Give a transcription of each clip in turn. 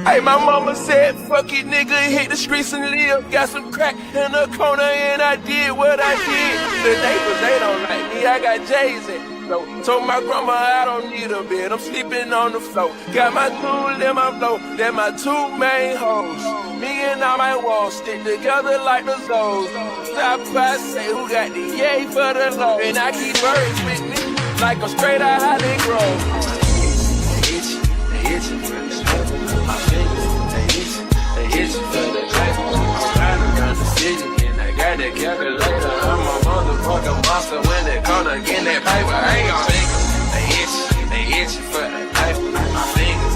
Hey, my mama said, fuck it, nigga, hit the streets and live. Got some crack in the corner and I did what I did. The neighbors, they don't like me, I got J's in. So, told my grandma I don't need a bed, I'm sleeping on the floor. Got my tool in my flow, they're my two main hoes. Me and all my walls stick together like the Zoes. Stop by, say who got the yay for the low. And I keep birds with me, like I'm straight out Holly Grove. They itchy, my fingers, they itchy for the life. I'm riding around the city and I got that calculator. I'm a motherfucking monster when they come to get that paper. Hey, your fingers, they itchy for the life. My fingers,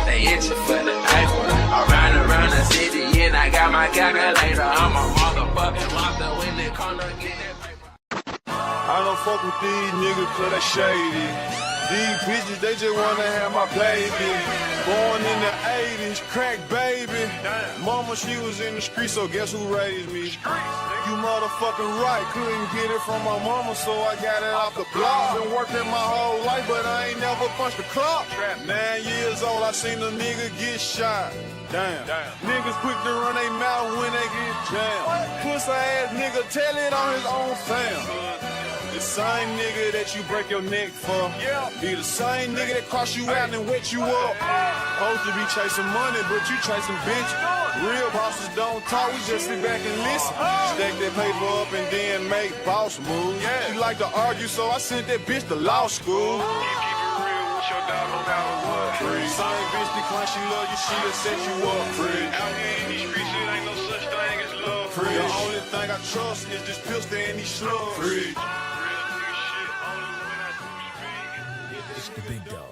they itchy for the life. I'm riding around the city and I got my calculator. I'm a motherfucking monster when they come to get that paper. I don't fuck with these niggas cause they shady. These bitches, they just wanna have my baby. Born in the 80s, crack baby. Mama, she was in the street, so guess who raised me? You motherfucking right, couldn't get it from my mama, so I got it off the block. Been working my whole life, but I ain't never punched the clock. 9 years old, I seen a nigga get shot. Damn. Niggas quick to run their mouth when they get jammed. Pussy ass nigga, tell it on his own fam. The same nigga that you break your neck for. Be the same nigga that cross you out and wet you up. Supposed to be chasing money, but you chasing bitches. Real bosses don't talk, we just sit back and listen. Stack that paper up and then make boss moves. She like to argue, so I sent that bitch to law school. Keep it real with your dog no matter what. Same bitch decline, she love you, she'll set you up. Out here in these streets, it ain't no such thing as love. The only thing I trust is this pistol and these slugs. It's the big dog.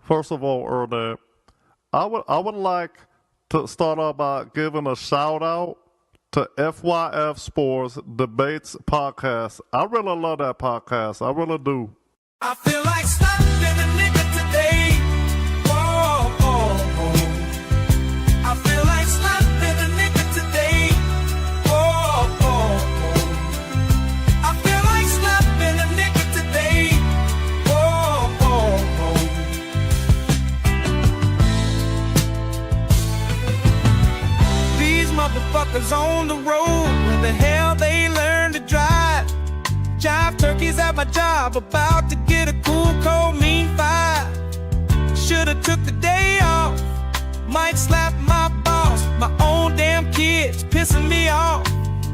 First of all, Ernest, I would like to start off by giving a shout out to FYF Sports Debates Podcast. I really love that podcast. I really do. I feel like slapping a nigga today. Whoa, oh, oh. I feel like slapping a nigga today. Whoa, oh, oh. I feel like slapping a nigga today. Whoa, oh, oh. These motherfuckers on the road, where the hell they learn to drive? Jive turkeys at my job, about to get a cool, cold, mean five. Should've took the day off, might slap my boss. My own damn kids pissing me off,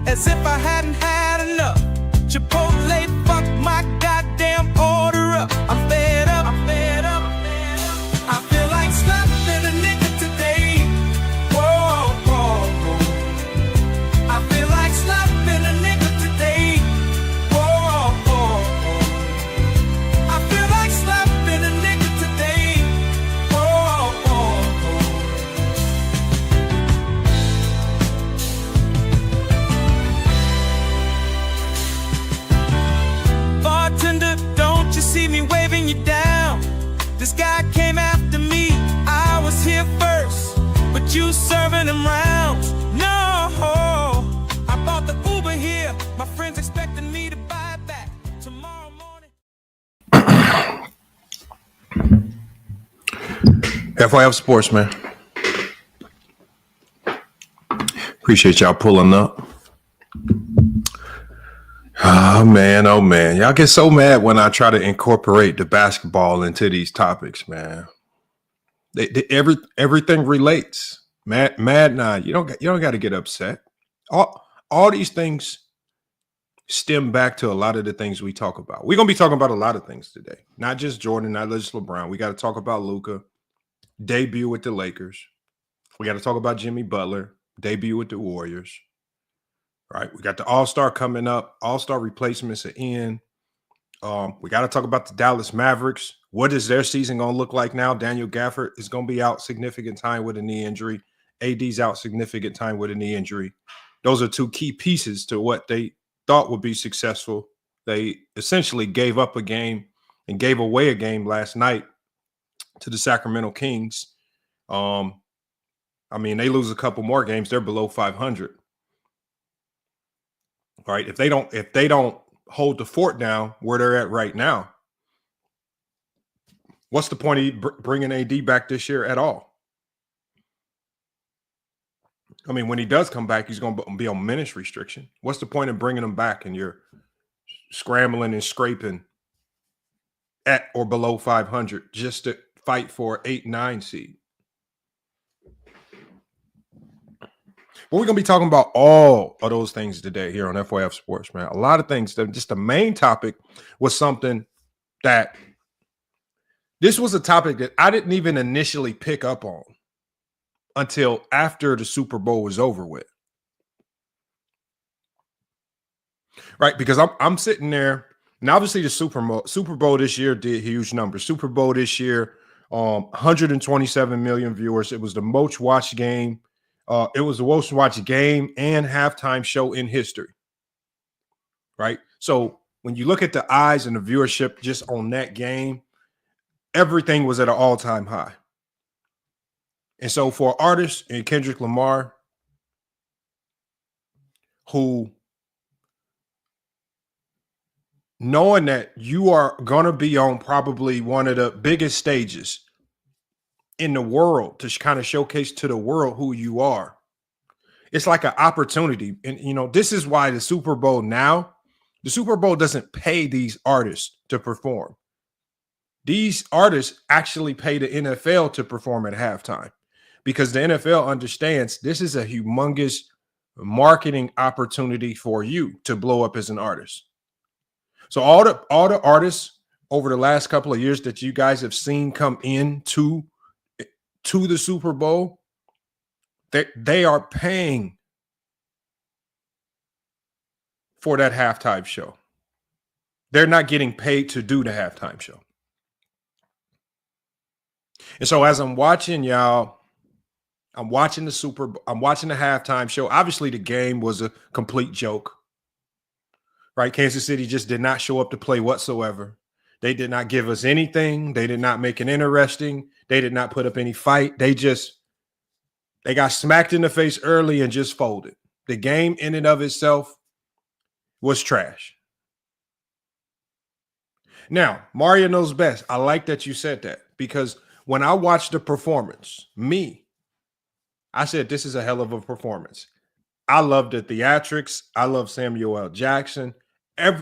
as if I hadn't had enough. Chipotle fucked my goddamn order up. I'm fed up, I'm fed up, I'm fed up. I feel like slapping a nigga today. Whoa, whoa, whoa. I feel like slapping a nigga today. Whoa, whoa, whoa. I feel like slapping a nigga today. Whoa, whoa, whoa. Bartender, don't you see me waving you down? This guy came after me, I was here first, but you serving him rounds. No, I bought the Uber here, my friends expecting me to buy it back tomorrow morning. FYF Sports, man. Appreciate y'all pulling up. Oh man. Y'all get so mad when I try to incorporate the basketball into these topics, man. Everything relates. Mad, nah, you don't got to get upset. All these things stem back to a lot of the things we talk about. We're gonna be talking about a lot of things today, not just Jordan, not just LeBron. We got to talk about Luka, debut with the Lakers. We got to talk about Jimmy Butler, debut with the Warriors. Right, we got the All-Star coming up. All-Star replacements are in. We got to talk about the Dallas Mavericks. What is their season going to look like now? Daniel Gafford is going to be out significant time with a knee injury. AD's out significant time with a knee injury. Those are two key pieces to what they thought would be successful They essentially gave up a game and gave away a game last night to the Sacramento Kings. I mean, they lose a couple more games, they're below 500. Right? If they don't hold the fort down where they're at right now, what's the point of bringing AD back this year at all? I mean, when he does come back, he's going to be on minutes restriction. What's the point of bringing him back and you're scrambling and scraping at or below 500 just to fight for 8-9 seed? But we're going to be talking about all of those things today here on FYF Sports, man. A lot of things. Just the main topic was something that this was a topic that I didn't even initially pick up on until after the Super Bowl was over with. Right? Because I'm sitting there, and obviously the Super Bowl this year did huge numbers. Super Bowl this year, 127 million viewers. It was the most watched game. It was the most watched game and halftime show in history. Right? So when you look at the eyes and the viewership just on that game, everything was at an all-time high. And so for artists and Kendrick Lamar, who knowing that you are going to be on probably one of the biggest stages in the world to kind of showcase to the world who you are, it's like an opportunity. And, you know, this is why the Super Bowl doesn't pay these artists to perform. These artists actually pay the NFL to perform at halftime because the NFL understands this is a humongous marketing opportunity for you to blow up as an artist. So all the artists over the last couple of years that you guys have seen come into the Super Bowl, they are paying for that halftime show. They're not getting paid to do the halftime show. And so as I'm watching y'all, I'm watching the halftime show. Obviously, the game was a complete joke. Right? Kansas City just did not show up to play whatsoever. They did not give us anything. They did not make it interesting. They did not put up any fight. They got smacked in the face early and just folded. The game in and of itself was trash. Now, Mario knows best. I like that you said that because when I watched the performance, I said, this is a hell of a performance. I loved the theatrics. I love Samuel L. Jackson.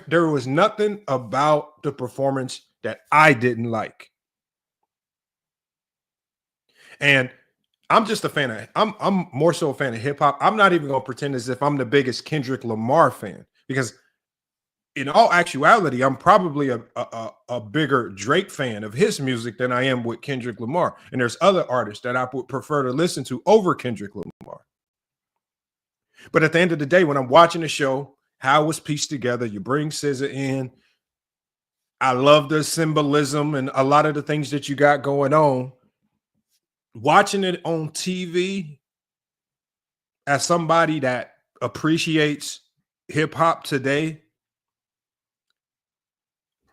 There was nothing about the performance that I didn't like. And I'm just a fan of, I'm more so a fan of hip hop. I'm not even going to pretend as if I'm the biggest Kendrick Lamar fan because in all actuality, I'm probably a bigger Drake fan of his music than I am with Kendrick Lamar. And there's other artists that I would prefer to listen to over Kendrick Lamar. But at the end of the day, when I'm watching the show, how it was pieced together, you bring SZA in. I love the symbolism and a lot of the things that you got going on. Watching it on TV as somebody that appreciates hip hop today,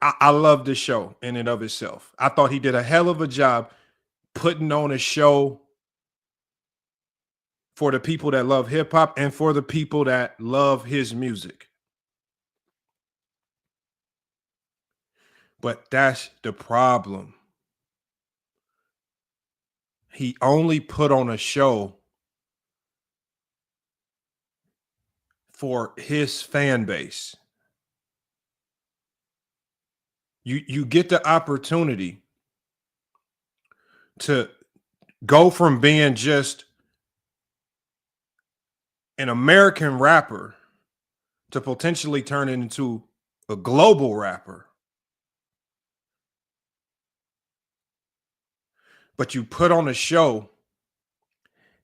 I love the show in and of itself. I thought he did a hell of a job putting on a show for the people that love hip hop and for the people that love his music. But that's the problem. He only put on a show for his fan base. You get the opportunity to go from being just an American rapper to potentially turn into a global rapper. But you put on a show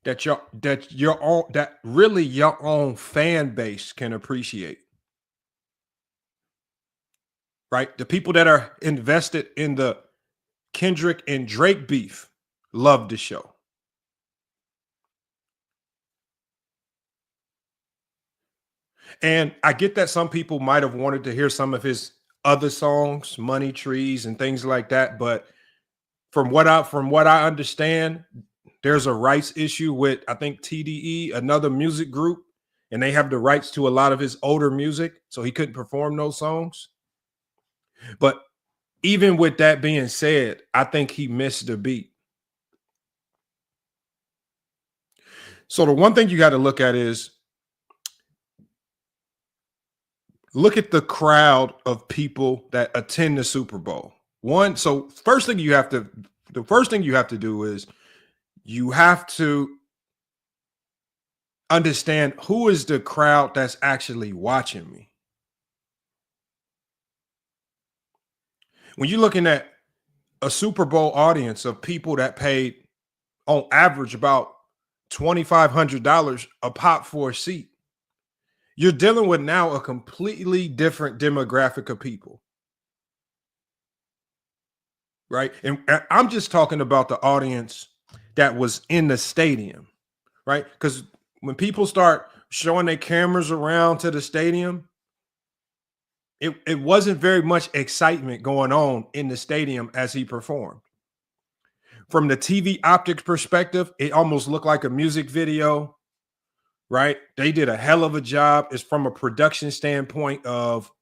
that really your own fan base can appreciate. Right? The people that are invested in the Kendrick and Drake beef love the show. And I get that some people might have wanted to hear some of his other songs, Money Trees and things like that. But from what I understand, there's a rights issue with, I think, TDE, another music group, and they have the rights to a lot of his older music, so he couldn't perform those songs. But even with that being said, I think he missed the beat. So the one thing you got to look at is look at the crowd of people that attend the Super Bowl. The first thing you have to do is you have to understand who is the crowd that's actually watching me. When you're looking at a Super Bowl audience of people that paid on average about $2,500 a pop for a seat, you're dealing with now a completely different demographic of people. Right? And I'm just talking about the audience that was in the stadium, right? Because when people start showing their cameras around to the stadium, it wasn't very much excitement going on in the stadium as he performed. From the TV optics perspective, it almost looked like a music video, right? They did a hell of a job. It's from a production standpoint of,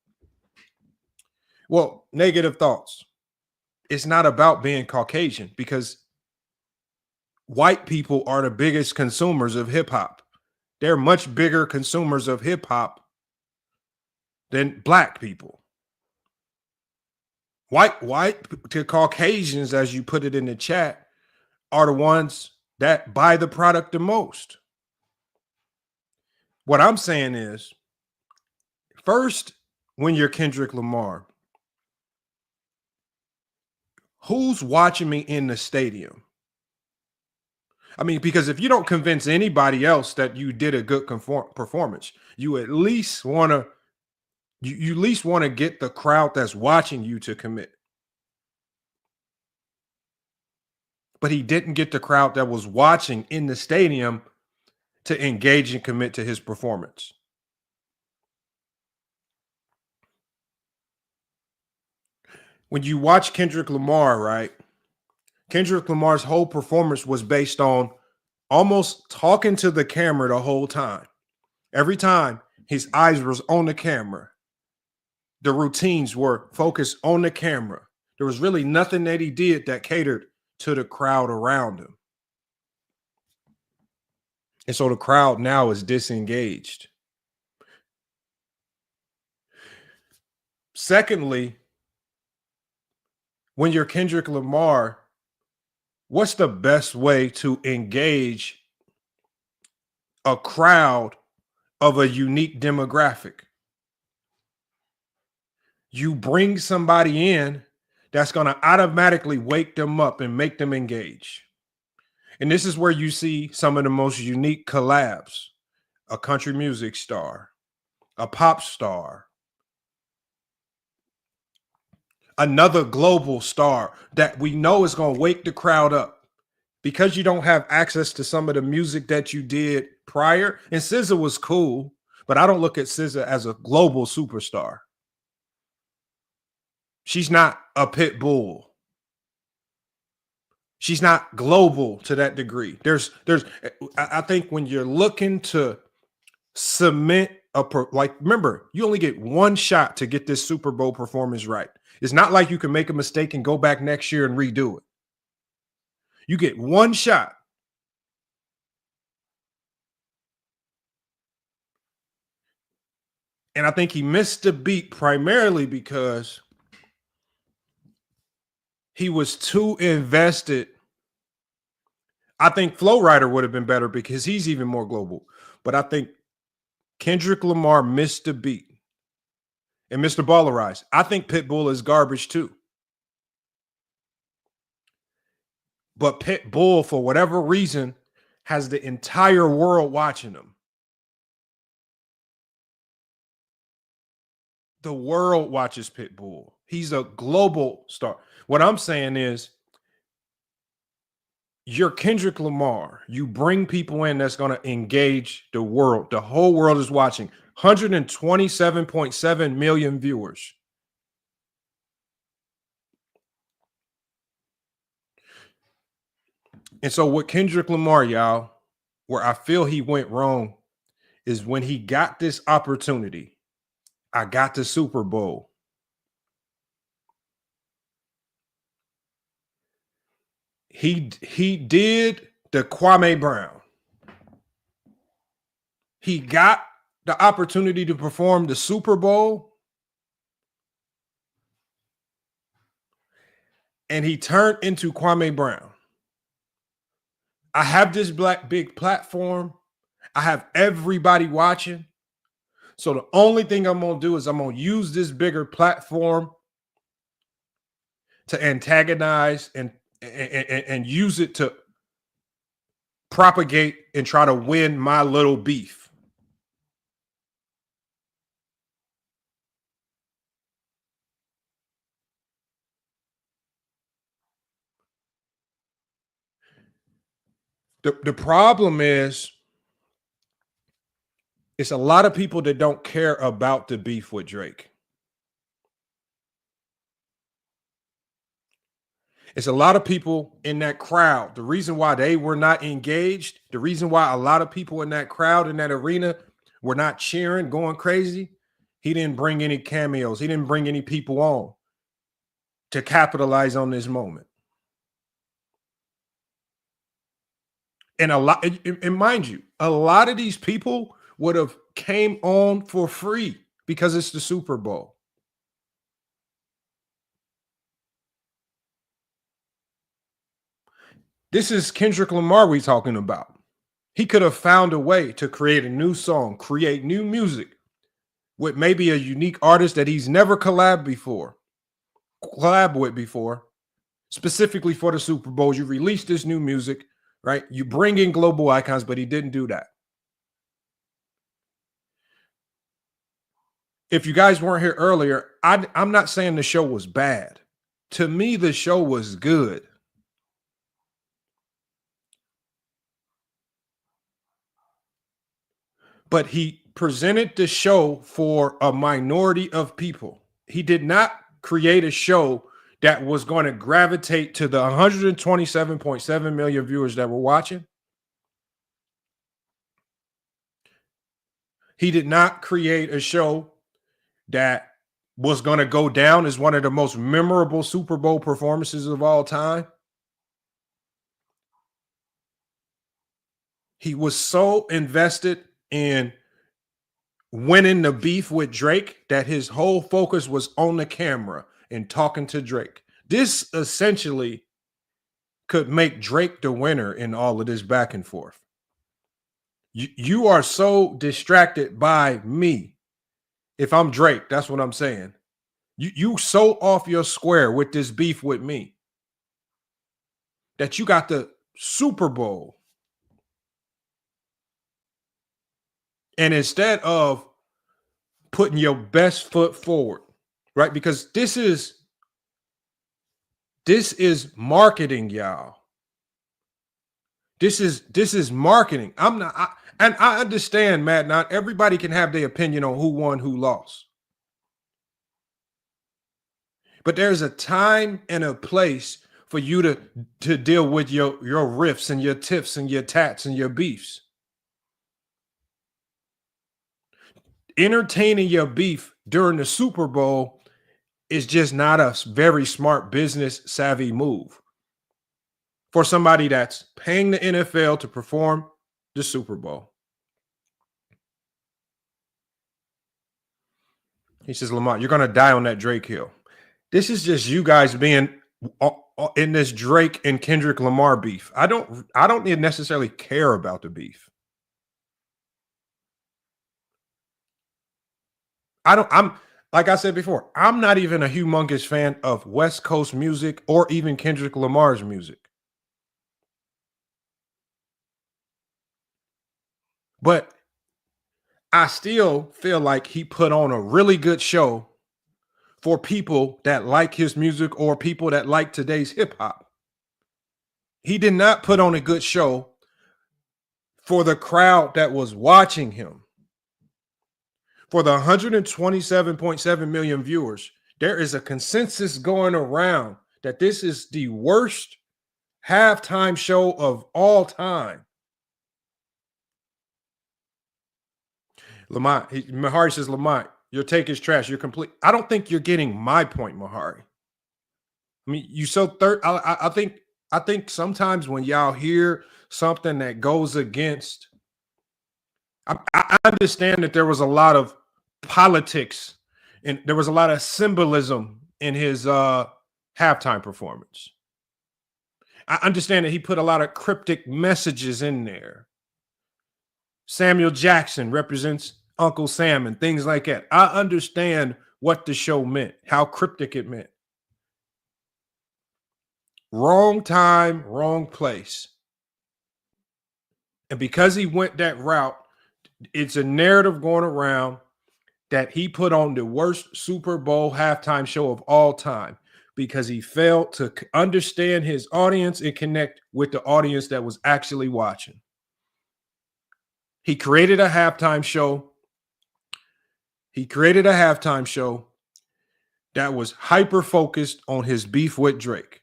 well, negative thoughts. It's not about being Caucasian, because white people are the biggest consumers of hip hop. They're much bigger consumers of hip hop than black people. White to Caucasians, as you put it in the chat, are the ones that buy the product the most. What I'm saying is, first, when you're Kendrick Lamar, who's watching me in the stadium? I mean, because if you don't convince anybody else that you did a good performance, you at least want to you at least want to get the crowd that's watching you to commit. But he didn't get the crowd that was watching in the stadium to engage and commit to his performance. When you watch Kendrick Lamar, right? Kendrick Lamar's whole performance was based on almost talking to the camera the whole time. Every time his eyes was on the camera, the routines were focused on the camera. There was really nothing that he did that catered to the crowd around him. And so the crowd now is disengaged. Secondly, when you're Kendrick Lamar, what's the best way to engage a crowd of a unique demographic? You bring somebody in that's going to automatically wake them up and make them engage. And this is where you see some of the most unique collabs: a country music star, a pop star, another global star that we know is going to wake the crowd up. Because you don't have access to some of the music that you did prior, and SZA was cool, but I don't look at SZA as a global superstar. She's not a pit bull. She's not global to that degree. I think when you're looking to cement remember, you only get one shot to get this Super Bowl performance right. It's not like you can make a mistake and go back next year and redo it. You get one shot. And I think he missed the beat primarily because he was too invested. I think Flow Rider would have been better because he's even more global. But I think Kendrick Lamar missed the beat. And Mr. Ballerize, I think Pitbull is garbage too. But Pitbull, for whatever reason, has the entire world watching him. The world watches Pitbull. He's a global star. What I'm saying is, you're Kendrick Lamar. You bring people in that's going to engage the world. The whole world is watching. 127.7 million viewers. And so what Kendrick Lamar, y'all, where I feel he went wrong is when he got this opportunity. I got the Super Bowl. He did the Kwame Brown. He got the opportunity to perform the Super Bowl, and he turned into Kwame Brown. I have this big platform. I have everybody watching. So the only thing I'm going to do is I'm going to use this bigger platform to antagonize and use it to propagate and try to win my little beef. The problem is it's a lot of people that don't care about the beef with Drake. It's a lot of people in that crowd. The reason why they were not engaged, the reason why a lot of people in that crowd, in that arena, were not cheering, going crazy, he didn't bring any cameos. He didn't bring any people on to capitalize on this moment. And and mind you, a lot of these people would have came on for free because it's the Super Bowl. This is Kendrick Lamar we're talking about. He could have found a way to create a new song, create new music with maybe a unique artist that he's never collabed with before, specifically for the Super Bowl. You release this new music, right? You bring in global icons, but he didn't do that. If you guys weren't here earlier, I'm not saying the show was bad. To me, the show was good. But he presented the show for a minority of people. He did not create a show that was going to gravitate to the 127.7 million viewers that were watching. He did not create a show that was going to go down as one of the most memorable Super Bowl performances of all time. He was so invested in winning the beef with Drake that his whole focus was on the camera and talking to Drake. This essentially could make Drake the winner in all of this back and forth. You are so distracted by me. If I'm Drake, that's what I'm saying. You so off your square with this beef with me that you got the Super Bowl. And instead of putting your best foot forward, right? Because this is marketing, y'all. This is marketing. I understand, Matt. Not everybody can have their opinion on who won, who lost. But there's a time and a place for you to deal with your riffs and your tiffs and your tats and your beefs. Entertaining your beef during the Super Bowl is just not a very smart business savvy move for somebody that's paying the NFL to perform the Super Bowl. He says, Lamar, you're going to die on that Drake hill. This is just you guys being in this Drake and Kendrick Lamar beef. I don't necessarily care about the beef. I'm like I said before, I'm not even a humongous fan of West Coast music or even Kendrick Lamar's music. But I still feel like he put on a really good show for people that like his music or people that like today's hip hop. He did not put on a good show for the crowd that was watching him. For the 127.7 million viewers, there is a consensus going around that this is the worst halftime show of all time. Mahari says, Lamont, your take is trash. You're complete. I don't think you're getting my point, Mahari. I mean, you so third. I think sometimes when y'all hear something that goes against, I understand that there was a lot of politics and there was a lot of symbolism in his halftime performance. I understand that he put a lot of cryptic messages in there. Samuel Jackson represents Uncle Sam and things like that. I understand what the show meant, how cryptic it meant. Wrong time, wrong place. And because he went that route, it's a narrative going around that he put on the worst Super Bowl halftime show of all time because he failed to understand his audience and connect with the audience that was actually watching. He created a halftime show. That was hyper-focused on his beef with Drake.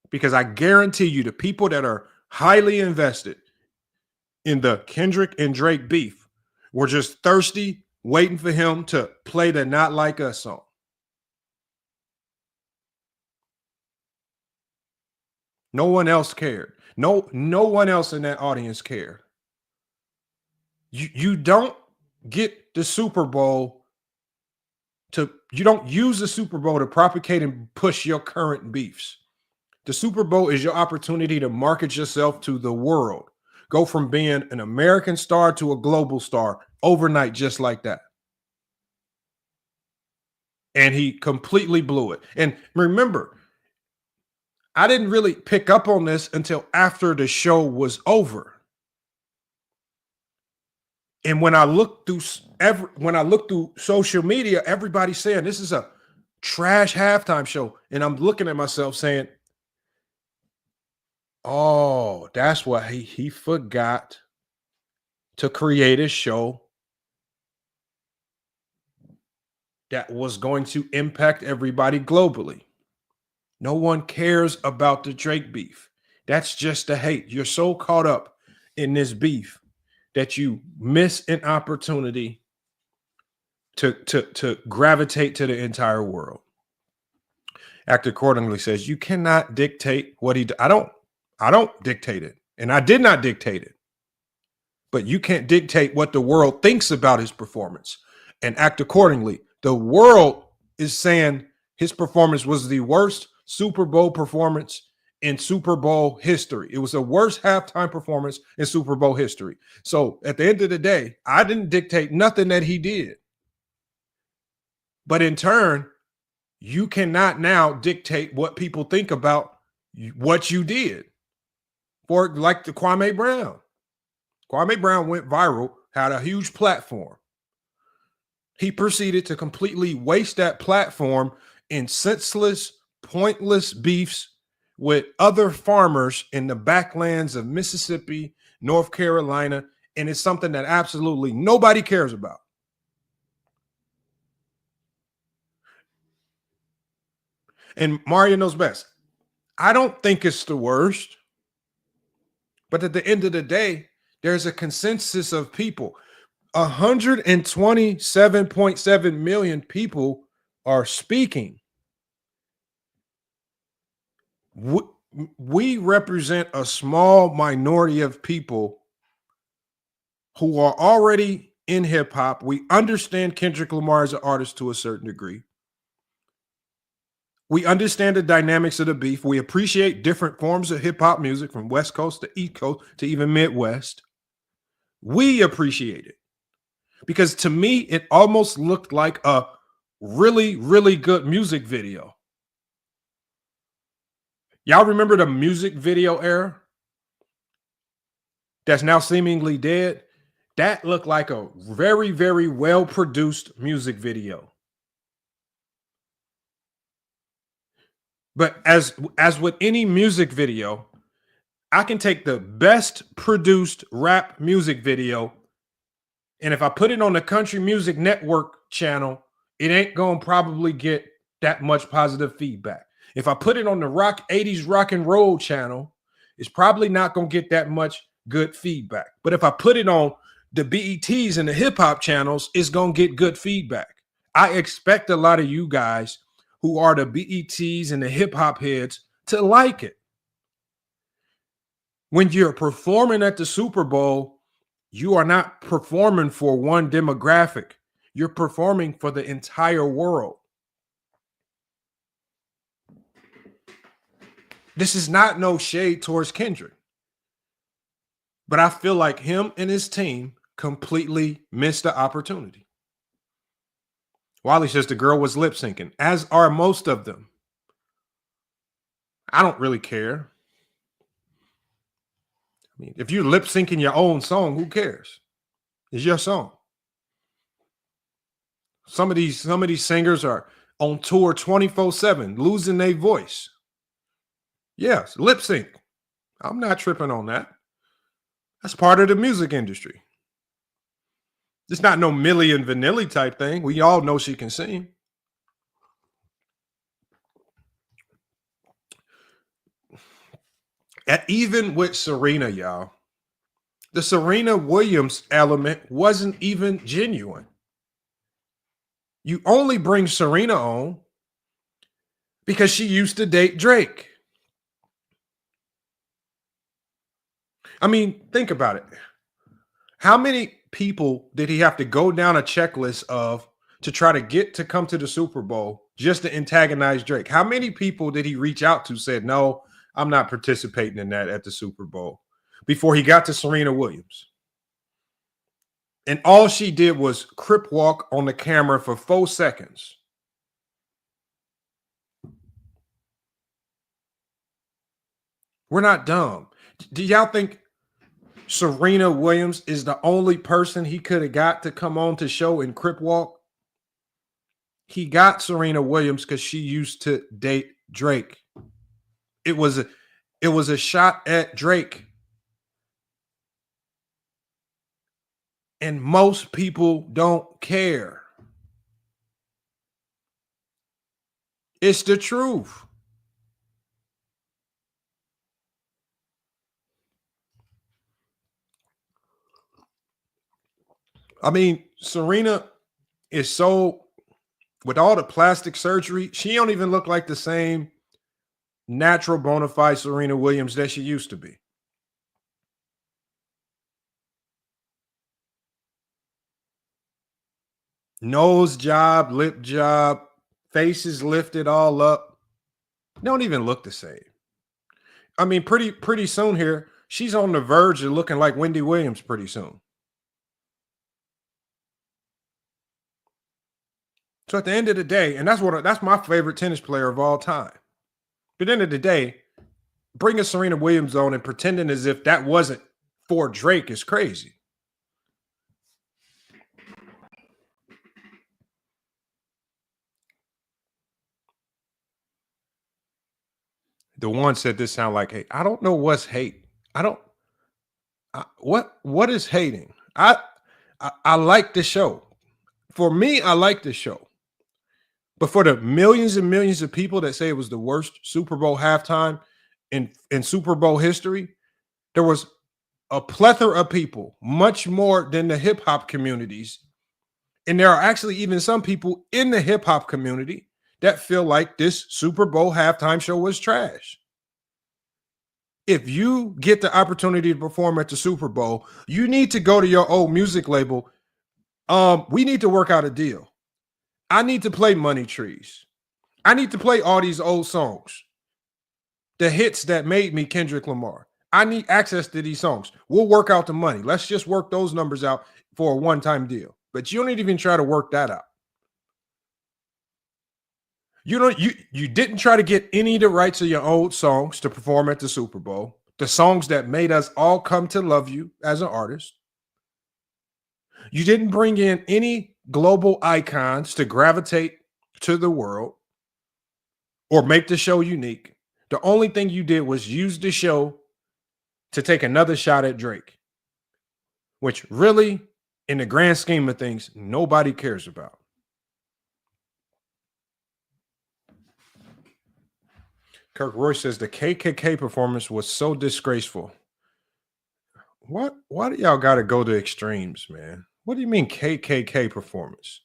Because I guarantee you the people that are highly invested in the Kendrick and Drake beef were just thirsty, waiting for him to play the Not Like Us song. No one else cared. No one else in that audience cared. You don't get the Super Bowl you don't use the Super Bowl to propagate and push your current beefs. The Super Bowl is your opportunity to market yourself to the world. Go from being an American star to a global star overnight, just like that. And he completely blew it. And remember, I didn't really pick up on this until after the show was over. And when I look through social media, everybody's saying this is a trash halftime show. And I'm looking at myself saying, oh, that's why he forgot to create a show that was going to impact everybody globally. No one cares about the Drake beef. That's just the hate. You're so caught up in this beef that you miss an opportunity to gravitate to the entire world. Act accordingly says you cannot dictate what he. I don't dictate it, and I did not dictate it. But you can't dictate what the world thinks about his performance and act accordingly. The world is saying his performance was the worst Super Bowl performance in Super Bowl history. It was the worst halftime performance in Super Bowl history. So at the end of the day, I didn't dictate nothing that he did. But in turn, you cannot now dictate what people think about what you did. For like the Kwame Brown. Kwame Brown went viral, had a huge platform. He proceeded to completely waste that platform in senseless, pointless beefs with other farmers in the backlands of Mississippi, North Carolina, and it's something that absolutely nobody cares about. And Mario knows best. I don't think it's the worst, but at the end of the day, there's a consensus of people. 127.7 million people are speaking. We represent a small minority of people who are already in hip hop. We understand Kendrick Lamar as an artist to a certain degree. We understand the dynamics of the beef. We appreciate different forms of hip hop music from West Coast to East Coast to even Midwest. We appreciate it because to me, it almost looked like a really, really good music video. Y'all remember the music video era that's now seemingly dead? That looked like a very, very well-produced music video. But as with any music video, I can take the best produced rap music video, and if I put it on the Country Music Network channel, it ain't gonna probably get that much positive feedback. If I put it on the 80s rock and roll channel, it's probably not gonna get that much good feedback. But if I put it on the BETs and the hip hop channels, it's gonna get good feedback. I expect a lot of you guys who are the BETs and the hip hop heads to like it. When you're performing at the Super Bowl, you are not performing for one demographic. You're performing for the entire world. This is not no shade towards Kendrick, but I feel like him and his team completely missed the opportunity. Wally says the girl was lip syncing, as are most of them. I don't really care. I mean, if you're lip syncing your own song, who cares? It's your song. Some of these singers are on tour 24/7, losing their voice. Yes, lip sync. I'm not tripping on that. That's part of the music industry. It's not no Milli and Vanilli type thing. We all know she can sing. And even with Serena, y'all, the Serena Williams element wasn't even genuine. You only bring Serena on because she used to date Drake. I mean, think about it. How many people did he have to go down a checklist of to try to get to come to the Super Bowl just to antagonize Drake? How many people did he reach out to said, no, I'm not participating in that at the Super Bowl before he got to Serena Williams? And all she did was crip walk on the camera for 4 seconds. We're not dumb. Do y'all think Serena Williams is the only person he could have got to come on to show and crip walk? He got Serena Williams because she used to date Drake. It was a shot at Drake. And most people don't care. It's the truth. I mean, Serena is so, with all the plastic surgery, she don't even look like the same natural bona fide Serena Williams that she used to be. Nose job, lip job, faces lifted all up. Don't even look the same. I mean, pretty soon here, she's on the verge of looking like Wendy Williams pretty soon. So at the end of the day, and that's my favorite tennis player of all time. But at the end of the day, bringing Serena Williams on and pretending as if that wasn't for Drake is crazy. The one said this sound like hate. I don't know what's hate. What is hating? I like the show. For me, I like the show. But for the millions and millions of people that say it was the worst Super Bowl halftime in Super Bowl history, there was a plethora of people, much more than the hip hop communities. And there are actually even some people in the hip hop community that feel like this Super Bowl halftime show was trash. If you get the opportunity to perform at the Super Bowl, you need to go to your old music label. We need to work out a deal. I need to play Money Trees. I need to play all these old songs, the hits that made me Kendrick Lamar. I need access to these songs. We'll work out the money. Let's just work those numbers out for a one-time deal. But you don't even try to work that out. You didn't try to get any of the rights of your old songs to perform at the Super Bowl, the songs that made us all come to love you as an artist. You didn't bring in any global icons to gravitate to the world. or make the show unique. The only thing you did was use the show to take another shot at Drake, which really, in the grand scheme of things, nobody cares about. Kirk Royce says the KKK performance was so disgraceful. What? Why do y'all got to go to extremes, man? What do you mean KKK performance?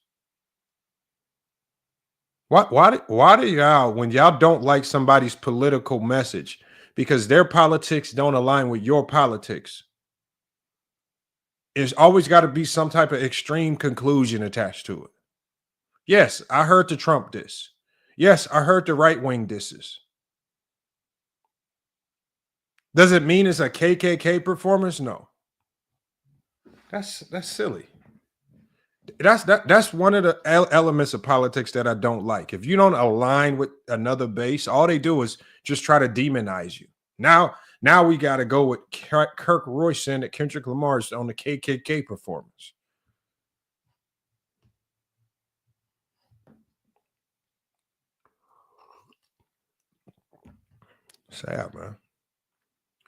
Why do y'all, when y'all don't like somebody's political message because their politics don't align with your politics, there's always got to be some type of extreme conclusion attached to it. Yes, I heard the Trump diss. Yes, I heard the right-wing disses. Does it mean it's a KKK performance? No. That's silly. That's one of the elements of politics that I don't like. If you don't align with another base, all they do is just try to demonize you. Now we got to go with Kirk Royce saying that Kendrick Lamar is on the KKK performance. Sad, man.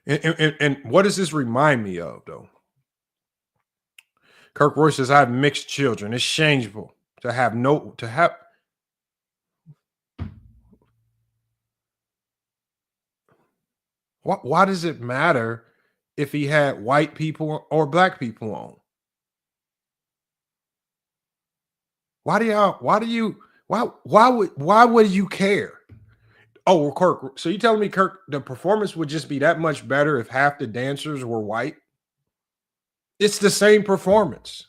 And what does this remind me of, though? Kirk Royce says, I have mixed children. It's shameful to have Why does it matter if he had white people or black people on? Why would you care? Oh, well, Kirk, so you telling me, Kirk, the performance would just be that much better if half the dancers were white? It's the same performance.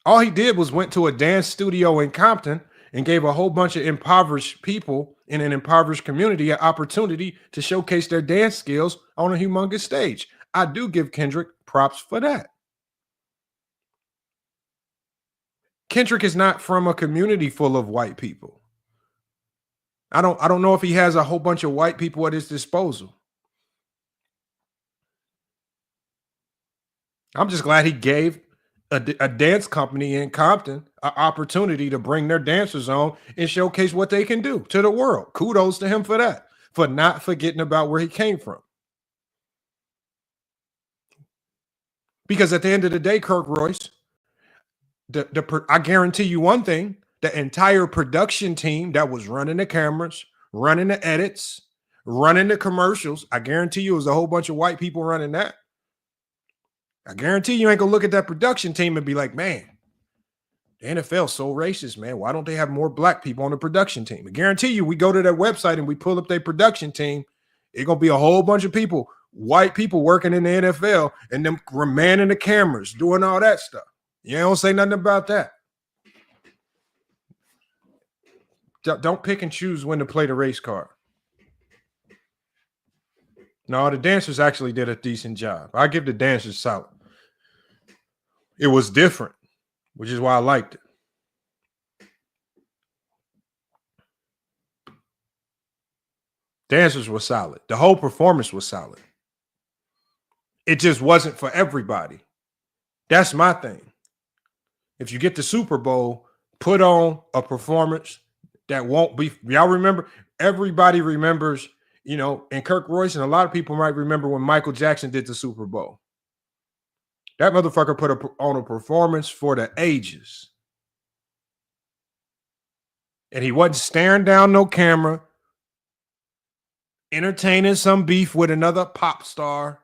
All he did was went to a dance studio in Compton and gave a whole bunch of impoverished people in an impoverished community an opportunity to showcase their dance skills on a humongous stage. I do give Kendrick props for that. Kendrick is not from a community full of white people. I don't know if he has a whole bunch of white people at his disposal. I'm just glad he gave a dance company in Compton an opportunity to bring their dancers on and showcase what they can do to the world. Kudos to him for that, for not forgetting about where he came from. Because at the end of the day, Kirk Royce, I guarantee you one thing, the entire production team that was running the cameras, running the edits, running the commercials, I guarantee you it was a whole bunch of white people running that. I guarantee you ain't gonna look at that production team and be like, man, the NFL's so racist, man. Why don't they have more black people on the production team? I guarantee you we go to their website and we pull up their production team. It's gonna be a whole bunch of people, white people working in the NFL and them manning the cameras, doing all that stuff. You don't say nothing about that. Don't pick and choose when to play the race card. No, the dancers actually did a decent job. I give the dancers solid. It was different, which is why I liked it. Dancers were solid. The whole performance was solid. It just wasn't for everybody. That's my thing. If you get the Super Bowl, put on a performance that won't be. Y'all remember? Everybody remembers, and Kirk Royce and a lot of people might remember when Michael Jackson did the Super Bowl. That motherfucker put on a performance for the ages. And he wasn't staring down no camera, entertaining some beef with another pop star.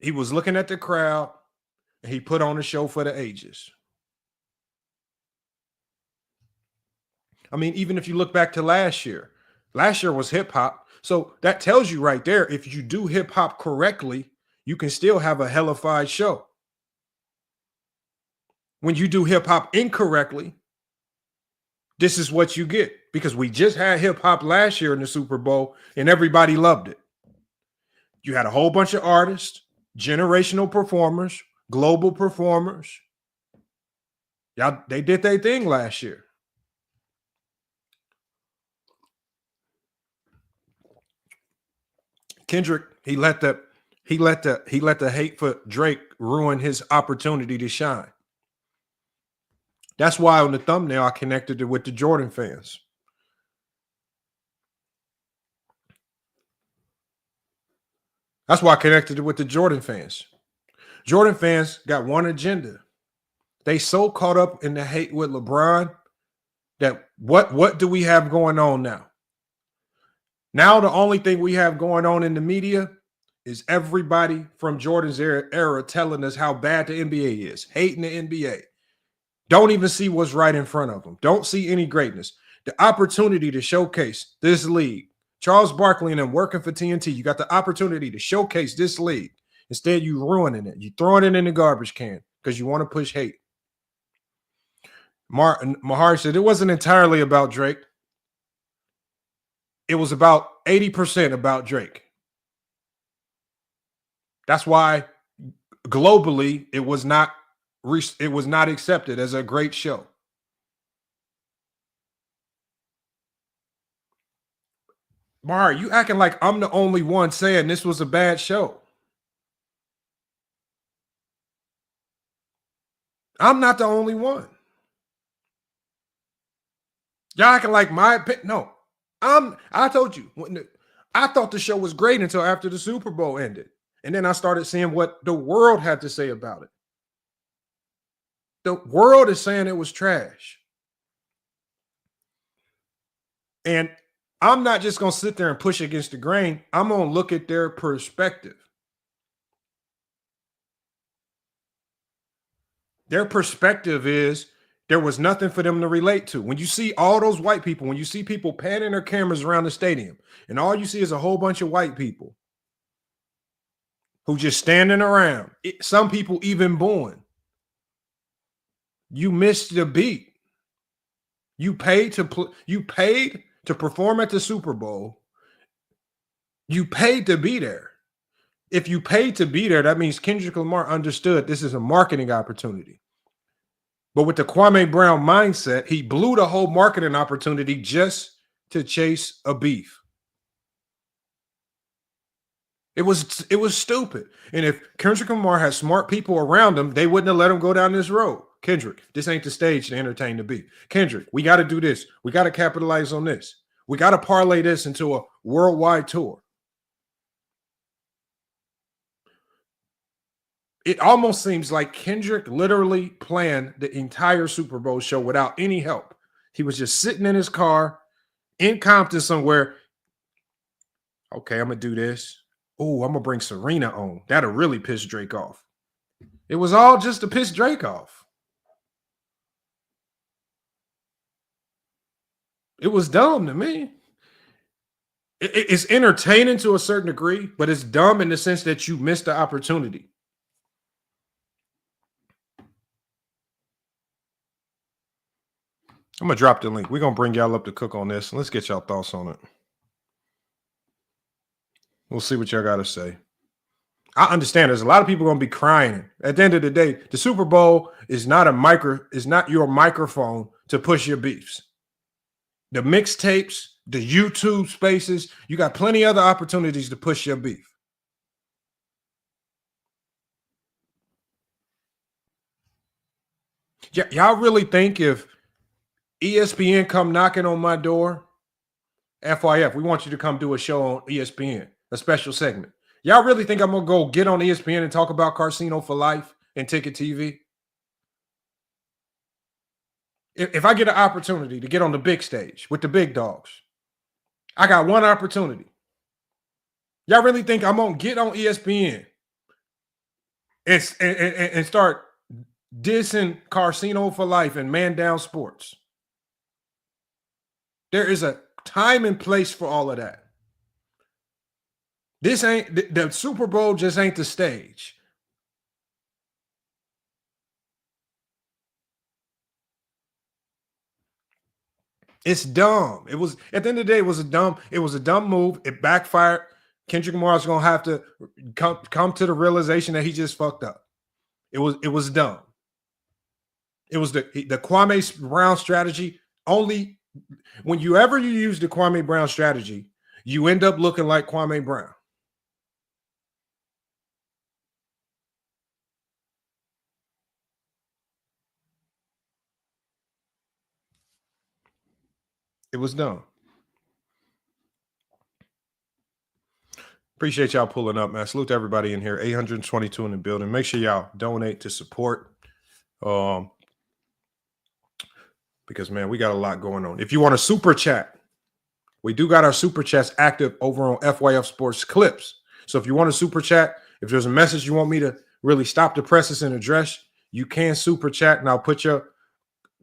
He was looking at the crowd, and he put on a show for the ages. I mean, even if you look back to last year was hip hop. So that tells you right there, if you do hip hop correctly, you can still have a hellified show. When you do hip hop incorrectly, this is what you get, because we just had hip hop last year in the Super Bowl and everybody loved it. You had a whole bunch of artists, generational performers, global performers. They did their thing last year. Kendrick, he let the hate for Drake ruin his opportunity to shine. That's why on the thumbnail I connected it with the Jordan fans. That's why I connected it with the Jordan fans. Jordan fans got one agenda. They so caught up in the hate with LeBron that what do we have going on now? Now the only thing we have going on in the media is everybody from Jordan's era telling us how bad the NBA is, hating the NBA. Don't even see what's right in front of them. Don't see any greatness. The opportunity to showcase this league. Charles Barkley and them working for TNT. You got the opportunity to showcase this league. Instead, you ruining it. You throwing it in the garbage can because you want to push hate. Mahari said it wasn't entirely about Drake. It was about 80% about Drake. That's why globally it was not accepted as a great show. Mahari, you acting like I'm the only one saying this was a bad show. I'm not the only one. Y'all acting like my opinion. No, I told you, I thought the show was great until after the Super Bowl ended. And then I started seeing what the world had to say about it. The world is saying it was trash. And I'm not just going to sit there and push against the grain. I'm going to look at their perspective. Their perspective is there was nothing for them to relate to. When you see all those white people, when you see people panning their cameras around the stadium, and all you see is a whole bunch of white people who just standing around, some people even booing. You missed the beat. You paid to perform at the Super Bowl. You paid to be there. If you paid to be there, that means Kendrick Lamar understood this is a marketing opportunity. But with the Kwame Brown mindset, he blew the whole marketing opportunity just to chase a beef. It was stupid. And if Kendrick Lamar had smart people around him, they wouldn't have let him go down this road. Kendrick, this ain't the stage to entertain the beef. Kendrick, we got to do this. We got to capitalize on this. We got to parlay this into a worldwide tour. It almost seems like Kendrick literally planned the entire Super Bowl show without any help. He was just sitting in his car in Compton somewhere. Okay, I'm going to do this. Oh, I'm going to bring Serena on. That'll really piss Drake off. It was all just to piss Drake off. It was dumb to me. It's entertaining to a certain degree, but it's dumb in the sense that you missed the opportunity. I'm going to drop the link. We're going to bring y'all up to cook on this. Let's get y'all thoughts on it. We'll see what y'all got to say. I understand there's a lot of people going to be crying. At the end of the day, the Super Bowl is not your microphone to push your beefs. The mixtapes, the YouTube spaces, you got plenty other opportunities to push your beef. Y'all really think if ESPN come knocking on my door, FYF, we want you to come do a show on ESPN, a special segment. Y'all really think I'm going to go get on ESPN and talk about Casino for Life and Ticket TV? If I get an opportunity to get on the big stage with the big dogs, I got one opportunity. Y'all really think I'm going to get on ESPN and start dissing Casino for Life and Man Down Sports? There is a time and place for all of that. This ain't the Super Bowl, just ain't the stage. It's dumb. It was at the end of the day, it was a dumb move. It backfired. Kendrick Lamar's gonna have to come to the realization that he just fucked up. It was dumb. It was the Kwame Brown strategy. Only when you use the Kwame Brown strategy, you end up looking like Kwame Brown. It was dumb. Appreciate y'all pulling up, man. Salute to everybody in here. 822 in the building. Make sure y'all donate to support. Because, man, we got a lot going on. If you want a super chat, we do got our super chats active over on FYF Sports Clips. So if you want a super chat, if there's a message you want me to really stop the presses and address, you can super chat, and I'll put your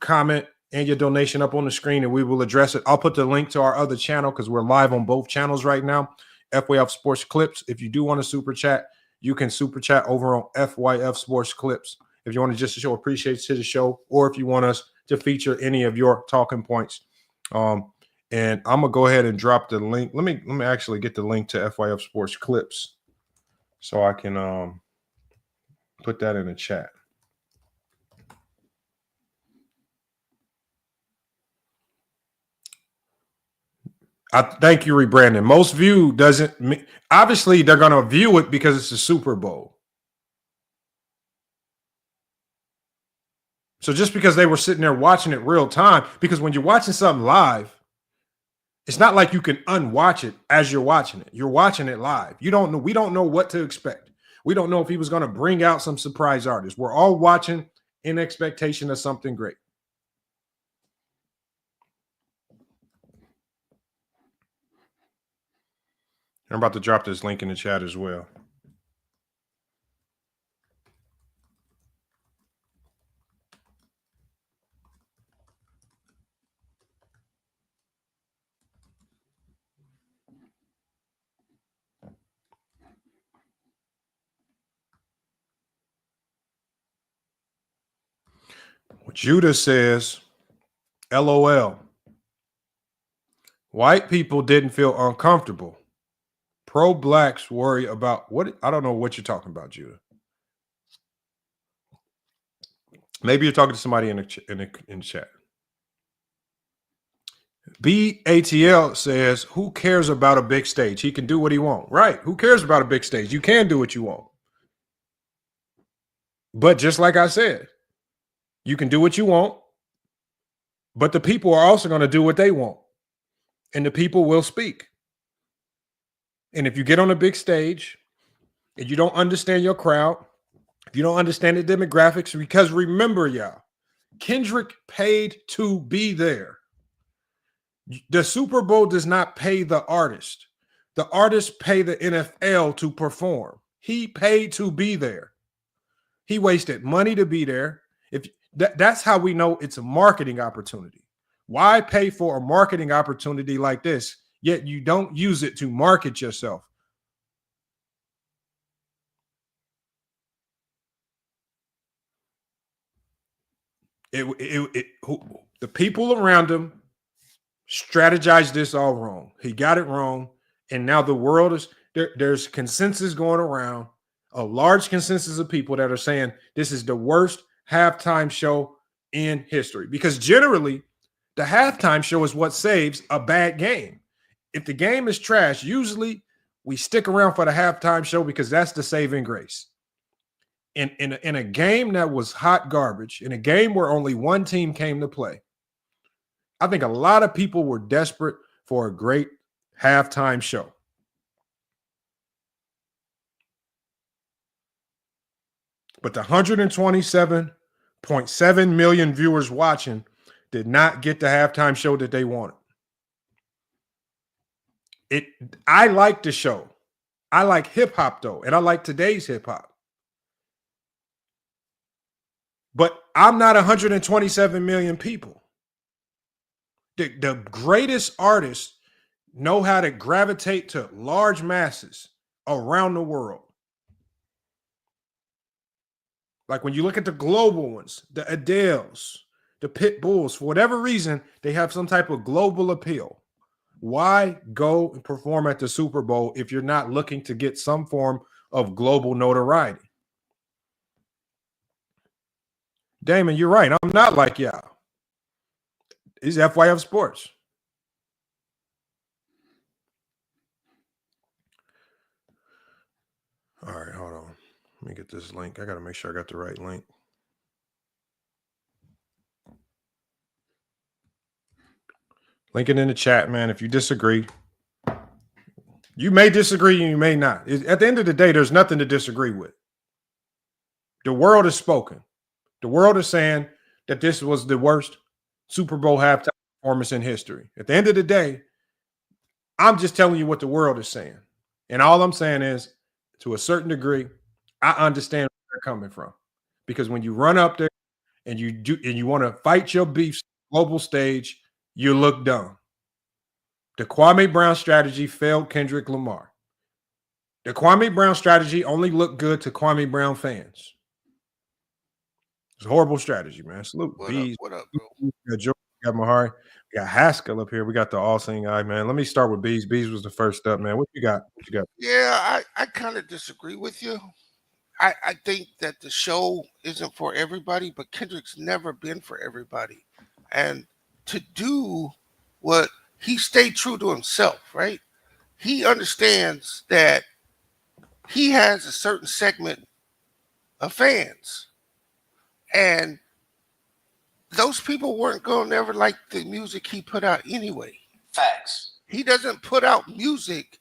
comment and your donation up on the screen, and we will address it. I'll put the link to our other channel because we're live on both channels right now, FYF Sports Clips. If you do want to super chat, you can super chat over on FYF Sports Clips. If you want to just show appreciation to the show, or if you want us to feature any of your talking points. And I'm gonna go ahead and drop the link. Let me actually get the link to FYF Sports Clips so I can put that in the chat. I thank you, rebranding. Most view doesn't mean, obviously they're gonna view it because it's the Super Bowl. So just because they were sitting there watching it real time, because when you're watching something live, it's not like you can unwatch it as you're watching it. You're watching it live. You don't know. We don't know what to expect. We don't know if he was going to bring out some surprise artist. We're all watching in expectation of something great. I'm about to drop this link in the chat as well. Judah says, LOL. White people didn't feel uncomfortable. Pro-blacks worry about what? I don't know what you're talking about, Judah. Maybe you're talking to somebody in the chat. BATL says, who cares about a big stage? He can do what he wants. Right. Who cares about a big stage? You can do what you want. But just like I said, you can do what you want, but the people are also going to do what they want. And the people will speak. And if you get on a big stage and you don't understand your crowd, if you don't understand the demographics, because remember, y'all, Kendrick paid to be there. The Super Bowl does not pay the artist. The artists pay the NFL to perform. He paid to be there. He wasted money to be there. That's how we know it's a marketing opportunity. Why pay for a marketing opportunity like this, yet you don't use it to market yourself? The people around him strategized this all wrong. He got it wrong. And now the world is there's consensus going around, a large consensus of people that are saying this is the worst halftime show in history. Because generally, the halftime show is what saves a bad game. If the game is trash, usually we stick around for the halftime show because that's the saving grace. In a game that was hot garbage, in a game where only one team came to play, I think a lot of people were desperate for a great halftime show. But the 127.7 million viewers watching did not get the halftime show that they wanted. I like the show. I like hip hop though, and I like today's hip hop. But I'm not 127 million people. The greatest artists know how to gravitate to large masses around the world. Like when you look at the global ones, the Adeles, the Pit Bulls, for whatever reason, they have some type of global appeal. Why go and perform at the Super Bowl if you're not looking to get some form of global notoriety? Damon, you're right. I'm not like y'all. It's FYF Sports. All right, hold on. Let me get this link. I got to make sure I got the right link. Link it in the chat, man. If you disagree, you may disagree and you may not. At the end of the day, there's nothing to disagree with. The world is spoken. The world is saying that this was the worst Super Bowl halftime performance in history. At the end of the day, I'm just telling you what the world is saying. And all I'm saying is, to a certain degree, I understand where they're coming from. Because when you run up there and you want to fight your beefs on the global stage, you look dumb. The Kwame Brown strategy failed Kendrick Lamar. The Kwame Brown strategy only looked good to Kwame Brown fans. It's a horrible strategy, man. Salute. What up, bro? We got George, we got Mahari, we got Haskell up here. We got the all-seeing eye, man. Let me start with Bees. Bees was the first up, man. What you got? Yeah, I kind of disagree with you. I think that the show isn't for everybody, but Kendrick's never been for everybody. And to do what he stayed true to himself, right? He understands that he has a certain segment of fans. And those people weren't going to ever like the music he put out anyway. Facts. He doesn't put out music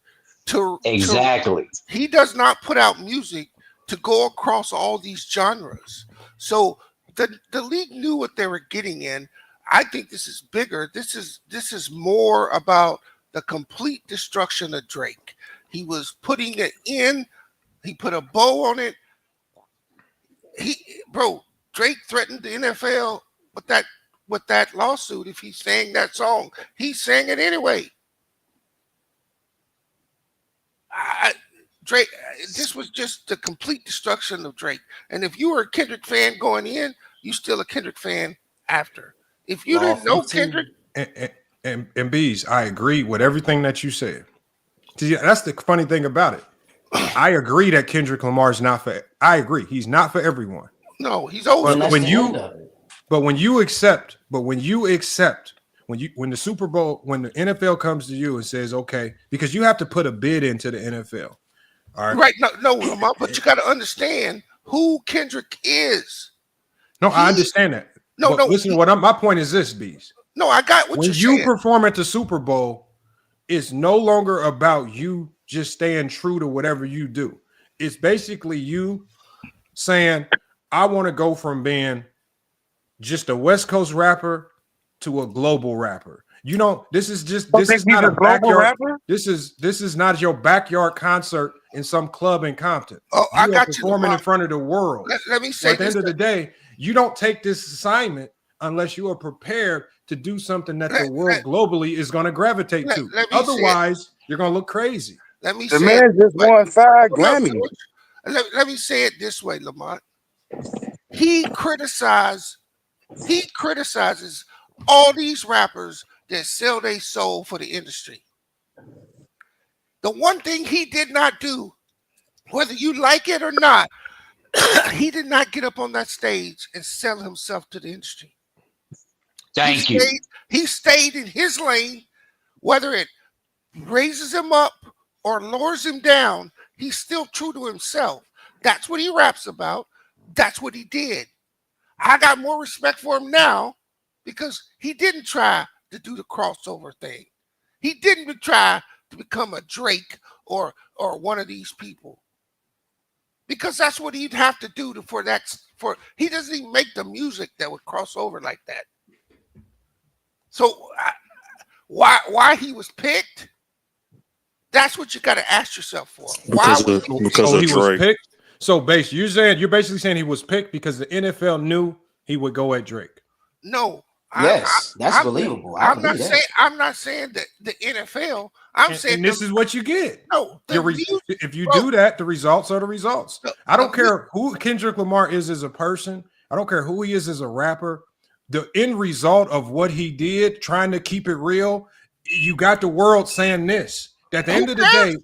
Exactly. He does not put out music to go across all these genres. So the league knew what they were getting in. I think this is bigger. This is more about the complete destruction of Drake. He was putting it in. He put a bow on it. Drake threatened the NFL with that lawsuit. If he sang that song, he sang it anyway. Drake, this was just the complete destruction of Drake. And if you were a Kendrick fan going in, you still a Kendrick fan after. If you didn't know Kendrick, and Bees, I agree with everything that you said. See, that's the funny thing about it. I agree that Kendrick Lamar is not for. I agree, he's not for everyone. No, he's old. But when the Super Bowl, when the NFL comes to you and says, okay, because you have to put a bid into the NFL. All right. Right. No, but you got to understand who Kendrick is. No, I understand that. No. Listen, my point is this, Bees. No, I got what when you're saying. When you perform at the Super Bowl, it's no longer about you just staying true to whatever you do. It's basically you saying, I want to go from being just a West Coast rapper to a global rapper. You know, this is not a global rapper. This is not your backyard concert in some club in Compton. Oh, I got you. Performing in front of the world. Let me say at the end of the day, you don't take this assignment unless you are prepared to do something that the world globally is going to gravitate to. Otherwise, you're going to look crazy. Let me the say man just won 5 Grammys. Let me say it this way, Lamont. He criticizes all these rappers that sell their soul for the industry. The one thing he did not do, whether you like it or not, he did not get up on that stage and sell himself to the industry. Thank you. He stayed in his lane, whether it raises him up or lowers him down, he's still true to himself. That's what he raps about. That's what he did. I got more respect for him now because he didn't try to do the crossover thing. He didn't try to become a Drake or one of these people. Because that's what he'd have to do he doesn't even make the music that would cross over like that. So why he was picked? That's what you got to ask yourself for. Because of Drake. Was picked? So you're basically saying he was picked because the NFL knew he would go at Drake. No. Yes, that's believable. I'm not saying that the NFL. I'm saying this is what you get. No, if you do that, the results are the results. I don't care who Kendrick Lamar is as a person. I don't care who he is as a rapper. The end result of what he did, trying to keep it real, you got the world saying this. At the end of the day,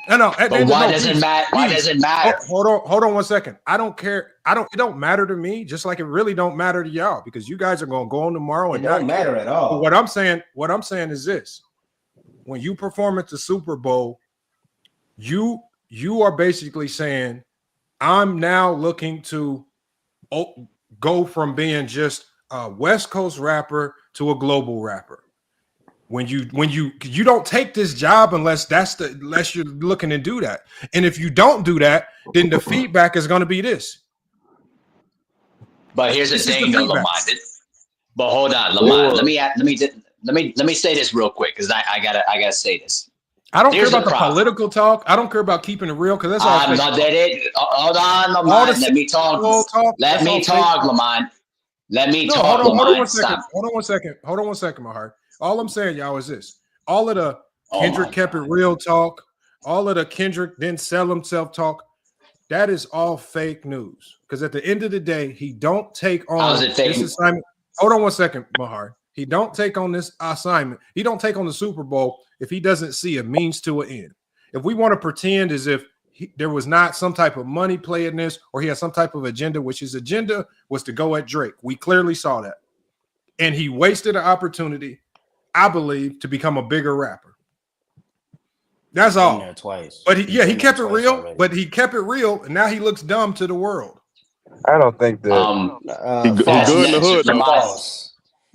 why does it matter? Why does it matter? Hold on 1 second. I don't care. It don't matter to me, just like it really don't matter to y'all, because you guys are gonna go on tomorrow and it don't matter at all. But what I'm saying is this: when you perform at the Super Bowl, you are basically saying, I'm now looking to go from being just a West Coast rapper to a global rapper. When you don't take this job unless you're looking to do that. And if you don't do that, then the feedback is going to be this. But here's the thing, though, Lamont. But hold on, Lamont. Let me say this real quick because I gotta say this. I don't care about the political talk. I don't care about keeping it real because that's all. Hold on, Lamont. Let me talk. Let me talk, Lamont. Let me talk. Hold on 1 second. Hold on 1 second, my heart. All I'm saying, y'all, is this: all of the Kendrick kept it real talk, all of the Kendrick didn't sell himself talk, that is all fake news. Because at the end of the day, he don't take on this assignment. Hold on 1 second, Mahar. He don't take on this assignment. He don't take on the Super Bowl if he doesn't see a means to an end. If we want to pretend as if there was not some type of money play in this, or he has some type of agenda, which his agenda was to go at Drake. We clearly saw that. And he wasted an opportunity, I believe, to become a bigger rapper. That's all. Twice. But he kept it real. Already. But he kept it real, and now he looks dumb to the world. I don't think that he's good in the hood.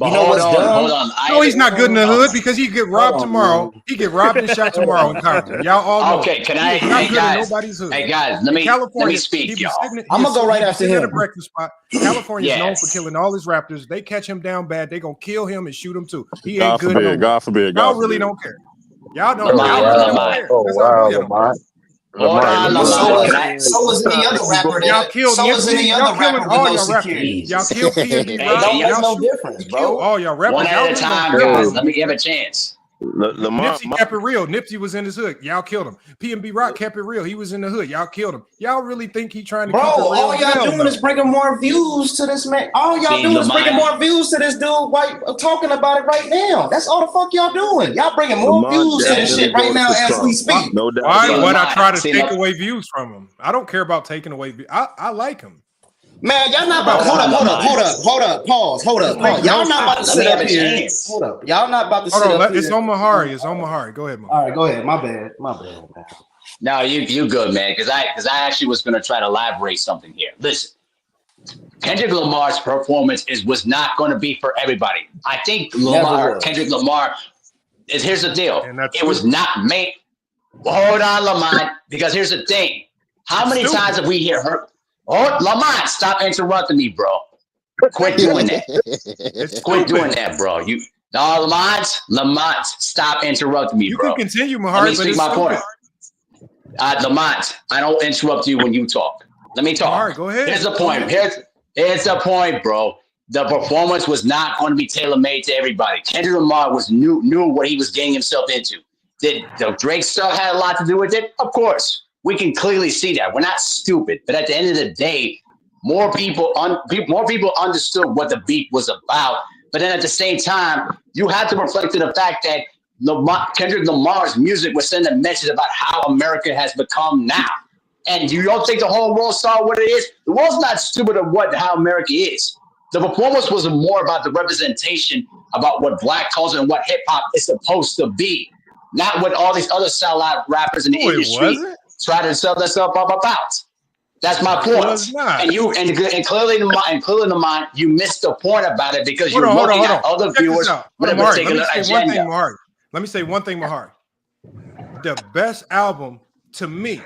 You know what's dumb? Hold on. No, he's not good in the hood because he get robbed tomorrow. He get robbed and shot tomorrow in Compton. Y'all all know. Okay, can I? Hey guys, let me speak, y'all. I'm gonna go right after him. At a breakfast spot. California is known for killing all his rappers. They catch him down bad, they gonna kill him and shoot him too. He ain't good. God forbid. Y'all really don't care. Y'all don't. Y'all really don't care. Oh wow, Lamont. So was any other rapper. Y'all killed Nipsey. Y'all killing all y'all rappers. Y'all killed P&B Rock. There's no difference, bro. All y'all rappers. One at a time, guys. Let me give a chance. Nipsey kept it real. Nipsey was in his hood. Y'all killed him. P&B Rock kept it real. He was in the hood. Y'all killed him. Y'all really think he trying to keep it real? All y'all doing is bringing more views to this man. All y'all doing is bringing more views to this dude talking about it right now. That's all the fuck y'all doing. Y'all bringing more views to this shit right now as we speak. No doubt. Why would I try to take away views from him? I don't care about taking away views. I like him. Man, y'all not about hold up, pause. Y'all not about to sit up here. Hold up. Y'all not about to sit up here. It's on Mahari. Go ahead, Mahari. All right, go ahead. My bad, man. No, you good, man. Because I actually was going to try to elaborate something here. Listen, Kendrick Lamar's performance was not going to be for everybody. I think Kendrick Lamar here's the deal. It was not made. Hold on, Lamont, because here's the thing. How many times have we heard her? Oh, Lamont, stop interrupting me, bro. Quit doing that. Quit doing that, bro. Lamont, stop interrupting me, bro. You can continue, Mahari. Let me speak my point. Lamont, I don't interrupt you when you talk. Let me talk. All right, go ahead. Here's the point. Here's the point, bro. The performance was not going to be tailor-made to everybody. Kendrick Lamar knew what he was getting himself into. Did the Drake stuff had a lot to do with it? Of course. We can clearly see that. We're not stupid. But at the end of the day, more people understood what the beat was about. But then at the same time, you have to reflect to the fact that Kendrick Lamar's music was sending a message about how America has become now. And you don't think the whole world saw what it is? The world's not stupid of how America is. The performance was more about the representation about what Black culture and what hip hop is supposed to be, not what all these other sellout rappers in the industry try to sell themselves up about. That's my point. And clearly in the mind, you missed the point about it because you're looking at other viewers with a particular agenda. Let me say one thing, Mahar. The best album to me,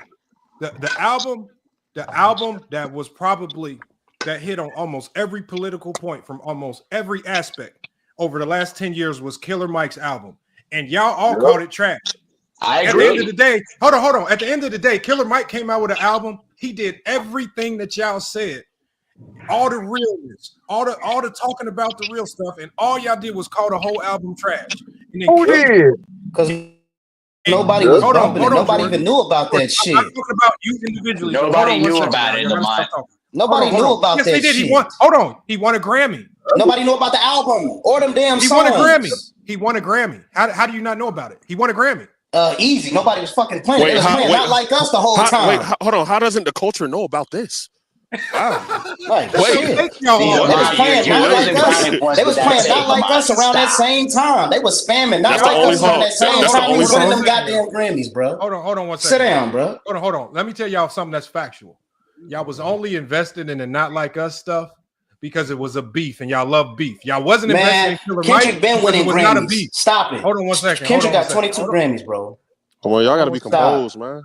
the album that was probably that hit on almost every political point from almost every aspect over the last 10 years was Killer Mike's album. And y'all all called it trash. I agree. At the end of the day, hold on. At the end of the day, Killer Mike came out with an album. He did everything that y'all said. All the realness, all the talking about the real stuff, and all y'all did was call the whole album trash. Who did? Because nobody was bumping it. Nobody even knew about that shit. I'm talking about you individually. Nobody knew about it, Lamont. Nobody knew about that shit. Yes, they did. He won a Grammy. Nobody knew about the album or them damn songs. He won a Grammy. How do you not know about it? He won a Grammy. Easy. Nobody was fucking playing. They was playing not like us the whole time. Wait, hold on. How doesn't the culture know about this? Wow. Wait. They was playing not like us around that same time. They was spamming not like us around that same time. We was winning them goddamn Grammys, bro. Hold on 1 second. Sit down, bro. Hold on. Let me tell y'all something that's factual. Y'all was only invested in the not like us stuff because it was a beef and y'all love beef. Y'all wasn't Man, invested in Killer Kendrick Mike been because winning it was not a Grammys. beef. Stop it. Hold on one second. Kendrick Hold on got one second. 22 Grammys, bro. Well, y'all got to be composed, man.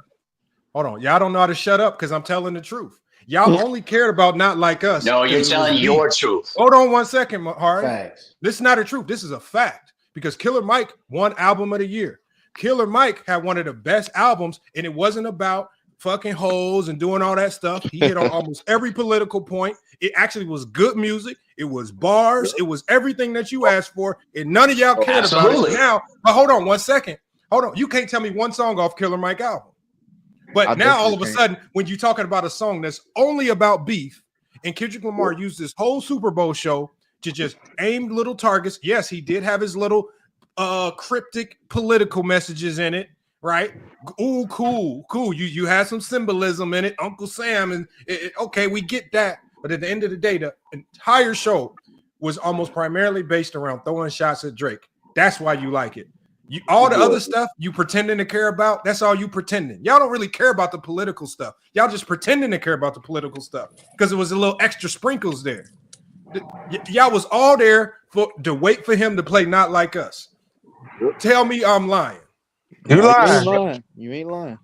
Hold on. Y'all don't know how to shut up because I'm telling the truth. Y'all only cared about Not Like Us. No, you're telling your truth. Hold on one second, Hari. Facts. This is not a truth. This is a fact because Killer Mike won Album of the Year. Killer Mike had one of the best albums, and it wasn't about fucking hoes and doing all that stuff. He hit on almost every political point. It actually was good music. It was bars. It was everything that you asked for, and none of y'all cared about it now. But hold on one second. Hold on. You can't tell me one song off Killer Mike album. But now all of a sudden, when you're talking about a song that's only about beef, and Kendrick Lamar used this whole Super Bowl show to just aim little targets. Yes, he did have his little cryptic political messages in it, right? Ooh, cool. You had some symbolism in it, Uncle Sam, and okay, we get that. But at the end of the day, the entire show was almost primarily based around throwing shots at Drake. That's why you like it. All the other stuff you pretending to care about, that's all you pretending. Y'all don't really care about the political stuff. Y'all just pretending to care about the political stuff because it was a little extra sprinkles there. Y'all was all there to wait for him to play Not Like Us. Tell me I'm lying. You lying. You ain't lying.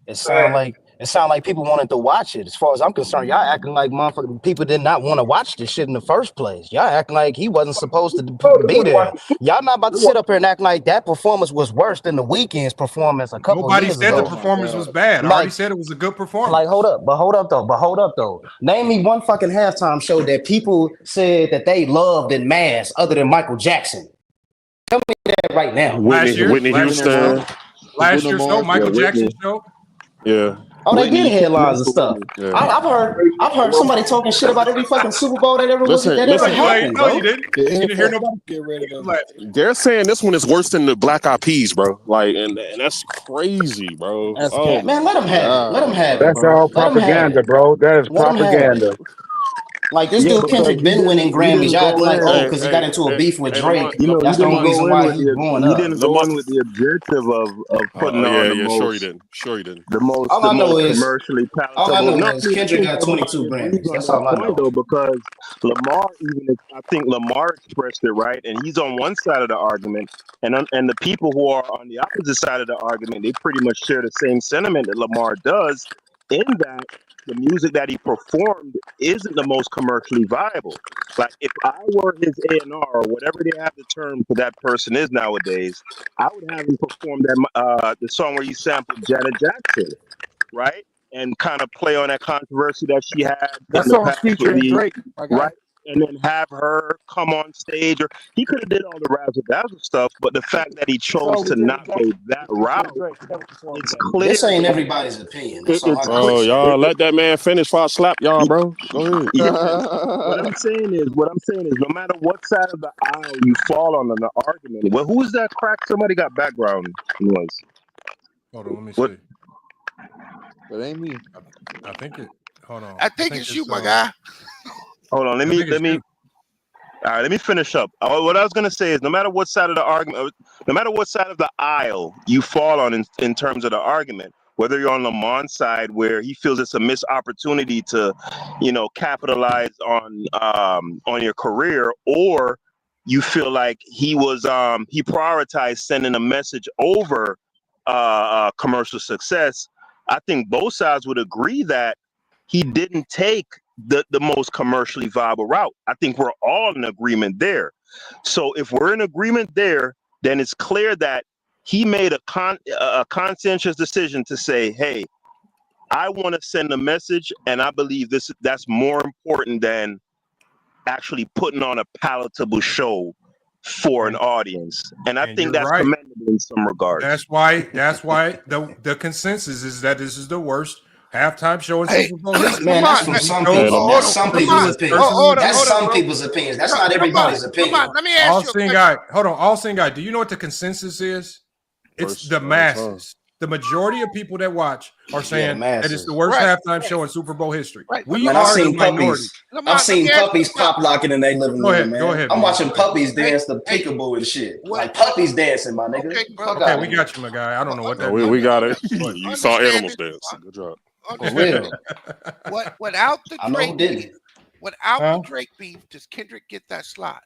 It sound like people wanted to watch it. As far as I'm concerned, y'all acting like motherfucking people did not want to watch this shit in the first place. Y'all acting like he wasn't supposed to be there. Y'all not about to sit up here and act like that performance was worse than the Weeknd's performance a couple Nobody years said ago. the performance was bad. I already said it was a good performance. Like, hold up though. Name me one fucking halftime show that people said that they loved in mass other than Michael Jackson. Tell me that right now. Whitney Houston. Last year's show, Michael Jackson show. Yeah. Oh, they did headlines and stuff. Yeah. I've heard somebody talking shit about every fucking Super Bowl that ever happened. No, you didn't. You didn't hear nobody. Get rid of them. They're saying this one is worse than the Black Eyed Peas, bro. Like, and that's crazy, bro. Man, let them have it. Let them have it. That's all propaganda, bro. That is propaganda. Like this dude Kendrick been winning Grammys. Y'all acting like, because he got into a beef with Drake. That's the only reason why he's growing up. He didn't go in with the objective of putting on the most. Sure he didn't. The most, all I know is commercially palatable. All I know is Kendrick got 22 Grammys. That's all I know. Though, because Lamar, I think Lamar expressed it right, and he's on one side of the argument, and the people who are on the opposite side of the argument, they pretty much share the same sentiment that Lamar does, in that the music that he performed isn't the most commercially viable. Like, if I were his A&R, or whatever they have the term for that person is nowadays, I would have him perform that the song where he sampled Janet Jackson, right? And kind of play on that controversy that she had. That song's featuring Drake, right? And then have her come on stage, or he could have did all the razzle dazzle stuff, but the fact that he chose to not go that route, it's clear. This ain't everybody's opinion. Bro, y'all let that man finish before I slap y'all, bro. Go ahead. What I'm saying is, no matter what side of the aisle you fall on the argument, well, who's that crack? Somebody got background noise. Hold on, let me see. It ain't me. I think it. Hold on. I think it's you, my guy. Hold on, let me. All right, let me finish up. What I was gonna say is, no matter what side of the argument, no matter what side of the aisle you fall on in terms of the argument, whether you're on Lamar's side where he feels it's a missed opportunity to, capitalize on your career, or you feel like he prioritized sending a message over commercial success, I think both sides would agree that he didn't take the most commercially viable route. I think we're all in agreement there. So if we're in agreement there, then it's clear that he made a conscientious decision to say, hey, I want to send a message, and I believe that's more important than actually putting on a palatable show for an audience. And I think that's commendable in some regards. That's why the consensus is that this is the worst halftime show in Super Bowl history. Man, that's from some people. That's some people's opinions. That's some people's opinions. That's not everybody's opinion. Let me ask you. All Sing Guy. Do you know what the consensus is? It's the masses. The majority of people that watch are saying that it's the worst halftime show in Super Bowl history. Right. I've seen puppies pop locking in their living room, man. Go ahead. I'm watching puppies dance the peekaboo and shit. Like puppies dancing, my nigga. Okay, we got you, my guy. I don't know what that we got it. You saw animals dance. Good job. Without the Without Huh? the Drake beef, does Kendrick get that slot?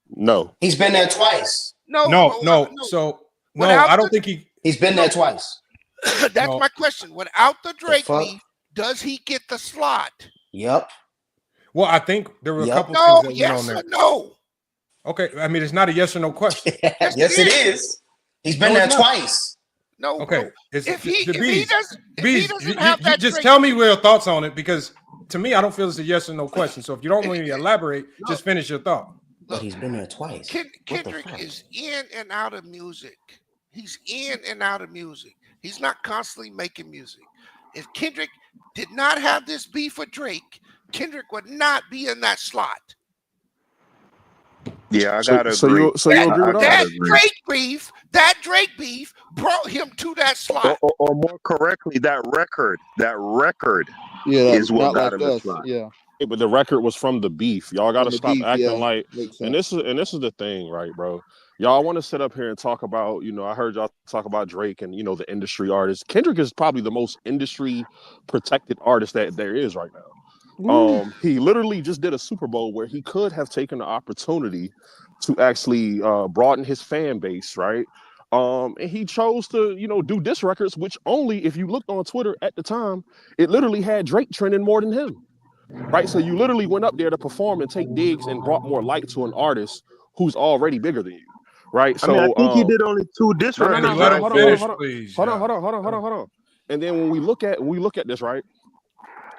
No. He's been there twice. No, No. So no, I don't think he. He's been there twice. That's No. my question. Without the Drake fuck? beef, does he get the slot? Yep. Well, I think there were a couple No, things that yes went on or there. no? Okay, I mean it's not a yes or no question. Yes, it is. He's been No, there it's not. twice. No, Okay, bro. it's If he Bees, doesn't have that just Drake tell me your thoughts on it because to me I don't feel it's a yes or no question. So if you don't want me to elaborate, just finish your thought. But he's been there twice. Kendrick is in and out of music. He's in and out of music. He's not constantly making music. If Kendrick did not have this beef with Drake, Kendrick would not be in that slot. Yeah, I So- gotta so agree. you- so you agree with That Drake beef brought him to that slot. Or more correctly, that record Yeah, is what not got like him the us. slot. Yeah. Hey, but the record was from the beef. Y'all got to From the stop beef, acting yeah. like. Makes And this is the thing, right, bro? Y'all want to sit up here and talk about, I heard y'all talk about Drake and the industry artists. Kendrick is probably the most industry protected artist that there is right now. He literally just did a Super Bowl where he could have taken the opportunity to actually broaden his fan base, right? And he chose to, do diss records, which only if you looked on Twitter at the time, it literally had Drake trending more than him. Right. So you literally went up there to perform and take digs and brought more light to an artist who's already bigger than you. Right. So I mean, I think he did only 2 diss records. Hold on. And then when we look at this, right?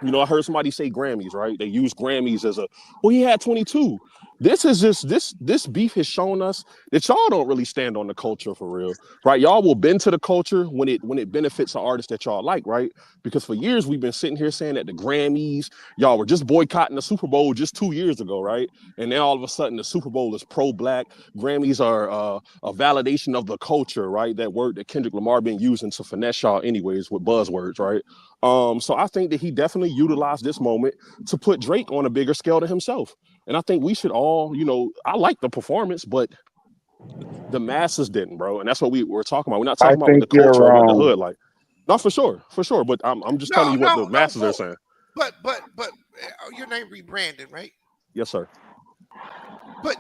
I heard somebody say Grammys, right? They use Grammys as he had 22. This is just this beef has shown us that y'all don't really stand on the culture for real, right? Y'all will bend to the culture when it benefits an artist that y'all like, right? Because for years we've been sitting here saying that the Grammys, y'all were just boycotting the Super Bowl just 2 years ago, right? And then all of a sudden the Super Bowl is pro-black. Grammys are a validation of the culture, right? That word that Kendrick Lamar been using to finesse y'all anyways with buzzwords, right? So I think that he definitely utilized this moment to put Drake on a bigger scale than himself. And I think we should all, I like the performance, but the masses didn't, bro. And that's what we're talking about. We're not talking about what the culture or what the hood like. Not for sure. But I'm just telling you what the masses are saying. But your name rebranded, right? Yes, sir. But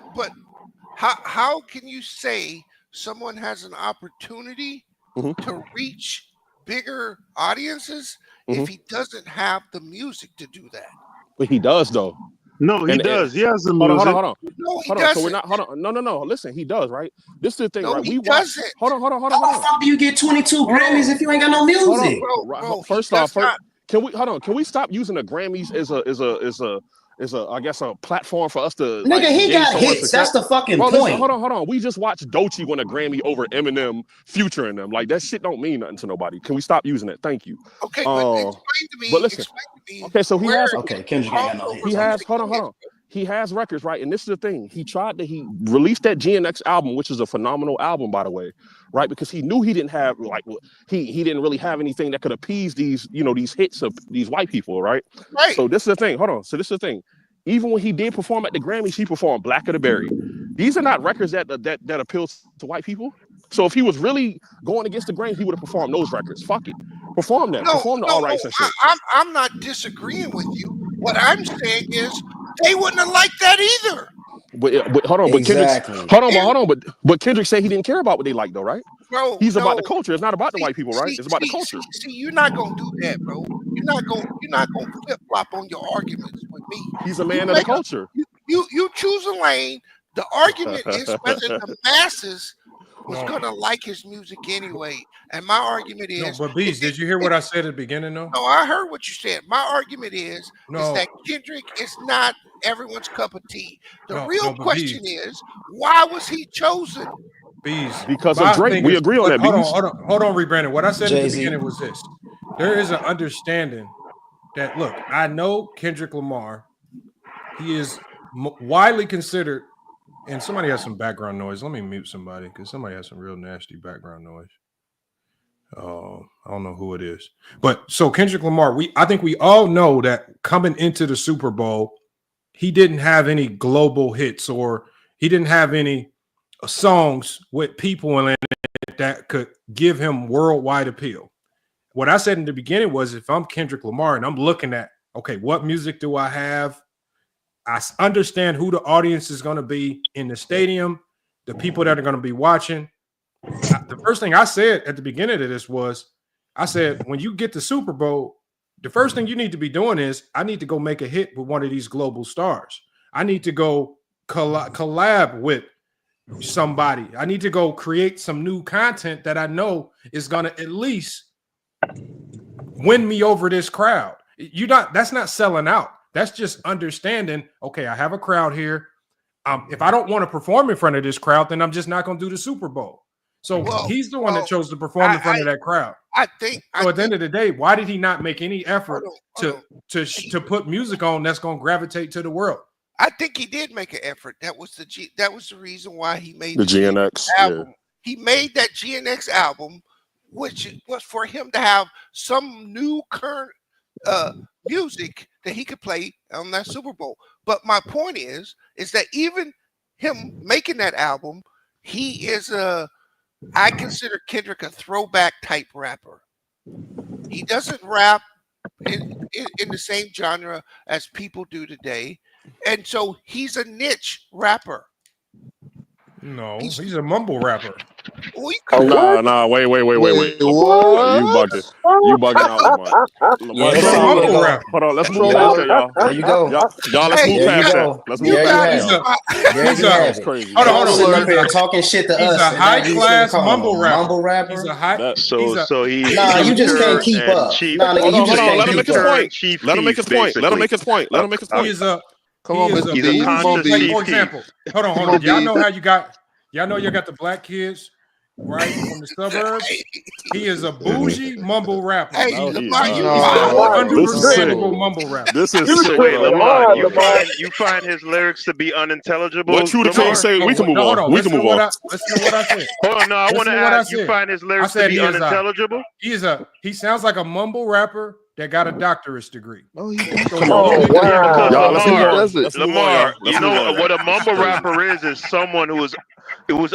how can you say someone has an opportunity to reach bigger audiences if he doesn't have the music to do that? But he does though. No, he does. He has the music. Hold on. No, he hold on. doesn't. So we're not. Hold on. No. Listen, he does, right? This is the thing, No, right? he Watch. doesn't. Hold on. How the fuck do you get 22 Grammys if you ain't got no music? Bro, First off, can we stop using the Grammys as a I guess a platform for us to Nigga, he got hits. That's the fucking point. Listen, hold on. We just watched Doechii win a Grammy over Eminem, Future, and them. Like that shit don't mean nothing to nobody. Can we stop using it? Thank you. Okay, but explain to me. But listen. Okay, so he has. Okay, Kendrick ain't got no hits. He has. Hold on. He has records, right? And this is the thing. He released that GNX album, which is a phenomenal album, by the way, right? Because he knew he didn't have he didn't really have anything that could appease these hits of these white people, right? Right. So this is the thing. Hold on. So this is the thing. Even when he did perform at the Grammys, he performed Black of the Berry. These are not records that appeal to white people. So if he was really going against the grain, he would have performed those records. Fuck it. Perform that. Perform the All Rights and shit. I'm not disagreeing with you. What I'm saying is they wouldn't have liked that either. But hold on, Exactly. but Kendrick said he didn't care about what they like though, right? Bro, He's about the culture. It's not about the white people, right? It's about the see, culture. See, you're not gonna do that, bro. You're not gonna flip flop on your arguments with me. He's a man of the culture. You choose a lane. The argument is whether the masses was gonna like his music anyway. And my argument is No, but Bees, did you hear what I said at the beginning though? No, I heard what you said. My argument is No. that Kendrick is not everyone's cup of tea. The No, real but question Bees. is, why was he chosen? Bees. Because My of Drake. thing We is- agree on that, Hold Bees. on, rebranding. What I said at the Jay-Z. beginning was this. There is an understanding that, look, I know Kendrick Lamar. He is widely considered, and somebody has some background noise. Let me mute somebody because somebody has some real nasty background noise. I don't know who it is. But so Kendrick Lamar, I think we all know that coming into the Super Bowl, he didn't have any global hits or he didn't have any songs with people in it that could give him worldwide appeal. What I said in the beginning was if I'm Kendrick Lamar and I'm looking at, okay, what music do I have I understand who the audience is going to be in the stadium, the people that are going to be watching. The first thing I said at the beginning of this was, I said, when you get the Super Bowl, the first thing you need to be doing is I need to go make a hit with one of these global stars. I need to go collab with somebody. I need to go create some new content that I know is going to at least win me over this crowd. That's not selling out. That's just understanding, okay, I have a crowd here. If I don't want to perform in front of this crowd, then I'm just not going to do the Super Bowl. So he's the one that chose to perform in front of that crowd. At the end of the day, why did he not make any effort to put music on that's going to gravitate to the world? I think he did make an effort. That was the reason why he made the GNX album. Yeah. He made that GNX album, which was for him to have some new current music that he could play on that Super Bowl. But my point is that even him making that album, he is I consider Kendrick a throwback type rapper. He doesn't rap in the same genre as people do today. And so he's a niche rapper. No, he's a mumble rapper. Nah, wait. What? You bugging out, Lamar. Yeah, mumble rapper. Hold on, let's move past that, y'all. There you go. Y'all, let's move past that. Let's move past that. That's crazy. Hold on. Sitting up here talking shit to us. He's a high-class mumble rapper. Mumble rapper. He's a high. So he's Nah, you just can't keep up. Nah, nigga, you just can't let him make keep his up. point. Let him make his point. Let him make his point. Let him make his point. He's a Come on, Mr. he's B. a Come on, conscious B. for example, hold on. Y'all know how you got the black kids, right, from the suburbs. He is a bougie mumble rapper. Hey, No, Lamar, he's you not. Understandable mumble rapper. This is sick. Wait, Lamar, you Lamar. find his lyrics to be unintelligible? What you the king say? We can move on. We can move on. Listen to what I said. Hold on, no, I want to ask. You find his lyrics to be unintelligible? He sounds like a mumble rapper that got a doctorate degree. Oh, Because Y'all, let's move on. Let's Lamar, you know what a mumble rapper is someone who was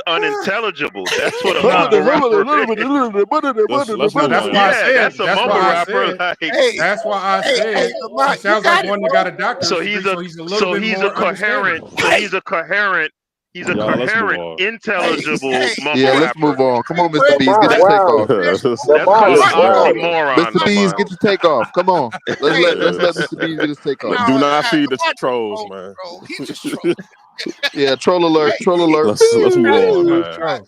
unintelligible. That's what a mumble rapper is. Let's move That's on. why I said. That's a mumble rapper. That's why I said. Lamar, He sounds like one that got a doctorate. So degree, he's a little bit more coherent. He's a Y'all, let's move coherent, on. intelligible mumble Yeah, let's rapper. move on. Come on, Mr. B's, get your take off. That's called oxymoron. Mr. B's, get your take off. Come on. Let's let Mr. B's get his take off. Do not feed the trolls, man. Bro, he just trolled. Yeah, troll alert, troll alert. Let's move on, man.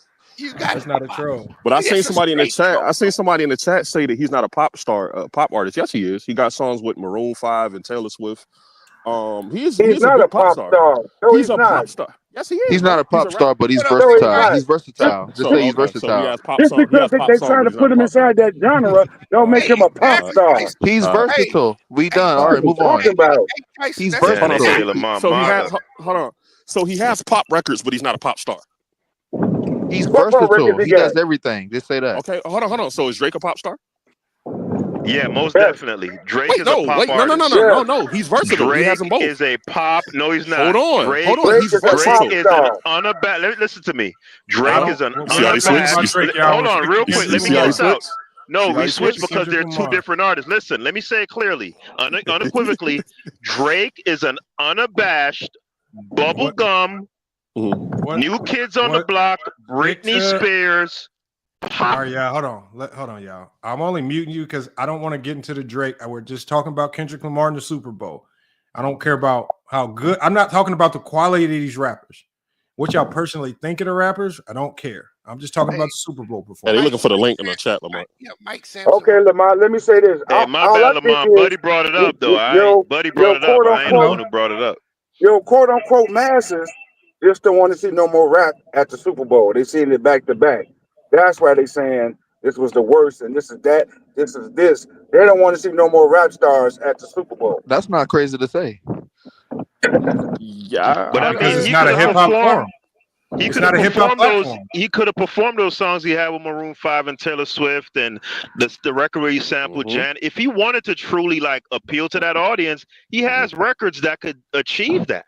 That's not a troll. But I seen somebody in the chat. I seen somebody in the chat say that he's not a pop star, pop artist. Yes, he is. He got songs with Maroon 5 and Taylor Swift. He's not a pop star. No, he's a not. pop star. Yes, he is. He's not a pop He's star, but he's No, versatile. he's He's versatile. Just say he's versatile. So he has pop Just songs. because they trying to put him inside that genre, don't make him a pop star. He's versatile. We done. All right, move on. He's versatile. So he has. Hold on. So he has pop records, but he's not a pop star. He's versatile. He does everything. Just say that. Okay, hold on. So is Drake a pop star? Yeah, most definitely. Drake is a pop artist. No. He's versatile. Drake he has them both. is a pop. No, he's not. Hold on. Drake He's versatile. is an unabashed. Listen to me. Drake is an unabashed. Hold on, real quick. Let me get this out. No, we switched because they're two different artists. Listen, let me say it clearly, unequivocally. Drake is an unabashed bubblegum. New Kids on the Block, Britney Spears. All right, yeah, hold on, y'all. I'm only muting you because I don't want to get into the Drake. We're just talking about Kendrick Lamar in the Super Bowl. I don't care about how good. I'm not talking about the quality of these rappers. What y'all personally think of the rappers, I don't care. I'm just talking about the Super Bowl performance. They're looking for the link in the chat, Lamar. Yeah, Mike Sampson. Okay, Lamar, let me say this. Hey, my bad, Lamar. Buddy brought it up, though. Buddy brought it up. I ain't the one who brought it up. Yo, quote unquote masses just don't want to see no more rap at the Super Bowl. They seen it back to back. That's why they saying this was the worst and this is that, this is this. They don't want to see no more rap stars at the Super Bowl. That's not crazy to say. Yeah, but I mean, it's not a hip hop forum. He could have performed those. He could have performed those songs he had with Maroon 5 and Taylor Swift, and the record where he sampled Jan. If he wanted to truly appeal to that audience, he has records that could achieve that.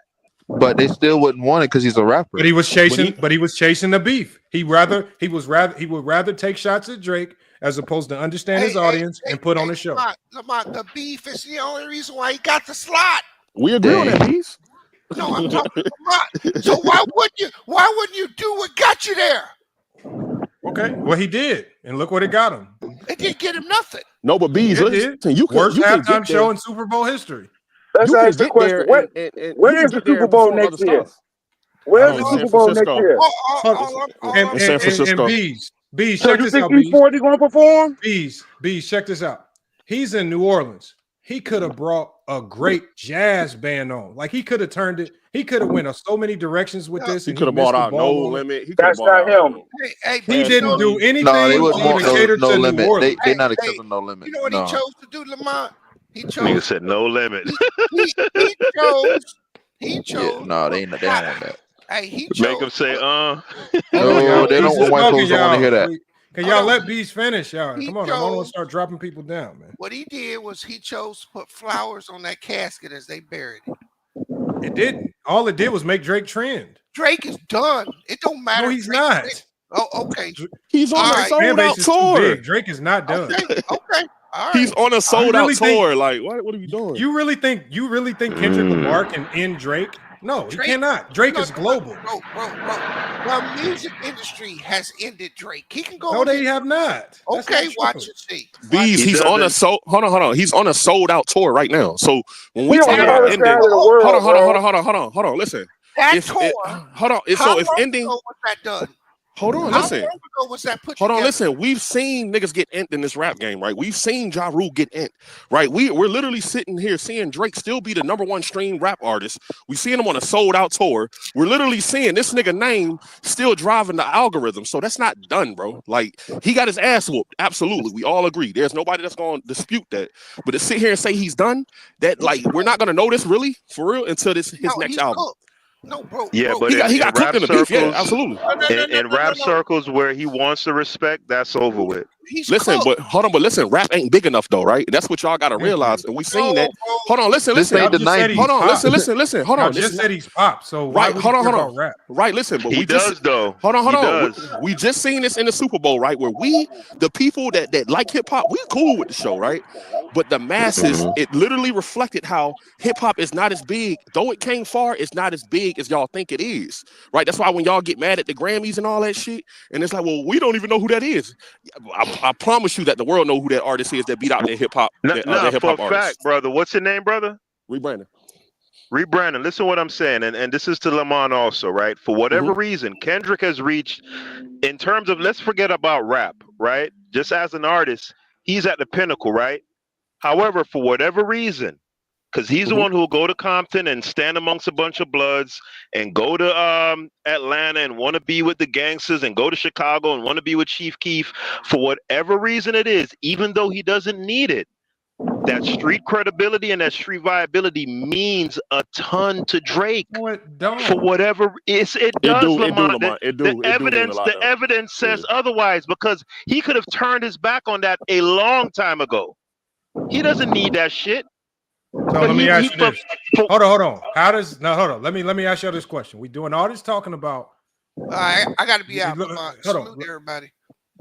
But they still wouldn't want it because he's a rapper. But he was chasing. But he was chasing the beef. He would rather take shots at Drake as opposed to understand his audience and put on a show. Lamar, the beef is the only reason why he got the slot. We agree on that piece. No, I'm talking to Lamont. So why wouldn't you do what got you there? Okay, well he did, and look what it got him. It didn't get him nothing. No, but Bees, listen, Worst you can halftime get show there. in Super Bowl history. Let's You can ask the get question. there and Where you is can the get there Super and Bowl perform other next year? stuff. Where's the San Super Bowl next Francisco. year? In San Francisco. And Bees, So check you this think out, these Bees. 40 going to perform? Bees, check this out. He's in New Orleans. He could have brought a great jazz band on. Like he could have turned it. He could have went so many directions with this. He And could have missed bought the out ball No on it. Limit. That's not him. He didn't do anything No, they to wouldn't even want cater no to New limit. Orleans. They not accepting no limit. You know what No. he chose to do, Lamont? He Nigga chose. said no limit. He chose. He Yeah, chose. no, they don't want that. Hey, he chose. Make him say, No, Y'all, they Bees don't. is White talking, folks don't want to hear that. Can y'all let Bees finish, y'all? He Come on, I don't want chose- to start dropping people down, man. What he did was he chose to put flowers on that casket as they buried it. It didn't. All it did was make Drake trend. Drake is done. It don't matter. No, he's Drake- not. Oh, okay. He's on All a right. sold Fan out base is too tour. big. Drake is not done. Okay. All right. He's on a sold really out think- tour. Like, what are we doing? You really think Kendrick Lamar can end Drake? No, he cannot. Drake is global. Bro. The music industry has ended Drake. He can go. No, they have not. That's Okay, not watch true. and see. Bees, he's on a hold on. He's on a sold out tour right now. So when we We on say the other ending, side of the world, hold on. Listen. That If tour. it- hold on. How If long ending, ago was that done? hold on. How Listen. long ago was that put Hold on, together? listen. We've seen niggas get ent in this rap game, right? We've seen Ja Rule get ent, right? We're literally sitting here seeing Drake still be the #1 stream rap artist. We seeing him on a sold out tour. We're literally seeing this nigga name still driving the algorithm. So that's not done, bro. Like he got his ass whooped. Absolutely, we all agree. There's nobody that's gonna dispute that. But to sit here and say he's done, that like we're not gonna know this really for real until his next he's album. cooked. No, bro. Yeah, bro. but He got cooked in the beef. Yeah, circles- absolutely. In rap circles where he wants the respect, that's over with. Listen, but hold on, but listen, rap ain't big enough though, right? That's what y'all gotta realize, and we seen that. Hold on, listen. This ain't the 90s. Hold on, listen. Hold on, Y'all just said he's pop, so why right. would Hold you on, care hold on. about rap? Right, listen, but He we does just though. hold on. He does. We just seen this in the Super Bowl, right? Where we, the people that like hip hop, we cool with the show, right? But the masses, it literally reflected how hip hop is not as big, though it came far. It's not as big as y'all think it is, right? That's why when y'all get mad at the Grammys and all that shit, and it's like, well, we don't even know who that is. I promise you that the world know who that artist is that beat out their hip hop. No, their hip for hop a artist. fact, brother. What's your name, brother? Rebranding. Rebranding. Listen to what I'm saying, and this is to Lamont also, right? For whatever reason, Kendrick has reached, in terms of, let's forget about rap, right? Just as an artist, he's at the pinnacle, right? However, for whatever reason, because he's the one who will go to Compton and stand amongst a bunch of bloods and go to Atlanta and want to be with the gangsters and go to Chicago and want to be with Chief Keef. For whatever reason it is, even though he doesn't need it, that street credibility and that street viability means a ton to Drake. No, it don't. For whatever it does, Lamont. The evidence says otherwise, because he could have turned his back on that a long time ago. He doesn't need that shit. So let me ask you this. Hold on. Hold on. Let me ask you this question. We doing all this talking about. All right, I got to be out. Hold Salute on, everybody.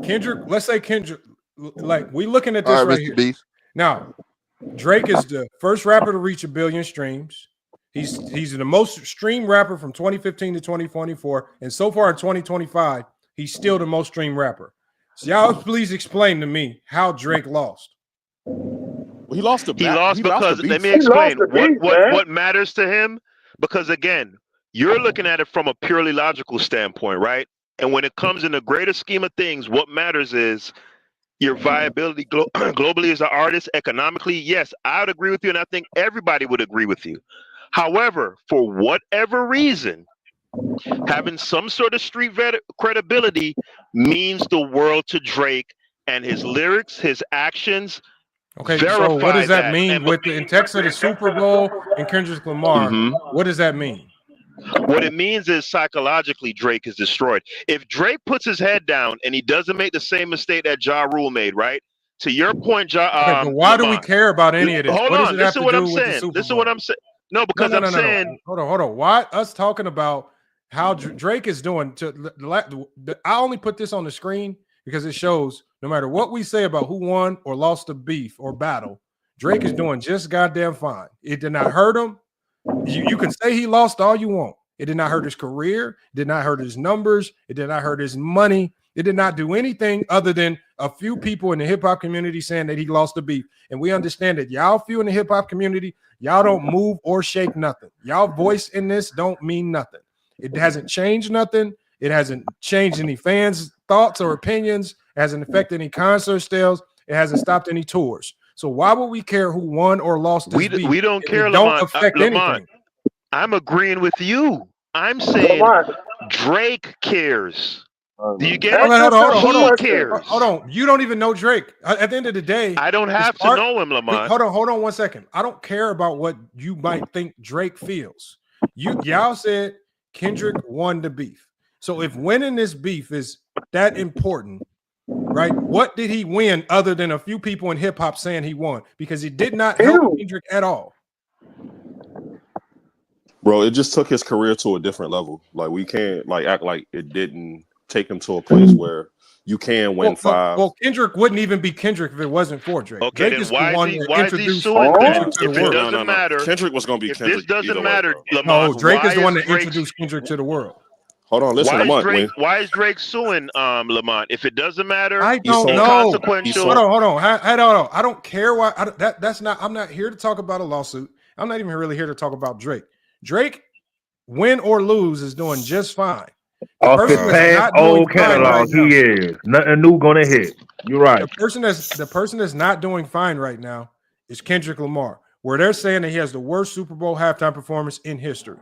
Kendrick. Let's say Kendrick. Like we looking at this right here. Beast. Now, Drake is the first rapper to reach 1 billion streams. He's the most streamed rapper from 2015 to 2024, and so far in 2025, he's still the most streamed rapper. So y'all, please explain to me how Drake lost. He lost the He lost because let me explain what matters to him. Because again, you're looking at it from a purely logical standpoint, right? And when it comes in the greater scheme of things, what matters is your viability globally as an artist, economically. Yes, I would agree with you, and I think everybody would agree with you. However, for whatever reason, having some sort of street credibility means the world to Drake, and his lyrics, his actions. Okay, so what does that mean with the in text of the Super Bowl and Kendrick Lamar? What does that mean? What it means is psychologically Drake is destroyed. If Drake puts his head down and he doesn't make the same mistake that Ja Rule made, right? To your point, but why do we care about any of this? Hold what on, does it have listen to what do I'm with the saying. Super Listen Bowl? what I'm saying. No, because I'm saying. Hold on. Why us talking about how Drake is doing? I only put this on the screen because it shows no matter what we say about who won or lost the beef or battle, Drake is doing just goddamn fine. It did not hurt him. You can say he lost all you want. It did not hurt his career. It did not hurt his numbers. It did not hurt his money. It did not do anything other than a few people in the hip hop community saying that he lost the beef. And we understand that y'all few in the hip hop community, y'all don't move or shake nothing. Y'all voice in this don't mean nothing. It hasn't changed nothing. It hasn't changed any fans' thoughts or opinions. It hasn't affected any concert sales. It hasn't stopped any tours. So why would we care who won or lost this beef? We don't care, Don't affect anything. I'm agreeing with you. I'm saying Drake cares. Do you get it? Hold on. He cares. Hold on. You don't even know Drake. At the end of the day, I don't have to know him, Lamont. Hold on 1 second. I don't care about what you might think Drake feels. Y'all said Kendrick won the beef. So if winning this beef is that important, right? What did he win other than a few people in hip hop saying he won? Because he did not help Kendrick at all. Bro, it just took his career to a different level. Like we can't act like it didn't take him to a place where you can win five. Well, Kendrick wouldn't even be Kendrick if it wasn't for Drake. Okay, Drake then is why the one is that he introduced suing? Kendrick to If the it world. doesn't matter, Kendrick was going to be if Kendrick. this doesn't matter, No, Lamont, Drake is the one that Drake, introduced Kendrick to the world. Hold on, listen, Lamont. Why is Drake suing Lamont? If it doesn't matter, I don't know. consequential. Hold on. I don't care why. That's not. I'm not here to talk about a lawsuit. I'm not even really here to talk about Drake. Drake, win or lose, is doing just fine. Off his past old catalog, he is. Nothing new gonna hit. You're right. The person that's not doing fine right now is Kendrick Lamar, where they're saying that he has the worst Super Bowl halftime performance in history.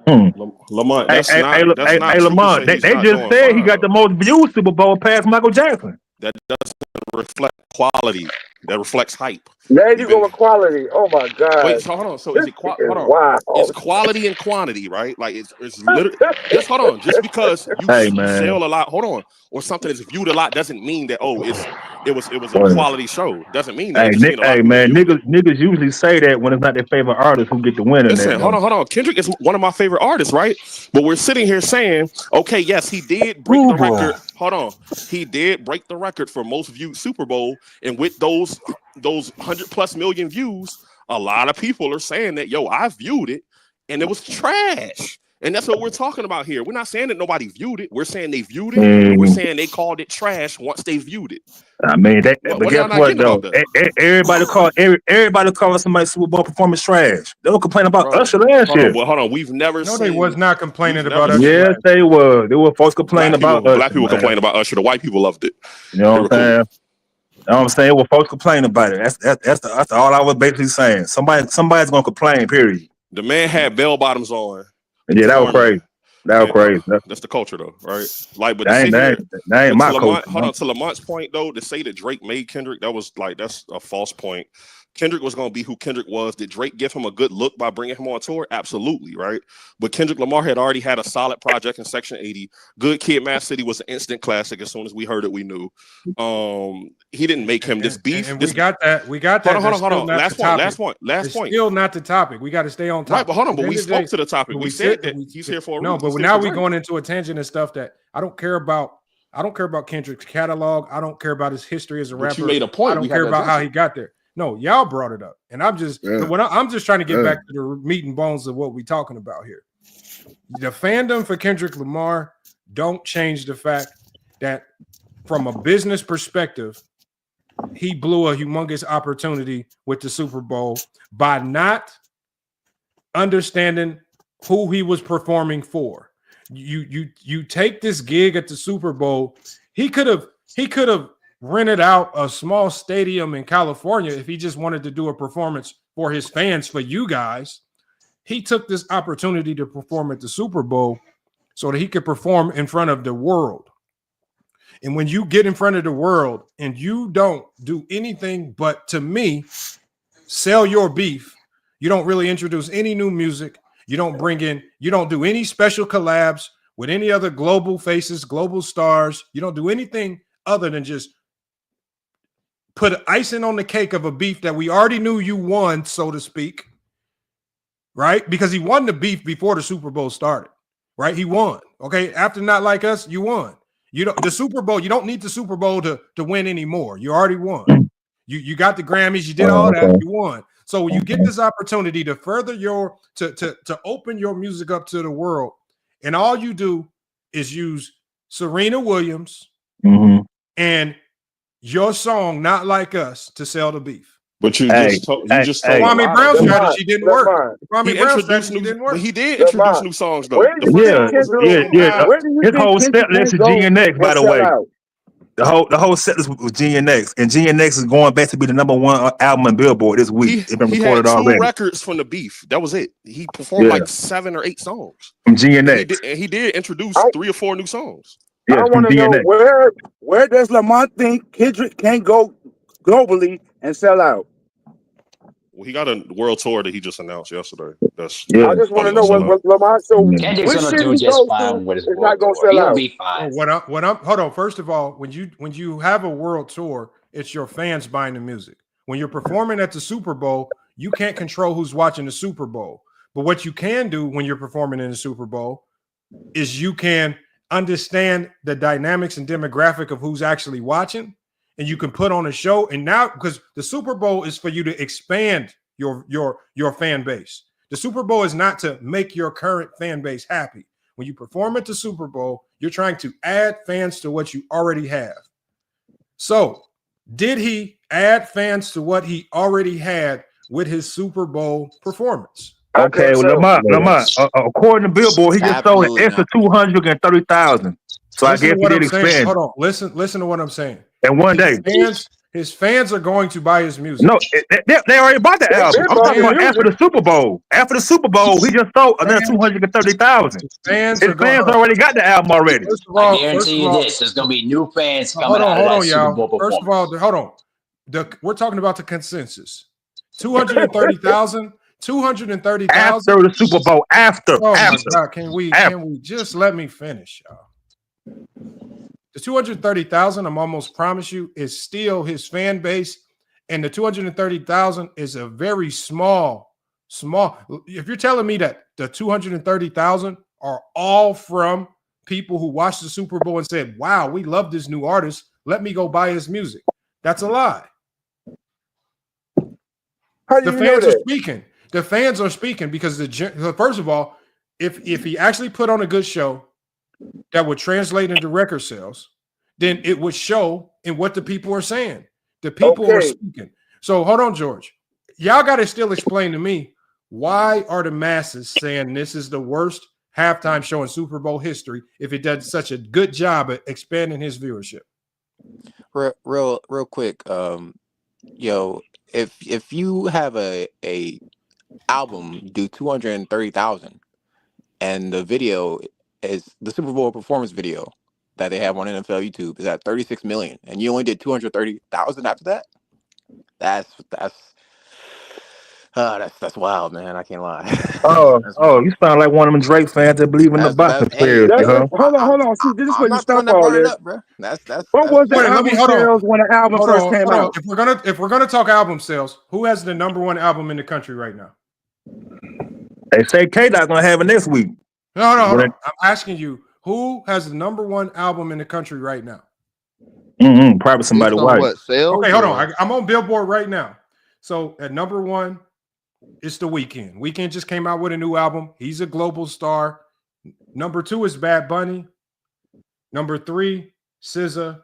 Lamont, that's not Hey, Lamont, they just said he got the most viewed Super Bowl past Michael Jackson. That doesn't reflect quality. That reflects hype. There you go with quality. Oh my God. Wait, so hold on. So is it hold on? Wow. It's quality and quantity, right? Like it's literally just hold on. Just because you sell a lot, hold on, or something is viewed a lot doesn't mean that it was a quality show. Doesn't mean that. Niggas usually say that when it's not their favorite artist who get the win. Listen, hold on. Kendrick is one of my favorite artists, right? But we're sitting here saying, okay, yes, he did break the record. Hold on, he did break the record for most viewed Super Bowl, and with those 100+ million views, a lot of people are saying that, yo, I viewed it and it was trash. And that's what we're talking about here. We're not saying that nobody viewed it. We're saying they viewed it. And we're saying they called it trash once they viewed it. I mean, but guess what though? Everybody calling somebody's Super Bowl performance trash. They were complaining about Usher last year. Hold on. We've never seen. They was not complaining about Usher. Yes, they were. There were folks complaining about Usher. Black people complaining about Usher. The white people loved it. You know what I'm saying? You know what I'm saying? Well, folks complaining about it. That's all I was basically saying. Somebody's gonna complain. Period. The man had bell bottoms on. Yeah, that was crazy. That was crazy. That's the culture, though, right? Like, but that ain't my culture. Hold on, to Lamont's point, though, to say that Drake made Kendrick, that's a false point. Kendrick was going to be who Kendrick was. Did Drake give him a good look by bringing him on tour? Absolutely, right? But Kendrick Lamar had already had a solid project in Section 80. Good Kid, Mad City was an instant classic. As soon as we heard it, we knew. He didn't make him this beef. We got that. Hold on. Last point. Still not the topic. We got to stay on topic. Right, but hold on. But we spoke to the topic. We said that he's here for a reason. No, but now we're going into a tangent and stuff that I don't care about. I don't care about Kendrick's catalog. I don't care about his history as a rapper. You made a point. I don't care about how he got there. No, y'all brought it up, and I'm just trying to get back to the meat and bones of what we're talking about here. The fandom for Kendrick Lamar don't change the fact that, from a business perspective, he blew a humongous opportunity with the Super Bowl by not understanding who he was performing for. You take this gig at the Super Bowl. He could have rented out a small stadium in California if he just wanted to do a performance for his fans, for you guys. He took this opportunity to perform at the Super Bowl so that he could perform in front of the world. And when you get in front of the world and you don't do anything but, to me, sell your beef, you don't really introduce any new music, you don't do any special collabs with any other global faces, global stars, you don't do anything other than just put icing on the cake of a beef that we already knew you won, so to speak, right? Because he won the beef before the Super Bowl started, right? He won, okay? After Not Like Us, you won. The Super Bowl, you don't need the Super Bowl to win anymore. You already won. You got the Grammys, you did all that, you won. So you get this opportunity to further to open your music up to the world, and all you do is use Serena Williams and your song "Not Like Us" to sell the beef. But you just told Kwame Brown's strategy didn't work. He introduced new, didn't work. but he did introduce new songs though. Where do you His whole think set list is GNX, by the way. The whole set list was GNX, and GNX is going back to be the #1 album on Billboard this week. It's been recorded had 2 already. records from the beef. That was it. He performed like 7 or 8 songs from GNX. He did introduce 3 or 4 new songs. I want to know where does Lamar think Kendrick can go globally and sell out? Well, he got a world tour that he just announced yesterday. I just want to know what Lamar. So Kendrick's gonna do just fine with his world not going to tour. sell He'll out. be fine. Hold on. First of all, when you have a world tour, it's your fans buying the music. When you're performing at the Super Bowl, you can't control who's watching the Super Bowl. But what you can do when you're performing in the Super Bowl is you can understand the dynamics and demographic of who's actually watching, and you can put on a show. And now, because the Super Bowl is for you to expand your fan base. The Super Bowl is not to make your current fan base happy. When you perform at the Super Bowl, you're trying to add fans to what you already have. So, did he add fans to what he already had with his Super Bowl performance? Okay, well, Lamar, according to Billboard, he just sold an extra 230,000. So I guess he did expand. Hold on, listen to what I'm saying. And one day, his fans are going to buy his music. No, they already bought the album. I'm talking about after the Super Bowl. After the Super Bowl, he just sold another 230,000. His fans already got the album already. I guarantee you this: there's gonna be new fans coming out of that Super Bowl performance. First of all, hold on. We're talking about the consensus. 230,000. 230,000 after the Super Bowl. After. My God, can we just let me finish, y'all? The 230,000, I'm almost promise you, is still his fan base, and the 230,000 is a very small. If you're telling me that the 230,000 are all from people who watched the Super Bowl and said, "Wow, we love this new artist. Let me go buy his music," that's a lie. The fans are speaking. The fans are speaking because first of all, if he actually put on a good show that would translate into record sales, then it would show in what the people are saying. The people are speaking. So hold on, George. Y'all got to still explain to me, why are the masses saying this is the worst halftime show in Super Bowl history if it does such a good job at expanding his viewership? Real quick, if you have a album do 230,000 and the video is the Super Bowl performance video that they have on NFL YouTube is at 36 million and you only did 230,000 after that, that's wild, man. I can't lie. You sound like one of them Drake fans that believe in the Boston players. Hold on. See, this is when you stop all this. What was the album sales when the album first came out? If we're gonna talk album sales, who has the #1 album in the country right now? They say K-Dot gonna have it next week. No. I'm asking you, who has the #1 album in the country right now? Probably somebody white. Okay, hold on. I'm on Billboard right now. So at #1, it's The Weeknd. Weeknd just came out with a new album. He's a global star. #2 is Bad Bunny. #3, SZA.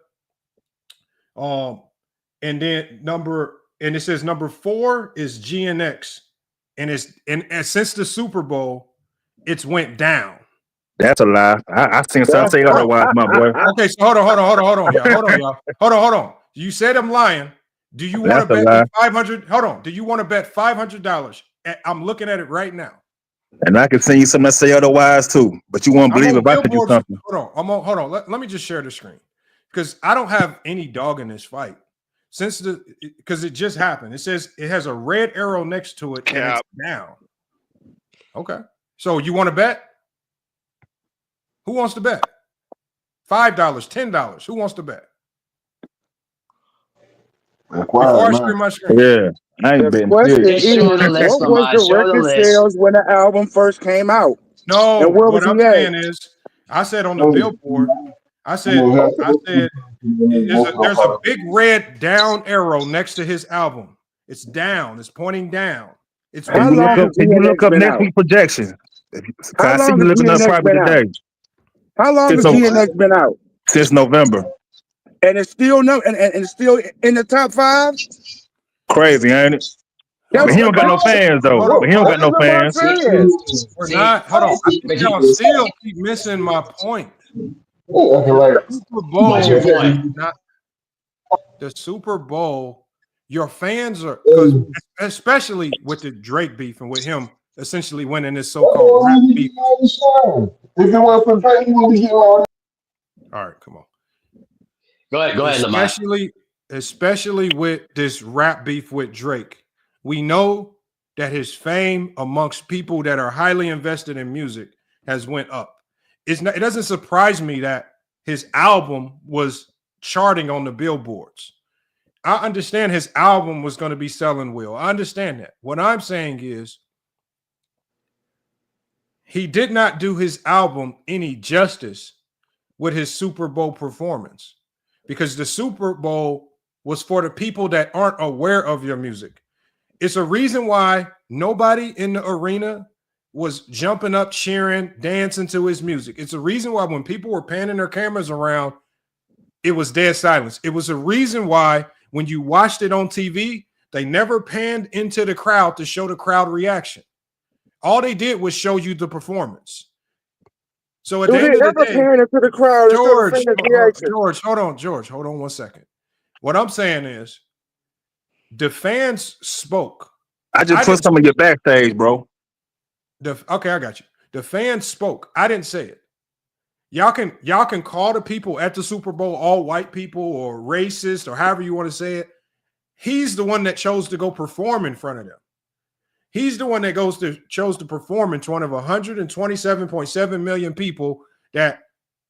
And it says #4 is GNX. And since the Super Bowl, it's went down. That's a lie. I seen some say otherwise, my boy. Okay, so hold on, y'all. Hold on. You said I'm lying. Do you want to bet $500? Hold on. Do you want to bet $500? I'm looking at it right now. And I can send you something that say otherwise too, but you won't believe if I could do something. Hold on. Let me just share the screen because I don't have any dog in this fight because it just happened. It says it has a red arrow next to it and it's down. Okay. So you want to bet? Who wants to bet? $5, $10. Who wants to bet? Before I stream my screen. Yeah. I ain't betting. What was the record sales when the album first came out? No, what I'm saying is, I said on the Billboard, I said there's a big red down arrow next to his album. It's down. It's pointing down. It's How Can you long has look DNX up been next out? week projections? How I see long you has looking up DNX probably been out? today. How long has Since, DNX been out? since November. And it's still and it's still in the top 5. Crazy, ain't it? That's But he Hold don't got no fans though. on. But he don't what got no is Lamar fans. saying? We're not. Hold on. I think but y'all you, still keep missing my point. okay, later. Super What's your Bowl point? is not the Super Bowl. Your fans are because especially with the Drake beef and with him essentially winning this so-called rap beef. All right, come on. Go ahead, Lamont. Especially with this rap beef with Drake. We know that his fame amongst people that are highly invested in music has went up. It doesn't surprise me that his album was charting on the billboards. I understand his album was going to be selling well. I understand that. What I'm saying is he did not do his album any justice with his Super Bowl performance because the Super Bowl was for the people that aren't aware of your music. It's a reason why nobody in the arena was jumping up, cheering, dancing to his music. It's a reason why when people were panning their cameras around, it was dead silence. It was a reason why when you watched it on TV, they never panned into the crowd to show the crowd reaction. All they did was show you the performance. So at the end of the day, pan into the crowd George, hold on 1 second. What I'm saying is the fans spoke. I just put some of your backstage, bro. Okay, I got you. The fans spoke. I didn't say it. Y'all can call the people at the Super Bowl all white people or racist or however you want to say it. He's the one that chose to go perform in front of them. He's the one that chose to perform in front of 127.7 million people that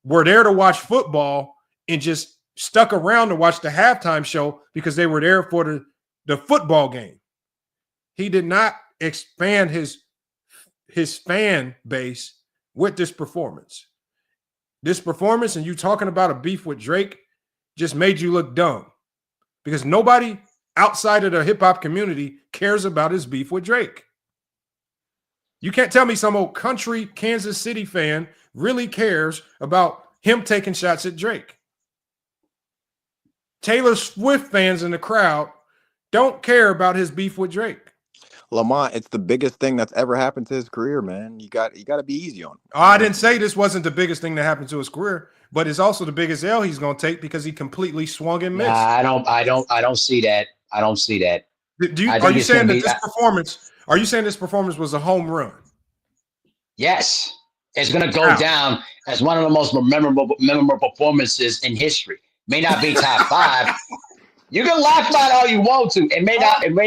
were there to watch football and just stuck around to watch the halftime show because they were there for the football game. He did not expand his fan base with this performance. This performance and you talking about a beef with Drake just made you look dumb because nobody outside of the hip hop community cares about his beef with Drake. You can't tell me some old country Kansas City fan really cares about him taking shots at Drake. Taylor Swift fans in the crowd don't care about his beef with Drake. Lamont, it's the biggest thing that's ever happened to his career, man. You got to be easy on him. Oh, I didn't say this wasn't the biggest thing that happened to his career, but it's also the biggest L he's going to take because he completely swung and missed. Nah, I don't see that. I don't see that. Are you saying that this performance? Are you saying this performance was a home run? Yes, it's going to go down as one of the most memorable performances in history. May not be top 5. You can laugh about all you want to. It may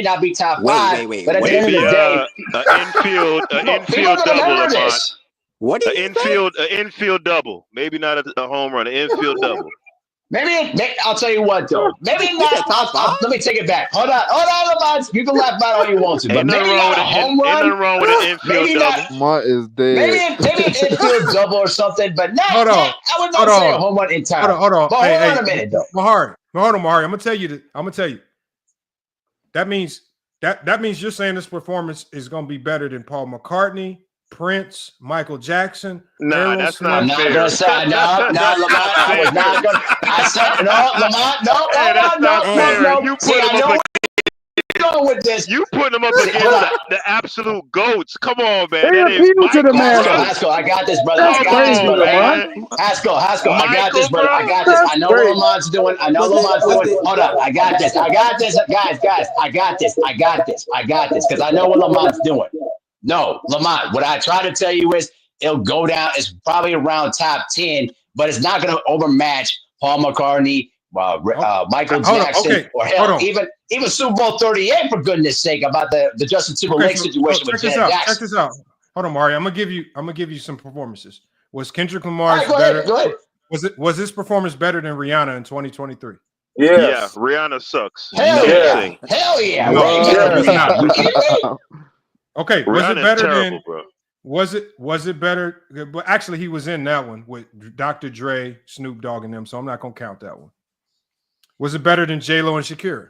not be top 5. But at the end of the day, an infield double. This. What do you an infield double? Maybe not a home run. An infield double. Maybe I'll tell you what though. Maybe not top 5. Let me take it back. Hold on, you can laugh about all you want to, but maybe not a home run. Ain't nothing wrong with an infield double. Maybe an infield double or something, but not. I would not say a home run entirely. Hold on. But hold on a minute though. Mahari. I'm gonna tell you. That means you're saying this performance is gonna be better than Paul McCartney, Prince, Michael Jackson. Nah, that's not I'm fair. not gonna say no, Lamont. I was not gonna. I said no, Lamont. No. You put him up. With this, you put them up against the absolute goats. Come on, man. Haskell, I got this, brother. Haskell, I got this, brother. I got this. I know what Lamont's doing. Hold up. I got this. Guys. I got this. Because I know what Lamont's doing. No, Lamont, what I try to tell you is it'll go down. It's probably around top 10, but it's not going to overmatch Paul McCartney, Michael Jackson, or hell, even Super Bowl 38, for goodness sake, about the Justin Timberlake situation with Janet Jackson. Check this out. Hold on, Mario. I'm gonna give you some performances. Was Kendrick Lamar's better? Go ahead. Was his performance better than Rihanna in 2023? Yes. Yeah, Rihanna sucks. Hell yeah. No, okay, was Rihanna's it better terrible, than? Bro. Was it better? But actually, he was in that one with Dr. Dre, Snoop Dogg, and them. So I'm not gonna count that one. Was it better than J-Lo and Shakira?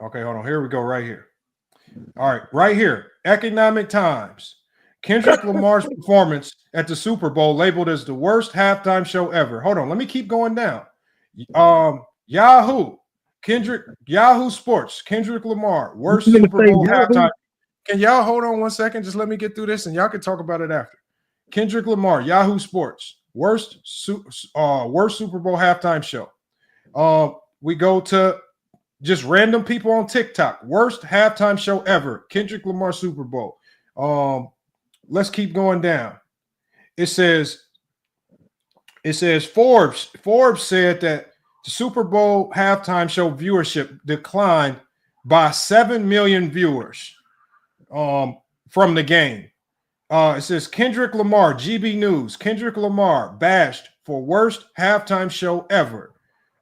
Okay, hold on. Here we go. Right here. All right, right here. Economic Times. Kendrick Lamar's performance at the Super Bowl labeled as the worst halftime show ever. Hold on. Let me keep going down. Yahoo Sports, Kendrick Lamar, worst Super Bowl halftime. Can y'all hold on 1 second? Just let me get through this and y'all can talk about it after. Kendrick Lamar, Yahoo Sports, worst Super Bowl halftime show. We go to just random people on TikTok, worst halftime show ever, Kendrick Lamar Super Bowl. Let's keep going down. It says Forbes said that the Super Bowl halftime show viewership declined by 7 million viewers from the game. It says Kendrick Lamar, GB News, Kendrick Lamar bashed for worst halftime show ever.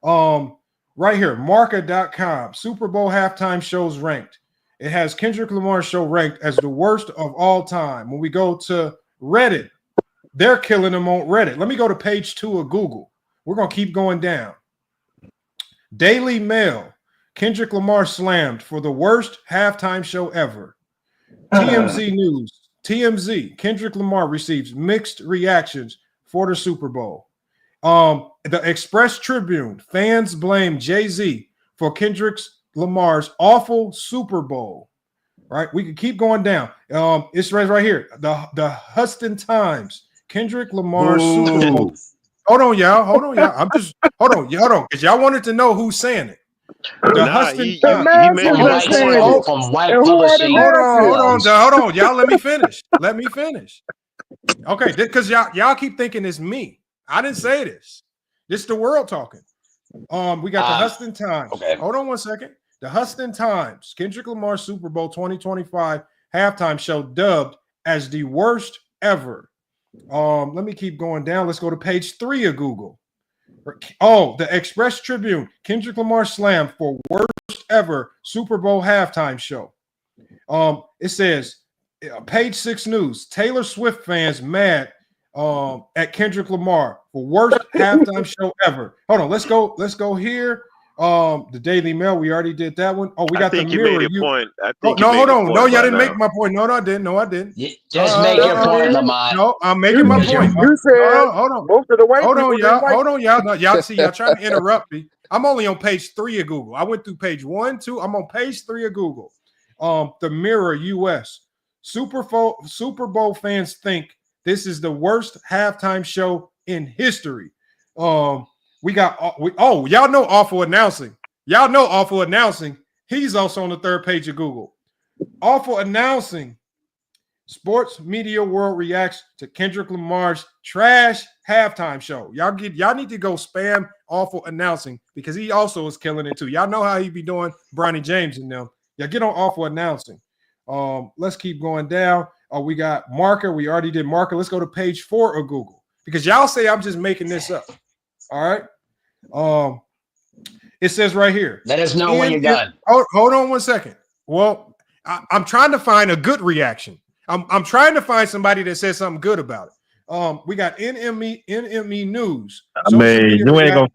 Right here, marca.com, Super Bowl halftime shows ranked. It has Kendrick Lamar show ranked as the worst of all time. When we go to Reddit, they're killing them on Reddit. Let me go to page 2 of Google. We're going to keep going down. Daily Mail, Kendrick Lamar slammed for the worst halftime show ever. TMZ News, TMZ, Kendrick Lamar receives mixed reactions for the Super Bowl. The Express Tribune, fans blame Jay-Z for Kendrick Lamar's awful Super Bowl. Right? We can keep going down. It's right here. The Houston Times, Kendrick Lamar Super Bowl. Hold on, y'all. I'm just hold on, because y'all wanted to know who's saying it. He made a good point. From white publishing. Hold on, y'all. Let me finish. Okay, because y'all keep thinking it's me. I didn't say this. This is the world talking. We got the Houston Times. Okay. Hold on 1 second. The Houston Times, Kendrick Lamar Super Bowl 2025 halftime show dubbed as the worst ever. Let me keep going down. Let's go to page 3 of Google. The Express Tribune, Kendrick Lamar slammed for worst ever Super Bowl halftime show. It says, page 6 news, Taylor Swift fans mad at Kendrick Lamar for worst halftime show ever. Hold on, let's go here. The Daily Mail, we already did that one. Oh, we got the Mirror. You made a point. Hold on. No, y'all didn't make my point. No, I didn't. Just make your point, Lamont. No, I'm making my point. You said hold on. Most of the white hold on, y'all. No, y'all see, y'all trying to interrupt me. I'm only on page 3 of Google. I went through page 1, 2. I'm on page 3 of Google. The Mirror US. Super Bowl fans think this is the worst halftime show in history. We got y'all know Awful Announcing. He's also on the 3rd page of Google. Awful Announcing. Sports media world reacts to Kendrick Lamar's trash halftime show. Y'all need to go spam Awful Announcing because he also is killing it too. Y'all know how he be doing Bronny James and them. Y'all get on Awful Announcing. Let's keep going down. We got Marker. We already did Marker. Let's go to page 4 of Google because y'all say I'm just making this up. All right. It says right here. Let us know when you're done. Hold on 1 second. Well, I'm trying to find a good reaction. I'm trying to find somebody that says something good about it. We got NME News. You ain't gonna.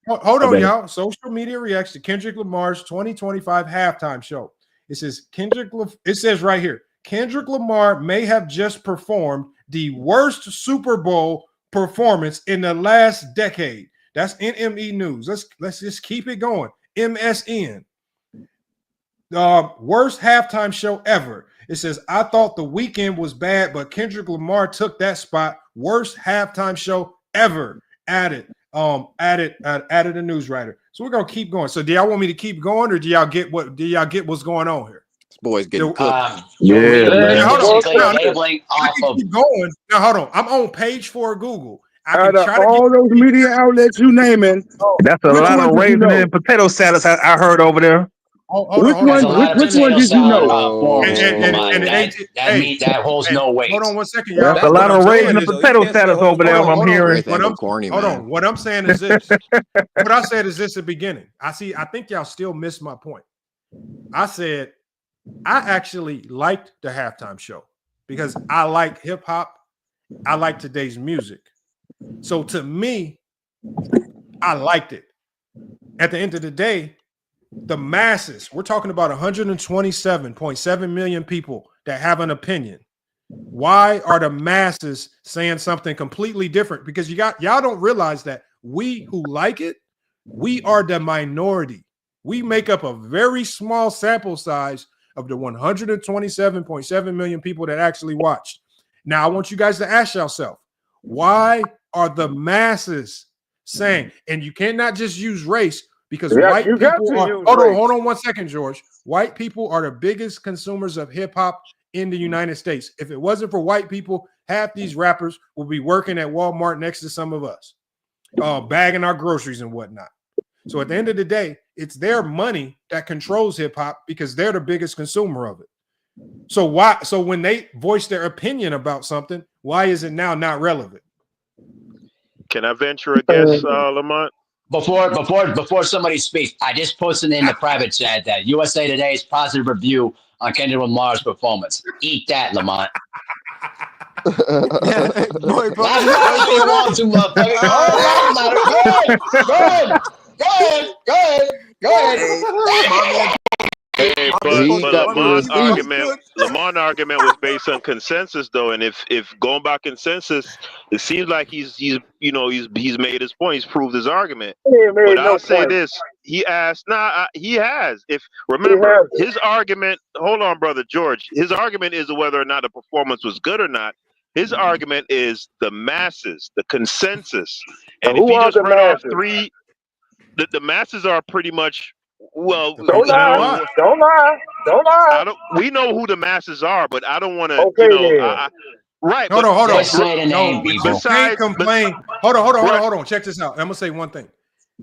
Hold on, y'all. Social media reacts to Kendrick Lamar's 2025 halftime show. It says it says right here, Kendrick Lamar may have just performed the worst Super Bowl performance in the last decade. That's NME News. Let's just keep it going. MSN. Worst halftime show ever. It says, I thought The Weeknd was bad, but Kendrick Lamar took that spot. Worst halftime show ever. Added a news writer. So we're gonna keep going. So do y'all want me to keep going, or do y'all get what's going on here? This boy's getting cooked. Labeling off of. Keep going. Now hold on. I'm on page 4 of Google. Out of all those media outlets you naming, that's a lot of raisin and potato salads I heard over there. Which one did you know? That holds no weight. Hold on 1 second, y'all. That's a lot of raisin and potato salads over there. I'm hearing. Hold on. What I'm saying is this. What I said is this at the beginning. I think y'all still missed my point. I said I actually liked the halftime show because I like hip hop. I like today's music. So to me, I liked it. At the end of the day, the masses, we're talking about 127.7 million people that have an opinion. Why are the masses saying something completely different? Because y'all don't realize that we who like it, We are the minority. We make up a very small sample size of the 127.7 million people that actually watched. Now, I want you guys to ask yourself, why are the masses saying, and you cannot just use race because white you got people to are, use hold race. on 1 second, George. White people are the biggest consumers of hip hop in the United States. If it wasn't for white people, half these rappers will be working at Walmart next to some of us, bagging our groceries and whatnot. So at the end of the day, it's their money that controls hip hop because they're the biggest consumer of it. So why? So when they voice their opinion about something, why is it now not relevant? Can I venture a guess, Lamont? Before somebody speaks, I just posted in the private chat that USA Today's positive review on Kendrick Lamar's performance. Eat that, Lamont. Boy, bro. Laugh as you want to, motherfucker. Go ahead. Hey, but Lamont's argument was based on consensus, though, and if going by consensus, it seems like he's made his point. He's proved his argument. But I'll say this: he asked. He has. If remember his argument. Hold on, brother George. His argument is whether or not the performance was good or not. His argument is the masses, the consensus, and if you just read off three, the masses are pretty much. Well, don't lie. We know who the masses are, but I don't want to. Okay, right. Hold on. No, besides complain. Hold on. Check this out. I'm gonna say one thing.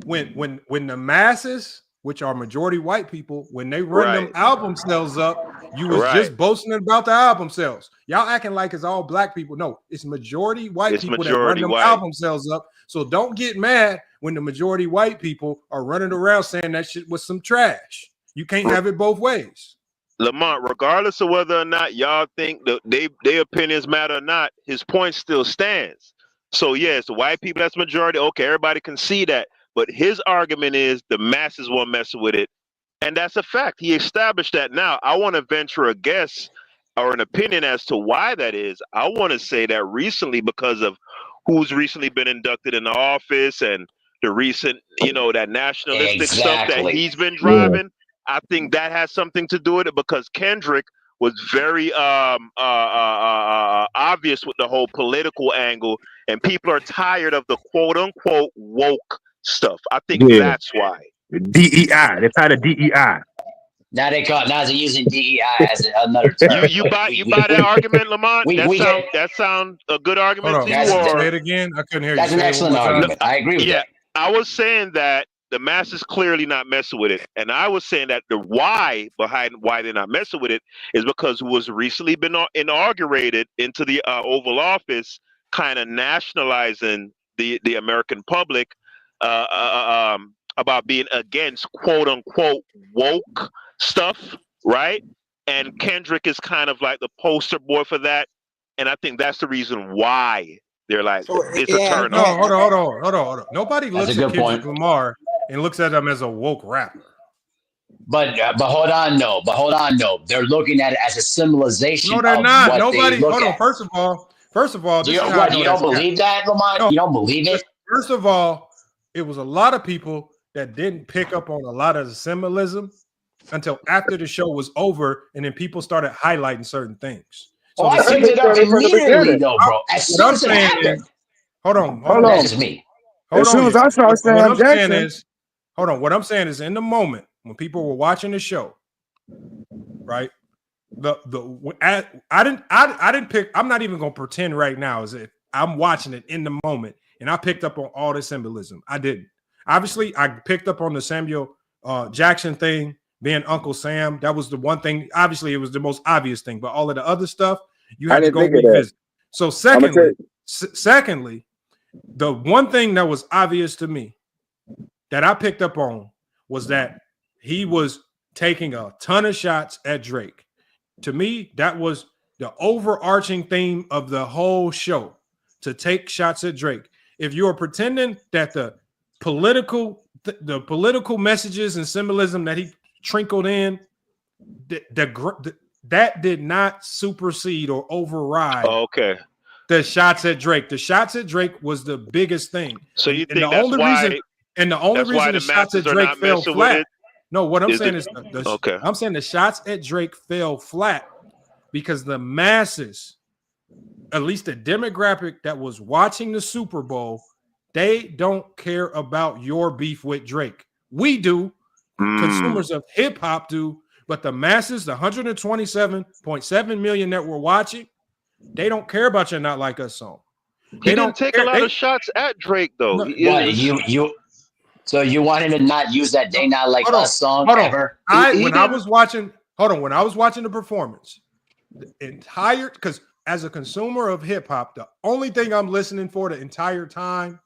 When the masses, which are majority white people, when they run them album sales up, you was just boasting about the album sales. Y'all acting like it's all black people. No, it's majority white people that run them album sales up. So don't get mad when the majority white people are running around saying that shit was some trash. You can't have it both ways. Lamont, regardless of whether or not y'all think that their opinions matter or not, his point still stands. So yes, the white people, that's majority. Okay, everybody can see that. But his argument is the masses won't mess with it. And that's a fact. He established that. Now, I want to venture a guess or an opinion as to why that is. I want to say that recently, because of who's recently been inducted in the office and the recent, that nationalistic stuff that he's been driving, I think that has something to do with it, because Kendrick was very obvious with the whole political angle, and people are tired of the quote-unquote woke stuff. I think that's why. DEI. They're tired of DEI. Now they're using DEI as another term. You buy that argument, Lamont? That sound a good argument to you? Say it again. I couldn't hear you. That's an excellent argument. I agree with that. I was saying that the masses clearly not messing with it, and I was saying that the why behind why they're not messing with it is because it was recently been inaugurated into the Oval Office, kind of nationalizing the American public about being against quote unquote woke stuff, right? And Kendrick is kind of like the poster boy for that, and I think that's the reason why they're like, it's a turn on. Hold on. Nobody looks at Kendrick Lamar and looks at him as a woke rapper. But hold on, no. They're looking at it as a symbolization. No, they're not. Nobody. Hold on. First of all, you don't believe that, Lamont? No. You don't believe it? First of all, it was a lot of people that didn't pick up on a lot of the symbolism until after the show was over, and then people started highlighting certain things. So I picked it up immediately, though, bro. As soon as it happened. Hold on. That's just me. As soon as I saw Sam Jackson. What I'm saying is, in the moment when people were watching the show, right? I didn't pick. I'm not even gonna pretend right now as if I'm watching it in the moment, and I picked up on all the symbolism. I didn't. Obviously, I picked up on the Samuel Jackson thing, being Uncle Sam. That was the one thing. Obviously, it was the most obvious thing, but all of the other stuff you had to go revisit. So secondly, the one thing that was obvious to me that I picked up on was that he was taking a ton of shots at Drake. To me, that was the overarching theme of the whole show, to take shots at Drake. If you are pretending that the political messages and symbolism that he trickled in, that did not supersede or override the shots at Drake. The shots at Drake was the biggest thing. So you think that's why? And the only That's why reason the the shots at masses are Drake not fell messing with flat. it. No, what I'm Is saying it- is okay. I'm saying the shots at Drake fell flat because the masses, at least the demographic that was watching the Super Bowl, they don't care about your beef with Drake. We do. Consumers of hip hop do, but the masses, the 127.7 million that were watching, they don't care about your Not Like Us song. He didn't take a lot of shots at Drake though. So you want him to not use that "They Not Like Us" song ever? When I was watching the performance, the entire, because as a consumer of hip hop, the only thing I'm listening for the entire time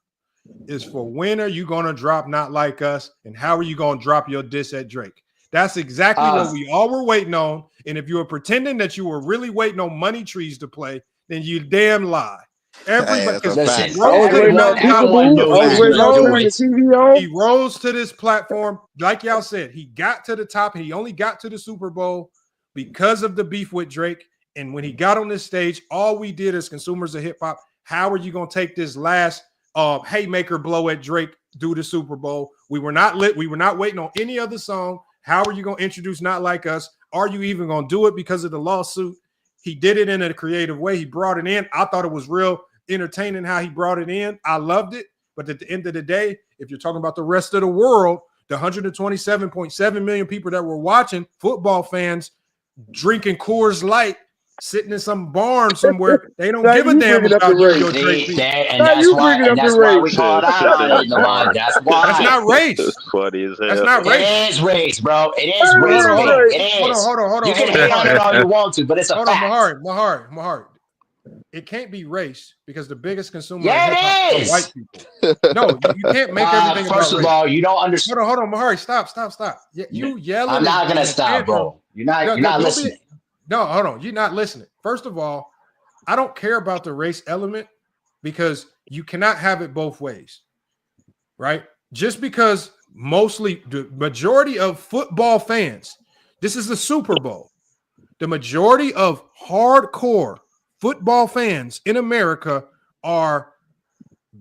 is for when are you gonna drop Not Like Us, and how are you gonna drop your diss at Drake? That's exactly what we all were waiting on. And if you were pretending that you were really waiting on Money Trees to play, then you damn lie. Everybody, he rose to this platform, like y'all said. He got to the top. He only got to the Super Bowl because of the beef with Drake. And when he got on this stage, all we did as consumers of hip hop, how are you gonna take this last haymaker blow at Drake, do the Super Bowl? We were not lit. We were not waiting on any other song. How are you gonna introduce Not Like Us? Are you even gonna do it because of the lawsuit? He did it in a creative way. He brought it in. I thought it was real entertaining how he brought it in. I loved it. But at the end of the day, if you're talking about the rest of the world, the 127.7 million people that were watching, football fans drinking Coors Light, sitting in some barn somewhere, they don't give a damn about your Drake beef. And that's why we called out on it, Lamar. That's why. That's not race. That's funny as hell. That's not race. It is race, bro. It is race. It is. Hold on. You can hate on it all you want to, but it's a fact. Mahari. It can't be race because the biggest consumer Yeah, of hip hop it are white people. No, you can't make everything about race. First of all, you don't understand. Hold on, Mahari. Stop. You yelling. I'm not gonna stop, bro. You're not listening. No, hold on. You're not listening. First of all, I don't care about the race element because you cannot have it both ways, right? Just because mostly the majority of football fans, this is the Super Bowl. The majority of hardcore football fans in America are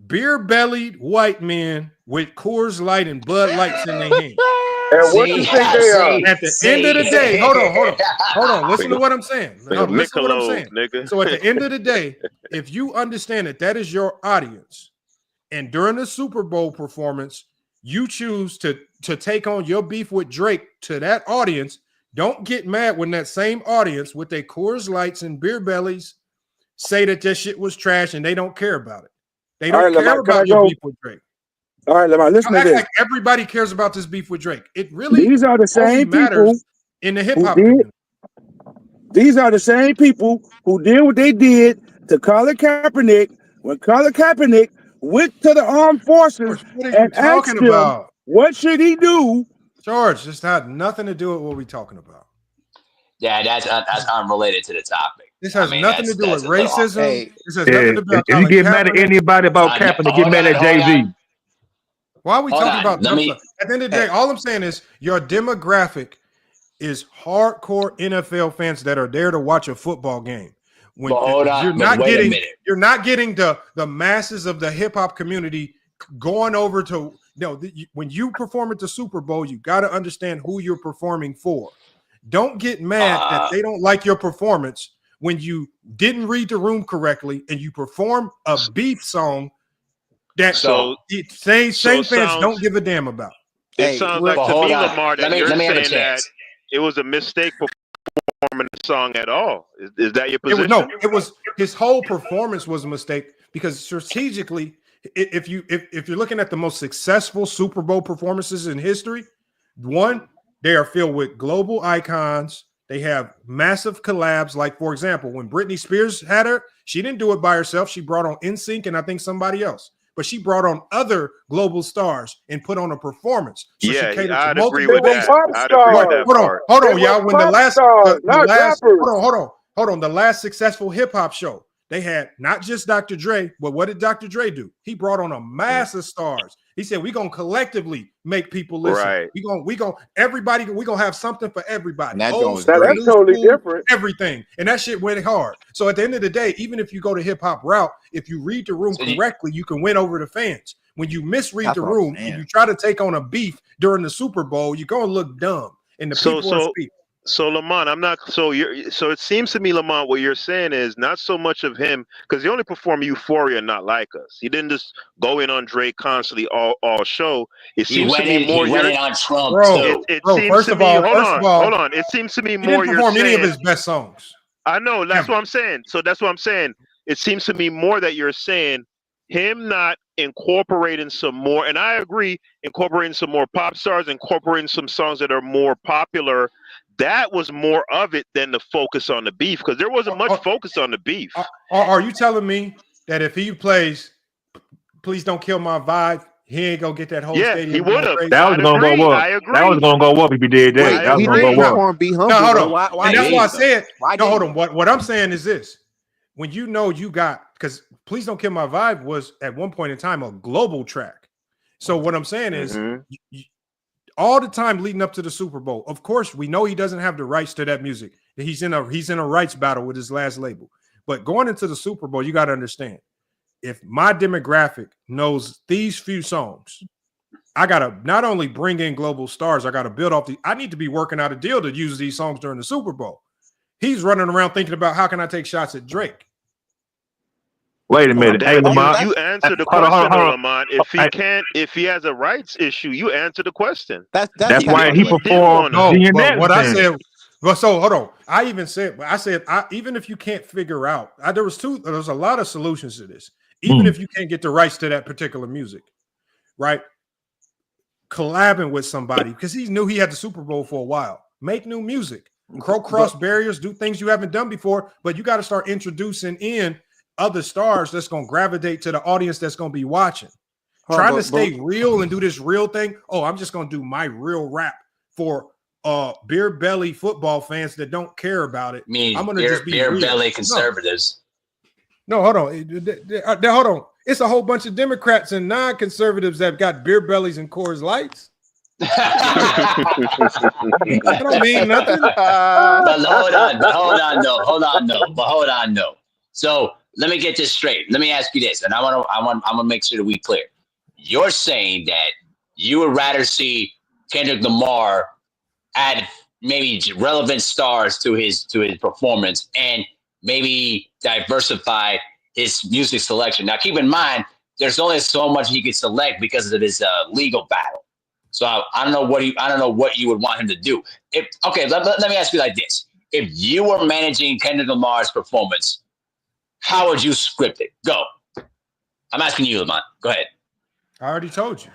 beer-bellied white men with Coors Light and Bud Lights in their hands. And what you think they are? At the end of the day, hold on. Listen to what I'm saying. Listen to what I'm saying. Nigga. So at the end of the day, if you understand that that is your audience, and during the Super Bowl performance, you choose to take on your beef with Drake to that audience, don't get mad when that same audience with their Coors Lights and beer bellies say that this shit was trash and they don't care about it. They don't care about your beef with Drake. All right, Lamar, listen to this. Like everybody cares about this beef with Drake. It really these are the same people in the hip hop community. These are the same people who did what they did to Colin Kaepernick when Colin Kaepernick went to the armed forces and asked him, what should he do? George, this had nothing to do with what we're talking about. Yeah, that's unrelated to the topic. This has nothing to do with racism. This has nothing to do with if you get mad at anybody about Kaepernick, get mad at Jay-Z. Why are we talking about dumb stuff? At the end of the day, all I'm saying is your demographic is hardcore NFL fans that are there to watch a football game. When you're not getting the masses of the hip hop community going over to when you perform at the Super Bowl, you got to understand who you're performing for. Don't get mad that they don't like your performance when you didn't read the room correctly and you perform a beef song that same fans don't give a damn about. It sounds like to me, Lamar, that you're saying that it was a mistake performing the song at all. Is that your position? It was his whole performance was a mistake because strategically, if you're looking at the most successful Super Bowl performances in history, one, they are filled with global icons. They have massive collabs. Like, for example, when Britney Spears had her, she didn't do it by herself. She brought on NSYNC and I think somebody else. But she brought on other global stars and put on a performance. So yeah, she catered I'd to agree with that. Hold on, y'all. When the last successful hip hop show, they had not just Dr. Dre, but what did Dr. Dre do? He brought on a mass of stars. He said, we're gonna collectively make people listen. Right. We're gonna have something for everybody. And that's totally different. Everything. And that shit went hard. So at the end of the day, even if you go to hip hop route, if you read the room correctly, you can win over the fans. when you misread That's the what I'm room saying. and you try to take on a beef during the Super Bowl, you're gonna look dumb. And the people are speaking. So Lamont, I'm not. So it seems to me, Lamont, what you're saying is not so much of him because he only performed Euphoria, not Like Us. He didn't just go in on Drake constantly all show. It seems to me more. He went in on Trump too. It seems to me. Hold on. It seems to me he more. didn't perform any of his best songs. I know. That's what I'm saying. So that's what I'm saying. It seems to me more that you're saying him not incorporating some more, and I agree, incorporating some more pop stars, incorporating some songs that are more popular. That was more of it than the focus on the beef, because there wasn't much focus on the beef. Are you telling me that if he plays Please Don't Kill My Vibe, he ain't gonna get that whole stadium? He would have. That was gonna go up. That was gonna go up if he did that. That was gonna go up. Be humble. No, hold on. Why And that's didn't why I he, said, Why no, hold didn't on. What I'm saying is this. When you know you got, because Please Don't Kill My Vibe was at one point in time a global track. So what I'm saying is all the time leading up to the Super Bowl, of course, we know he doesn't have the rights to that music. He's in a rights battle with his last label. But going into the Super Bowl, you got to understand, if my demographic knows these few songs, I got to not only bring in global stars, I got to build off I need to be working out a deal to use these songs during the Super Bowl. He's running around thinking about how can I take shots at Drake. Wait a minute. Hey, Lamont. You answer the question, Lamont. If he has a rights issue, you answer the question. That's why he performed. What I said. Well, so hold on. I said, even if you can't figure out, there's a lot of solutions to this. Even if you can't get the rights to that particular music, right? Collabing with somebody, because he knew he had the Super Bowl for a while. Make new music, cross barriers, do things you haven't done before, but you got to start introducing in other stars that's going to gravitate to the audience that's going to be watching. Trying to stay real and do this real thing. Oh, I'm just going to do my real rap for beer belly football fans that don't care about it. I'm going to just be beer real. belly conservatives. No, hold on. Hold on. It's a whole bunch of Democrats and non-conservatives that have got beer bellies and Coors Lights. That don't mean nothing. But hold on, though. So let me get this straight. Let me ask you this, and I'm gonna make sure that we clear. You're saying that you would rather see Kendrick Lamar add maybe relevant stars to his performance and maybe diversify his music selection. Now, keep in mind, there's only so much he could select because of his legal battle. So I don't know what you would want him to do. Let me ask you like this: if you were managing Kendrick Lamar's performance, how would you script it? Go. I'm asking you, Lamont. Go ahead. I already told you.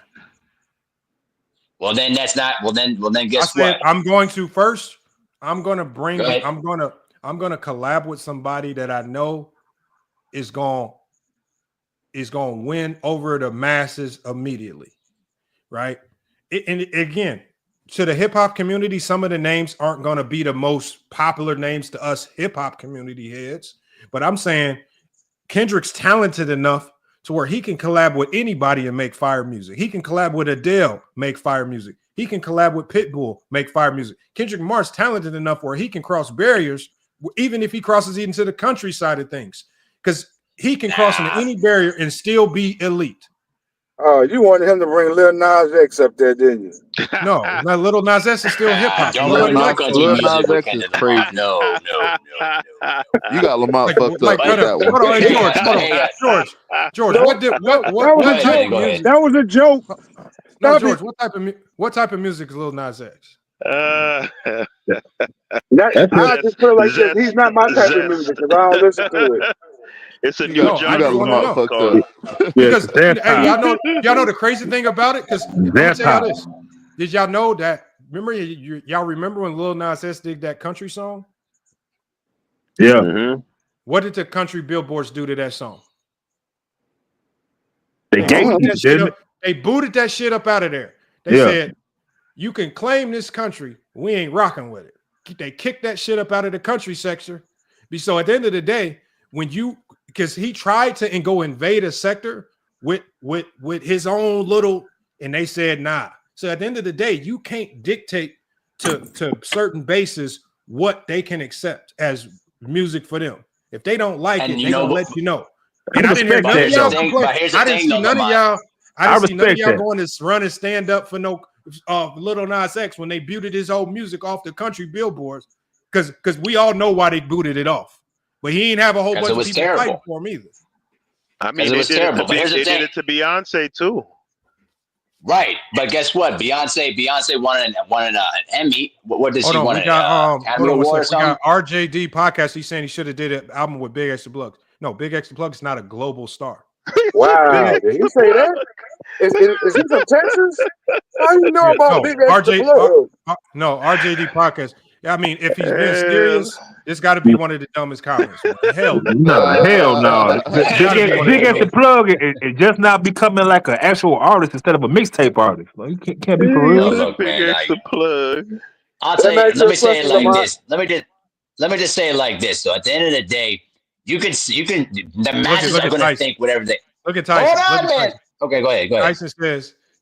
Well, then that's not. Well, then guess what? I'm going to first. I'm going to bring. I'm going to collab with somebody that I know is going to win over the masses immediately, right? And again, to the hip hop community, some of the names aren't going to be the most popular names to us hip hop community heads. But I'm saying Kendrick's talented enough to where he can collab with anybody and make fire music. He can collab with Adele, make fire music. He can collab with Pitbull, make fire music. Kendrick Lamar's talented enough where he can cross barriers, even if he crosses into the country side of things, because he can cross into any barrier and still be elite. Oh, you wanted him to bring Lil Nas X up there, didn't you? No, Lil Nas X is still hip hop. Lil Nas X is crazy. No. You got Lamont fucked up with that one. Hold on, George. That was a joke. No, George. What type of music is Lil Nas X? I just feel like this. He's not my type of music because I don't listen to it. It's a new genre. You got Lamont fucked up. Because y'all know the crazy thing about it. Because did y'all know that? Remember, y'all remember when Lil Nas X did that country song? Yeah. Mm-hmm. What did the country billboards do to that song? They booted that shit up out of there. They said, you can claim this country, we ain't rocking with it. They kicked that shit up out of the country sector. So at the end of the day, because he tried to go invade a sector with his own little, and they said nah. So at the end of the day, you can't dictate to certain bases what they can accept as music for them. If they don't like it, they gonna let you know. And I didn't hear none of y'all complain. I I didn't see none of respect y'all that. going to run and stand up for no Lil Nas X when they booted his old music off the country billboards, because we all know why they booted it off. But he ain't have a whole bunch of people fighting for him either. I mean, it was terrible. But here's the thing. They did it to Beyonce too. Right, but guess what? Beyonce won an Emmy. What did she win? We got Academy Award or we something? got RJD podcast. He's saying he should have did an album with Big Extra Plug. No, Big Extra Plug is not a global star. Wow, did he say that? Is he from Texas? How do you know about Big Extra Plug? No, RJD podcast. I mean, if he's being serious, it's got to be one of the dumbest comments. Hell no. Big Extra Plug is just not becoming like an actual artist instead of a mixtape artist. Like, you can't be for real. Look, Big man, Extra Plug. I'll tell you. Let me say it like this. Let me just say it like this. So at the end of the day, you can. The masses are going to think whatever they. Look at Tyson. Hold on, man. Okay, go ahead.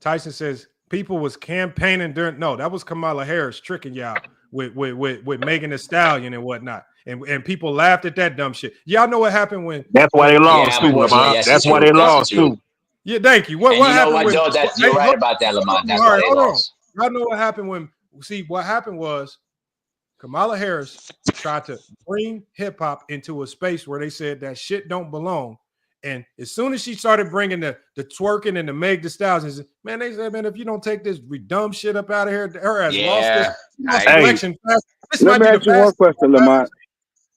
Tyson says people was campaigning during. No, that was Kamala Harris tricking y'all with Megan Thee Stallion and whatnot, and people laughed at that dumb shit. Y'all know what happened when? That's why they lost too, Lamont. That's why they lost too. Yeah, thank you. What happened? You're right about that, Lamont. That's why they lost. Y'all know what happened when? See, what happened was Kamala Harris tried to bring hip hop into a space where they said that shit don't belong. And as soon as she started bringing the twerking and the Meg Thee Stallion, man, they said, man, if you don't take this dumb shit up out of here, her ass lost this election. Let me ask you one question, Lamont.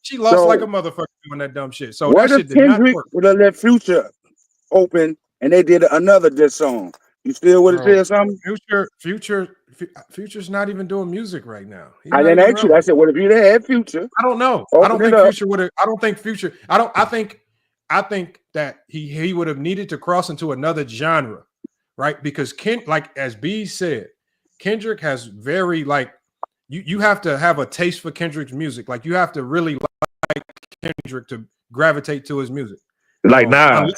She lost like a motherfucker doing that dumb shit. So what that if shit did not Kendrick work. would have let Future open and they did another diss song? You still would have said something? Future's not even doing music right now. I didn't ask you. I said, what if you had Future? I don't know. I don't think Future would have. I don't think Future. I think that he would have needed to cross into another genre, right? Because like as B said, Kendrick has very you have to have a taste for Kendrick's music. Like you have to really like Kendrick to gravitate to his music. Like Nas.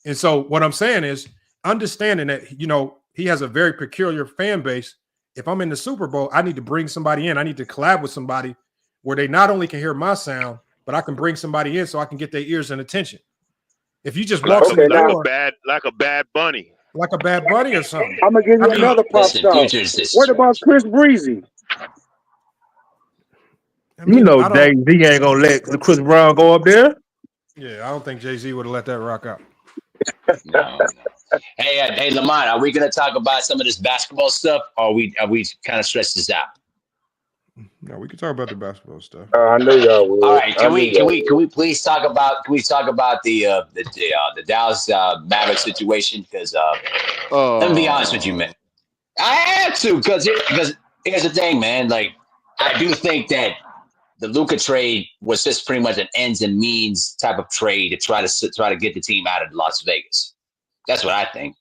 And so what I'm saying is understanding that he has a very peculiar fan base. If I'm in the Super Bowl, I need to bring somebody in. I need to collab with somebody where they not only can hear my sound, but I can bring somebody in so I can get their ears and attention. If you just walk in the door, like a bad bunny, or something. I'm gonna give you another pop star. What about Chris Breezy? Jay-Z ain't gonna let Chris Brown go up there. Yeah, I don't think Jay-Z would have let that rock out. No. Hey, Lamont, are we gonna talk about some of this basketball stuff, or are we kind of stretch this out? No, we can talk about the basketball stuff. I know y'all will. All right, can we please talk about the Dallas Mavericks situation? Because let me be honest with you, man. I had to because here's the thing, man. Like I do think that the Luka trade was just pretty much an ends and means type of trade to try to get the team out of Las Vegas. That's what I think.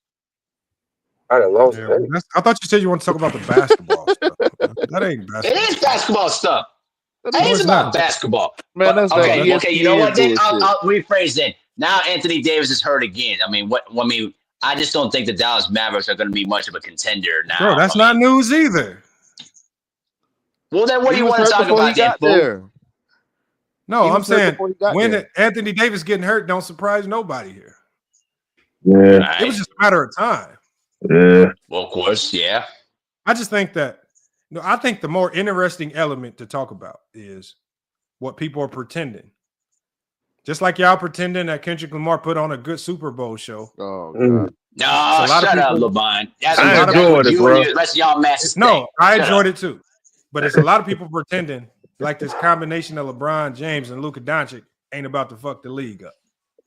I thought you said you want to talk about the basketball stuff. That ain't basketball. It is basketball stuff. It is about basketball. Man, that's okay. You know what? Then I'll rephrase it. Now Anthony Davis is hurt again. I just don't think the Dallas Mavericks are going to be much of a contender now. Bro, that's not news either. Well, then what do you want to talk about then? No, I'm saying when Anthony Davis getting hurt don't surprise nobody here. Yeah, it was just a matter of time. Yeah. Well, of course, yeah. I just think that I think the more interesting element to talk about is what people are pretending. Just like y'all pretending that Kendrick Lamar put on a good Super Bowl show. Oh, God. No, shut up, LeBron. I enjoyed it, bro. The rest of y'all masses. No, I enjoyed it too. But it's a lot of people pretending like this combination of LeBron James and Luka Doncic ain't about to fuck the league up.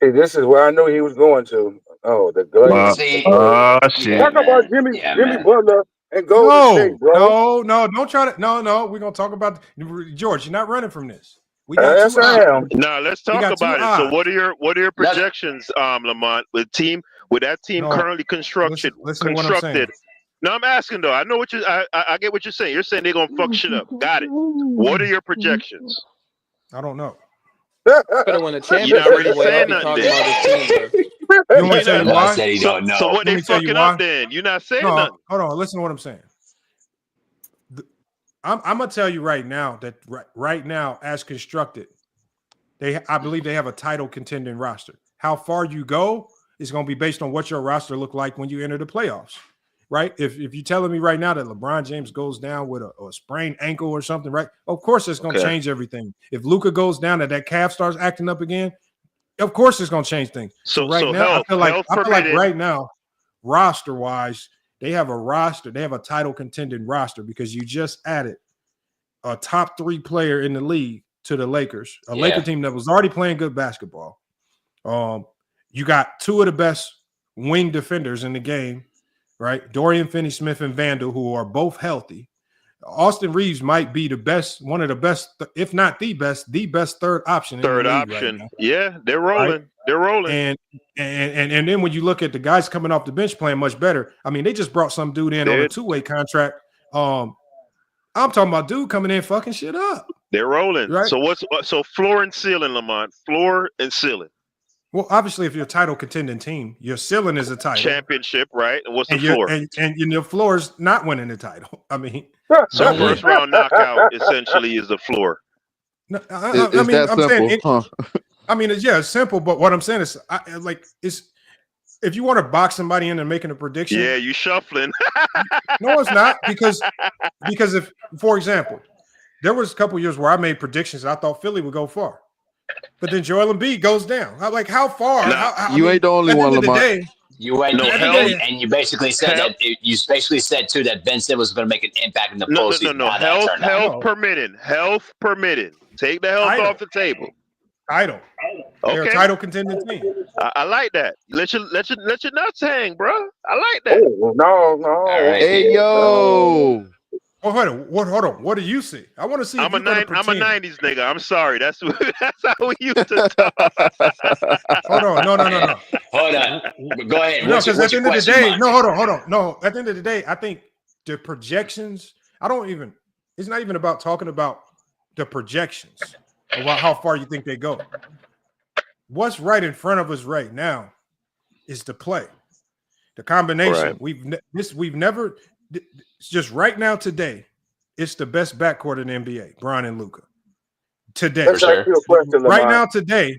Hey, this is where I knew he was going to. Oh, the Glazers. Shit. Talk about Jimmy Butler and Golden State, bro. No, don't try to. No, we're gonna talk about George. You're not running from this. We got yes, I am. No, let's talk about it. So, what are your projections, Lamont, with that team currently constructed? No, I'm asking though. I know what I get what you're saying. You're saying they're gonna fuck shit up. Got it. What are your projections? I don't know. Better win the championship. You're not really saying nothing. You want to tell you why? So what they fucking up then? You're not saying nothing. Hold on. Listen to what I'm saying. I'm gonna tell you right now that right now, as constructed, I believe they have a title contending roster. How far you go, is going to be based on what your roster look like when you enter the playoffs, right? If you're telling me right now that LeBron James goes down with a sprained ankle or something, right? Of course, it's going to change everything. If Luka goes down and that calf starts acting up again, of course, it's going to change things. So right now, I feel like right now, roster wise, they have a title contending roster because you just added a top 3 player in the league to the Lakers, a Laker team that was already playing good basketball. You got 2 of the best wing defenders in the game, right? Dorian Finney-Smith and Vandal, who are both healthy. Austin Reeves might be one of the best, if not the best third option. Third option. Right, yeah, they're rolling. Right? They're rolling. And then when you look at the guys coming off the bench playing much better, I mean, they just brought some dude in on a 2-way contract. I'm talking about dude coming in fucking shit up. They're rolling. Right? So floor and ceiling, Lamont. Floor and ceiling. Well, obviously, if you're a title contending team, your ceiling is a title. Championship, right? And what's the floor? And your floor is not winning the title. I mean, so first round knockout essentially is the floor. No, I mean, it's simple. But what I'm saying is, if you want to box somebody into making a prediction, yeah, you shuffling. No, it's not because if, for example, there was a couple years where I made predictions I thought Philly would go far. But then Joel Embiid goes down. I'm like, how far? You ain't the only one, Lamar. You went and you basically said too that Ben Simmons was going to make an impact in the postseason. No. Health permitting. Take the health off the table. Title. They're a title contending team. I like that. Let your nuts hang, bro. I like that. Oh, no. Right. Hey, yo. Oh, hold on. What do you see? I want to see. I'm a 90s nigga. I'm sorry. That's how we used to talk. Hold on. No. Hold on. Go ahead. No, because at the end of the day, hold on. No, at the end of the day, I think the projections. It's not even about talking about the projections about how far you think they go. What's right in front of us right now is the play, the combination. Right. We've never. It's just right now today, it's the best backcourt in the NBA, Bron and Luka. Today. Right now today,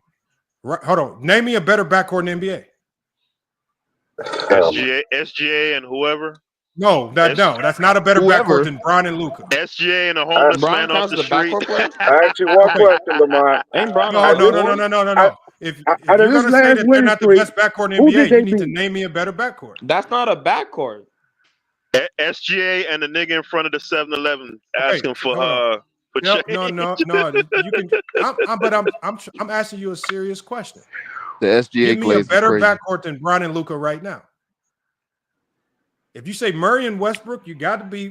hold on. Name me a better backcourt in the NBA. SGA and whoever. No, that's not a better backcourt than Bron and Luka. SGA and a homeless man off the street. I asked you one question, Lamar. No. If you're going to say that they're not the best backcourt in the NBA, you need to name me a better backcourt. That's not a backcourt. SGA and the nigga in front of the 7-Eleven asking for No. change. You can. I'm asking you a serious question. The SGA Give me a better backcourt than Bron and Luka right now. If you say Murray and Westbrook, you got to be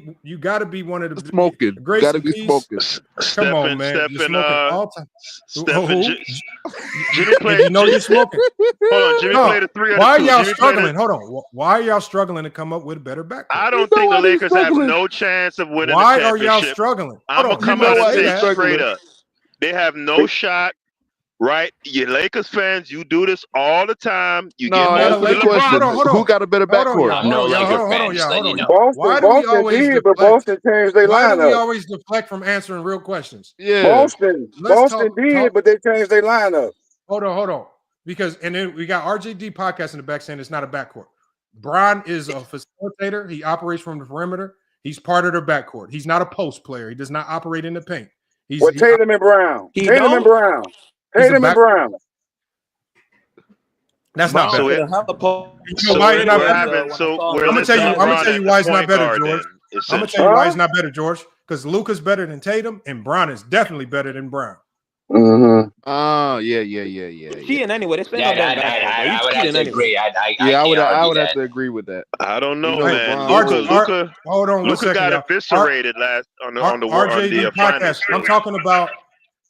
one of the smoking. Great got to be smoking. Come on, man. You're smoking all time. Jimmy played. You know you're smoking. Hold on, Jimmy played a 3 on 2. Why are y'all struggling? Hold on. Why are y'all struggling to come up with a better backcourt? I don't think the Lakers have no chance of winning. Why the are y'all championship. struggling? I'm gonna come out and say straight up, they have no shot. Right, you Lakers fans, you do this all the time. You get question. Who got a better backcourt? Boston did, but Boston changed their lineup. Why do we always deflect from answering real questions? Yeah, Boston did, but they changed their lineup. Hold on, because and then we got RJD podcast in the back saying it's not a backcourt. Bron is a facilitator. He operates from the perimeter. He's part of their backcourt. He's not a post player. He does not operate in the paint. Tatum and Brown. Tatum and Brown. That's not so better. I'm gonna tell you why it's not better, George. I'm gonna tell you why it's not better, George. Because Luka's better than Tatum, and Bron is definitely better than Brown. Oh, yeah. Cheating anyway. I would have to agree. I would have to agree with that. I don't know, man. Luka got eviscerated last on the RJD podcast. Finals. I'm talking about.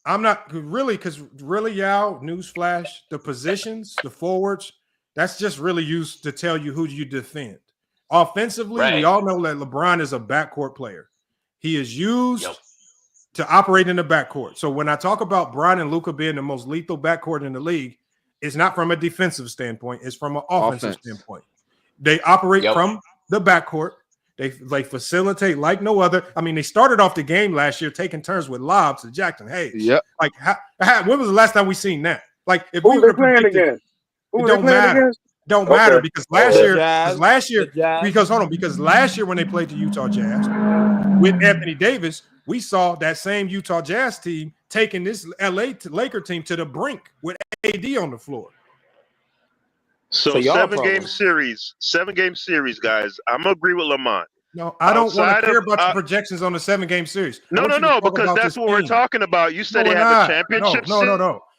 I'm not really because y'all, newsflash, the positions, the forwards, that's just really used to tell you who you defend. Offensively, we all know that LeBron is a backcourt player. He is used to operate in the backcourt. So when I talk about Bron and Luka being the most lethal backcourt in the league, it's not from a defensive standpoint. It's from an offensive standpoint. They operate from the backcourt. They facilitate like no other. I mean, they started off the game last year taking turns with lobs to Jackson Hayes. Yep. Like, when was the last time we seen that? Like, if who they playing against? It don't matter. Don't matter Okay. because last year, Jazz. because last year when they played the Utah Jazz with Anthony Davis, we saw that same Utah Jazz team taking this Laker team to the brink with AD on the floor. So y'all seven-game series, guys. I'm gonna agree with Lamont. No, I don't want Outside to care of- about your projections on the 7-game series. I No, want no, you to no, talk because about that's this what we're team. talking about. You said No, they we're have not. a championship.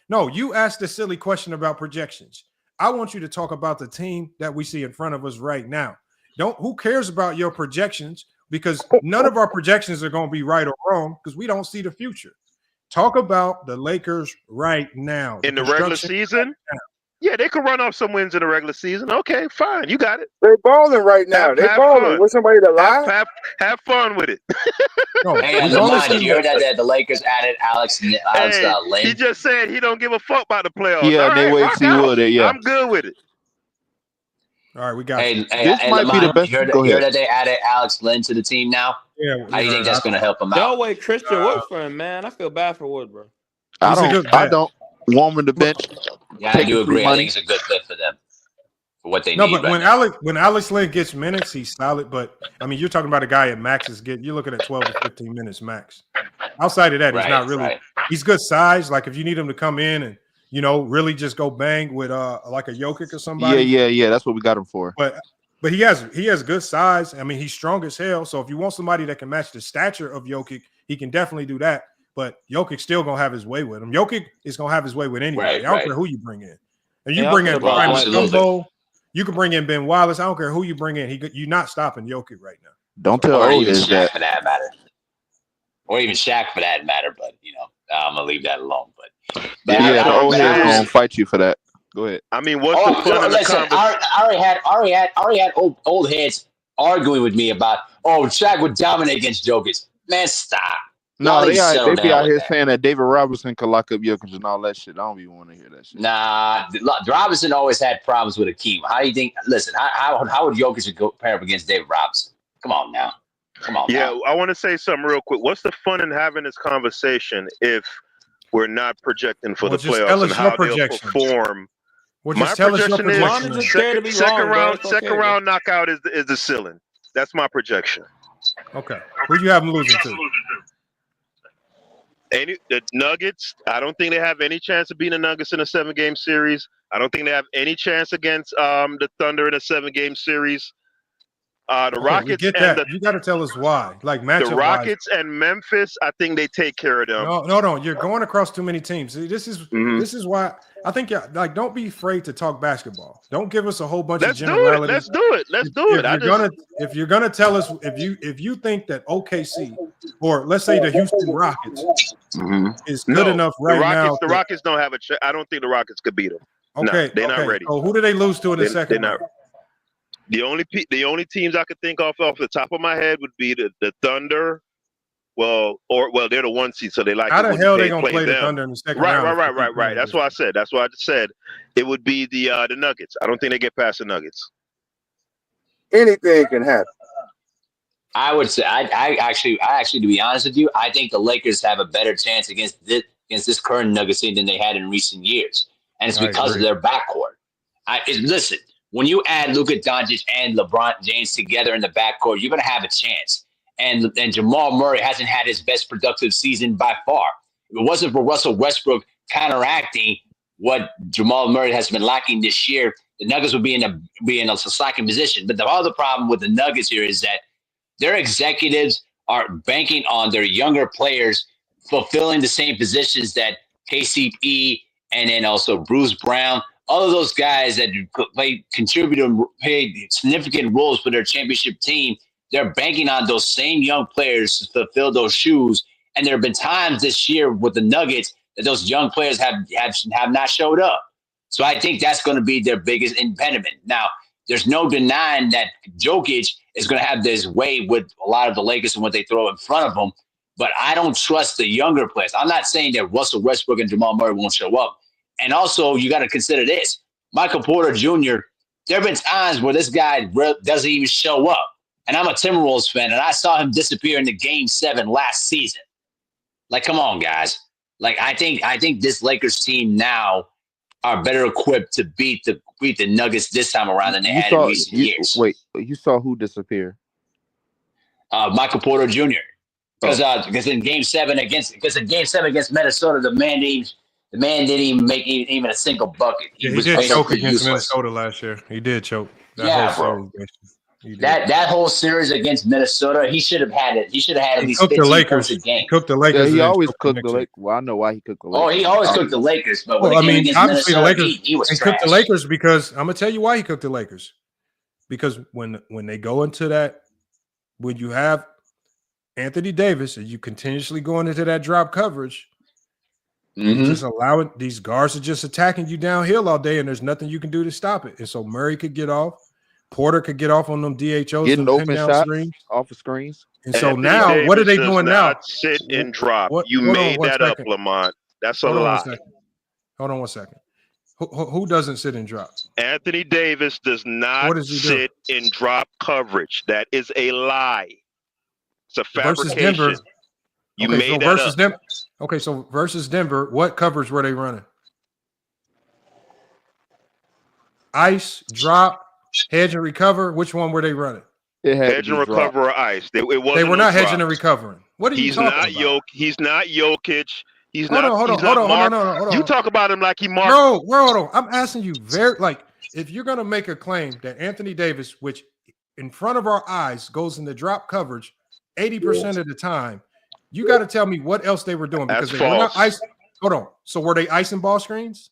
No. You asked a silly question about projections. I want you to talk about the team that we see in front of us right now. Who cares about your projections? Because none of our projections are going to be right or wrong because we don't see the future. Talk about the Lakers right now. In the regular season? Yeah, they could run off some wins in the regular season. Okay, fine. You got it. They balling right now. They Have balling. fun. With somebody to lie? Have fun with it. Hey, Lamont, did you hear that the Lakers added Alex Hey, Lynn? he just said he don't give a fuck about the playoffs. Yeah, All they right, wait rock see out. would it, yeah. I'm good with it. All right, we got you. This might be the Lamont, best. you Go hear ahead. that they added Alex Lynn to the team now? Yeah. How do you think that's going to help him Y'all out? wait Christian Wood for him, man. I feel bad for Wood, bro. I don't want him to bench. Yeah, I taking do free agree. I money. think it's a good fit for them, for what they No, need. but right when Alex Lynn gets minutes, he's solid. But I mean, you're talking about a guy at max is getting. You're looking at 12 to 15 minutes max. Outside of that, he's not really. Right. He's good size. Like if you need him to come in and really just go bang with like a Jokic or somebody. Yeah. That's what we got him for. But he has good size. I mean, he's strong as hell. So if you want somebody that can match the stature of Jokic, he can definitely do that. But Jokic still gonna have his way with him. Jokic is gonna have his way with anybody. I don't care who you bring in. And you bring in Brian Mutombo, you can bring in Ben Wallace. I don't care who you bring in. You're not stopping Jokic right now. Don't tell or even Otis Shaq that. for that matter, or even Shaq for that matter. But I'm gonna leave that alone. But Yeah, the old head's gonna fight you for that. Go ahead. I mean, what's the fun in the listen, I already had old heads arguing with me about Shaq would dominate against Jokic. Man, stop. No, they be out here with that. saying that David Robinson could lock up Jokic and all that shit. I don't even want to hear that shit. Nah, Robinson always had problems with Akeem. How do you think? Listen, how would Jokic go pair up against David Robinson? Come on now. Yeah, I want to say something real quick. What's the fun in having this conversation if we're not projecting for the playoffs and how they'll perform? Well, My projection is second round knockout is the ceiling. That's my projection. Okay, who do you have them losing to? The Nuggets, I don't think they have any chance of beating the Nuggets in a 7-game series. I don't think they have any chance against the Thunder in a 7-game series. The Rockets we get that. You got to tell us why. Like matchup. The Rockets and Memphis, I think they take care of them. No. You're going across too many teams. See, this is why I think don't be afraid to talk basketball. Don't give us a whole bunch of generalities. Let's do it. If you're gonna tell us if you think that OKC or let's say the Houston Rockets is good enough right now. The Rockets don't have a chance. I don't think the Rockets could beat them. Okay, they're not ready. So who do they lose to in the second round? The only teams I could think of off the top of my head would be the Thunder. Well, they're the 1 seed, so they like. How the hell they gonna play the Thunder in the second round? Right. That's what I said. That's what I just said. It would be the Nuggets. I don't think they get past the Nuggets. Anything can happen. I would say I actually, to be honest with you, I think the Lakers have a better chance against this current Nuggets team than they had in recent years, and it's because of their backcourt. Listen, when you add Luka Doncic and LeBron James together in the backcourt, you're gonna have a chance. And Jamal Murray hasn't had his best productive season by far. If it wasn't for Russell Westbrook counteracting what Jamal Murray has been lacking this year, the Nuggets would be in a slacking position. But the other problem with the Nuggets here is that their executives are banking on their younger players fulfilling the same positions that KCP and then also Bruce Brown, all of those guys that played significant roles for their championship team. They're banking on those same young players to fulfill those shoes. And there have been times this year with the Nuggets that those young players have not showed up. So I think that's going to be their biggest impediment. Now, there's no denying that Jokic is going to have this way with a lot of the Lakers and what they throw in front of them. But I don't trust the younger players. I'm not saying that Russell Westbrook and Jamal Murray won't show up. And also, you got to consider this. Michael Porter Jr., there have been times where this guy doesn't even show up. And I'm a Timberwolves fan, and I saw him disappear in the Game 7 last season. Like, come on, guys. Like, I think this Lakers team now are better equipped to beat the Nuggets this time around than they had in recent years. Wait, you saw who disappear? Michael Porter Jr. Because in Game 7 against Minnesota, the man didn't even make even a single bucket. He did choke against Minnesota last year. He did choke. Bro. That whole series against Minnesota, he should have had it. He should have had at least 15 points a game. He cooked the Lakers. Yeah, he always cooked the Lakers. Well, I know why he cooked the Lakers. Oh, he always cooked the Lakers. But when obviously Minnesota, the Lakers. he was he trash. cooked the Lakers because I'm gonna tell you why he cooked the Lakers. Because when they go into that, when you have Anthony Davis and you continuously going into that drop coverage, you just allowing these guards are just attacking you downhill all day, and there's nothing you can do to stop it. And so Murray could get off, Porter could get off on them DHOs, getting open shots screens. off of screens. And so now, what are they doing now? Sit and drop. You made that up, Lamont. That's a lie. Hold on one second. Who doesn't sit and drop? Anthony Davis does not sit in drop coverage. That is a lie. It's a fabrication. Denver. You made that up. Denver. Okay, so versus Denver, what coverage were they running? Ice, drop, hedge and recover. Which one were they running? Hedge and recover or ice. They were not hedging and recovering. What are you talking about? He's not Jokic. He's hold not. on. You talk about him like he marked. No, hold on. I'm asking you if you're gonna make a claim that Anthony Davis, which in front of our eyes goes into drop coverage 80% of the time, you got to tell me what else they were doing because they were not ice. Hold on. So were they icing ball screens?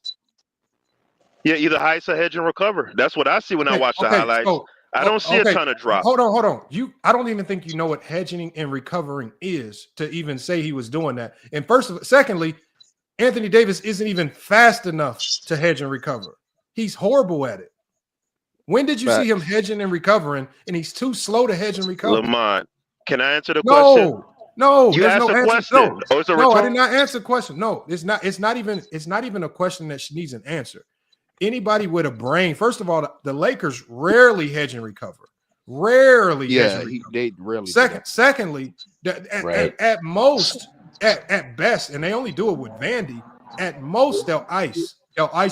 Yeah, either ice or hedge and recover. That's what I see when I watch the highlights. I don't see a ton of drop. Hold on. I don't even think you know what hedging and recovering is to even say he was doing that. And secondly, Anthony Davis isn't even fast enough to hedge and recover. He's horrible at it. When did you see him hedging and recovering? And he's too slow to hedge and recover. Lamont, can I answer the question? No, you asked a question. No, I did not answer the question. No, it's not even a question that needs an answer. Anybody with a brain, first of all, the Lakers rarely hedge and recover. They rarely. Secondly, at most, at best, and they only do it with Vandy. At most, they'll ice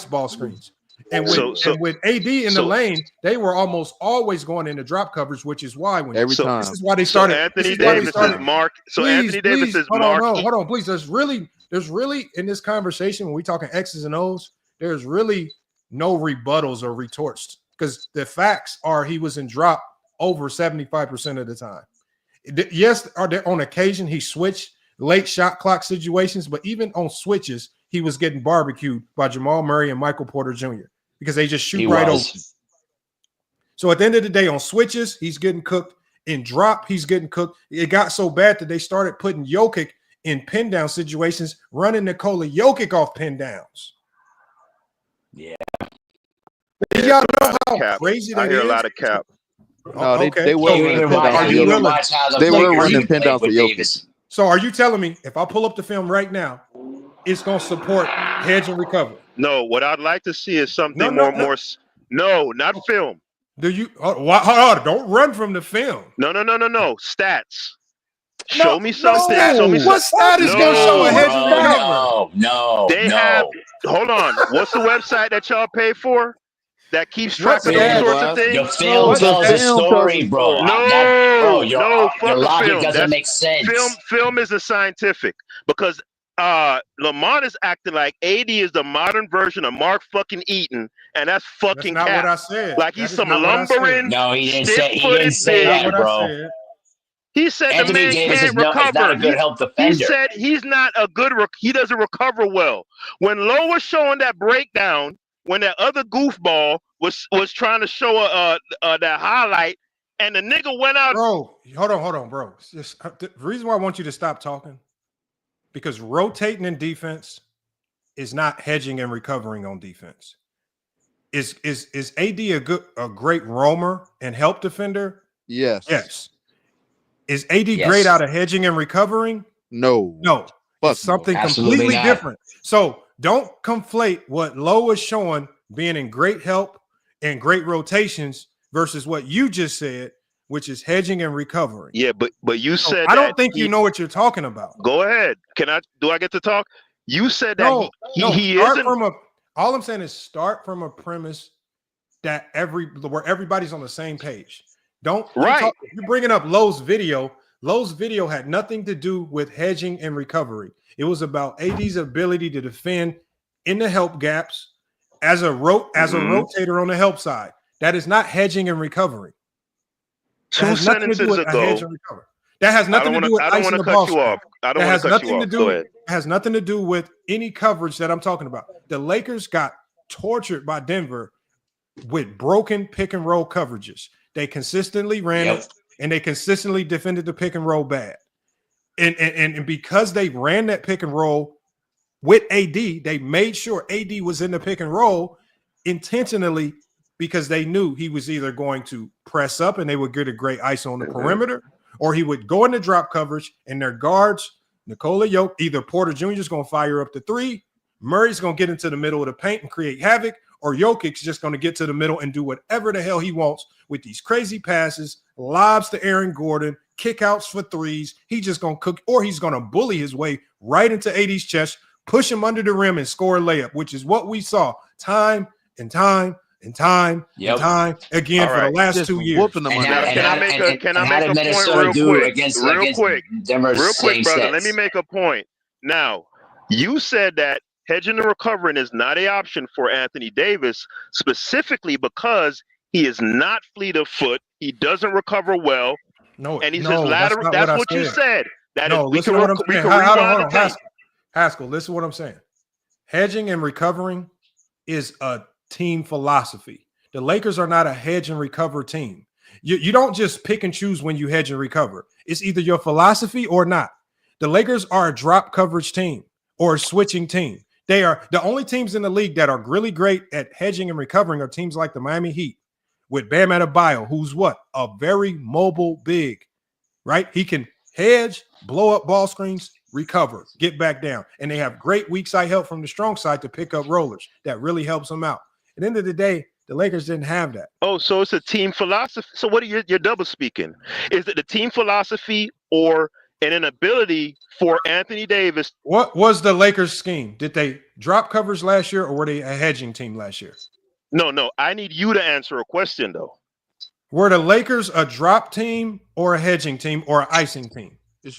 ball screens. And with AD in the lane, they were almost always going into drop coverage, which is why this is why they started. Anthony Davis is mark. So Anthony Davis is mark. Hold on, please. There's really in this conversation when we talking X's and O's, there's really no rebuttals or retorts because the facts are he was in drop over 75% of the time. Yes, on occasion he switched late shot clock situations, but even on switches, he was getting barbecued by Jamal Murray and Michael Porter Jr. because they just shoot open. So at the end of the day, on switches, he's getting cooked. In drop, he's getting cooked. It got so bad that they started putting Jokic in pin down situations, running Nikola Jokic off pin downs. Yeah. Y'all know how crazy that is? I hear a lot of cap. No, they were running pin downs for Jokic. So are you telling me if I pull up the film right now, it's going to support hedge and recover? No, what I'd like to see is something more. No, not film. Do you? Don't run from the film. No. Stats. Show me something. Show me what stat is going to show a hedge and recover? No. They have. Hold on. What's the website that y'all pay for? That keeps track of those sorts of things. The film tells a story, bro. No, your logic doesn't make sense. Film is a scientific because Lamont is acting like AD is the modern version of Mark fucking Eaton, and that's fucking not cap. what I said. Like he's some lumbering. No, he didn't say that, bro. He said Anthony the man Davis can't recover. Is not a good help defender. He said he's not a good. He doesn't recover well. When Lowe was showing that breakdown, when that other goofball was trying to show that highlight, and the nigga went out. Bro, hold on, bro. The reason why I want you to stop talking, because rotating in defense is not hedging and recovering on defense. Is AD a great roamer and help defender? Yes. Is AD great out of hedging and recovering? No. It's something completely different. So don't conflate what Lowe is showing being in great help and great rotations versus what you just said, which is hedging and recovering. Yeah, but you said I don't think you know what you're talking about. Go ahead. Do I get to talk? You said that he isn't. All I'm saying is start from a premise that where everybody's on the same page. Don't right. You're bringing up Lowe's video. Lowe's video had nothing to do with hedging and recovery. It was about AD's ability to defend in the help gaps as a rotator on the help side. That is not hedging and recovery. Two sentences ago. That has nothing to do with I don't want to cut you off. I don't want to cut you off. Go ahead. It has nothing to do with any coverage that I'm talking about. The Lakers got tortured by Denver with broken pick and roll coverages. They consistently ran it, and they consistently defended the pick and roll bad. And because they ran that pick and roll with AD, they made sure AD was in the pick and roll intentionally because they knew he was either going to press up and they would get a great ice on the perimeter, or he would go into drop coverage and their guards, Nikola Jokic, either Porter Jr. is going to fire up the three, Murray's going to get into the middle of the paint and create havoc, or Jokic's just going to get to the middle and do whatever the hell he wants with these crazy passes, lobs to Aaron Gordon, kickouts for threes. He's just going to cook, or he's going to bully his way right into AD's chest, push him under the rim and score a layup, which is what we saw time and time and time and time again for the last 2 years. Can I make a point real quick, brother? Let me make a point. Now, you said that hedging and recovering is not an option for Anthony Davis, specifically because he is not fleet of foot. He doesn't recover well. No, and he's just lateral. That's what you said. Listen to what I'm saying. Hold on. Haskell, listen to what I'm saying. Hedging and recovering is a team philosophy. The Lakers are not a hedge and recover team. You don't just pick and choose when you hedge and recover. It's either your philosophy or not. The Lakers are a drop coverage team or a switching team. They are the only teams in the league that are really great at hedging and recovering are teams like the Miami Heat with Bam Adebayo, who's a very mobile big, right? He can hedge, blow up ball screens, recover, get back down. And they have great weak side help from the strong side to pick up rollers. That really helps them out. At the end of the day, the Lakers didn't have that. Oh, so it's a team philosophy. So what are you're double speaking? Is it the team philosophy or an inability for Anthony Davis? What was the Lakers scheme? Did they drop coverage last year or were they a hedging team last year? No. I need you to answer a question, though. Were the Lakers a drop team or a hedging team or an icing team?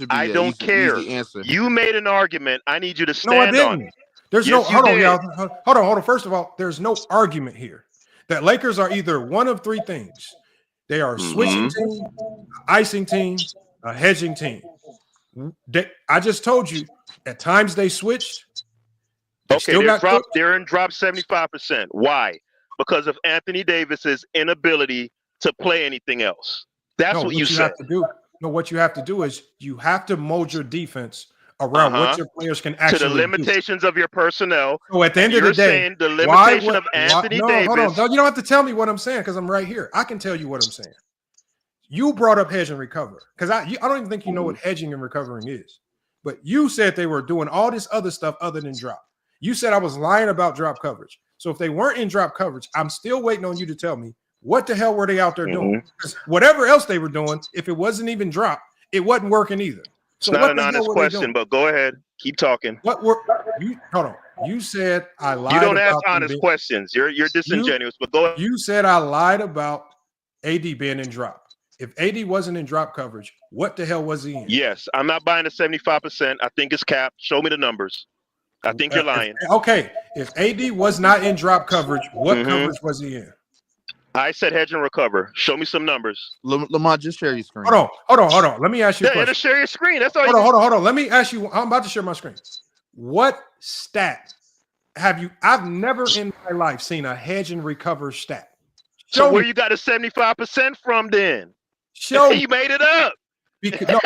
I don't care. You made an argument. I need you to stand on it. There's hold on, y'all. Hold on. First of all, there's no argument here. That Lakers are either one of three things. They are a switching team, icing team, a hedging team. I just told you at times they switched. They're in drop 75%. Why? Because of Anthony Davis's inability to play anything else. That's what you said. Have to do. No, what you have to do is you have to mold your defense around what your players can actually to the limitations of your personnel. So at the end of the day, saying the limitation of Anthony Davis. Hold on. No, you don't have to tell me what I'm saying because I'm right here. I can tell you what I'm saying. You brought up hedge and recover because I don't even think you know what hedging and recovering is. But you said they were doing all this other stuff other than drop. You said I was lying about drop coverage. So if they weren't in drop coverage, I'm still waiting on you to tell me what the hell were they out there doing? Because whatever else they were doing, if it wasn't even drop, it wasn't working either. So it's not an honest question, but go ahead. Keep talking. Hold on. You said I lied. You don't ask honest questions. You're disingenuous, but go ahead. You said I lied about AD being in drop. If AD wasn't in drop coverage, what the hell was he in? Yes, I'm not buying the 75%. I think it's capped. Show me the numbers. I think you're lying. Okay. If AD was not in drop coverage, what coverage was he in? I said hedge and recover. Show me some numbers. Lamont, just share your screen. Hold on. Let me ask you a question. Just share your screen. That's all. Hold on. Let me ask you. I'm about to share my screen. What stat have you? I've never in my life seen a hedge and recover stat. So where you got the 75% from then? Show you made it up. Because,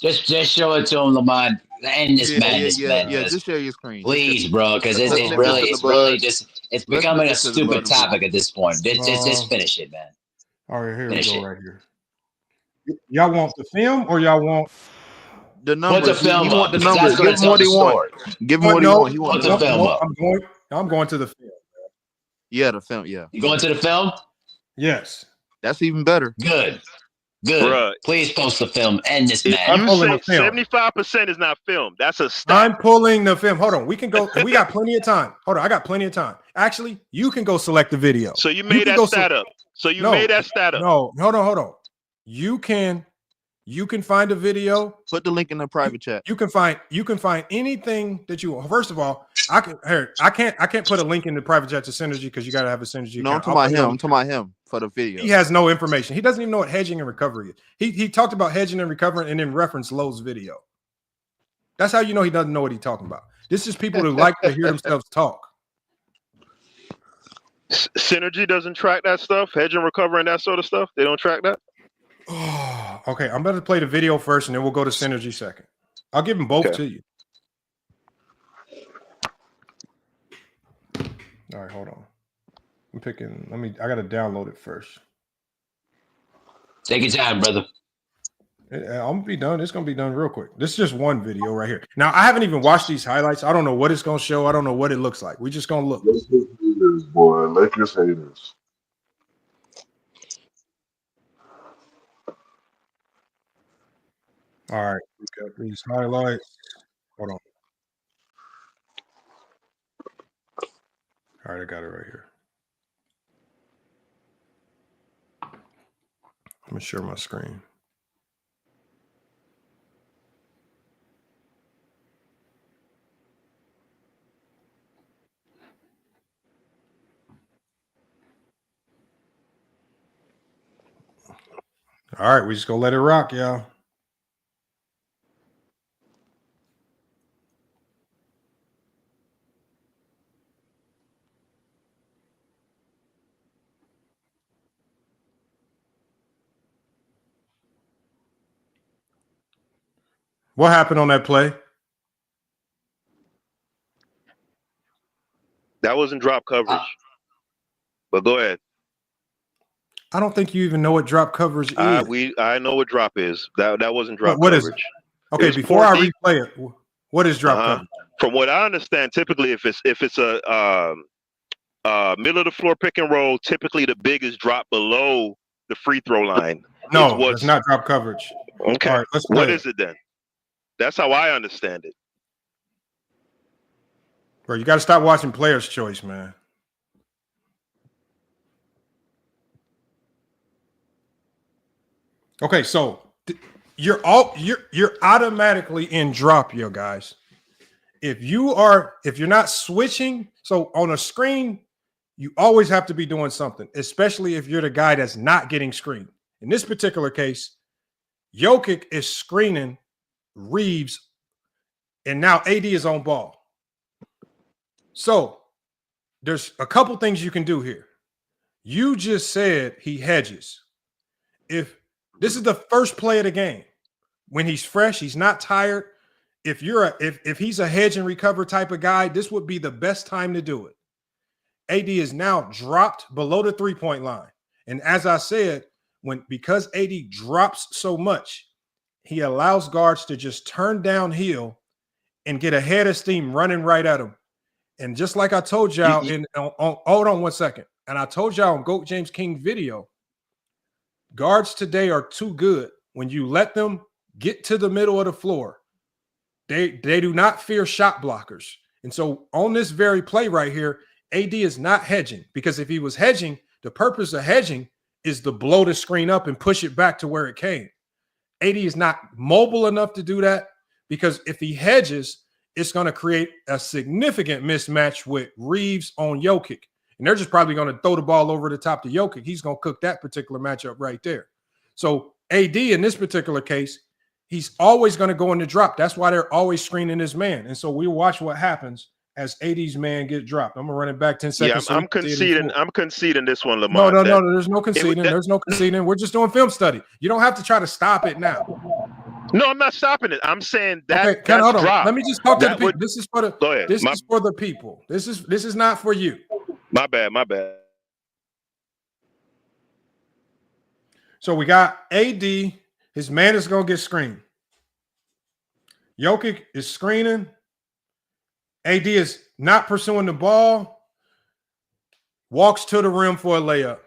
Just show it to him, Lamont. End this madness, man. Yeah, just share your screen. Please, bro, because it's becoming a stupid topic at this point. Just finish it, man. All right, here we go right here. Y'all want the film or y'all want the numbers? Put the film want the up, numbers. Give him what he wants. Give him what he wants. He wants the film up. I'm going to the film. Yeah, the film. Yeah. You going to the film? Yes. That's even better. Good. Good. Bruh. Please post the film. End this If match. you say 75% is not film, that's a stat. I'm pulling the film. Hold on. We can go. We got plenty of time. Hold on. I got plenty of time. Actually, you can go select the video. So you made that stat up. So you made that stat up. No, hold on. You can find a video. Put the link in the private chat. You can find anything that you want. First of all, I can't put a link in the private chat to Synergy because you got to have a Synergy No, I'm account. talking about him. I'm talking about him for the video. He has no information. He doesn't even know what hedging and recovery is. He talked about hedging and recovering and then referenced Lowe's video. That's how you know he doesn't know what he's talking about. This is people who like to hear themselves talk. Synergy doesn't track that stuff. Hedge and recover and that sort of stuff. They don't track that. Oh, okay. I'm going to play the video first, and then we'll go to Synergy second. I'll give them both to you. All right, hold on. I'm picking. I got to download it first. Take your time, brother. I'm gonna be done. It's gonna be done real quick. This is just one video right here. Now I haven't even watched these highlights. I don't know what it's gonna show. I don't know what it looks like. We just gonna look. Lakers haters, boy. Lakers haters. All right, we got these highlights. Hold on. All right, I got it right here. I'm gonna share my screen. All right, we just gonna let it rock, y'all. What happened on that play? That wasn't drop coverage. But go ahead. I don't think you even know what drop coverage is. I know what drop is. That wasn't drop What coverage. is it? Okay, before I replay it, what is drop coverage? From what I understand, typically if it's a middle of the floor pick and roll, typically the big is drop below the free throw line. No, it's not drop coverage. Okay. All right, let's play What it. is it then? That's how I understand it. Bro, you got to stop watching Player's Choice, man. Okay, so you're automatically in drop, yo guys. If you're not switching, so on a screen, you always have to be doing something, especially if you're the guy that's not getting screened. In this particular case, Jokic is screening Reeves, and now AD is on ball. So there's a couple things you can do here. You just said he hedges. If this is the first play of the game, when he's fresh, he's not tired. If he's a hedge and recover type of guy, this would be the best time to do it. AD is now dropped below the 3-point line. And as I said, because AD drops so much, he allows guards to just turn downhill and get a head of steam running right at him. And just like I told y'all hold on one second. And I told y'all on Goat James King video, guards today are too good. When you let them get to the middle of the floor, they do not fear shot blockers. And so on this very play right here, AD is not hedging, because if he was hedging, the purpose of hedging is to blow the screen up and push it back to where it came. AD is not mobile enough to do that, because if he hedges, it's going to create a significant mismatch with Reeves on Jokic. And they're just probably going to throw the ball over the top to Jokic. He's going to cook that particular matchup right there. So AD in this particular case, he's always going to go in the drop. That's why they're always screening his man. And so we'll watch what happens as AD's man get dropped. I'm going to run it back 10 seconds. Yeah, I'm conceding this one, Lamar. No, there's no conceding. There's no conceding. We're just doing film study. You don't have to try to stop it now. No, I'm not stopping it. I'm saying that okay, that's hold on. drop. Let me just talk to the people. This is for the Go ahead. This is for the people. This is not for you. My bad. So we got AD. His man is going to get screened. Jokic is screening. AD is not pursuing the ball. Walks to the rim for a layup.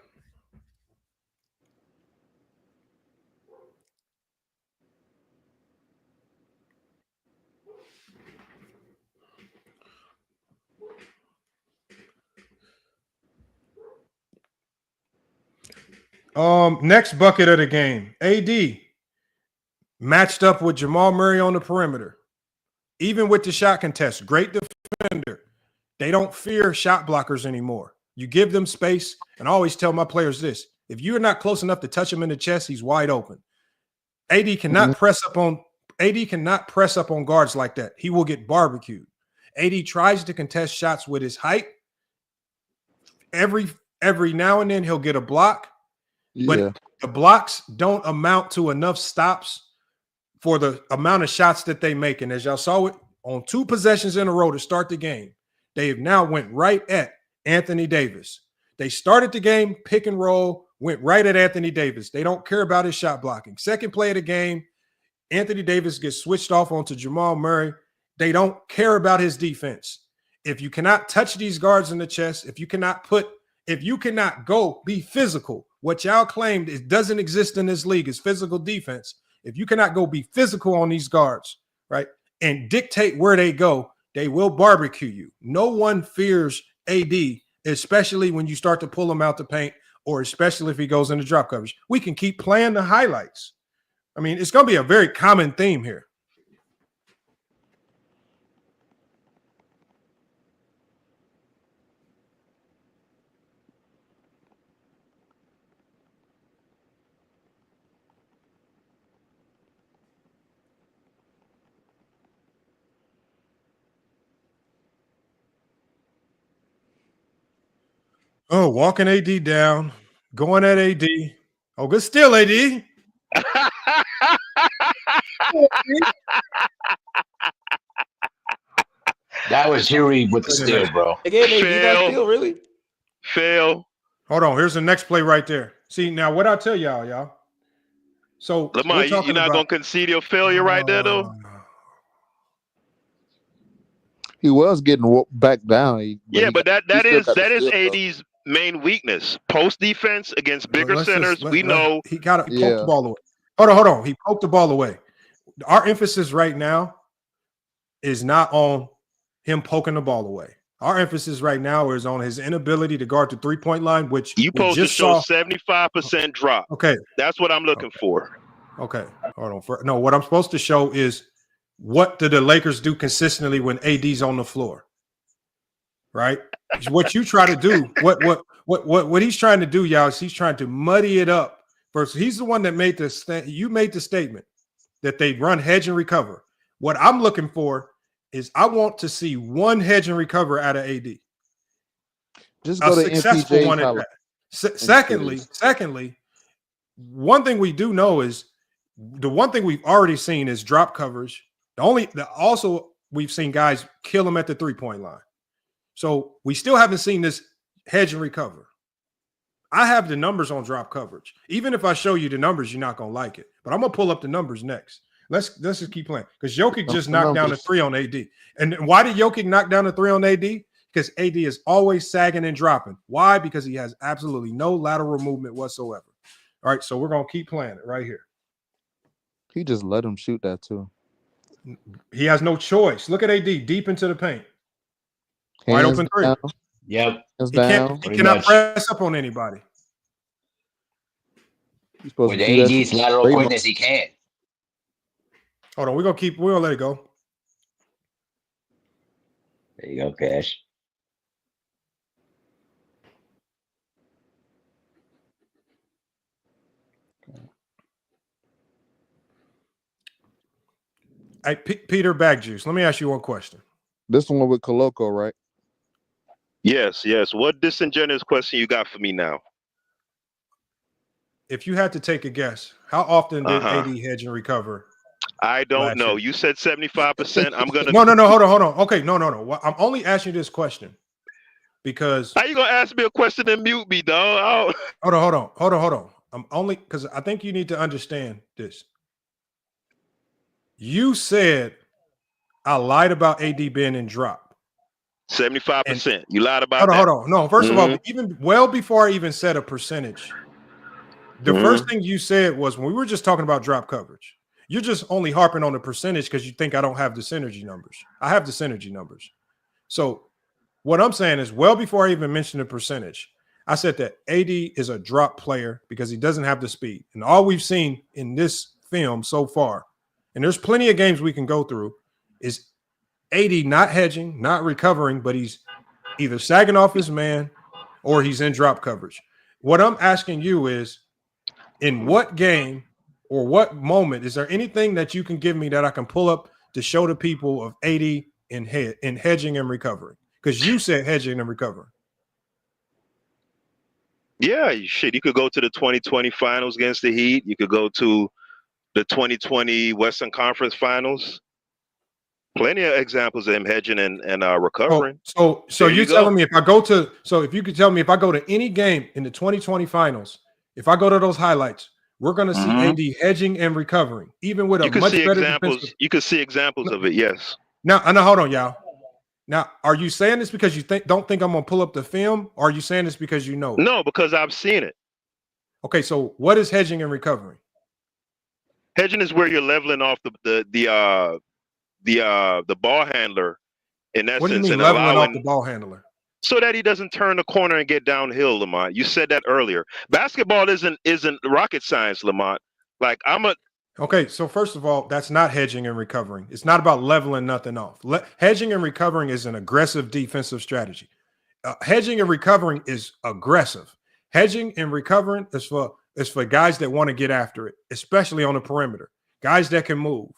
Next bucket of the game. AD matched up with Jamal Murray on the perimeter. Even with the shot contest, great defender. They don't fear shot blockers anymore. You give them space, and I always tell my players this. If you're not close enough to touch him in the chest, he's wide open. AD cannot press up on guards like that. He will get barbecued. AD tries to contest shots with his height. Every now and then he'll get a block, but the blocks don't amount to enough stops for the amount of shots that they make. And as y'all saw it on 2 possessions in a row to start the game, they have now went right at Anthony Davis. They started the game, pick and roll, went right at Anthony Davis. They don't care about his shot blocking. Second play of the game, Anthony Davis gets switched off onto Jamal Murray. They don't care about his defense. If you cannot touch these guards in the chest, if you cannot go be physical, what y'all claimed it doesn't exist in this league is physical defense. If you cannot go be physical on these guards, right, and dictate where they go, they will barbecue you. No one fears AD, especially when you start to pull him out the paint, or especially if he goes into drop coverage. We can keep playing the highlights. I mean, it's going to be a very common theme here. Oh, walking AD down, going at AD. Oh, good steal, AD. That was Huey with the steal, bro. Again, you guys steal, really? Fail. Hold on. Here's the next play right there. See, now what I tell y'all. So Lamar, you're not going to concede your failure right there, though? He was getting back down. But that is AD's main weakness. Post defense against bigger centers. We know he poked the ball away. Hold on. He poked the ball away. Our emphasis right now is not on him poking the ball away. Our emphasis right now is on his inability to guard the 3-point line, which you supposed to show 75% drop. Okay, that's what I'm looking for. Okay, hold on. No, what I'm supposed to show is what do the Lakers do consistently when AD's on the floor, right? What you try to do, what he's trying to do, y'all, is he's trying to muddy it up. First, he's the one that made this. You made the statement that they run hedge and recover. What I'm looking for is I want to see one hedge and recover out of AD. Just go to successful one at that. Secondly, one thing we do know is the one thing we've already seen is drop coverage. Also we've seen guys kill him at the 3-point line. So we still haven't seen this hedge and recover. I have the numbers on drop coverage. Even if I show you the numbers, you're not gonna like it. But I'm gonna pull up the numbers next. Let's just keep playing because Jokic just knocked down a 3 on AD. And why did Jokic knock down a 3 on AD? Because AD is always sagging and dropping. Why? Because he has absolutely no lateral movement whatsoever. All right, so we're gonna keep playing it right here. He just let him shoot that too. He has no choice. Look at AD deep into the paint. Wide open 3. Down. Yep. He cannot press up on anybody. With AD's lateral quickness, he can't. Hold on, we're gonna let it go. There you go, Cash. Hey, Peter Bagjuice, let me ask you one question. This one with Coloco, right? Yes. What disingenuous question you got for me now? If you had to take a guess, how often did AD hedge and recover? I don't know. You said 75%. I'm gonna. No. Hold on. Okay, no. I'm only asking you this question because. How you gonna ask me a question and mute me, dog? Hold on. I'm only because I think you need to understand this. You said I lied about AD being in drop. 75%. You lied about that. Hold on. No, first of all, even well before I even said a percentage, the first thing you said was when we were just talking about drop coverage. You're just only harping on the percentage because you think I don't have the synergy numbers. I have the synergy numbers. So what I'm saying is well before I even mentioned the percentage, I said that AD is a drop player because he doesn't have the speed. And all we've seen in this film so far, and there's plenty of games we can go through, is AD not hedging, not recovering, but he's either sagging off his man or he's in drop coverage. What I'm asking you is, in what game or what moment is there anything that you can give me that I can pull up to show the people of AD in hedging and recovering? Because you said hedging and recovering. Yeah, shit. You could go to the 2020 finals against the Heat. You could go to the 2020 Western Conference Finals. Plenty of examples of him hedging and recovering. So you're telling me if you could tell me if I go to any game in the 2020 finals, if I go to those highlights, we're going to see AD hedging and recovering, even with a much better defensive. You could see examples of it. Yes. Now, hold on, y'all. Now, are you saying this because you don't think I'm going to pull up the film, or are you saying this because you know it? No, because I've seen it. Okay, so what is hedging and recovering? Hedging is where you're leveling off the ball handler, in essence. What do you mean and leveling allowing, off the ball handler? So that he doesn't turn the corner and get downhill, Lamont. You said that earlier. Basketball isn't rocket science, Lamont. Like Okay, so first of all, that's not hedging and recovering. It's not about leveling nothing off. Hedging and recovering is an aggressive defensive strategy. Hedging and recovering is aggressive. Hedging and recovering is for guys that want to get after it, especially on the perimeter. Guys that can move.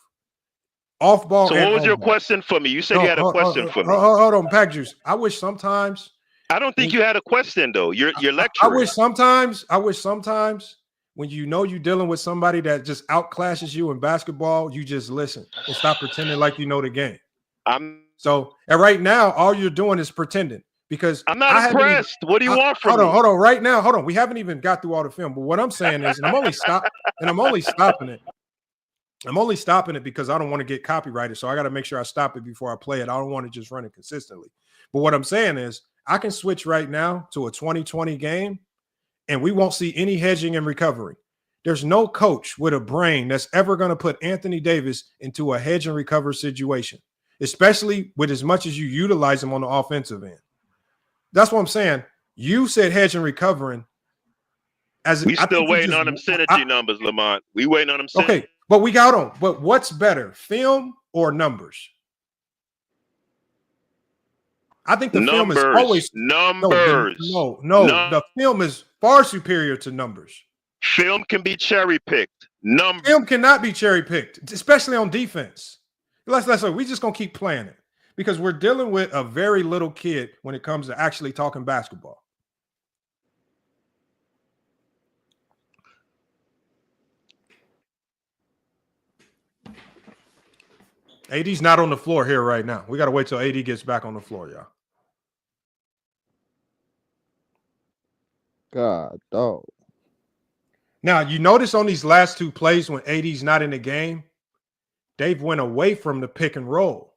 Off ball. So what was your question for me? You said you had a question for me. Hold on, Pack Juice. I wish sometimes. I don't think you had a question though. You're lecturing. I wish sometimes when you know you're dealing with somebody that just outclasses you in basketball, you just listen and stop pretending like you know the game. And right now, all you're doing is pretending because I'm not impressed. What do you want from me? Hold on. Right now, hold on. We haven't even got through all the film. But what I'm saying is, I'm only stopping it because I don't want to get copyrighted. So I got to make sure I stop it before I play it. I don't want to just run it consistently. But what I'm saying is I can switch right now to a 2020 game and we won't see any hedging and recovery. There's no coach with a brain that's ever going to put Anthony Davis into a hedge and recover situation, especially with as much as you utilize him on the offensive end. That's what I'm saying. You said hedge and recovering. We still waiting on them synergy numbers, Lamont. We waiting on them synergy. Okay, but we got them. But what's better, film or numbers? I think the film is always numbers. No. The film is far superior to numbers. Film can be cherry picked. Film cannot be cherry picked, especially on defense. We just gonna keep playing it because we're dealing with a very little kid when it comes to actually talking basketball. AD's not on the floor here right now. We got to wait till AD gets back on the floor, y'all. God, dog. Now, you notice on these last two plays when AD's not in the game, they've went away from the pick and roll.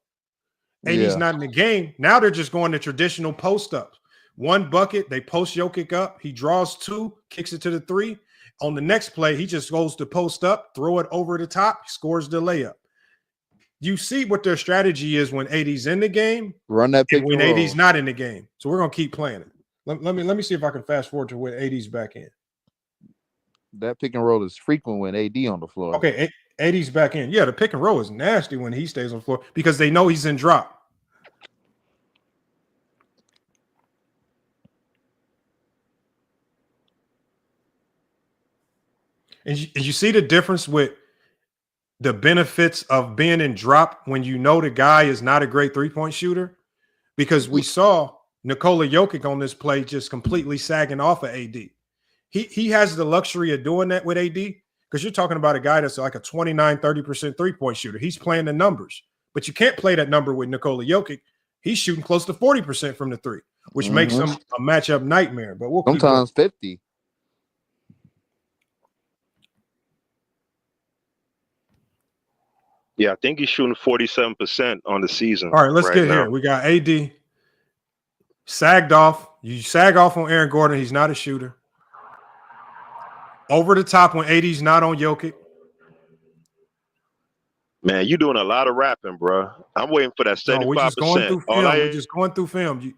AD's not in the game. Now they're just going to traditional post-ups. One bucket, they post Jokic up. He draws two, kicks it to the three. On the next play, he just goes to post up, throw it over the top, scores the layup. You see what their strategy is when AD's in the game. Run that pick and when AD's not in the game. So we're gonna keep playing it. Let me see if I can fast forward to when AD's back in. That pick and roll is frequent when AD on the floor. Okay, AD's back in. Yeah, the pick and roll is nasty when he stays on the floor because they know he's in drop. And you see the difference with the benefits of being in drop when you know the guy is not a great three-point shooter? Because we saw Nikola Jokic on this play just completely sagging off of AD. He has the luxury of doing that with AD because you're talking about a guy that's like a 29, 30% three-point shooter. He's playing the numbers, but you can't play that number with Nikola Jokic. He's shooting close to 40% from the three, which makes him a matchup nightmare. But we'll sometimes 50. Yeah, I think he's shooting 47% on the season. All right, let's get here. We got AD sagged off. You sag off on Aaron Gordon. He's not a shooter. Over the top when AD's not on Jokic. Man, you're doing a lot of rapping, bro. I'm waiting for that 75%. No, we're just going through film. We're just going through film.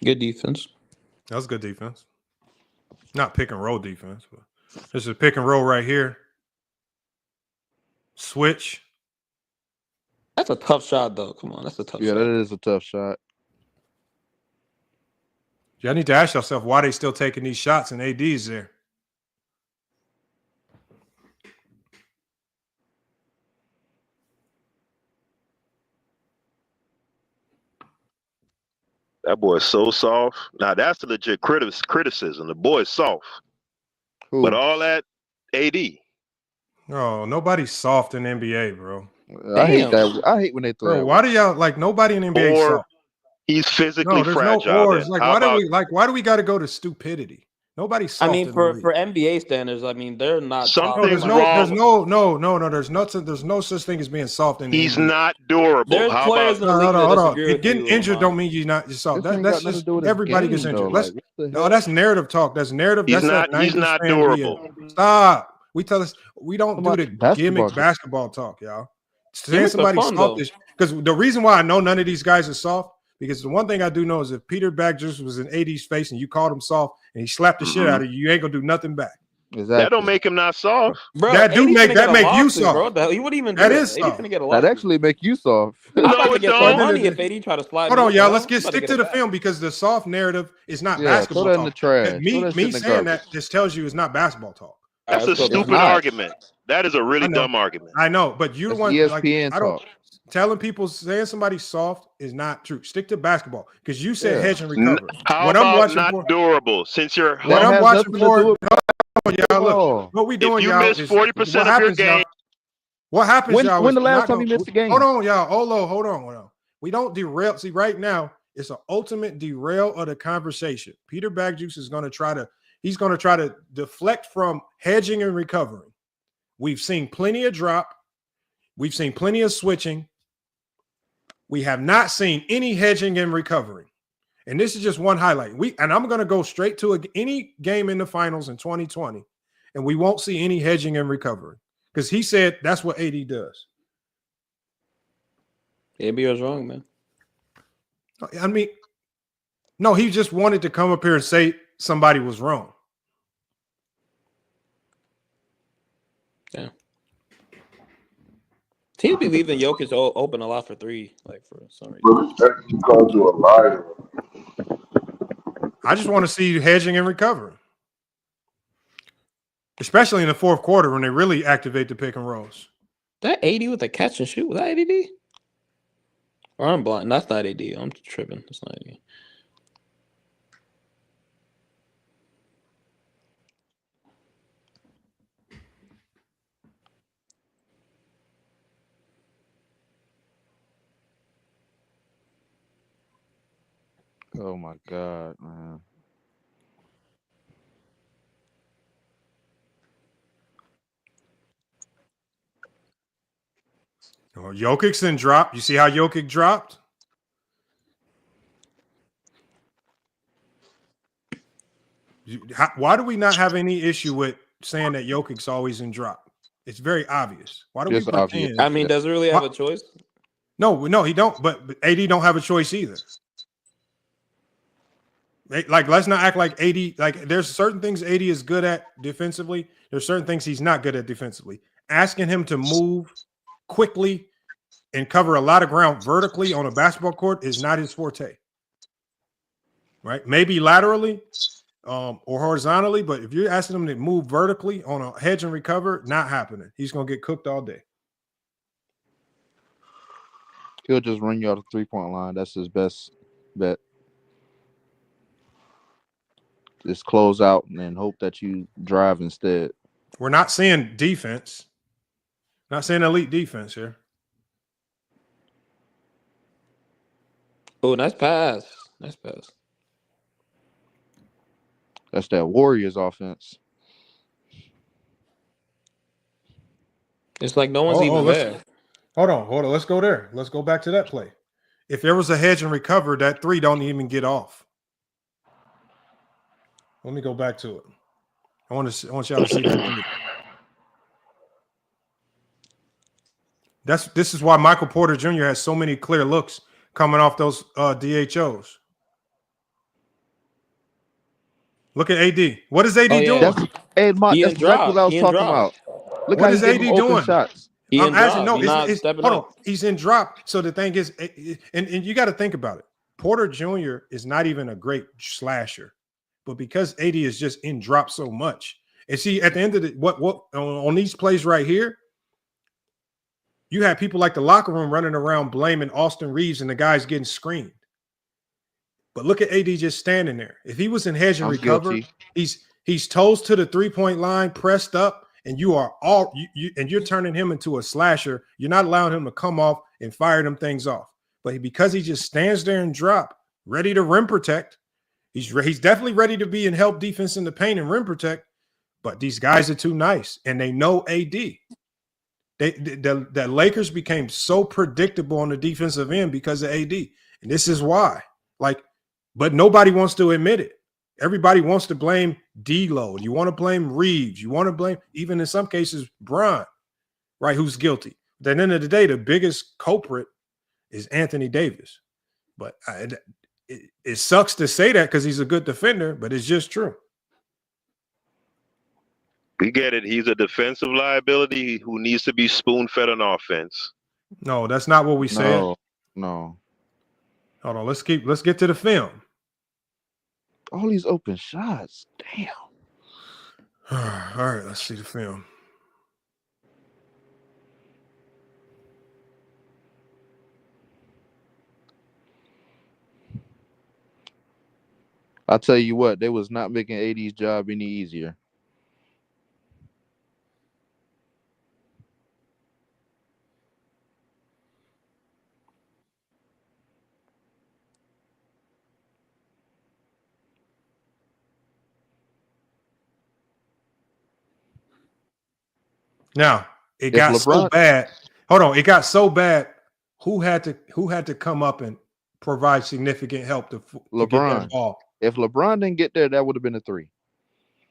Good defense. That was good defense. Not pick and roll defense, but this is pick and roll right here. Switch. That's a tough shot, though. Come on, that's a tough shot. Yeah, that is a tough shot. Y'all need to ask yourself why they still taking these shots and AD's there. That boy is so soft. Now that's a legit criticism. The boy is soft. Who? But all that AD. Oh, nobody's soft in NBA, bro. I hate that. I hate when they throw Bro, that. why do y'all like nobody in NBA is Or soft? he's physically No, there's fragile. no ors. then. Like, How why do we got to go to stupidity? Nobody's soft. I mean, in for the league. NBA standards, I mean, they're not. Something's top There's line. no such thing as being soft in the He's NBA. not durable. There's How players about in the league that disagree with Getting you, injured Lamar. don't mean you're not soft. This ain't That's got nothing just to do with his everybody gets game, injured. though. Like, what the No, hell? that's narrative talk. That's narrative. he's That's not he's not fan durable. Stop. We tell us we don't do About the basketball gimmick talk. basketball talk, y'all. Saying Gimmicks are somebody's fun, soft though. is because the reason why I know none of these guys are soft, because the one thing I do know is if Peter Backjuice was in AD's face and you called him soft and he slapped the shit out of you, you ain't gonna do nothing back. Exactly. That don't make him not soft. Bro, That do AD make finna that get a make you lawsuit, bro. soft. The hell, he wouldn't even do That that. is AD soft. finna get a That lawsuit. actually make you soft. I'm about No, to it get some don't. money if AD try to slide Hold me on, up, y'all. bro. Let's I'm get about to stick get to a the bag. film because the soft narrative is not Yeah, basketball throw that in the talk. trash. Throw Me that shit in the saying garbage. that this tells you it's not basketball talk. All right, That's a let's go It's stupid not. argument. That is a really I know. dumb argument. I know, but you the That's one like ESPN I don't talk. telling people saying somebody's soft is not true. Stick to basketball because you said Yeah. hedge and recover. How What I'm about watching not for, durable? Since you're what That I'm has watching nothing to for, do with y'all look, ball. what we if doing, you y'all, miss is 40% what of your happens, game, y'all. What happens, y'all? When is the we're last not time gonna- you missed a game? Hold on, y'all. Hold on. We don't derail. See, right now, it's an ultimate derail of the conversation. Peter Backjuice is going to try to deflect from hedging and recovering. We've seen plenty of drop. We've seen plenty of switching. We have not seen any hedging and recovering. And this is just one highlight. And I'm going to go straight to any game in the finals in 2020, and we won't see any hedging and recovering because he said that's what AD does. AB was wrong, man. I mean, no, he just wanted to come up here and say somebody was wrong. Yeah. Teams be leaving Jokic open a lot for three, like for some reason. You called you a liar. I just want to see hedging and recovering, especially in the fourth quarter when they really activate the pick and rolls. That AD with the catch and shoot, was that AD? Or I'm blind. That's not AD. I'm tripping. That's not AD. Oh my God, man. Well, Jokic then dropped. You see how Jokic dropped? Why do we not have any issue with saying that Jokic's always in drop? It's very obvious. Why do we It's obvious. pretend? I mean, does it really have a choice? No, he don't. But AD don't have a choice either. Like, let's not act like AD. Like, there's certain things AD is good at defensively. There's certain things he's not good at defensively. Asking him to move quickly and cover a lot of ground vertically on a basketball court is not his forte. Right? Maybe laterally or horizontally, but if you're asking him to move vertically on a hedge and recover, not happening. He's gonna get cooked all day. He'll just run you out of 3-point line. That's his best bet. Just close out and then hope that you drive instead. We're not seeing defense. Not seeing elite defense here. Oh, nice pass. Nice pass. That's that Warriors offense. It's like no one's even there. Hold on. Let's go there. Let's go back to that play. If there was a hedge and recover, that three don't even get off. Let me go back to it. I want y'all to see that. This is why Michael Porter Jr. has so many clear looks coming off those DHOs. Look at AD. What is AD doing? That's exactly what I was He in talking drop. about. Look What how is he's AD getting open doing? shots. He I'm in asking. drop. No, He not it's stepping hold up. on. He's in drop. So the thing is, and you got to think about it. Porter Jr. is not even a great slasher, but because AD is just in drop so much, and see at the end of the what on these plays right here, you have people like the locker room running around blaming Austin Reeves and the guys getting screened. But look at AD just standing there. If he was in hedge and recover, he's toes to the 3-point line, pressed up, and you are all and you're turning him into a slasher. You're not allowing him to come off and fire them things off. But because he just stands there and drop, ready to rim protect, he's definitely ready to be in help defense in the paint and rim protect. But these guys are too nice, and they know AD. The Lakers became so predictable on the defensive end because of AD, and this is why. But nobody wants to admit it. Everybody wants to blame D-Lo. You want to blame Reeves. You want to blame, even in some cases, Bron, right, who's guilty. But at the end of the day, the biggest culprit is Anthony Davis. But it sucks to say that because he's a good defender, but it's just true. We get it. He's a defensive liability who needs to be spoon-fed on offense. No, that's not what we said. No. Hold on. Let's get to the film. All these open shots. Damn. All right, let's see the film. I'll tell you what, they was not making AD's job any easier. Now, it got so bad. Hold on, it got so bad. Who had to come up and provide significant help to get that ball? If LeBron didn't get there, that would have been a 3.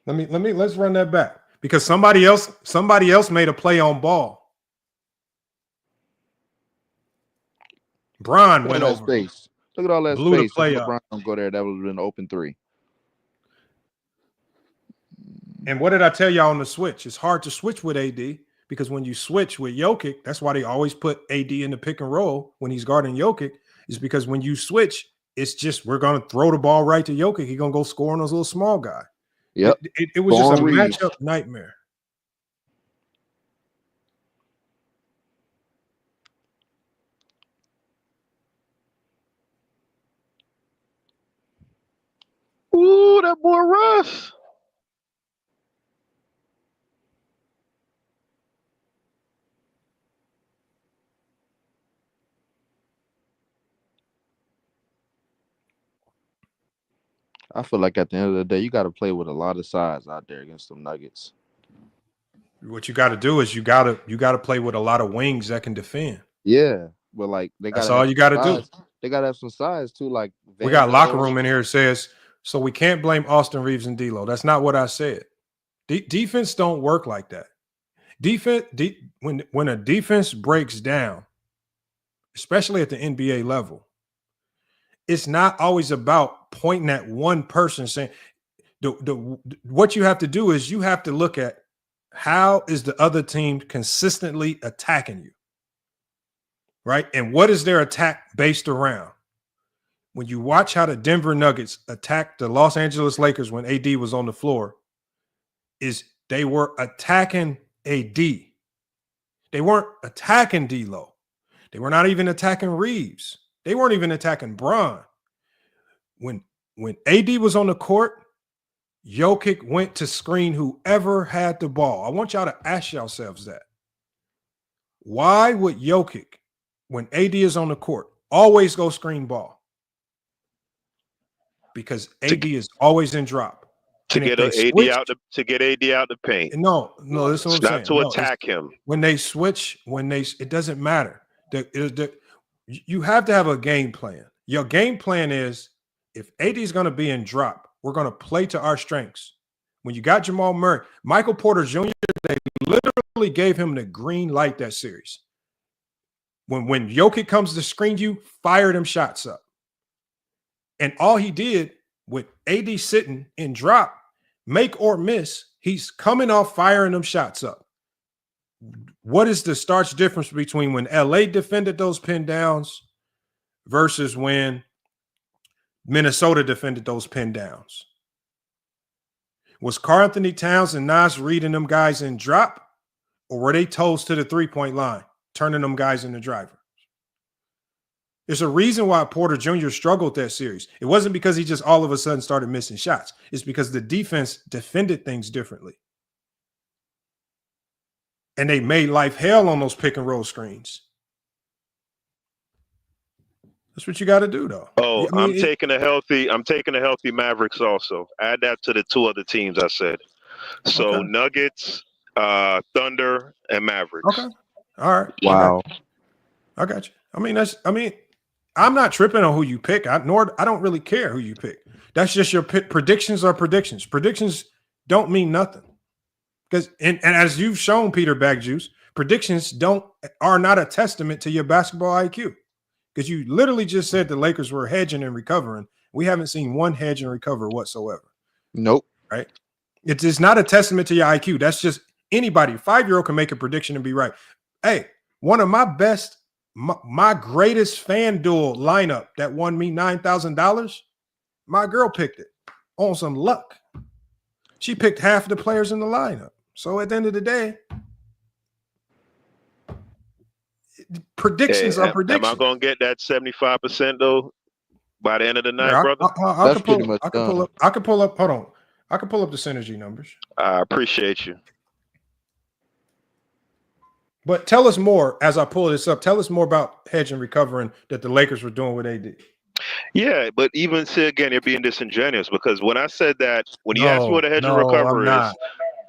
Let's run that back because somebody else made a play on ball. Bron went over. Space. Look at all that blew space. The play if LeBron up. don't go there, that would have been an open 3. And what did I tell y'all on the switch? It's hard to switch with AD because when you switch with Jokic, that's why they always put AD in the pick and roll when he's guarding Jokic, is because when you switch, it's just we're going to throw the ball right to Jokic. He's going to go score on those little small guy. Yep. It was just a matchup nightmare. Ooh, that boy Russ. I feel like at the end of the day, you got to play with a lot of size out there against them Nuggets. What you got to do is you got to play with a lot of wings that can defend. Yeah, but like that's all you got to do. They got to have some size too. Like we got locker room in here. It says so we can't blame Austin Reeves and D-Lo. That's not what I said. Defense don't work like that. When a defense breaks down, especially at the NBA level, it's not always about pointing at one person saying what you have to do is you have to look at how is the other team consistently attacking you, right? And what is their attack based around? When you watch how the Denver Nuggets attacked the Los Angeles Lakers when AD was on the floor, is they were attacking AD. They weren't attacking D-Lo. They were not even attacking Reeves. They weren't even attacking Bron. When AD was on the court, Jokic went to screen whoever had the ball. I want y'all to ask yourselves that. Why would Jokic, when AD is on the court, always go screen ball? Because AD is always in drop. To get AD out the paint. No, this is what I'm saying. Not to attack him. When they switch, it doesn't matter. You have to have a game plan. Your game plan is if AD is going to be in drop, we're going to play to our strengths. When you got Jamal Murray, Michael Porter Jr., they literally gave him the green light that series. When Jokic comes to screen you, fire them shots up. And all he did with AD sitting in drop, make or miss, he's coming off firing them shots up. What is the starch difference between when LA defended those pin downs versus when Minnesota defended those pin downs? Was Karl Anthony Towns and Nas reading them guys in drop, or were they toes to the three-point line, turning them guys into drivers? There's a reason why Porter Jr. struggled that series. It wasn't because he just all of a sudden started missing shots. It's because the defense defended things differently. And they made life hell on those pick and roll screens. That's what you got to do, though. Oh, I mean, I'm taking a healthy Mavericks also. Add that to the two other teams I said. So okay. Nuggets, Thunder, and Mavericks. Okay. All right. Wow. I got you. I'm not tripping on who you pick. I don't really care who you pick. That's just your pick. Predictions are predictions. Predictions don't mean nothing. Because and as you've shown, Peter Bagjuice, predictions are not a testament to your basketball IQ. Because you literally just said the Lakers were hedging and recovering. We haven't seen one hedge and recover whatsoever. Nope. Right? It's not a testament to your IQ. That's just anybody. 5-year-old can make a prediction and be right. Hey, one of my best, my greatest FanDuel lineup that won me $9,000, my girl picked it on some luck. She picked half of the players in the lineup. So at the end of the day, predictions are predictions. Am I going to get that 75% though by the end of the night, Yeah, brother? I can pull up. Hold on. I can pull up the synergy numbers. I appreciate you. But tell us more as I pull this up. Tell us more about hedge and recovering that the Lakers were doing with AD. Yeah, but even say again, you're being disingenuous because when I said that, when you asked me what a hedge and recover is,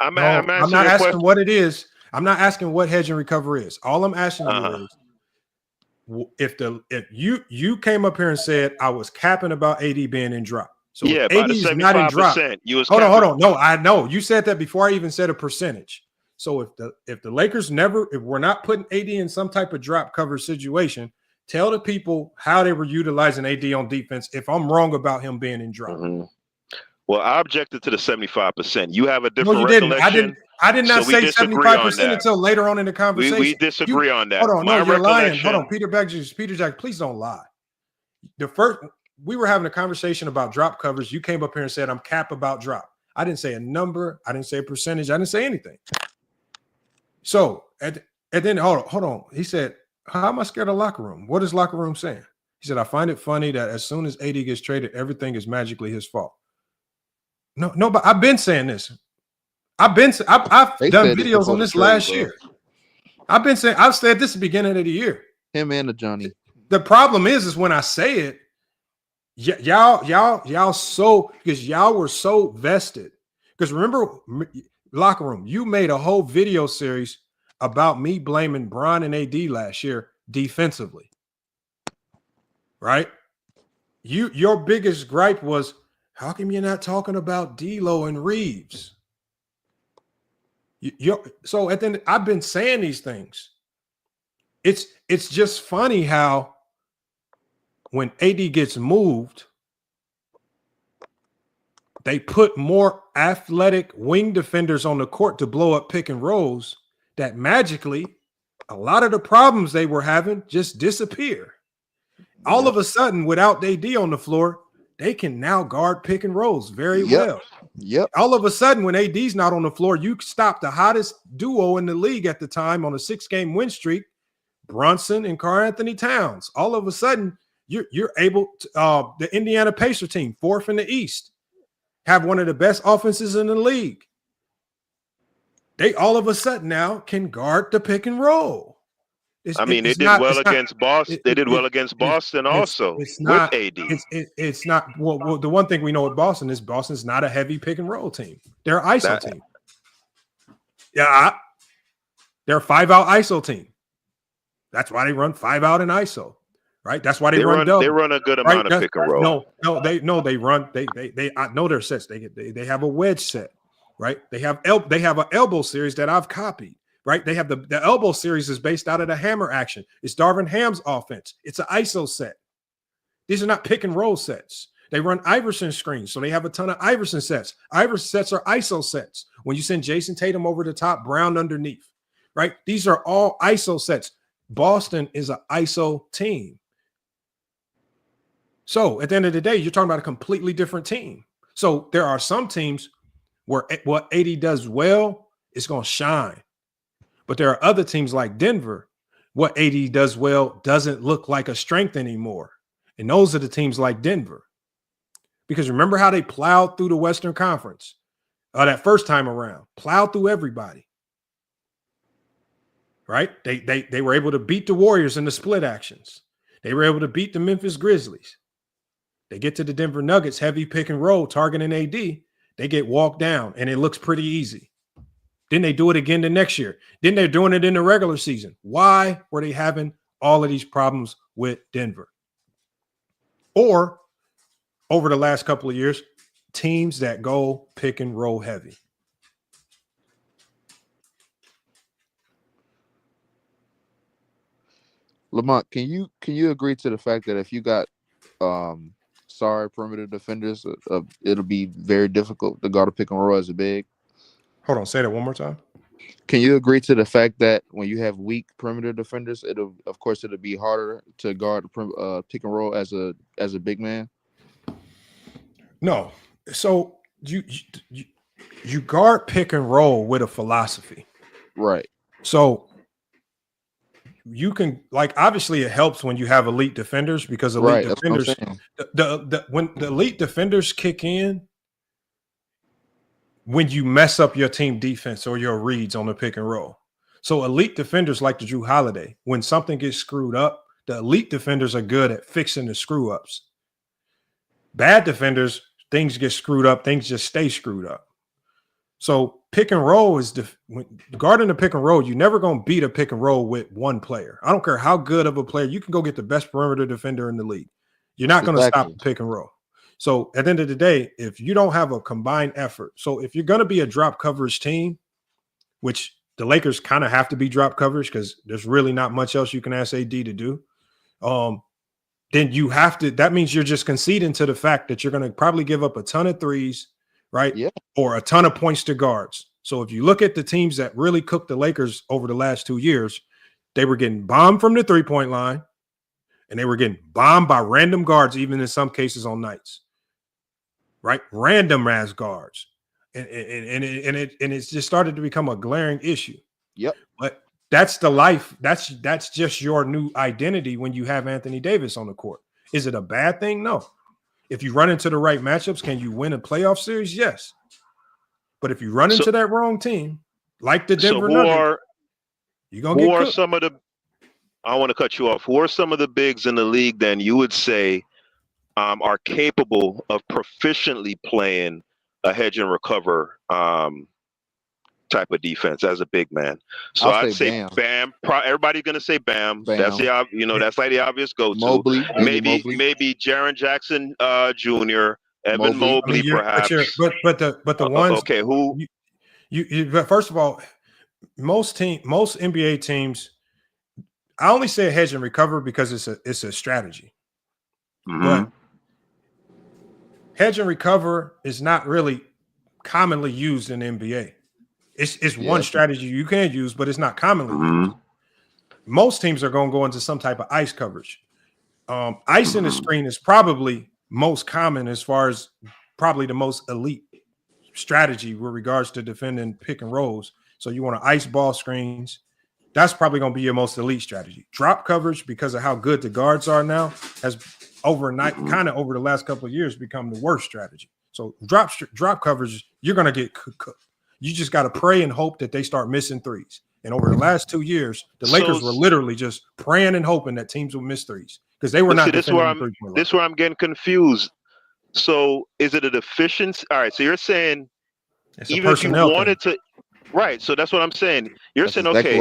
I'm not asking what it is. I'm not asking what hedge and recover is. All I'm asking you is if you came up here and said I was capping about AD being in drop. So yeah, AD is not in drop. You was hold on. No, I know you said that before I even said a percentage. So if the Lakers if we're not putting AD in some type of drop cover situation, tell the people how they were utilizing AD on defense. If I'm wrong about him being in drop. Mm-hmm. Well, I objected to the 75%. You have a different No, you didn't. recollection. I did not say 75% until later on in the conversation. We disagree on that. Hold on, no, you're lying. Hold on, Peter Jack, please don't lie. We were having a conversation about drop covers. You came up here and said I'm cap about drop. I didn't say a number. I didn't say a percentage. I didn't say anything. So and then hold on. He said, "How am I scared of locker room? What is locker room saying?" He said, "I find it funny that as soon as AD gets traded, everything is magically his fault." No, but I've been saying this. I've done videos on this last year. I've said this at the beginning of the year. Him and the Johnny. The problem is when I say it, y'all so because y'all were so vested. Because remember, locker room, you made a whole video series about me blaming Bron and AD last year defensively. Right? Your biggest gripe was, how come you're not talking about D'Lo and Reeves? So at the end, I've been saying these things. It's just funny how when AD gets moved, they put more athletic wing defenders on the court to blow up pick and rolls that magically a lot of the problems they were having just disappear. All of a sudden, without AD on the floor, they can now guard pick and rolls very well. Yep. All of a sudden, when AD's not on the floor, you stop the hottest duo in the league at the time on a 6-game win streak, Brunson and Karl Anthony Towns. All of a sudden, you're able to, the Indiana Pacer team, 4th in the East, have one of the best offenses in the league. They all of a sudden now can guard the pick and roll. They did well against Boston. They did well against Boston also with AD. It's not. Well, the one thing we know with Boston is Boston's not a heavy pick and roll team. They're an ISO team. Yeah, they're a 5-out ISO team. That's why they run 5-out in ISO, right? That's why they run double. They run a good amount of pick and roll. They run. I know their sets. They have a wedge set, right? They have an elbow series that I've copied. Right, they have the elbow series is based out of the hammer action. It's Darvin Ham's offense. It's an ISO set. These are not pick and roll sets. They run Iverson screens, so they have a ton of Iverson sets. Iverson sets are ISO sets. When you send Jason Tatum over the top, Brown underneath, right? These are all ISO sets. Boston is an ISO team. So at the end of the day, you're talking about a completely different team. So there are some teams where what AD does well is going to shine. But there are other teams like Denver, what AD does well doesn't look like a strength anymore. And those are the teams like Denver. Because remember how they plowed through the Western Conference that first time around, plowed through everybody. Right? They were able to beat the Warriors in the split actions. They were able to beat the Memphis Grizzlies. They get to the Denver Nuggets, heavy pick and roll, targeting AD. They get walked down, and it looks pretty easy. Then they do it again the next year. Then they're doing it in the regular season. Why were they having all of these problems with Denver? Or over the last couple of years, teams that go pick and roll heavy. Lamont, can you agree to the fact that if you got sorry perimeter defenders, it'll be very difficult to guard a pick and roll as a big? Hold on, say that one more time. Can you agree to the fact that when you have weak perimeter defenders, it'll be harder to guard pick and roll as a big man? No. So you guard pick and roll with a philosophy. Right. So you can, like, obviously it helps when you have elite defenders, because elite defenders, when the elite defenders kick in, when you mess up your team defense or your reads on the pick and roll. So elite defenders like the Drew Holiday, when something gets screwed up, the elite defenders are good at fixing the screw ups. Bad defenders, things get screwed up, things just stay screwed up. So pick and roll is guarding the pick and roll. You're never going to beat a pick and roll with one player. I don't care how good of a player. You can go get the best perimeter defender in the league. You're not going to stop the pick and roll. So at the end of the day, if you don't have a combined effort, so if you're going to be a drop coverage team, which the Lakers kind of have to be drop coverage because there's really not much else you can ask AD to do, then you have to, that means you're just conceding to the fact that you're going to probably give up a ton of threes, right? Yeah. Or a ton of points to guards. So if you look at the teams that really cooked the Lakers over the last 2 years, they were getting bombed from the three-point line, and they were getting bombed by random guards, even in some cases on nights. Right, random ass guards, and it's just started to become a glaring issue. Yep. But that's the life. That's just your new identity when you have Anthony Davis on the court. Is it a bad thing? No. If you run into the right matchups, can you win a playoff series? Yes. But if you run into that wrong team, like the Denver Nuggets, you're gonna get cooked. Some of the? I want to cut you off. Who are some of the bigs in the league? Then you would say are capable of proficiently playing a hedge and recover type of defense as a big man. So I'd say Bam. Everybody's gonna say Bam. That's the that's like the obvious go-to. Mobley, maybe Jaren Jackson Jr., Evan Mobley, perhaps. But the ones okay, who you but first of all, most NBA teams, I only say hedge and recover because it's a strategy. Mm-hmm. But hedge and recover is not really commonly used in the NBA. It's one strategy you can use, but it's not commonly used. Most teams are going to go into some type of ice coverage. Ice in the screen is probably most common as far as probably the most elite strategy with regards to defending pick and rolls. So you want to ice ball screens. That's probably going to be your most elite strategy. Drop coverage, because of how good the guards are now, has overnight, kind of over the last couple of years, become the worst strategy. So drop coverage, you're going to get cooked. You just got to pray and hope that they start missing threes. And over the last 2 years, the Lakers were literally just praying and hoping that teams would miss threes because they were not. This is where I'm getting confused. So is it a deficiency? All right. So you're saying even if you wanted to. Right, so that's what I'm saying. You're saying, okay,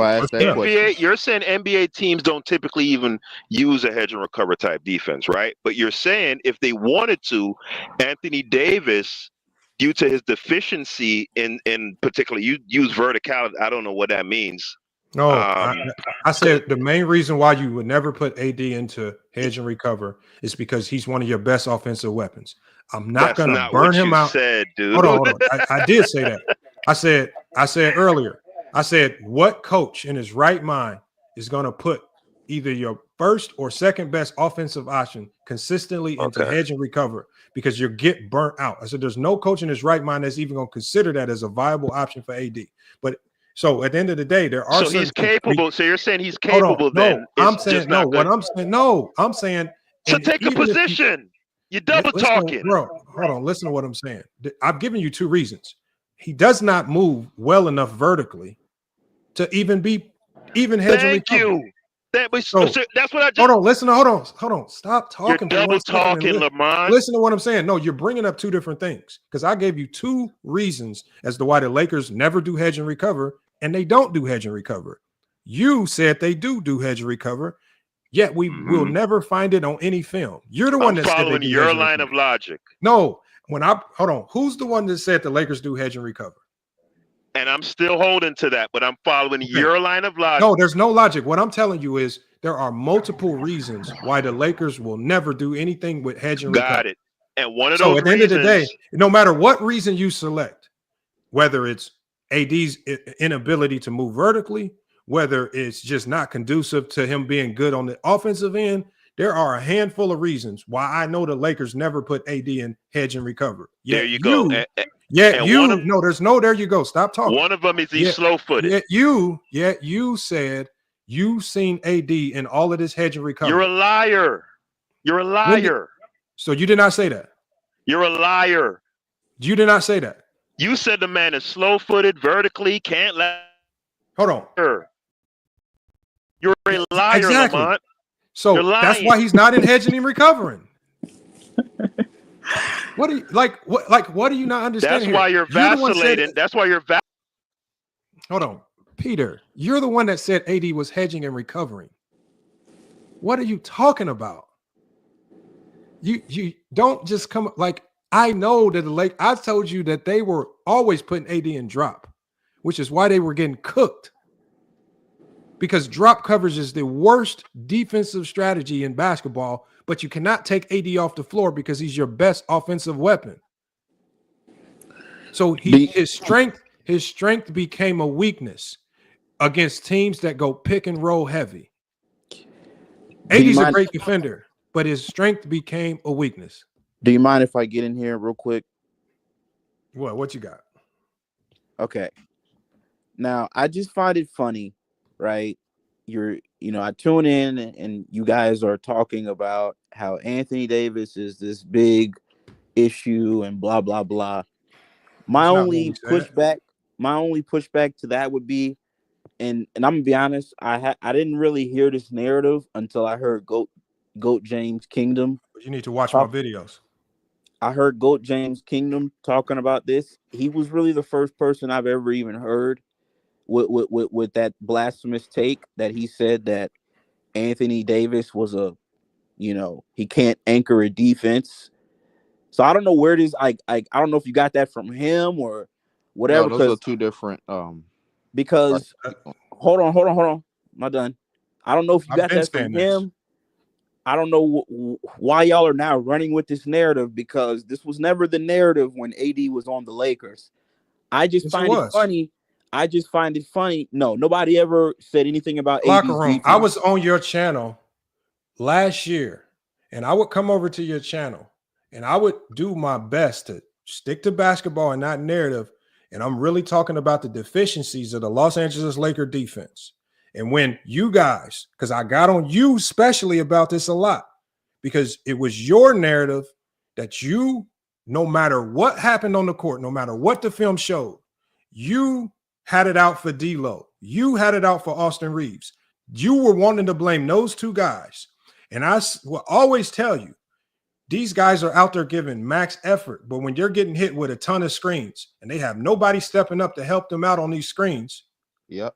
you're saying NBA teams don't typically even use a hedge and recover type defense, right? But you're saying if they wanted to, Anthony Davis, due to his deficiency in particular, you use verticality. I don't know what that means. No, I said the main reason why you would never put AD into hedge and recover is because he's one of your best offensive weapons. I'm not going to burn him out. Said, dude. Hold on. I did say that. I said earlier, I said, what coach in his right mind is going to put either your first or second best offensive option consistently into hedge and recover because you get burnt out. I said, there's no coach in his right mind that's even going to consider that as a viable option for AD. But so at the end of the day, there are. So he's capable. So you're saying he's capable then? No, I'm saying no. What I'm saying, no, I'm saying. So take a position. You're double talking, bro. Hold on. Listen to what I'm saying. I've given you two reasons. He does not move well enough vertically to even be hedge and recover. Thank you. That's what I just. Hold on. Hold on. Stop talking. You're double talking, Lamont. Listen to what I'm saying. No, you're bringing up two different things because I gave you two reasons as to why the Lakers never do hedge and recover, and they don't do hedge and recover. You said they do hedge and recover, yet we will never find it on any film. You're the one that's following your line of logic. No, hold on. Who's the one that said the Lakers do hedge and recover? And I'm still holding to that, but I'm following your line of logic. No, there's no logic. What I'm telling you is there are multiple reasons why the Lakers will never do anything with hedge and recover. Got it. And one of those at the end of the day, no matter what reason you select, whether it's AD's inability to move vertically, whether it's just not conducive to him being good on the offensive end, there are a handful of reasons why I know the Lakers never put AD in hedge and recover. There you go. There you go. Stop talking. One of them is he's slow-footed. You said you've seen AD in all of this hedge and recover. You're a liar. You're a liar. So you did not say that. You're a liar. You did not say that. You said the man is slow-footed, vertically, can't let. Hold on. You're a liar, exactly. Lamont. So that's why he's not in hedging and recovering. What do you what do you not understand? That's why you're vacillating. That's why you're Hold on. Peter, you're the one that said AD was hedging and recovering. What are you talking about? You don't just come I know that I told you that they were always putting AD in drop, which is why they were getting cooked. Because drop coverage is the worst defensive strategy in basketball, but you cannot take AD off the floor because he's your best offensive weapon. So his strength became a weakness against teams that go pick and roll heavy. AD's a great defender, but his strength became a weakness. Do you mind if I get in here real quick? What you got? Okay. Now, I just find it funny, right? I tune in and you guys are talking about how Anthony Davis is this big issue and blah, blah, blah. My only pushback to that would be, and I'm gonna be honest, I didn't really hear this narrative until I heard Goat James Kingdom. You need to watch my videos. I heard Goat James Kingdom talking about this. He was really the first person I've ever even heard with that blasphemous take that he said that Anthony Davis was he can't anchor a defense. So I don't know where it is. I don't know if you got that from him or whatever. No, those are two different. Because hold on. I'm not done. I don't know if you got that from him. I don't know why y'all are now running with this narrative because this was never the narrative when AD was on the Lakers. I just find it funny. No, nobody ever said anything about Locker room. I was on your channel last year, and I would come over to your channel, and I would do my best to stick to basketball and not narrative. And I'm really talking about the deficiencies of the Los Angeles Lakers defense. And when you guys, because I got on you especially about this a lot, because it was your narrative that you, no matter what happened on the court, no matter what the film showed, you had it out for D'Lo. You had it out for Austin Reeves. You were wanting to blame those two guys. And I will always tell you, these guys are out there giving max effort. But when you're getting hit with a ton of screens and they have nobody stepping up to help them out on these screens,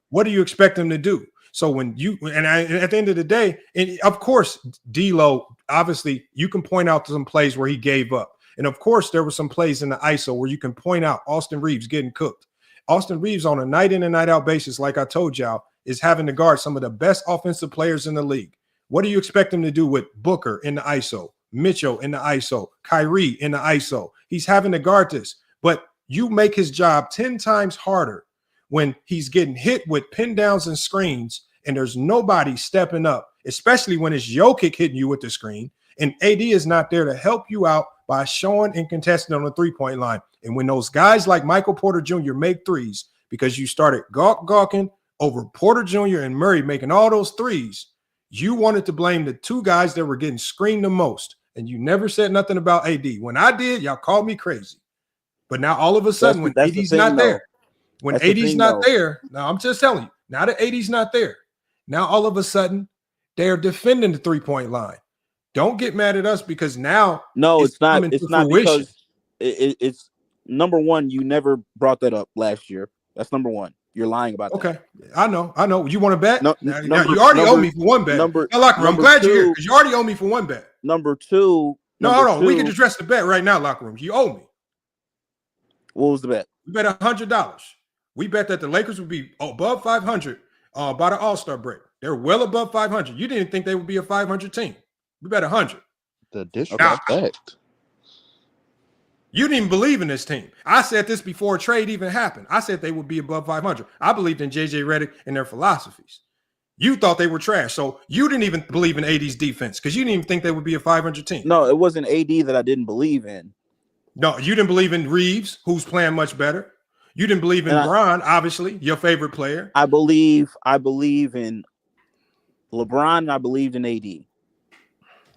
what do you expect them to do? So when at the end of the day, and of course, D'Lo, obviously, you can point out some plays where he gave up. And of course, there were some plays in the ISO where you can point out Austin Reeves getting cooked. Austin Reeves on a night in and night out basis, like I told y'all, is having to guard some of the best offensive players in the league. What do you expect him to do with Booker in the ISO, Mitchell in the ISO, Kyrie in the ISO? He's having to guard this, but you make his job 10 times harder when he's getting hit with pin downs and screens and there's nobody stepping up, especially when it's Jokic hitting you with the screen and AD is not there to help you out by showing and contesting on the three-point line. And when those guys like Michael Porter Jr. make threes because you started gawking over Porter Jr. and Murray making all those threes, you wanted to blame the two guys that were getting screened the most, and you never said nothing about AD. When I did, y'all called me crazy. But now all of a sudden, when AD's not there, when AD's not there, now I'm just telling you, now that AD's not there, now all of a sudden they're defending the three-point line. Don't get mad at us because now it's not because it's number one. You never brought that up last year. That's number one. You're lying about that. Okay, I know. You want to bet? No, now, you already owe me for one bet. I'm glad you're here because you already owe me for one bet. Number two. No, hold on. We can address the bet right now, locker room. You owe me. What was the bet? We bet $100. We bet that the Lakers would be above 500 by the All-Star break. They're well above 500. You didn't think they would be a 500 team. We bet 100. The disrespect. You didn't even believe in this team. I said this before a trade even happened. I said they would be above 500. I believed in JJ Redick and their philosophies. You thought they were trash. So you didn't even believe in AD's defense because you didn't even think they would be a 500 team. No, it wasn't AD that I didn't believe in. No, you didn't believe in Reeves, who's playing much better. You didn't believe in LeBron, obviously, your favorite player. I believe in LeBron and I believed in AD.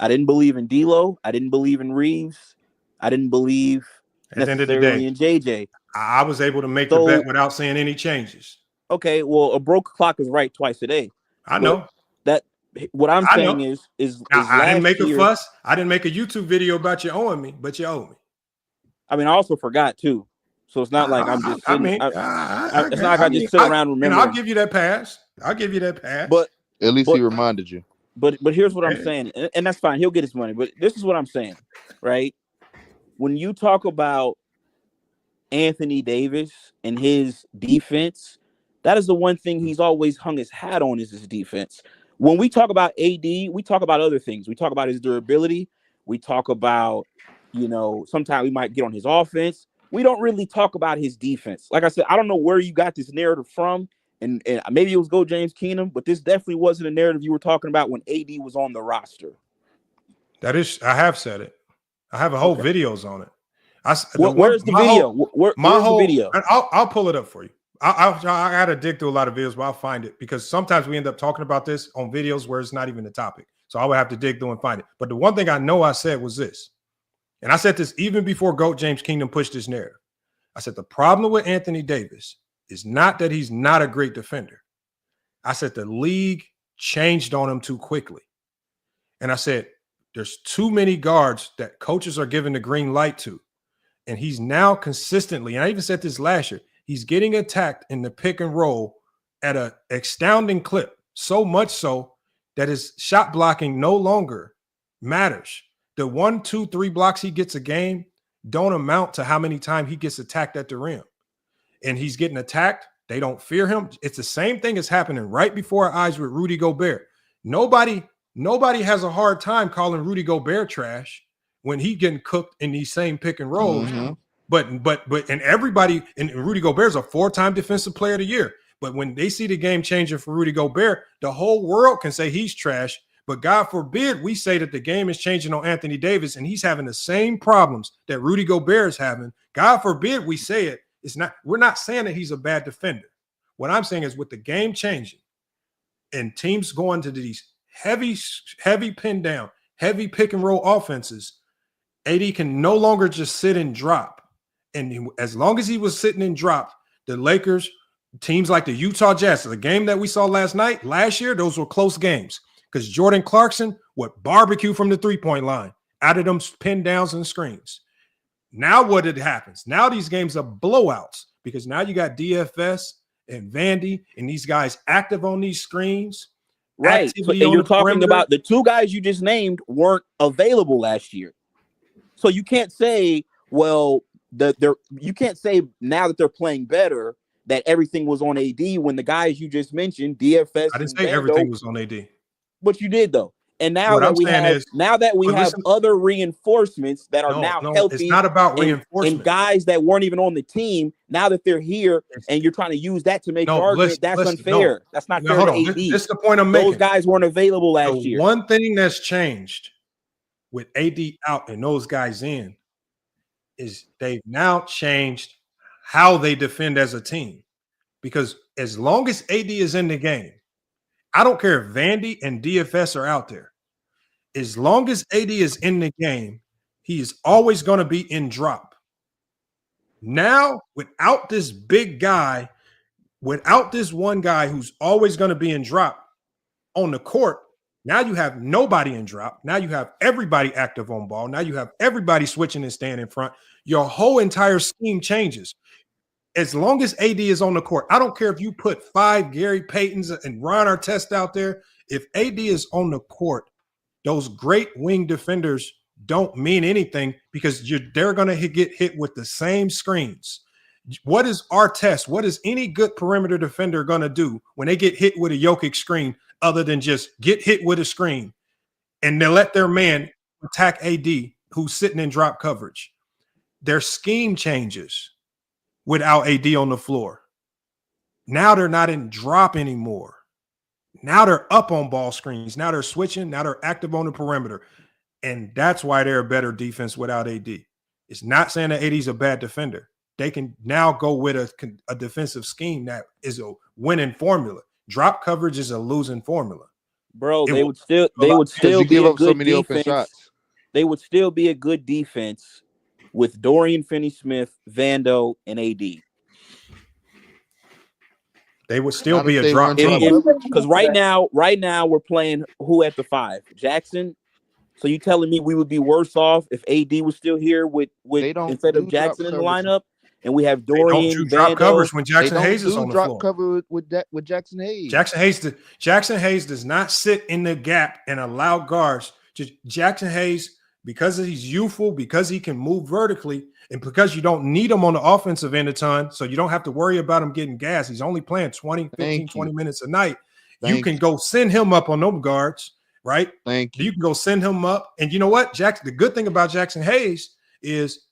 I didn't believe in D'Lo. I didn't believe in Reeves. I didn't believe necessarily in JJ. I was able to make the bet without seeing any changes. Okay, well, a broke clock is right twice a day. I know. What I'm saying is I didn't make a fuss. I didn't make a YouTube video about you owing me, but you owe me. I mean, I also forgot too. So it's not like I'm just sitting, it's not like I just sit around remembering. I'll give you that pass. But at least he reminded you. But here's what I'm saying, and that's fine. He'll get his money. But this is what I'm saying, right? When you talk about Anthony Davis and his defense, that is the one thing he's always hung his hat on is his defense. When we talk about AD, we talk about other things. We talk about his durability. We talk about, sometimes we might get on his offense. We don't really talk about his defense. Like I said, I don't know where you got this narrative from. And maybe it was Go James Keenum, but this definitely wasn't a narrative you were talking about when AD was on the roster. I have said it. I have a whole videos on it. Where's the video? Where's the video? I'll pull it up for you. I got to dig through a lot of videos, but I'll find it because sometimes we end up talking about this on videos where it's not even the topic. So I would have to dig through and find it. But the one thing I know I said was this, and I said this even before GOAT James Keenum pushed this narrative. I said the problem with Anthony Davis is not that he's not a great defender. I said the league changed on him too quickly. And I said, there's too many guards that coaches are giving the green light to. And he's now consistently, and I even said this last year, he's getting attacked in the pick and roll at an astounding clip. So much so that his shot blocking no longer matters. The 1, 2, 3 blocks he gets a game don't amount to how many times he gets attacked at the rim. And he's getting attacked. They don't fear him. It's the same thing that's happening right before our eyes with Rudy Gobert. Nobody has a hard time calling Rudy Gobert trash when he getting cooked in these same pick and rolls. Mm-hmm. But everybody, and Rudy Gobert's a 4-time defensive player of the year. But when they see the game changing for Rudy Gobert, the whole world can say he's trash. But God forbid we say that the game is changing on Anthony Davis and he's having the same problems that Rudy Gobert is having. God forbid we say it. We're not saying that he's a bad defender. What I'm saying is with the game changing and teams going to these heavy pin down, heavy pick and roll offenses, AD can no longer just sit and drop. And as long as he was sitting and dropped, the Lakers, teams like the Utah Jazz, the game that we saw last year, those were close games because Jordan Clarkson would barbecue from the three-point line out of them pin downs and screens. Now what happens? Now these games are blowouts because now you got DFS and Vandy and these guys active on these screens. Right. So, and you're talking about the two guys you just named weren't available last year. So you can't say, well, you can't say now that they're playing better that everything was on AD when the guys you just mentioned, DFS I didn't and say Vando, everything was on AD. but you did though. And now What that I'm we saying have is, have listen, other reinforcements that are now no, it's healthy not about and reinforcement. guys that weren't even on the team, now that they're here and you're trying to use that to make your argument, that's unfair. That's not fair hold to on. AD. This is the point I'm Those making. guys weren't available last The year. one thing that's changed with AD out and those guys in is they've now changed how they defend as a team. Because as long as AD is in the game, I don't care if Vandy and DFS are out there. As long as AD is in the game, he is always going to be in drop. Now, without this big guy, without this one guy who's always going to be in drop on the court, now you have nobody in drop. Now you have everybody active on ball. Now you have everybody switching and staying in front. Your whole entire scheme changes. As long as AD is on the court, I don't care if you put 5 Gary Paytons and Ron Artest out there. If AD is on the court, those great wing defenders don't mean anything because they're going to get hit with the same screens. What is Artest? What is any good perimeter defender going to do when they get hit with a Jokic screen other than just get hit with a screen and they let their man attack AD who's sitting in drop coverage? Their scheme changes without AD on the floor. Now they're not in drop anymore. Now they're up on ball screens. Now they're switching. Now they're active on the perimeter. And that's why they're a better defense without AD. It's not saying that AD is a bad defender. They can now go with a defensive scheme that is a winning formula. Drop coverage is a losing formula. Bro, they would still be a good defense. They would still be a good defense with Dorian Finney-Smith, Vando, and AD. They would still be a drop team. Because right now we're playing who at the 5? Jackson. So you telling me we would be worse off if AD was still here with instead of Jackson in the lineup, and we have Dorian, Vando, drop coverage when Jackson Hayes is on the floor. Cover with Jackson Hayes. Jackson Hayes does not sit in the gap and allow guards. Jackson Hayes, because he's youthful, because he can move vertically, and because you don't need him on the offensive end a ton, so you don't have to worry about him getting gas. He's only playing 20 minutes a night. You can go send him up on those guards, right? You can go send him up. And you know what? The good thing about Jackson Hayes is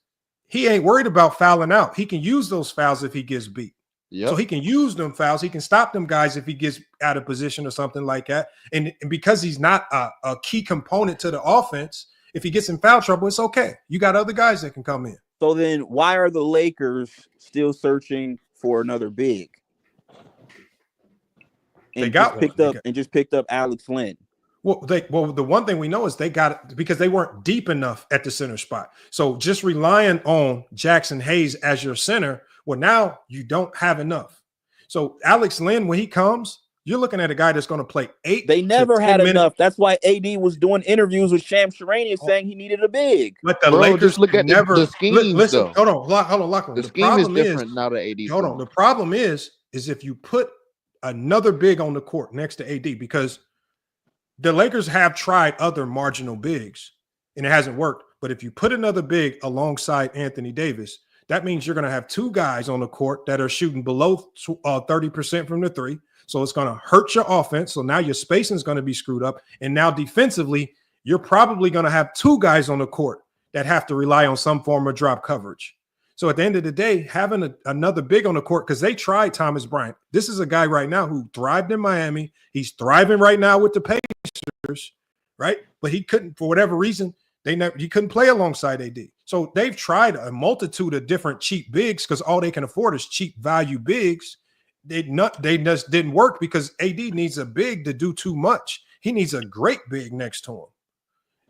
he ain't worried about fouling out. He can use those fouls if he gets beat. So he can use them fouls. He can stop them guys if he gets out of position or something like that. And because he's not a key component to the offense, if he gets in foul trouble, it's okay. You got other guys that can come in. So then why are the Lakers still searching for another big? And they got just picked up Alex Len. Well, the one thing we know is they got it because they weren't deep enough at the center spot. So just relying on Jackson Hayes as your center, well, now you don't have enough. So Alex Len, when he comes, you're looking at a guy that's going to play 8. They never had enough. That's why AD was doing interviews with Shams Charania saying he needed a big. But the Lakers just look at the scheme. Listen, hold on, lock on. The scheme is different now that AD. Hold on. The problem is if you put another big on the court next to AD, because the Lakers have tried other marginal bigs and it hasn't worked. But if you put another big alongside Anthony Davis, that means you're going to have 2 guys on the court that are shooting below 30% from the 3. So it's going to hurt your offense. So now your spacing is going to be screwed up. And now defensively, you're probably going to have 2 guys on the court that have to rely on some form of drop coverage. So at the end of the day, having another big on the court, because they tried Thomas Bryant. This is a guy right now who thrived in Miami. He's thriving right now with the Pacers, right? But he couldn't, for whatever reason, he couldn't play alongside AD. So they've tried a multitude of different cheap bigs because all they can afford is cheap value bigs. They just didn't work because AD needs a big to do too much. He needs a great big next to him.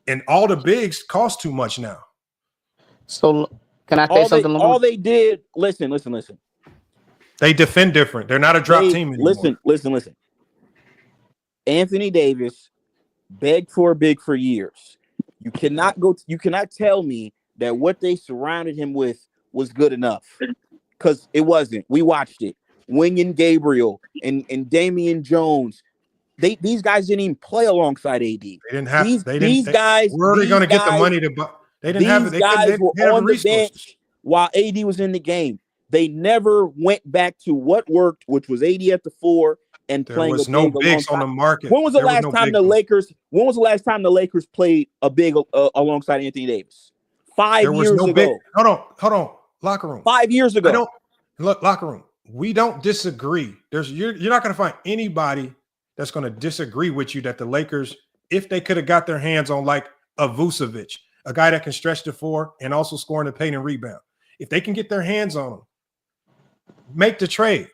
And all the bigs cost too much now. So can I say something? All they did, listen. They defend different. They're not a drop team anymore. Listen. Anthony Davis begged for a big for years. You cannot tell me that what they surrounded him with was good enough. Because it wasn't. We watched it. Wenyen Gabriel and Damian Jones. These guys didn't even play alongside AD. They didn't have these guys. Where are they going to get the money to buy? They didn't have it. These guys were on the bench while AD was in the game. They never went back to what worked, which was AD at the 4 and There playing was a no big bigs on alongside. the market. When was the There was last no time big the ones. Lakers? When was the last time the Lakers played a big alongside Anthony Davis? 5 There was years no ago. big. Hold on. Locker room. 5 years I ago. don't look locker room. We don't disagree. You're not going to find anybody that's going to disagree with you that the Lakers, if they could have got their hands on like a Vucevic, a guy that can stretch the 4 and also score in the paint and rebound, if they can get their hands on him, make the trade.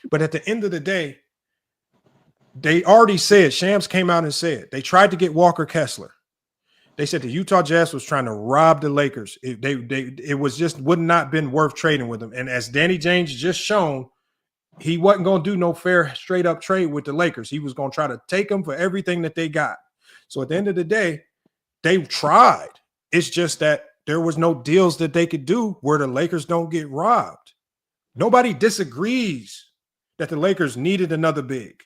But at the end of the day, they already said, Shams came out and said, they tried to get Walker Kessler. They said the Utah Jazz was trying to rob the Lakers. It was just would not been worth trading with them. And as Danny James just shown, he wasn't going to do no fair straight up trade with the Lakers. He was going to try to take them for everything that they got. So at the end of the day, they tried. It's just that there was no deals that they could do where the Lakers don't get robbed. Nobody disagrees that the Lakers needed another big.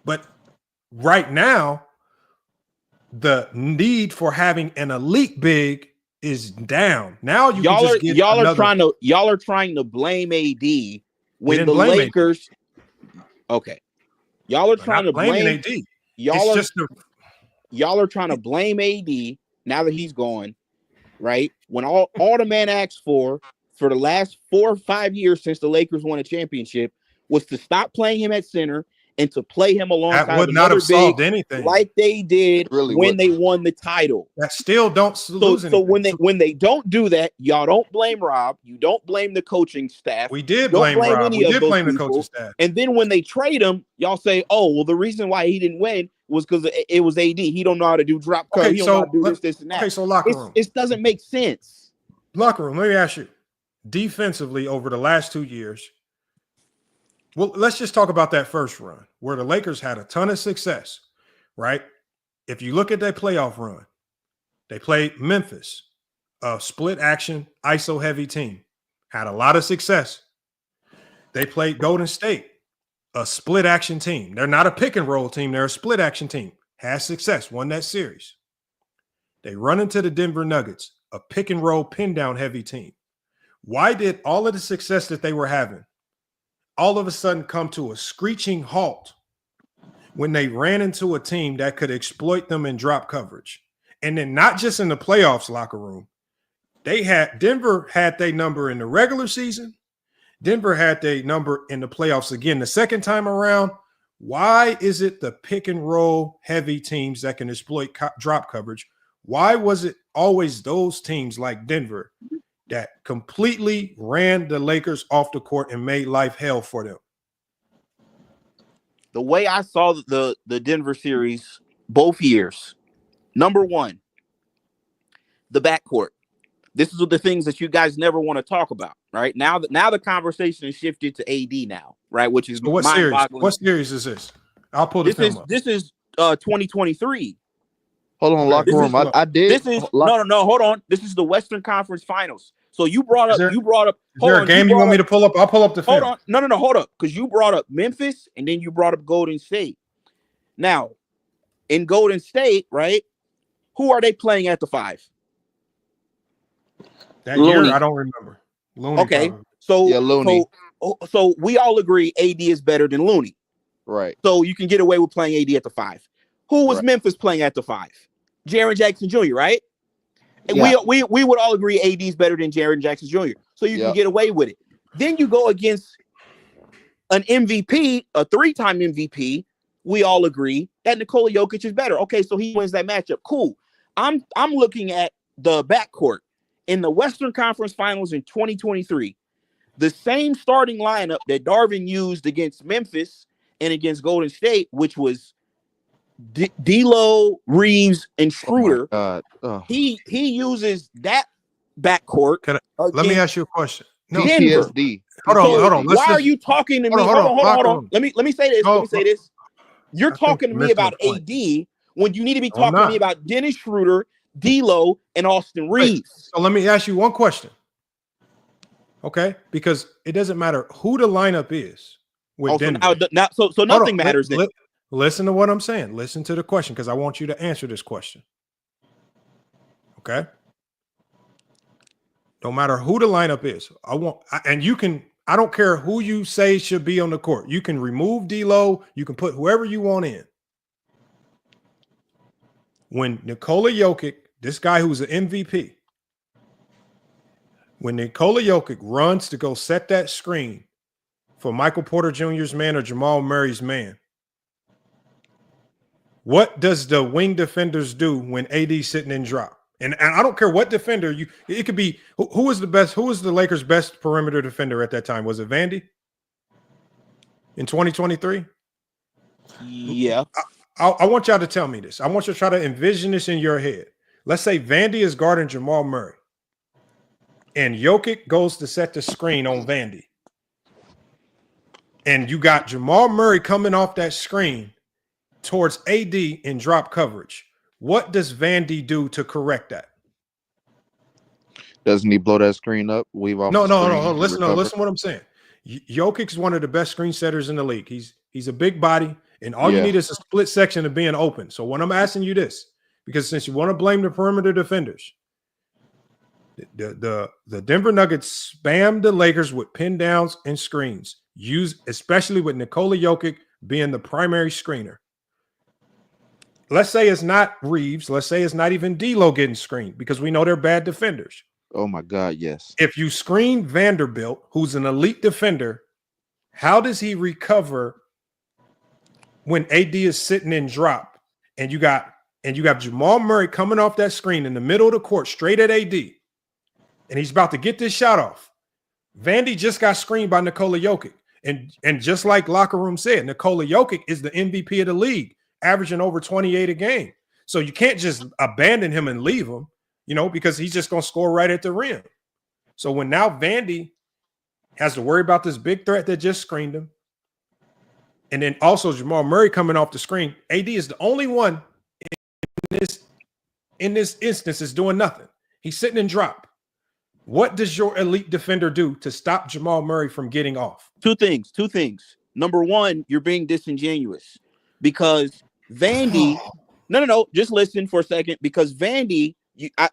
But right now, the need for having an elite big is down. Now y'all are trying to blame AD when the Lakers. AD. Okay, y'all are trying to blame AD. Y'all are trying to blame AD now that he's gone, right? When all the man asked for the last 4 or 5 years since the Lakers won a championship was to stop playing him at center and to play him alongside that would not have solved anything like they did when they won the title. That still don't lose anything. So when they don't do that, y'all don't blame Rob. You don't blame the coaching staff. We did blame Rob. We did blame the coaching staff. And then when they trade him, y'all say, "Oh, well, the reason why he didn't win was because it was AD. He don't know how to do drop cut. Okay, he don't know how to do this, and that." Okay, so locker room. It doesn't make sense. Locker room. Let me ask you, defensively over the last 2 years. Well, let's just talk about that first run where the Lakers had a ton of success, right? If you look at that playoff run, they played Memphis, a split action, ISO heavy team, had a lot of success. They played Golden State, a split action team. They're not a pick and roll team. They're a split action team. Has success, won that series. They run into the Denver Nuggets, a pick and roll, pin down heavy team. Why did all of the success that they were having all of a sudden come to a screeching halt when they ran into a team that could exploit them in drop coverage? And then not just in the playoffs locker room, Denver had their number in the regular season. Denver had their number in the playoffs again the second time around. Why is it the pick and roll heavy teams that can exploit drop coverage? Why was it always those teams like Denver that completely ran the Lakers off the court and made life hell for them? The way I saw the Denver series both years, number one, the backcourt. This is the things that you guys never want to talk about, right? Now the conversation is shifted to AD now, right? Which is so what series? What series is this? I'll pull the film up. This is 2023. Hold on, locker room. I did. This is no. Hold on. This is the Western Conference Finals. So you brought up. Is there a game you want me to pull up? I'll pull up the film. Hold on. No. Hold up, because you brought up Memphis and then you brought up Golden State. Now, in Golden State, right? Who are they playing at the 5? That year, I don't remember. Looney. Okay, probably. so yeah, Looney. So we all agree AD is better than Looney, right? So you can get away with playing AD at the 5. Who was Memphis playing at the 5? Jaren Jackson Jr., right? And we would all agree AD is better than Jaren Jackson Jr. So you can get away with it. Then you go against an MVP, a 3-time MVP. We all agree that Nikola Jokic is better. Okay, so he wins that matchup. Cool. I'm looking at the backcourt in the Western Conference Finals in 2023. The same starting lineup that Darvin used against Memphis and against Golden State, which was D'Lo, Reeves, and Schroeder. He uses that backcourt. Let me ask you a question. No, PTSD. Hold on. Why are you talking to me? Hold on. Let me say this. You're talking to me about AD when you need to be talking to me about Dennis Schroeder, D'Lo, and Austin Reeves. So let me ask you one question. Okay, because it doesn't matter who the lineup is with Denver. So nothing matters then. Listen to what I'm saying. Listen to the question because I want you to answer this question. Okay. no matter who the lineup is, I don't care who you say should be on the court. You can remove D'Lo. You can put whoever you want in. When Nikola Jokic, this guy who's an MVP, when Nikola Jokic runs to go set that screen for Michael Porter Jr.'s man or Jamal Murray's man, what does the wing defenders do when AD's sitting in drop? And I don't care what defender it could be. Who was the Lakers' best perimeter defender at that time? Was it Vandy in 2023? Yeah. I want y'all to tell me this. I want you to try to envision this in your head. Let's say Vandy is guarding Jamal Murray, and Jokic goes to set the screen on Vandy. And you got Jamal Murray coming off that screen towards AD in drop coverage. What does Vandy do to correct that? Doesn't he blow that screen up? Weave off. No. Listen to what I'm saying. Jokic is one of the best screen setters in the league. He's a big body, and all you need is a split section of being open. So when I'm asking you this, because since you want to blame the perimeter defenders, the Denver Nuggets spammed the Lakers with pin downs and screens, especially with Nikola Jokic being the primary screener. Let's say it's not Reeves. Let's say it's not even D'Lo getting screened, because we know they're bad defenders. Oh my God, yes. If you screen Vanderbilt, who's an elite defender, how does he recover when AD is sitting in drop and you got Jamal Murray coming off that screen in the middle of the court straight at AD, and he's about to get this shot off? Vandy just got screened by Nikola Jokic. And just like Locker Room said, Nikola Jokic is the MVP of the league, averaging over 28 a game. So you can't just abandon him and leave him, because he's just going to score right at the rim. So when now Vandy has to worry about this big threat that just screened him, and then also Jamal Murray coming off the screen, AD is the only one in this instance is doing nothing. He's sitting in drop. What does your elite defender do to stop Jamal Murray from getting off? Two things. Number one, you're being disingenuous, because Vandy, no, just listen for a second, because Vandy,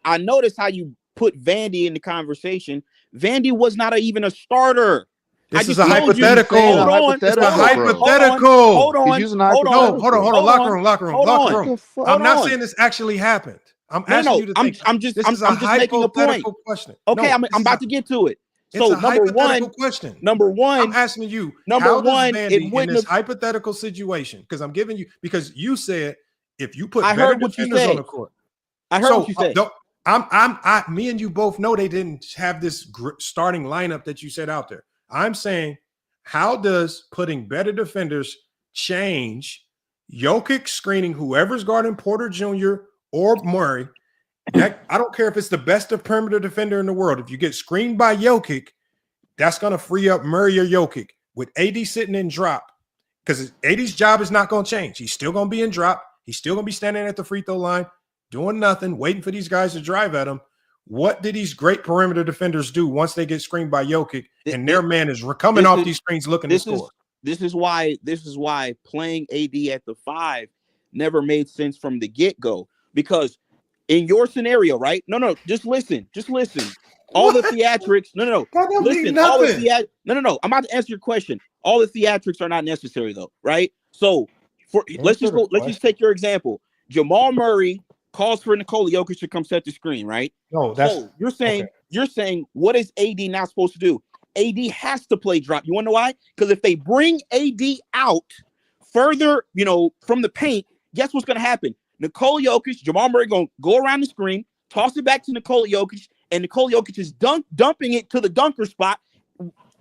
I noticed how you put Vandy in the conversation. Vandy was not even a starter. This is a hypothetical. It's a hypothetical. Hold on. Locker room. I'm not saying this actually happened. I'm asking you to think. I'm just making a point. Question. Okay, I'm about to get to it. So it's a hypothetical question. Number one, I'm asking you. Number one, it in this hypothetical situation, because I'm giving you, because you said if you put better defenders on the court. I heard what you said. Me and you both know they didn't have this starting lineup that you said out there. I'm saying, how does putting better defenders change Jokic screening whoever's guarding Porter Jr. or Murray? I don't care if it's the best perimeter defender in the world. If you get screened by Jokic, that's going to free up Murray or Jokic. With AD sitting in drop, because AD's job is not going to change. He's still going to be in drop. He's still going to be standing at the free throw line, doing nothing, waiting for these guys to drive at him. What do these great perimeter defenders do once they get screened by Jokic and their man is coming off these screens looking to score? This is why playing AD at the 5 never made sense from the get-go. Because in your scenario, right? No, just listen. All the theatrics. No. Listen, all the no. I'm about to answer your question. All the theatrics are not necessary though, right? So let's just take your example. Jamal Murray calls for Nikola Jokic to come set the screen, right? No, that's you're saying what is AD not supposed to do? AD has to play drop. You want to know why? Because if they bring AD out further, from the paint, guess what's going to happen? Nikola Jokic, Jamal Murray going to go around the screen, toss it back to Nikola Jokic, and Nikola Jokic is dumping it to the dunker spot,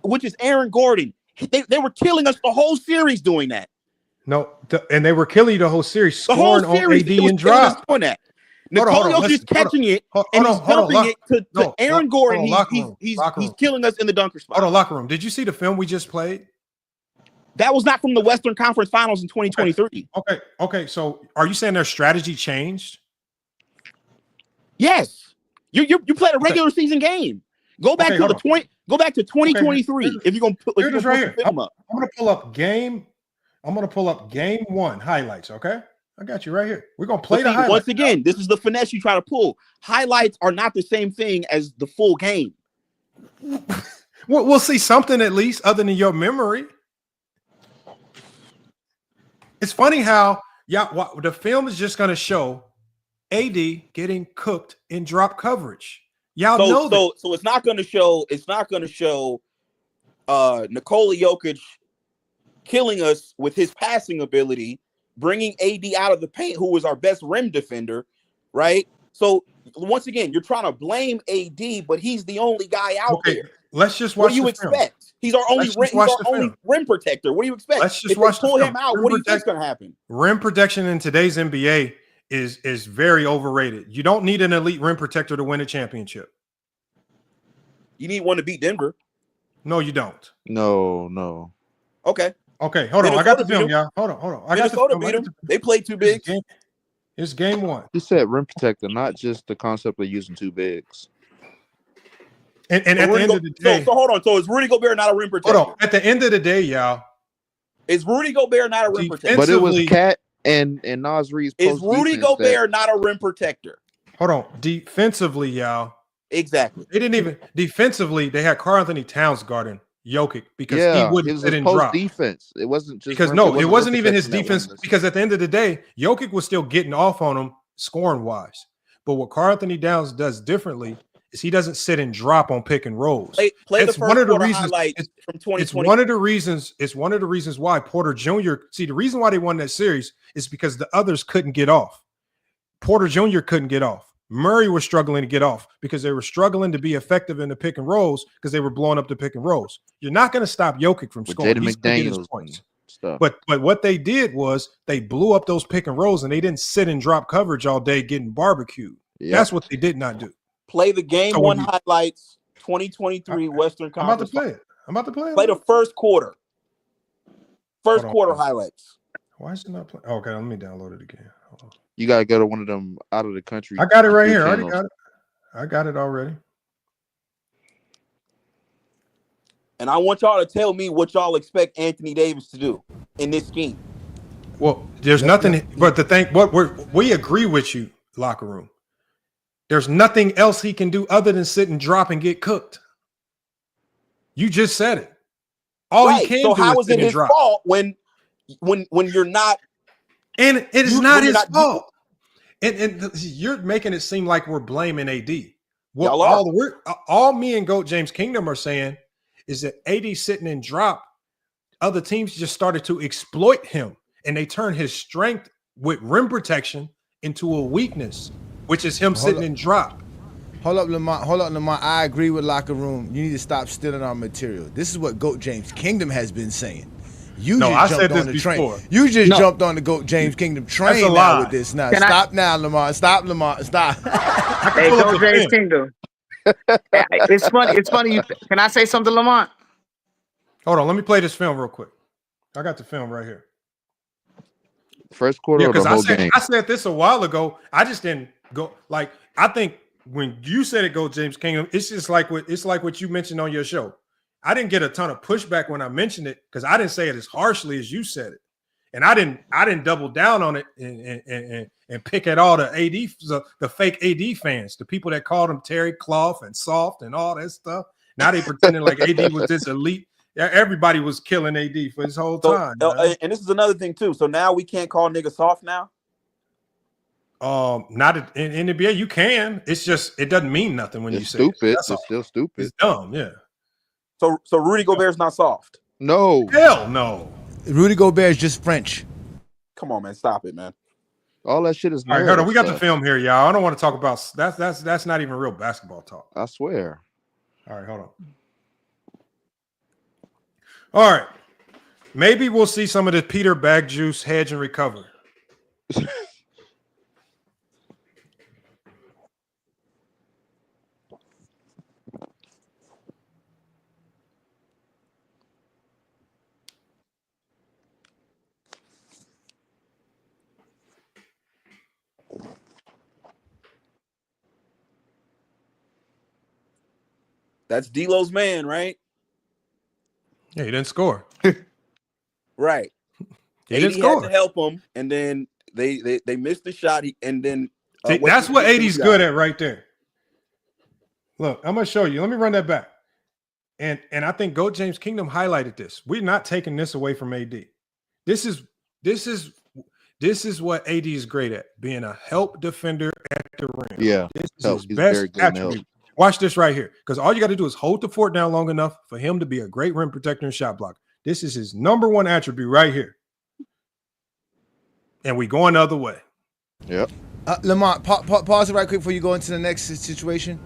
which is Aaron Gordon. They were killing us the whole series doing that. No, and they were killing you the whole series, scoring on AD and drop. Doing that. Nikola Jokic is catching it and he's dumping it to Aaron Gordon. He's killing us in the dunker spot. Hold on, locker room. Did you see the film we just played? That was not from the Western Conference Finals in 2023. Okay. So are you saying their strategy changed? Yes. You played a regular season game. Go back to 2023. If you're gonna put right here. Film up. I'm gonna pull up game 1 highlights. Okay, I got you right here. We're gonna play the highlights. Once again, this is the finesse you try to pull. Highlights are not the same thing as the full game. We'll see something at least other than your memory. It's funny how the film is just going to show AD getting cooked in drop coverage. Y'all know that. So it's not going to show. It's not going to show Nikola Jokic killing us with his passing ability, bringing AD out of the paint, who was our best rim defender, right? So once again, you're trying to blame AD, but he's the only guy out there. Let's just watch. What do you expect? He's our only rim protector. What do you expect? Let's just if watch they pull him out, what do you think's going to happen? Rim protection in today's NBA is very overrated. You don't need an elite rim protector to win a championship. You need one to beat Denver. No, you don't. No. Okay. Hold on. I got the film, y'all. Hold on. Minnesota beat them. They played two bigs. It's game one. You said rim protector, not just the concept of using two bigs. And at the end of the day, so hold on. So is Rudy Gobert not a rim protector? Hold on. At the end of the day, y'all, is Rudy Gobert not a rim protector? But it was Cat and Nas Reed's post. Is Rudy Gobert not a rim protector? Hold on. Defensively, y'all. Exactly. They didn't even defensively. They had Karl Anthony Towns guarding Jokic because he wouldn't sit and drop defense. It wasn't just because it wasn't even his defense. Because at the end of the day, Jokic was still getting off on him scoring wise. But what Karl Anthony Towns does differently is he doesn't sit and drop on pick and rolls. Play the first quarter highlights from 2020. It's one of the reasons. It's one of the reasons why Porter Jr. See, the reason why they won that series is because the others couldn't get off. Porter Jr. couldn't get off. Murray was struggling to get off because they were struggling to be effective in the pick and rolls because they were blowing up the pick and rolls. You're not going to stop Jokic from scoring. He's going to get his points. But what they did was they blew up those pick and rolls and they didn't sit and drop coverage all day getting barbecued. Yep. That's what they did not do. Play the game one highlights, 2023 Western Conference. I'm about to play it. Play the first quarter. First quarter highlights. Why is it not playing? Okay, let me download it again. Hold on. You got to go to one of them out of the country. I got it right here. I already got it. I got it already. And I want y'all to tell me what y'all expect Anthony Davis to do in this scheme. Well, there's nothing but the thing. We agree with you, locker room. There's nothing else he can do other than sit and drop and get cooked. You just said it. All he can do is sit and drop. So how is it his fault when you're not? And it is not his fault. And you're making it seem like we're blaming AD. Well, all me and Goat James Kingdom are saying is that AD sitting and drop, other teams just started to exploit him, and they turned his strength with rim protection into a weakness, which is him sitting and drop. Hold up, Lamont. I agree with Locker Room. You need to stop stealing our material. This is what Goat James Kingdom has been saying. You just jumped on the train. You just jumped on the Goat James Kingdom train now with this. Now stop now, Lamont. Stop, Lamont. Stop. Hey, Goat James Kingdom. It's funny. Can I say something, Lamont? Hold on. Let me play this film real quick. I got the film right here. First quarter of the whole game. I said this a while ago. I just didn't go like. I think when you said it, Goat James Kingdom, it's just like what you mentioned on your show. I didn't get a ton of pushback when I mentioned it because I didn't say it as harshly as you said it, and I didn't double down on it and pick at all the fake AD fans, the people that called him Terry Clough and soft and all that stuff. Now they pretending like AD was this elite. Everybody was killing AD for his whole time. And this is another thing too. So now we can't call niggas soft now. Not in NBA. You can. It's just it doesn't mean nothing when you say stupid. It. It's still stupid. It's dumb. Yeah. So Rudy Gobert's not soft. No. Hell no. Rudy Gobert is just French. Come on, man. Stop it, man. All that shit is. All right, hold on. We got the film here, y'all. I don't want to talk about that's not even real basketball talk. I swear. All right, hold on. All right. Maybe we'll see some of the Peter Bag Juice hedge and recover. That's D'Lo's man, right? Yeah, he didn't score. Right. He didn't score. Had to help him, and then they missed the shot. See, that's what AD's good at right there. Look, I'm gonna show you. Let me run that back. And I think Goat James Kingdom highlighted this. We're not taking this away from AD. This is what AD is great at, being a help defender at the rim. Yeah, This is help. his He's best very good in help. attribute. Watch this right here, because all you got to do is hold the fort down long enough for him to be a great rim protector and shot blocker. This is his number one attribute right here. And we going the other way. Yep. Lamont, pause it right quick before you go into the next situation.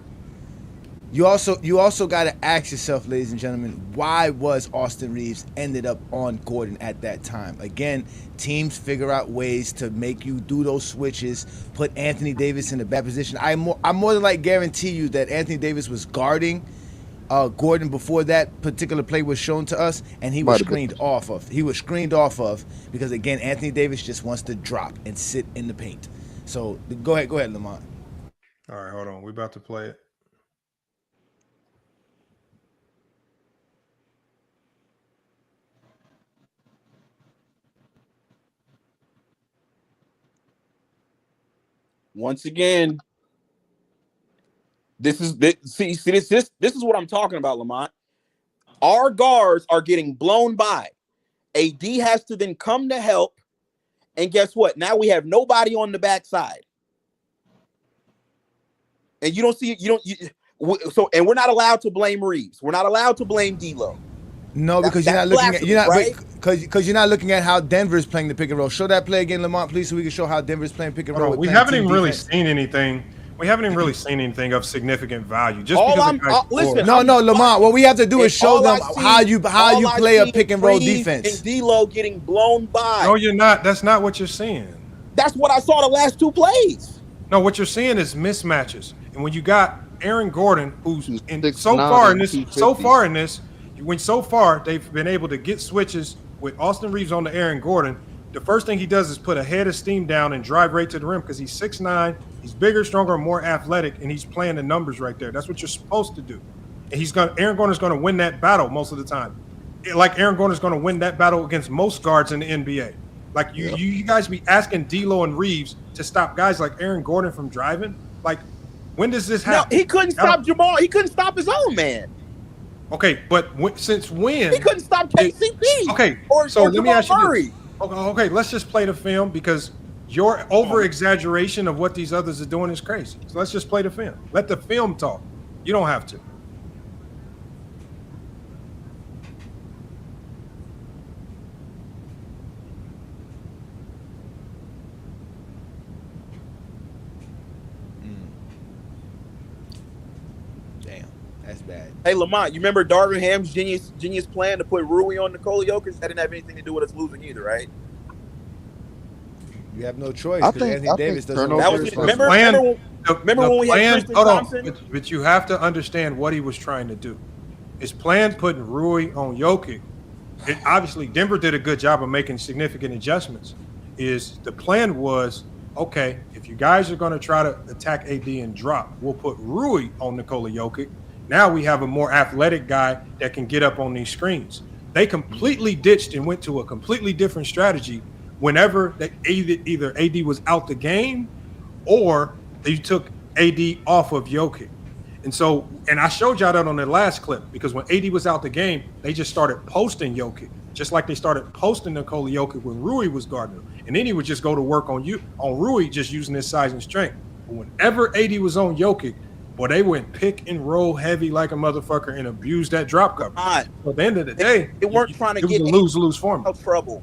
You also got to ask yourself, ladies and gentlemen, why was Austin Reeves ended up on Gordon at that time? Again, teams figure out ways to make you do those switches, put Anthony Davis in a bad position. I more than like guarantee you that Anthony Davis was guarding Gordon before that particular play was shown to us, and he was screened off of. He was screened off of because, again, Anthony Davis just wants to drop and sit in the paint. So go ahead, Lamont. All right, hold on. We're about to play it. Once again, this is what I'm talking about, Lamont. Our guards are getting blown by. AD has to then come to help, and guess what? Now we have nobody on the backside, and and we're not allowed to blame Reeves. We're not allowed to blame D'Lo. No, because you're not looking at how Denver's playing the pick and roll. Show that play again, Lamont, please, so we can show how Denver's playing pick and roll. We haven't even really seen anything. We haven't even really seen anything of significant value. Just because Lamont. What we have to do is show them how you play a pick and roll defense. And D'Lo getting blown by. No, you're not. That's not what you're seeing. That's what I saw the last two plays. No, what you're seeing is mismatches. And when you got Aaron Gordon, who's so far in this, they've been able to get switches with Austin Reeves on the Aaron Gordon. The first thing he does is put a head of steam down and drive right to the rim because he's 6'9", he's bigger, stronger, more athletic, and he's playing the numbers right there. That's what you're supposed to do. And Aaron Gordon's going to win that battle most of the time. Like Aaron Gordon's going to win that battle against most guards in the NBA. Like you guys be asking D'Lo and Reeves to stop guys like Aaron Gordon from driving. Like, when does this happen? No, he couldn't stop Jamal. He couldn't stop his own man. Okay, but since when? He couldn't stop KCP. Okay, so let me ask you this. Okay, let's just play the film because your over-exaggeration of what these others are doing is crazy. So let's just play the film. Let the film talk. You don't have to. Damn, that's bad. Hey, Lamont, you remember Darvin Ham's genius plan to put Rui on Nikola Jokic? That didn't have anything to do with us losing either, right? You have no choice because Anthony Davis doesn't. Remember when we had Tristan Thompson? But you have to understand what he was trying to do. His plan putting Rui on Jokic. Obviously, Denver did a good job of making significant adjustments. The plan was, okay, if you guys are going to try to attack AD and drop, we'll put Rui on Nikola Jokic. Now we have a more athletic guy that can get up on these screens. They completely ditched and went to a completely different strategy whenever either AD was out the game or they took AD off of Jokic. And I showed y'all that on the last clip because when AD was out the game, they just started posting Jokic, just like they started posting Nikola Jokic when Rui was guarding him. And then he would just go to work on Rui, just using his size and strength. But whenever AD was on Jokic, boy, they went pick and roll heavy like a motherfucker and abused that drop cover. So at the end of the day, they weren't trying to get a lose-lose formula. Trouble.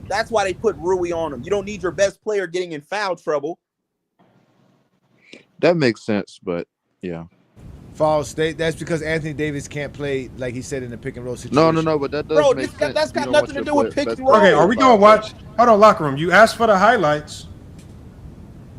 That's why they put Rui on him. You don't need your best player getting in foul trouble. That makes sense, but yeah. False. That's because Anthony Davis can't play like he said in the pick and roll situation. No, but that does make sense. That's got nothing to do with pick and roll. Okay, are we going to watch? Hold on, locker room. You asked for the highlights.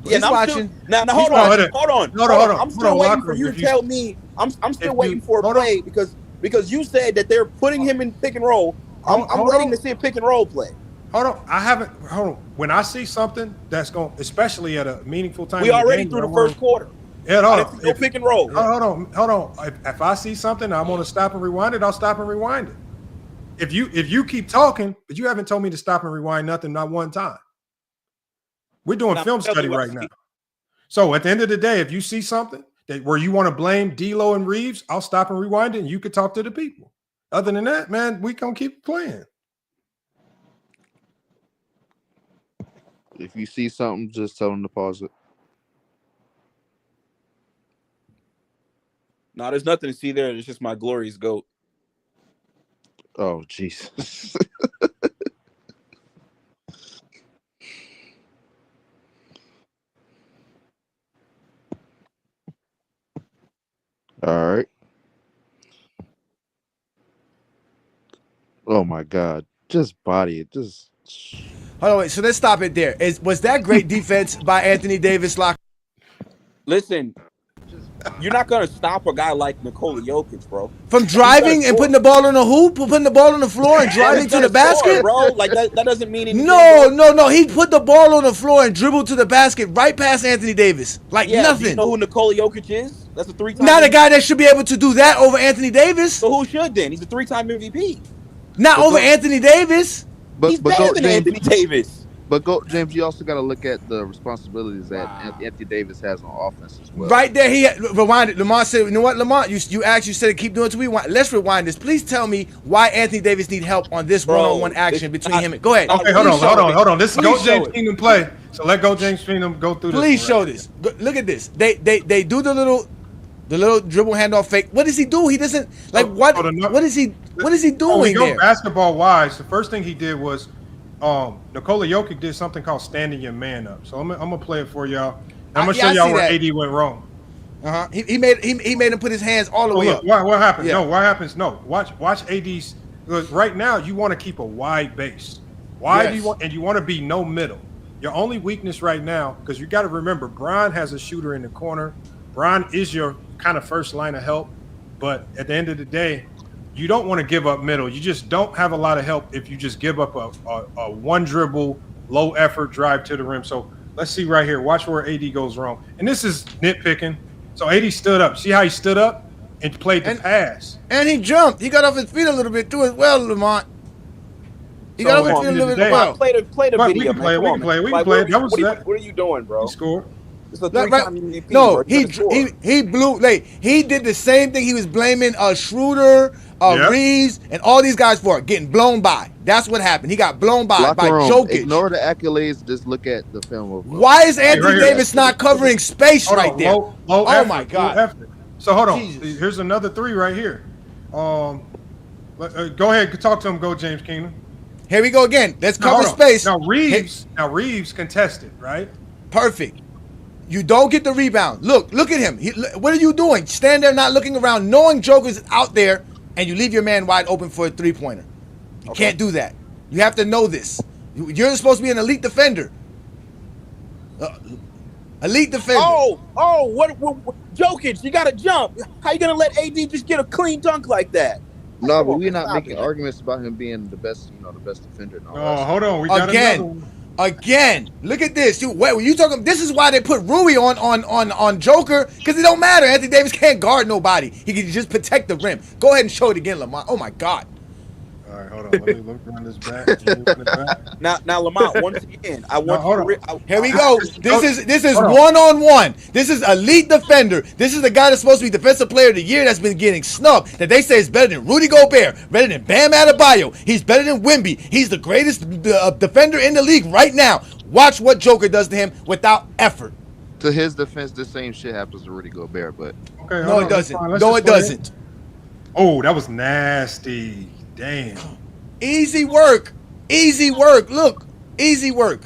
Yeah, now watching. Now hold on. I'm still waiting for you to tell me. I'm still waiting for a play because you said that they're putting him in pick and roll. I'm waiting to see a pick and roll play. Hold on. When I see something that's going, especially at a meaningful time, we already through the first quarter. Yeah, hold on. Pick and roll. Hold on. If I see something, I'm going to stop and rewind it. I'll stop and rewind it. If you keep talking, but you haven't told me to stop and rewind nothing, not one time. We're doing film study right now. So at the end of the day, if you see something where you want to blame D'Lo and Reeves, I'll stop and rewind it, and you could talk to the people. Other than that, man, we gonna keep playing. If you see something, just tell them to pause it. No, there's nothing to see there. It's just my glorious goat. Oh, Jesus. All right. Oh my God! Just body it. Just. Hold on, wait. So let's stop it there. Was that great defense by Anthony Davis? Listen, you're not gonna stop a guy like Nikola Jokic, bro. From driving and putting the ball on the hoop, putting the ball on the floor and driving to the basket, bro. Like that doesn't mean anything. No. He put the ball on the floor and dribbled to the basket right past Anthony Davis, like nothing. Do you know who Nikola Jokic is? That's a 3-time. Not a guy that should be able to do that over Anthony Davis. So who should then? He's a 3-time MVP. Not over Anthony Davis. He's better than Anthony Davis. But James, you also got to look at the responsibilities that Anthony Davis has on offense as well. Right there, he rewinded. Lamar said, "You know what, Lamar? You said keep doing it till we want. Let's rewind this. Please tell me why Anthony Davis need help on this one-on-one action between him and. Go ahead. Okay, hold on. This is Go James Kingdom play. So let Go James Kingdom go through this. Please show this. Look at this. They do the little dribble handoff fake. What does he do? He doesn't what is he doing there? Basketball wise, the first thing he did was Nikola Jokic did something called standing your man up. So I'm gonna play it for y'all. I'm gonna show y'all where AD went wrong. He made him put his hands all the way up. What happened? Yeah. No, what happens? No, watch AD's. Right now, you want to keep a wide base. Do you want? And you want to be no middle. Your only weakness right now, because you got to remember, Bron has a shooter in the corner. Bron is your kind of first line of help, but at the end of the day, you don't want to give up middle. You just don't have a lot of help if you just give up a one dribble, low effort drive to the rim. So let's see right here. Watch where AD goes wrong. And this is nitpicking. So AD stood up. See how he stood up and played the pass. And he jumped. He got off his feet a little bit too as well, Lamont. He got off his feet a little bit as well. Play the video. We can play it. What are you doing, bro? He scored. It's a 3-time MVP, No, bro. he blew. He did the same thing. He was blaming Schroeder, Reeves, and all these guys for it, getting blown by. That's what happened. He got blown by Jokic. Ignore the accolades. Just look at the film. Why is Anthony Davis not covering space right there? Low oh effort, my God! Low effort. So hold on. Jesus. Here's another 3 right here. Go ahead. Talk to him. Go James Kingdom. Here we go again. Let's cover space. Now Reeves contested, right? Perfect. You don't get the rebound. Look at him. What are you doing? Stand there not looking around, knowing Joker's out there, and you leave your man wide open for a three-pointer. You can't do that. You have to know this. You're supposed to be an elite defender. Elite defender. What Jokic, you got to jump. How you going to let AD just get a clean dunk like that? No, but we're not making arguments about him being the best defender. Hold on. We got another one. Again, look at this. You talking? This is why they put Rui on Joker, because it don't matter. Anthony Davis can't guard nobody. He can just protect the rim. Go ahead and show it again, Lamar. Oh my God. All right, hold on. Let me run this back. Now, Lamont. Once again, I want. Here we go. This is one-on-one. This is elite defender. This is the guy that's supposed to be defensive player of the year that's been getting snubbed. That they say is better than Rudy Gobert, better than Bam Adebayo. He's better than Wemby. He's the greatest defender in the league right now. Watch what Joker does to him without effort. To his defense, the same shit happens to Rudy Gobert, but no, it doesn't. No, it doesn't. Oh, that was nasty. Damn. Easy work. Look, easy work.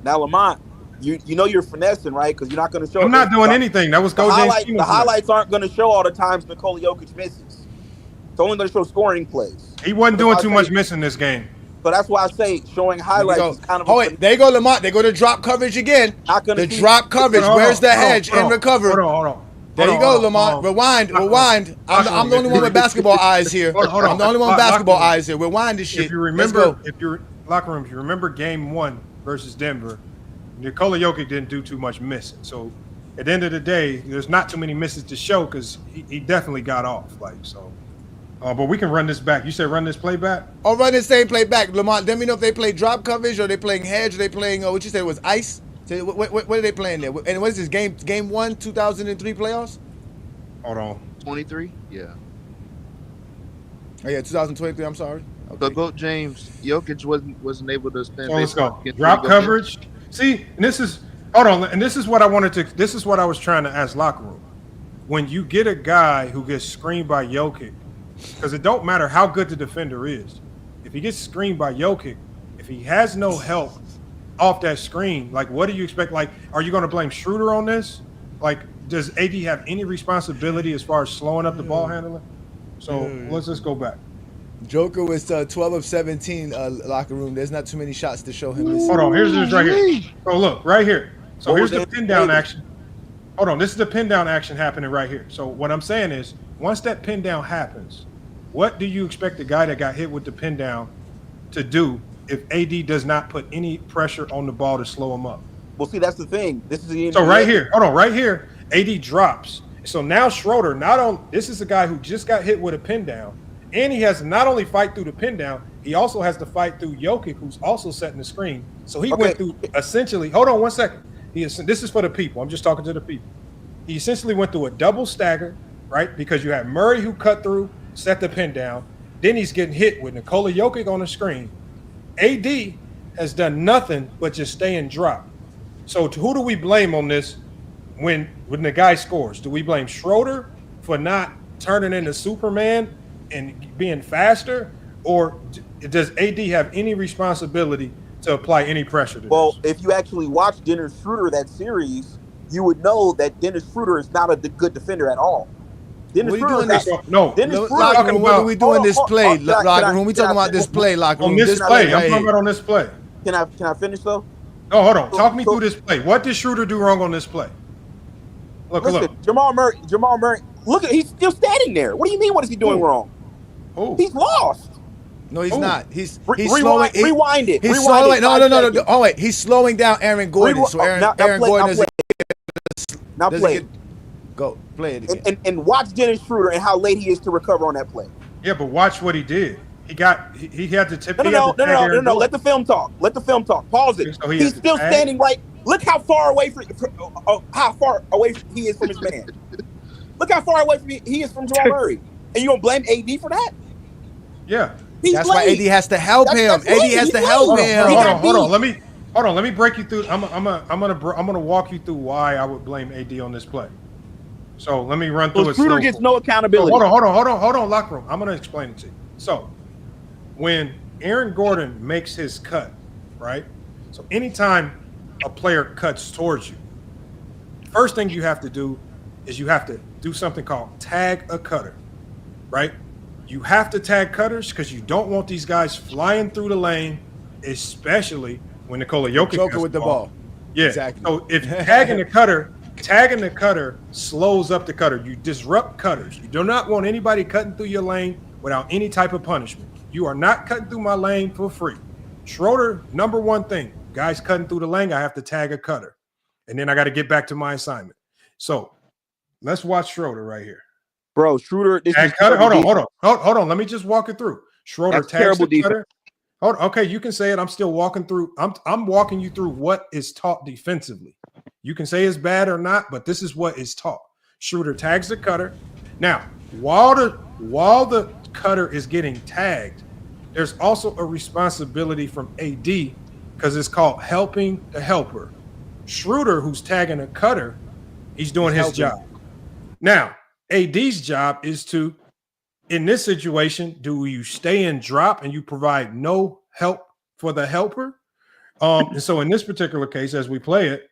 Now, Lamont, you know you're finessing, right? Because you're not going to show. I'm not doing anything. That was Go James. The highlights aren't going to show all the times Nikola Jokic misses. It's only going to show scoring plays. He wasn't doing too much missing this game. So that's why I say showing highlights is kind of. Oh wait, there you go, Lamont. They go to drop coverage again. The drop coverage. Where's the hedge and recover? Hold on. There you go, Lamont. Rewind. I'm the only one with basketball eyes here. I'm the only one with basketball eyes here. Rewind this shit. If you remember, if you're locker room, if you remember Game 1 versus Denver, Nikola Jokic didn't do too much missing. So at the end of the day, there's not too many misses to show because he definitely got off. But we can run this back. You said run this play back? Run this same play back, Lamont. Let me know if they play drop coverage or they playing hedge or they playing what you said was ice. So what are they playing there? And what is this game 1, 2003 playoffs? Hold on. 23? Yeah. Oh yeah, 2023. I'm sorry. Okay. So GOAT James, Jokic wasn't able to spend. So let's go. Drop coverage. See, and this is hold on, and this is what I wanted to. This is what I was trying to ask locker room. When you get a guy who gets screened by Jokic, because it don't matter how good the defender is, if he gets screened by Jokic, if he has no help off that screen, like what do you expect? Like, are you going to blame Schroeder on this? Like, does AD have any responsibility as far as slowing up the ball handling? So let's just go back. Joker was 12 of 17 locker room. There's not too many shots to show him this. Hold on, here's this right here. Oh, look, right here. So here's the pin down action. Hold on, this is the pin down action happening right here. So what I'm saying is, once that pin down happens, what do you expect the guy that got hit with the pin down to do if AD does not put any pressure on the ball to slow him up? Well, see, that's the thing. This is the so right here. Hold on, right here. AD drops. So now Schroeder, this is a guy who just got hit with a pin down, and he has to not only fight through the pin down, he also has to fight through Jokic, who's also setting the screen. So he went through essentially. Hold on one second. This is for the people. I'm just talking to the people. He essentially went through a double stagger, right? Because you had Murray who cut through, set the pin down. Then he's getting hit with Nikola Jokic on the screen. AD has done nothing but just stay and drop. So who do we blame on this when the guy scores? Do we blame Schroeder for not turning into Superman and being faster? Or does AD have any responsibility to apply any pressure to this? If you actually watch Dennis Schroeder that series, you would know that Dennis Schroeder is not a good defender at all. Dennis what are you doing this? Locker room, what are we doing this play? Locker room, we talking about this play. Locker room, on this play. I'm talking about on this play. Can I finish though? No, hold on. Talk me through this play. What did Schroeder do wrong on this play? Look. Jamal Murray. Look, he's still standing there. What do you mean? What is he doing wrong? He's lost. No, he's not. He's slowing. Rewind it. He's slowing. No. Oh wait, he's slowing down Aaron Gordon. So Aaron Gordon is now play. Go play it again. And watch Dennis Schroeder and how late he is to recover on that play. Yeah, but watch what he did. He had to tip. No. Let the film talk. Pause it. So he's still standing right. Look how far away he is from his man. Look how far away he is from Jamal Murray. And you gonna blame AD for that? Yeah. That's why AD has to help him. AD has to help him. Hold on. Let me break you through. I'm gonna walk you through why I would blame AD on this play. So let me run through it. Schroeder gets no accountability. Hold on, locker room. I'm gonna explain it to you. So when Aaron Gordon makes his cut, right? So anytime a player cuts towards you, first thing you have to do is you have to do something called tag a cutter, right? You have to tag cutters because you don't want these guys flying through the lane, especially when Nikola Jokic with the ball. Yeah, exactly. So if tagging the cutter slows up the cutter. You disrupt cutters. You do not want anybody cutting through your lane without any type of punishment. You are not cutting through my lane for free. Schroeder, number one thing, guys cutting through the lane, I have to tag a cutter. And then I got to get back to my assignment. So let's watch Schroeder right here. Bro, Schroeder. Hold on. Let me just walk it through. Schroeder tags the cutter. Hold on. Okay, you can say it. I'm still walking through. I'm walking you through what is taught defensively. You can say it's bad or not, but this is what is taught. Schroeder tags the cutter. Now, while the cutter is getting tagged, there's also a responsibility from AD because it's called helping the helper. Schroeder, who's tagging a cutter, he's doing his job. Now, AD's job is to, in this situation, do you stay and drop and you provide no help for the helper? And so in this particular case, as we play it,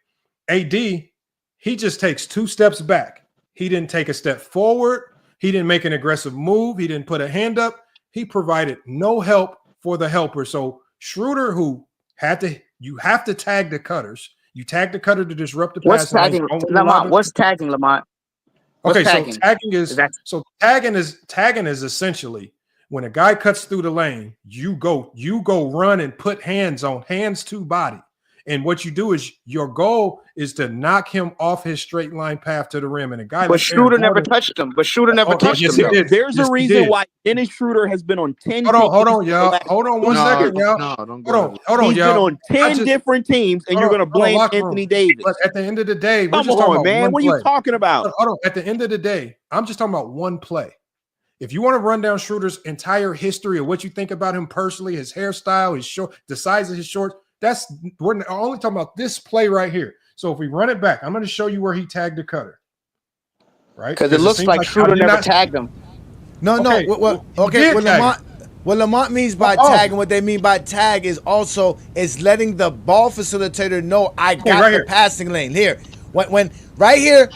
AD, he just takes 2 steps back. He didn't take a step forward. He didn't make an aggressive move. He didn't put a hand up. He provided no help for the helper. So Schroeder, you have to tag the cutters. You tag the cutter to disrupt the pass. What's tagging, Lamont? What's tagging, Lamont? Okay, so tagging is essentially when a guy cuts through the lane, you go run and put hands to body. And what you do is your goal is to knock him off his straight line path to the rim. And a guy But like Schroeder Aaron never Gordon, touched him. But Schroeder never touched yes, him. he did. There's Yes, a he reason did. why Dennis Schroeder has been on 10 Hold on, teams. y'all. Hold on one second, y'all. don't go Hold on, He's y'all. been on 10 different teams, and you're going to blame Anthony Davis. But at the end of the day, we're Come just talking on, about man. one What are play. you talking about? Hold on. At the end of the day, I'm just talking about one play. If you want to run down Schroeder's entire history of what you think about him personally, his hairstyle, his short, the size of his shorts, we're only talking about this play right here. So if we run it back, I'm going to show you where he tagged the cutter. Right? Because it looks like Schroeder never tagged him. No. What Lamont means by tagging, what they mean by tag is also letting the ball facilitator know I got the passing lane. Here, when right here,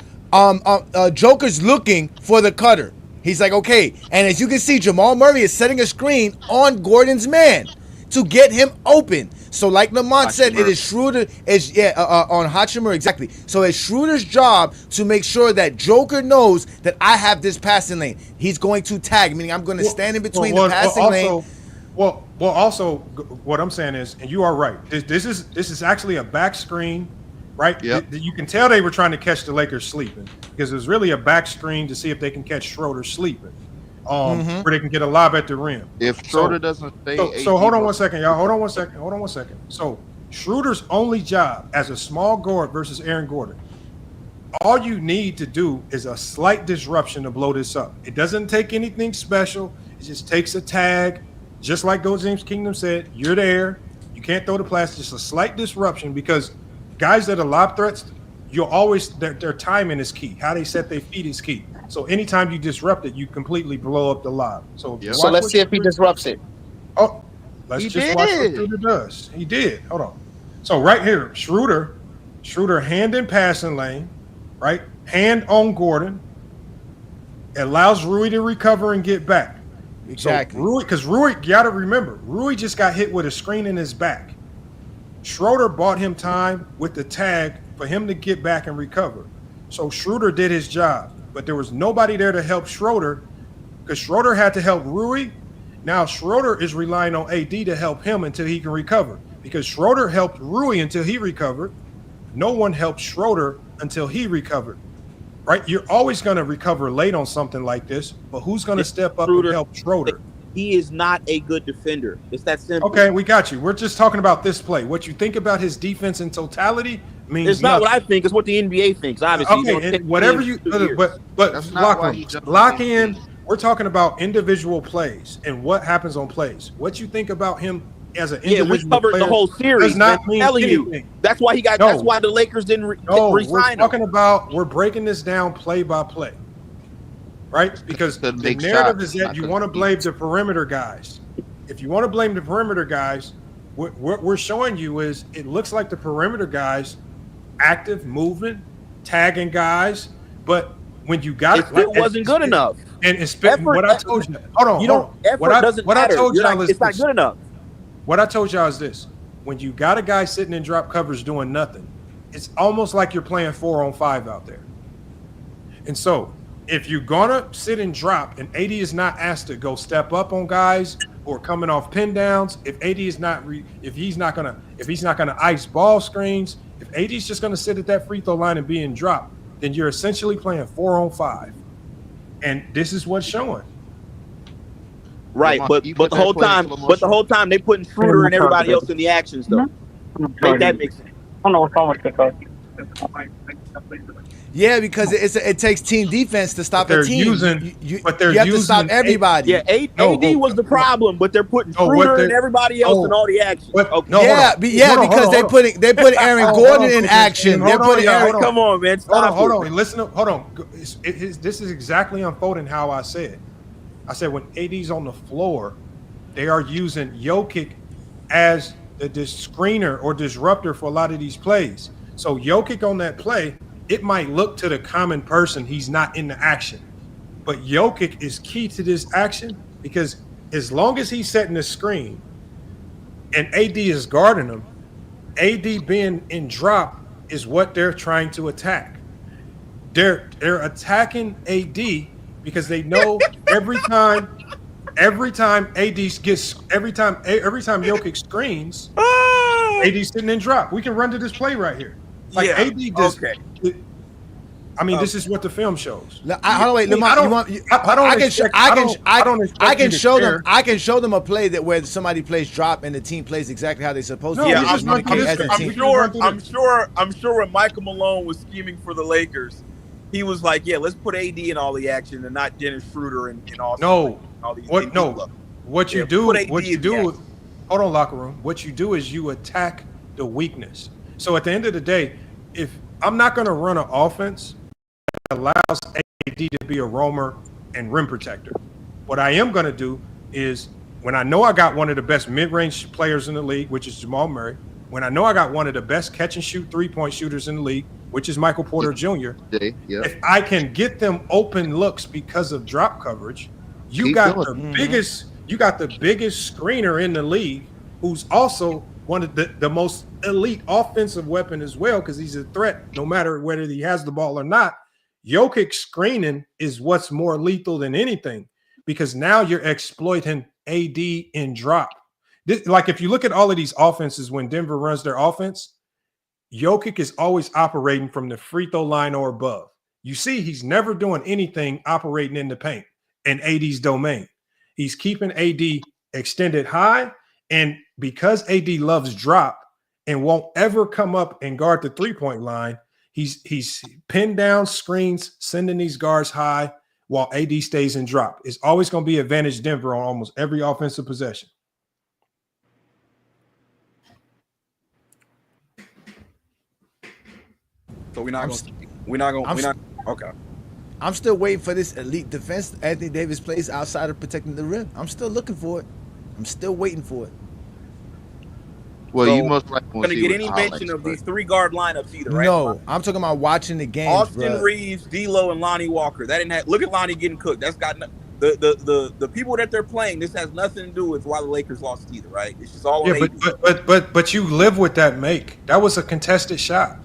Joker's looking for the cutter. He's like, okay, and as you can see, Jamal Murray is setting a screen on Gordon's man to get him open. So like Lamont said, it is Schroeder on Hachimura, exactly. So it's Schroeder's job to make sure that Joker knows that I have this passing lane. He's going to tag, meaning I'm going to stand in between the passing lane. Also, what I'm saying is, and you are right. This is actually a back screen, right? Yep. You can tell they were trying to catch the Lakers sleeping because it was really a back screen to see if they can catch Schroeder sleeping. Where they can get a lob at the rim. If Schroeder doesn't stay, so hold on one second, y'all. Hold on one second. So Schroeder's only job as a small guard versus Aaron Gordon, all you need to do is a slight disruption to blow this up. It doesn't take anything special. It just takes a tag, just like Go James Kingdom said. You're there. You can't throw the pass. Just a slight disruption because guys that are lob threats, you'll always their timing is key. How they set their feet is key. So anytime you disrupt it, you completely blow up the lob. So let's see if he disrupts it. Oh, let's just watch what Schroeder does. He did. Hold on. So right here, Schroeder hand in passing lane, right? Hand on Gordon. Allows Rui to recover and get back. Exactly. So Rui, you got to remember, Rui just got hit with a screen in his back. Schroeder bought him time with the tag for him to get back and recover. So Schroeder did his job. But there was nobody there to help Schroeder because Schroeder had to help Rui. Now Schroeder is relying on AD to help him until he can recover because Schroeder helped Rui until he recovered. No one helped Schroeder until he recovered, right? You're always going to recover late on something like this, but who's going to step up and help Schroeder? He is not a good defender. It's that simple. Okay, we got you. We're just talking about this play. What you think about his defense in totality means it's not what I think. It's what the NBA thinks. Obviously, okay. And whatever you, but lock in. We're talking about individual plays and what happens on plays. What you think about him as an individual we covered player the whole series. does not mean anything. You. That's why he got. That's why the Lakers didn't resign him. We're breaking this down play by play. Right? Because the narrative is that you want to blame the perimeter guys. If you want to blame the perimeter guys, what we're showing you is it looks like the perimeter guys, active movement, tagging guys, but when you got it wasn't good enough. And it's what I told you. Hold on. Effort doesn't matter. I told y'all is it's not good enough. What I told y'all is this: when you got a guy sitting in drop coverage doing nothing, it's almost like you're playing 4-on-5 out there. And so, if you're gonna sit and drop, and AD is not asked to go step up on guys who are coming off pin downs, if AD is not, if he's not gonna ice ball screens, if AD's just gonna sit at that free throw line and be in drop, then you're essentially playing 4-on-5, and this is what's showing. Right, but the whole time they putting Schroeder and everybody else in the actions though. Make that make sense. I don't know what's wrong with it. Yeah, because it takes team defense to stop a team. You have to stop everybody. Yeah, AD was the problem, but they're putting Schroeder and everybody else in all the action. Because they put Aaron Gordon in action. They're putting Aaron. Come on, man. Hold on. Listen. Hold on. This is exactly unfolding how I said. I said when AD's on the floor, they are using Jokic as the screener or disruptor for a lot of these plays. So Jokic on that play, it might look to the common person he's not in the action. But Jokic is key to this action because as long as he's setting the screen and AD is guarding him, AD being in drop is what they're trying to attack. They're attacking AD because they know every time AD gets every time Jokic screens, AD sitting in drop. We can run to this play right here. Like Yeah, AD does. okay. I mean, this is what the film shows. I can show them a play that where somebody plays drop and the team plays exactly how they're supposed to. Yeah, I'm sure when Michael Malone was scheming for the Lakers, he was like, "Yeah, let's put AD in all the action and not Dennis Schroeder and all." All these What you do? Hold on, locker room. What you do is you attack the weakness. So at the end of the day, if I'm not going to run an offense that allows AD to be a roamer and rim protector, what I am going to do is when I know I got one of the best mid-range players in the league, which is Jamal Murray, when I know I got one of the best catch and shoot three-point shooters in the league, which is Michael Porter Jr., if I can get them open looks because of drop coverage, you got the biggest screener in the league, who's also one of the most elite offensive weapon as well, because he's a threat no matter whether he has the ball or not. Jokic screening is what's more lethal than anything, because now you're exploiting AD in drop. Like if you look at all of these offenses when Denver runs their offense, Jokic is always operating from the free throw line or above. You see, he's never doing anything operating in the paint in AD's domain. He's keeping AD extended high, and because AD loves drop and won't ever come up and guard the three-point line, he's pinned down screens, sending these guards high while AD stays in drop. It's always going to be advantage Denver on almost every offensive possession. So we're not okay. I'm still waiting for this elite defense Anthony Davis plays outside of protecting the rim. I'm still looking for it. I'm still waiting for it. Well, So, you most likely going won't to see get what any the mention highlights, of but- these 3-guard lineups either, right? No, I'm talking about watching the games. Austin bruh. Reeves, D'Lo, and Lonnie Walker. That didn't have. Look at Lonnie getting cooked. That's got the people that they're playing. This has nothing to do with why the Lakers lost either, right? It's just all. Yeah, but you live with that make. That was a contested shot.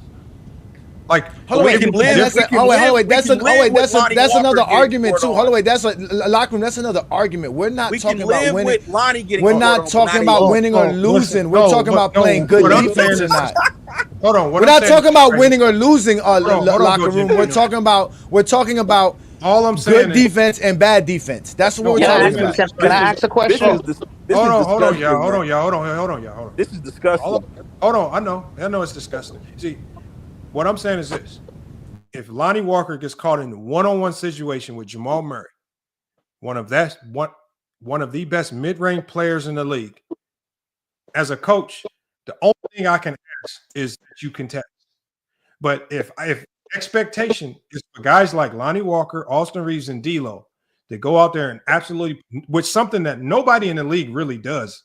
Like, That's another argument too. Hold on, wait, that's a locker room. That's another argument. We're not talking about winning. We're not talking about winning or losing. We're talking about playing good defense or not. Hold on. We're not talking about winning or losing. Locker room. We're talking about all I'm saying good defense and bad defense. That's what we're talking about. Can I ask a question? Hold on, y'all. This is disgusting. Hold on. I know it's disgusting. See, what I'm saying is this: if Lonnie Walker gets caught in a one-on-one situation with Jamal Murray, one of the best mid-range players in the league, as a coach, the only thing I can ask is that you contest. But if expectation is for guys like Lonnie Walker, Austin Reeves, and D'Lo to go out there and absolutely, which something that nobody in the league really does,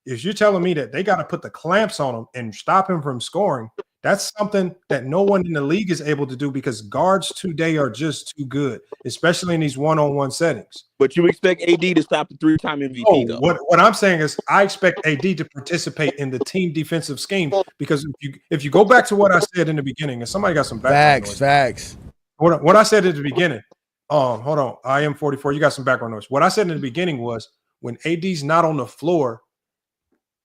if you're telling me that they got to put the clamps on him and stop him from scoring, that's something that no one in the league is able to do, because guards today are just too good, especially in these one-on-one settings. But you expect AD to stop the 3-time MVP, though. What I'm saying is I expect AD to participate in the team defensive scheme, because if you go back to what I said in the beginning, and somebody got some background noise. Facts. What I said at the beginning, hold on, I am 44. You got some background noise. What I said in the beginning was when AD's not on the floor,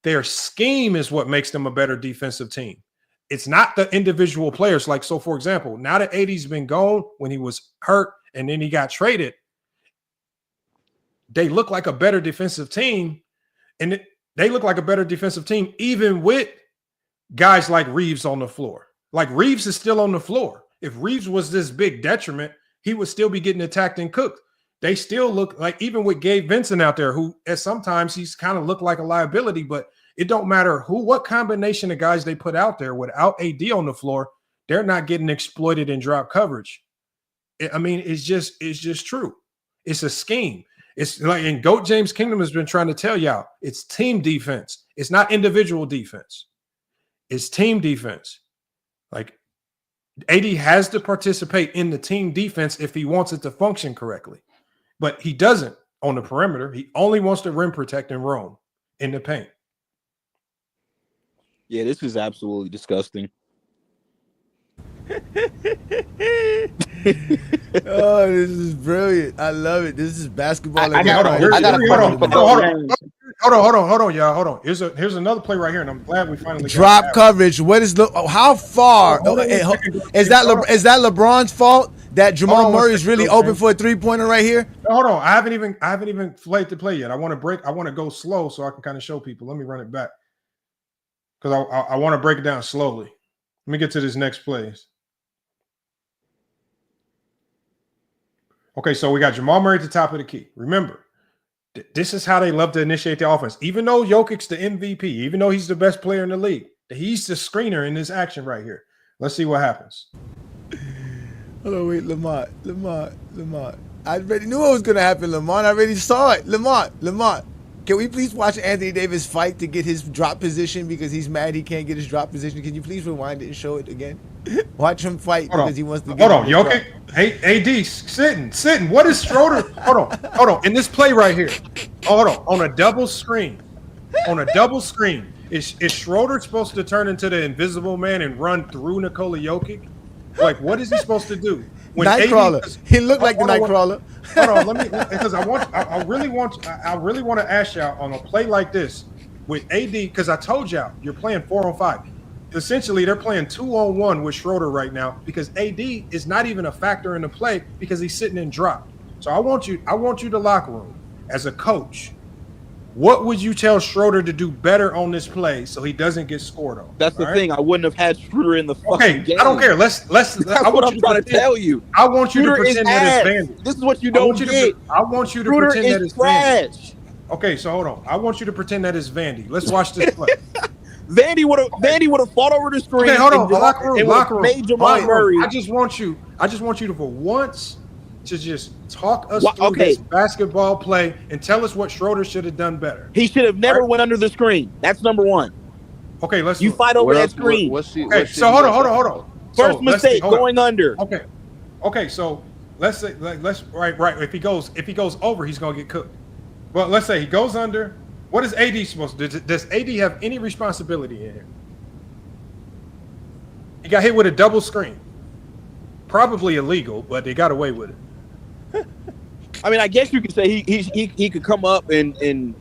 their scheme is what makes them a better defensive team. It's not the individual players. Like, so for example, now that AD's been gone, when he was hurt and then he got traded, they look like a better defensive team. And they look like a better defensive team, even with guys like Reeves on the floor. Like, Reeves is still on the floor. If Reeves was this big detriment, he would still be getting attacked and cooked. They still look like, even with Gabe Vincent out there, who at sometimes he's kind of looked like a liability, but it don't matter what combination of guys they put out there without AD on the floor, they're not getting exploited in drop coverage. It's just true. It's a scheme. It's like, and GOAT James Kingdom has been trying to tell y'all, it's team defense. It's not individual defense. It's team defense. Like, AD has to participate in the team defense if he wants it to function correctly, but he doesn't on the perimeter. He only wants to rim protect and roam in the paint. Yeah, this is absolutely disgusting. Oh, this is brilliant. I love it. This is basketball. Hold hold on, y'all. Hold on. Here's another play right here, and I'm glad we finally drop got coverage. What is how far is that? Is that LeBron's fault that Jamal Murray is really open for a 3-pointer right here? Hold on. I haven't even played the play yet. I want to go slow so I can kind of show people. Let me run it back because I want to break it down slowly. Let me get to this next play. Okay, so we got Jamal Murray at the top of the key. Remember, this is how they love to initiate the offense. Even though Jokic's the MVP, even though he's the best player in the league, he's the screener in this action right here. Let's see what happens. Hold on, wait, Lamont. I already knew what was going to happen, Lamont. I already saw it. Lamont. Can we please watch Anthony Davis fight to get his drop position because he's mad he can't get his drop position? Can you please rewind it and show it again? Watch him fight because he wants to get Jokic. Hey, AD, sitting. What is Schroeder? Hold on. In this play right here, on a double screen. Is Schroeder supposed to turn into the invisible man and run through Nikola Jokic? Like, what is he supposed to do? Nightcrawler. He looked like the Nightcrawler. Hold on, because I really want to ask y'all on a play like this with AD, because I told y'all you're playing 4-on-5. Essentially, they're playing 2-on-1 with Schroeder right now because AD is not even a factor in the play because he's sitting in drop. So I want you to locker room as a coach. What would you tell Schroeder to do better on this play so he doesn't get scored on? That's the thing. I wouldn't have had Schroeder in the fucking game. I don't care. Let's. That's what I'm trying to tell you. I want you to Schroeder pretend that it's Vandy. This is what you don't get. I want you to Schroeder pretend that is it's trash. Vandy. Okay, so hold on. I want you to pretend that it's Vandy. Let's watch this play. Vandy would have fought over the screen. Okay, hold on. Locker room. Made Jamal Murray. I just want you to for once to just talk us through this basketball play and tell us what Schroeder should have done better. He should have never went under the screen. That's number one. Okay, let's. You fight over that screen. So hold on. First mistake, going under. Okay. So let's say right. If he goes over, he's gonna get cooked. But let's say he goes under. What is AD supposed to do? Does AD have any responsibility in here? He got hit with a double screen. Probably illegal, but they got away with it. I mean, I guess you could say he could come up and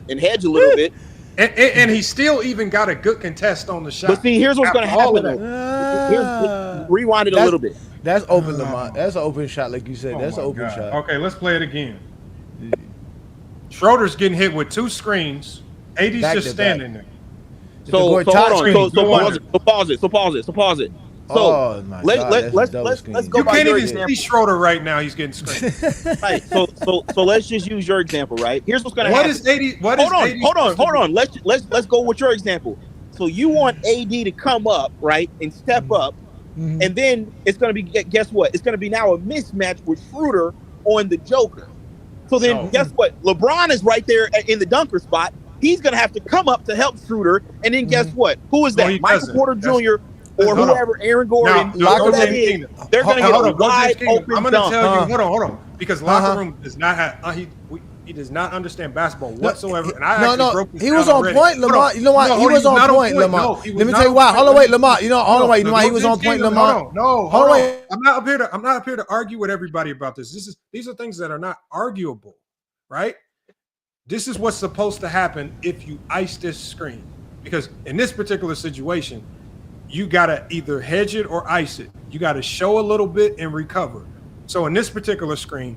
hedge a little bit. And he still even got a good contest on the shot. But see, here's what's going to happen. Rewind it a little bit. That's open, Lamont. That's an open shot, like you said. That's an open shot. Okay, let's play it again. Schroeder's getting hit with two screens. AD's just standing there. So hold on. So pause it. So let's go. You can't even see Schroeder right now. He's getting screened. Right. So let's just use your example, right? Here's what's going to happen. Hold on. Let's go with your example. So you want AD to come up, right, and step up, and then it's going to be, guess what? It's going to be now a mismatch with Schroeder on the Joker. So then guess what? LeBron is right there in the dunker spot. He's going to have to come up to help Schroeder, and then guess what? Who is that? Michael Porter Jr. or whoever, Aaron Gordon, whoever that is, they're going to get a wide open I'm going to tell you, hold on, because locker room does not have, he does not understand basketball whatsoever. And I broke this he was on point, Lamont. You know why? He was on point, Lamont. Let me tell you why. Hold on, wait, Lamont. You know why he was on point, Lamont? Hold on. I'm not up here to argue with everybody about this. These are things that are not arguable, right? This is what's supposed to happen if you ice this screen. Because in this particular situation, you got to either hedge it or ice it. You got to show a little bit and recover. So in this particular screen,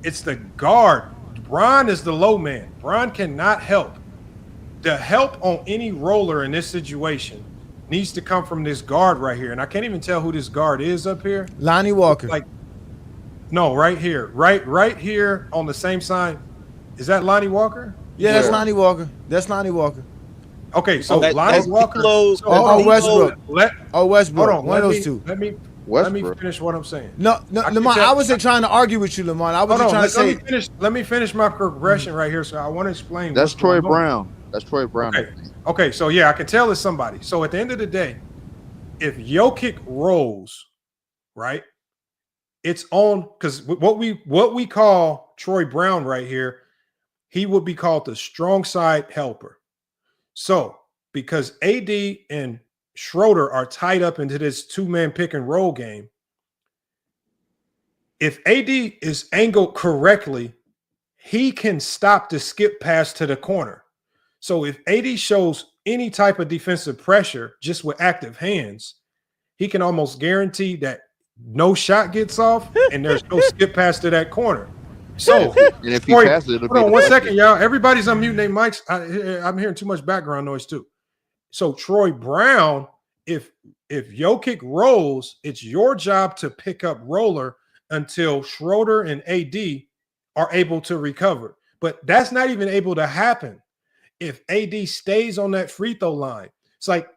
it's the guard. Bron is the low man. Bron cannot help. The help on any roller in this situation needs to come from this guard right here. And I can't even tell who this guard is up here. Lonnie Walker. No, right here. Right here on the same side. Is that Lonnie Walker? Yeah, that's Lonnie Walker. That's Lonnie Walker. Okay, so Lonnie Walker. Westbrook. Westbrook. Hold on, one of those two. Let me finish what I'm saying. No, Lamont, I wasn't trying to argue with you, Lamont. I was just trying to say. Let me finish my progression right here. So I want to explain. That's Troy Brown. That's Troy Brown. Okay, so yeah, I can tell it's somebody. So at the end of the day, if Jokic rolls, right, it's on, because what we call Troy Brown right here, he would be called the strong side helper. So because AD and Schroeder are tied up into this two-man pick and roll game, if AD is angled correctly, he can stop the skip pass to the corner. So if AD shows any type of defensive pressure just with active hands, he can almost guarantee that no shot gets off and there's no skip pass to that corner. So, and if he passes, it'll hold on be 1 second, y'all. Everybody's unmuting their mics. I'm hearing too much background noise too. So Troy Brown, if Jokic rolls, it's your job to pick up roller until Schroeder and AD are able to recover. But that's not even able to happen if AD stays on that free throw line. It's like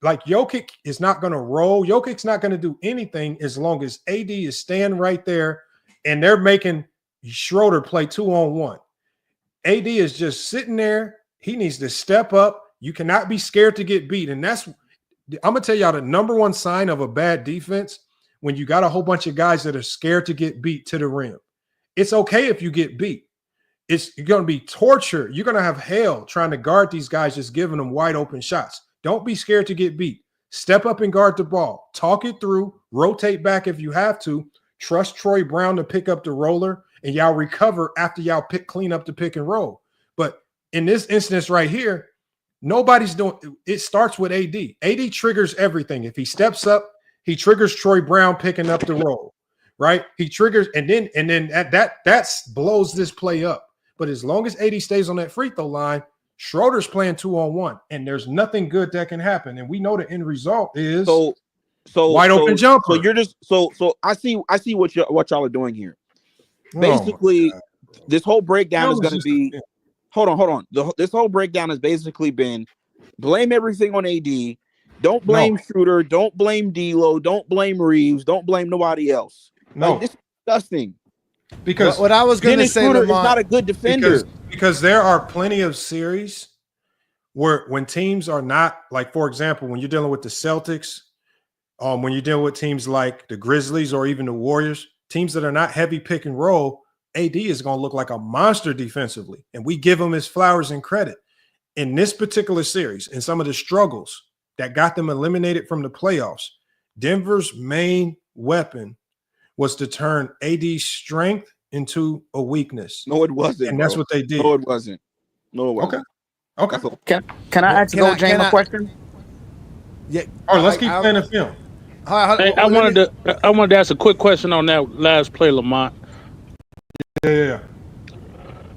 Jokic is not going to roll. Jokic's not going to do anything as long as AD is staying right there and they're making Schroeder play 2-on-1. AD is just sitting there. He needs to step up. You cannot be scared to get beat. And that's, I'm going to tell y'all the number one sign of a bad defense when you got a whole bunch of guys that are scared to get beat to the rim. It's okay if you get beat. You're going to be torture. You're going to have hell trying to guard these guys, just giving them wide open shots. Don't be scared to get beat. Step up and guard the ball. Talk it through. Rotate back if you have to. Trust Troy Brown to pick up the roller, and y'all recover after y'all clean up the pick and roll. But in this instance right here, nobody's doing it. Starts with AD. AD triggers everything. If he steps up, he triggers Troy Brown picking up the roll, right? He triggers, and then that blows this play up. But as long as AD stays on that free throw line, Schroeder's playing 2-on-1, and there's nothing good that can happen. And we know the end result is so wide open jumper. So you're just so I see what y'all are doing here. Basically, this whole breakdown is going to be. Hold on. This whole breakdown has basically been blame everything on AD. Don't blame Schroeder. Don't blame D'Lo. Don't blame Reeves. Don't blame nobody else. No, like, this is disgusting. Because what I was going to say, Schroeder is not a good defender. Because there are plenty of series where when teams are not, like, for example, when you're dealing with the Celtics, when you're dealing with teams like the Grizzlies or even the Warriors, teams that are not heavy pick and roll, AD is going to look like a monster defensively, and we give him his flowers and credit. In this particular series, and some of the struggles that got them eliminated from the playoffs, Denver's main weapon was to turn AD's strength into a weakness. No, it wasn't. And that's what they did. No, it wasn't. No, it wasn't. Okay. Can I ask Go James a question? Yeah. All right, let's keep playing the film. Hey, I wanted to ask a quick question on that last play, Lamont. Yeah.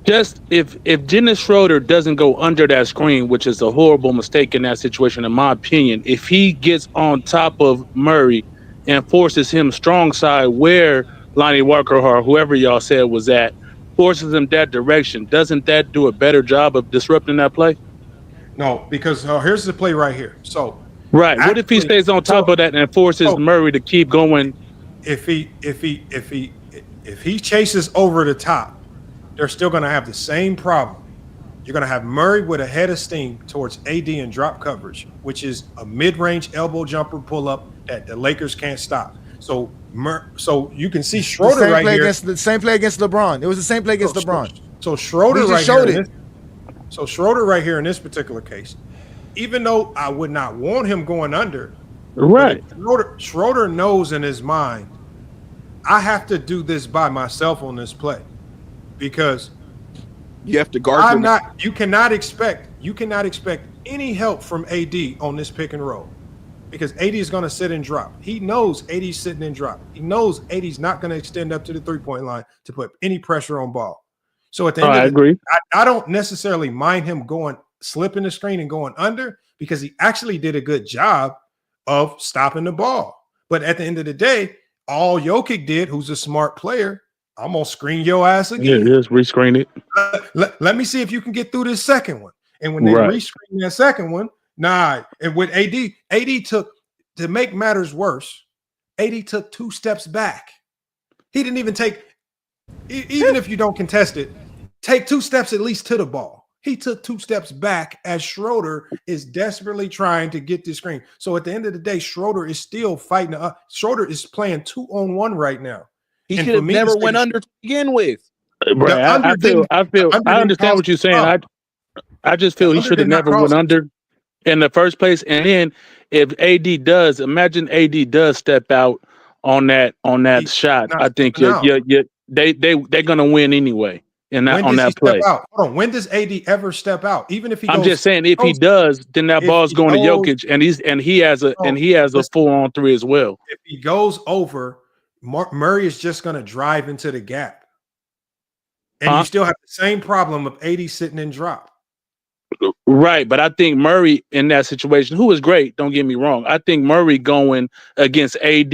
Just if Dennis Schroeder doesn't go under that screen, which is a horrible mistake in that situation, in my opinion, if he gets on top of Murray and forces him strong side where Lonnie Walker or whoever y'all said was at, forces him that direction, doesn't that do a better job of disrupting that play? No, because here's the play right here. So right, what if he stays on top of that and forces Murray to keep going? If he chases over the top, they're still going to have the same problem. You're going to have Murray with a head of steam towards AD and drop coverage, which is a mid-range elbow jumper pull-up that the Lakers can't stop. So you can see Schroeder right here. The same play against LeBron. It was the same play against LeBron. So Schroeder right here in this particular case, even though I would not want him going under, right? Schroeder knows in his mind, I have to do this by myself on this play, because you have to guard. You cannot expect any help from AD on this pick and roll, because AD is going to sit and drop. He knows AD's sitting and drop. He knows AD's not going to extend up to the 3-point line to put any pressure on ball. So at the end of the day, I don't necessarily mind him slipping the screen and going under, because he actually did a good job of stopping the ball. But at the end of the day, all Jokic did, who's a smart player, I'm going to screen your ass again. Yeah, just rescreen it. Let me see if you can get through this second one. And when they rescreen that second one, and with AD took, to make matters worse, AD took 2 steps back. He didn't even take, even if you don't contest it, take 2 steps at least to the ball. He took 2 steps back as Schroeder is desperately trying to get this screen. So at the end of the day, Schroeder is still fighting. Schroeder is playing 2-on-1 right now. He should have never went under to begin with. Right. I understand what you're saying. I just feel he should have never went under in the first place. And then if AD does, imagine AD does step out on that shot. I think they're gonna win anyway. in that When on does he that play. step out? Hold on. When does AD ever step out? Even if he I'm goes, just saying, if he does, then that if ball's he going to goes, Jokic, and he has a listen, 4-on-3 as well. if he goes over, Murray is just going to drive into the gap, and you still have the same problem of AD sitting in drop. Right, but I think Murray in that situation, who is great, don't get me wrong. I think Murray going against AD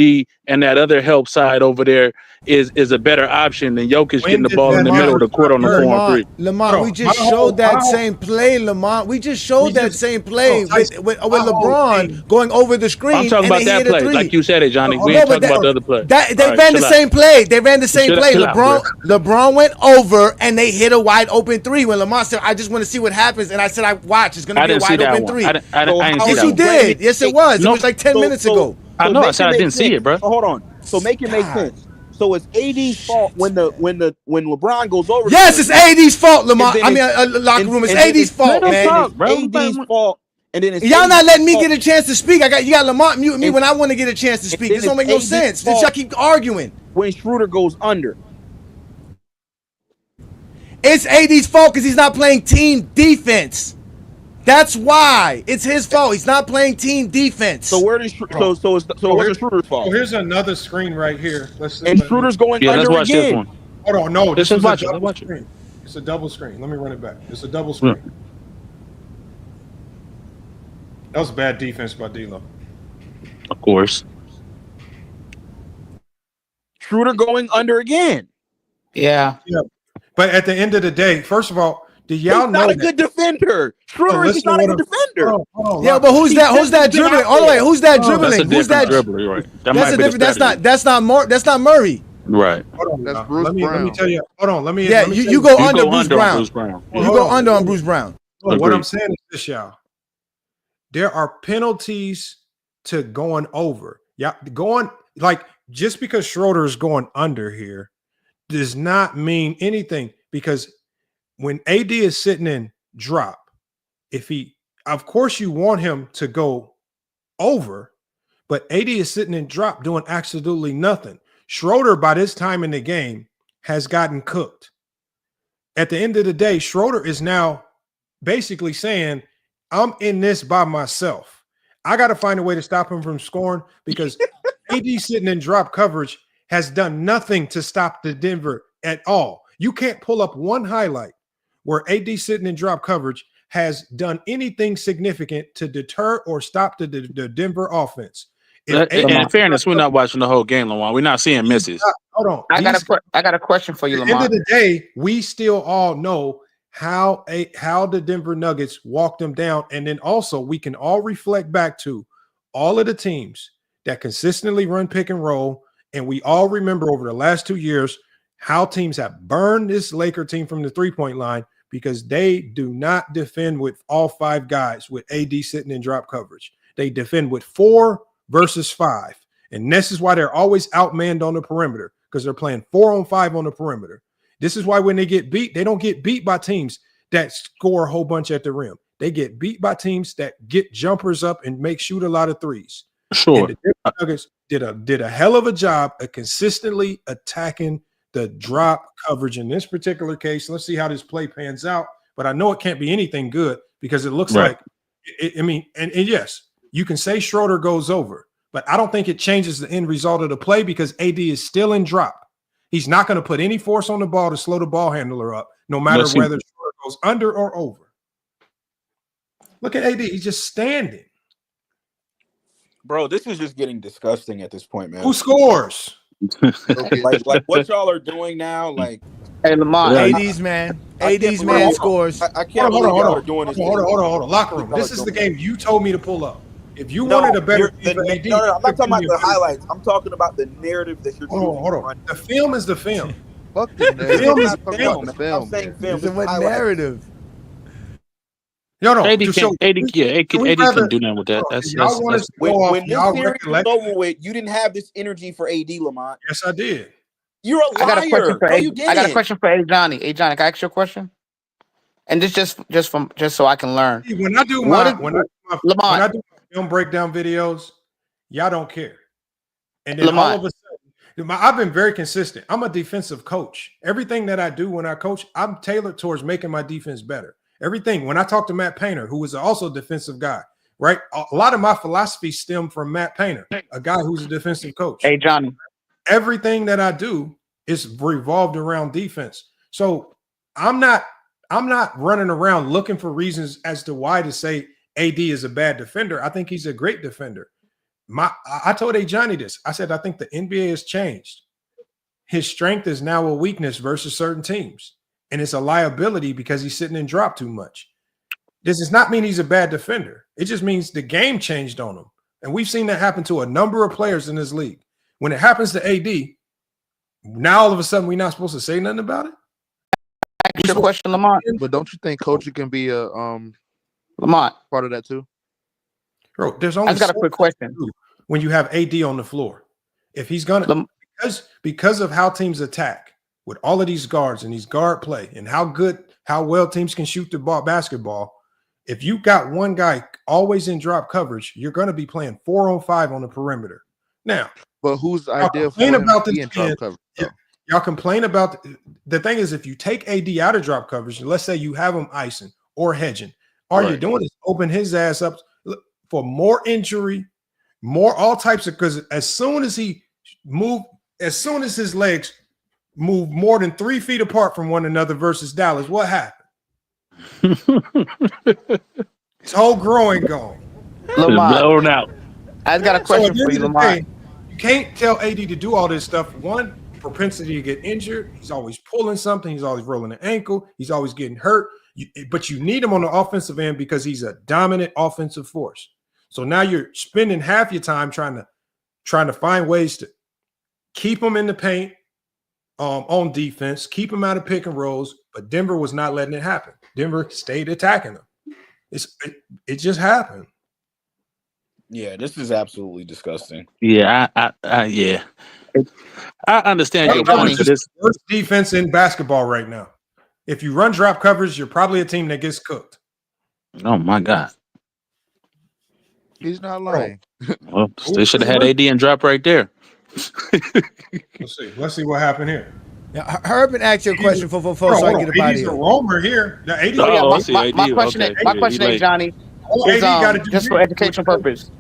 and that other help side over there is a better option than Jokic getting the ball in the middle of the court on the 4-on-3. Lamont, we just showed that same play, Lamont. We just showed that same play with LeBron going over the screen. I'm talking about that play, like you said it, Johnny. We ain't talking about the other play. They ran the same play. They ran the same play. LeBron went over and they hit a wide open three. When Lamont said, "I just want to see what happens," and I said, "I watch. It's going to be a wide open three." I didn't see Yes, that you one. did. Yes, it was. It was like 10 minutes ago. I know. I said I didn't see it, bro. So hold on. So make it make sense. So it's AD's fault when LeBron goes over. Yes, it's AD's fault, Lamont. I mean, locker room. It's AD's fault, man. AD's fault. And then it's y'all not letting me get a chance to speak. You got Lamont muting me when I want to get a chance to speak. This don't make no sense. Y'all keep arguing. When Schroeder goes under. It's AD's fault because he's not playing team defense. That's why. It's his fault. He's not playing team defense. So where does so what's Schroeder's fault? Oh, here's another screen right here. And Schroeder's going under let's watch again. this one. Hold on, no, this is a watch it. double screen. It's a double screen. Let me run it back. It's a double screen. That was bad defense by D'Lo. Of course. Schroeder going under again. Yeah. But at the end of the day, first of all, do y'all know not a good defender? Schroeder is not a good defender. Yeah, but who's that dribbling? All the way, who's that dribbling? Who's that dribbler? Right. That's a different. That's not Murray. Right. Hold on, That's Bruce let me Brown. tell you. Hold on. Let me. Yeah, let me you tell go you. under Bruce Brown. You go under on Bruce Brown. What I'm saying is this, y'all. There are penalties to going over. Yeah, going like just because Schroeder is going under here does not mean anything, because when AD is sitting in drop, of course you want him to go over, but AD is sitting in drop doing absolutely nothing. Schroeder, by this time in the game, has gotten cooked. At the end of the day, Schroeder is now basically saying, I'm in this by myself. I got to find a way to stop him from scoring, because AD sitting in drop coverage has done nothing to stop the Denver at all. You can't pull up one highlight where AD sitting in drop coverage has done anything significant to deter or stop the Denver offense. In fairness, we're not watching the whole game, Lamar. We're not seeing misses. Hold on. I got a question for you, At the Lamar. end of the day, we still all know how the Denver Nuggets walked them down. And then also we can all reflect back to all of the teams that consistently run pick and roll. And we all remember over the last 2 years how teams have burned this Laker team from the three-point line, because they do not defend with all five guys with AD sitting in drop coverage. They defend with 4 versus 5. And this is why they're always outmanned on the perimeter, because they're playing 4-on-5 on the perimeter. This is why when they get beat, they don't get beat by teams that score a whole bunch at the rim. They get beat by teams that get jumpers up and shoot a lot of threes. Sure. And the Denver Nuggets did a hell of a job of consistently attacking the drop coverage in this particular case. Let's see how this play pans out. But I know it can't be anything good, because it looks like and yes, you can say Schroeder goes over, but I don't think it changes the end result of the play, because AD is still in drop. He's not going to put any force on the ball to slow the ball handler up, no matter whether Schroeder goes under or over. Look at AD. He's just standing. Bro, this is just getting disgusting at this point, man. Who scores? like what y'all are doing now, like, hey, Lamar, AD's man scores. I can't believe y'all are doing this. Hold on. Locker room. This is the game you told me to pull up. If you wanted a better AD, no, I'm not talking about the highlights. I'm talking about the narrative that you're doing. Hold on. The film is the film. Fuck the film is the film. I'm saying film. It's what narrative? No. AD can do nothing with that. When this series was over with, you didn't have this energy for AD, Lamont. Yes, I did. You're a liar. I got a question for you didn't. I got a question for A Johnny. A Johnny, can I ask you a question? And this just so I can learn. When I do my film breakdown videos, y'all don't care. And then all of a sudden, I've been very consistent. I'm a defensive coach. Everything that I do when I coach, I'm tailored towards making my defense better. Everything. When I talk to Matt Painter, who is also a defensive guy, right? A lot of my philosophy stem from Matt Painter, a guy who's a defensive coach. Hey, Johnny. Everything that I do is revolved around defense. So I'm not running around looking for reasons as to why to say AD is a bad defender. I think he's a great defender. I told Johnny this. I said, I think the NBA has changed. His strength is now a weakness versus certain teams. And it's a liability because he's sitting and drop too much. This does not mean he's a bad defender. It just means the game changed on him. And we've seen that happen to a number of players in this league. When it happens to AD, now all of a sudden we're not supposed to say nothing about it? Ask your question, Lamont. But don't you think coaching can be a Lamont part of that too? Bro, there's only I just got a quick question. When you have AD on the floor. If he's gonna because of how teams attack with all of these guards and these guard play and how well teams can shoot the basketball, if you got one guy always in drop coverage, you're gonna be playing 4-on-5 on the perimeter. Now, but whose idea for him about to be in drop coverage? Y'all complain about the thing is if you take AD out of drop coverage, let's say you have him icing or hedging, all you're doing is open his ass up for more injury, more all types of, because as soon as his legs move more than 3 feet apart from one another versus Dallas, what happened? His whole groin gone. Blown out. I just got a question for you, Lamont. You can't tell AD to do all this stuff. One, propensity to get injured. He's always pulling something. He's always rolling an ankle. He's always getting hurt. But you need him on the offensive end because he's a dominant offensive force. So now you're spending half your time trying to find ways to keep him in the paint on defense, keep him out of pick and rolls. But Denver was not letting it happen. Denver stayed attacking him. It just happened. Yeah, this is absolutely disgusting. Yeah, yeah. I understand your point. It's the worst defense in basketball right now. If you run drop coverage, you're probably a team that gets cooked. Oh my God. He's not lying. Well, they should have had AD and drop right there. Let's see what happened here. Now, Herb, ask your question for so I can get a AD's a roamer here. The AD. My question is, Johnny, is just for educational purpose.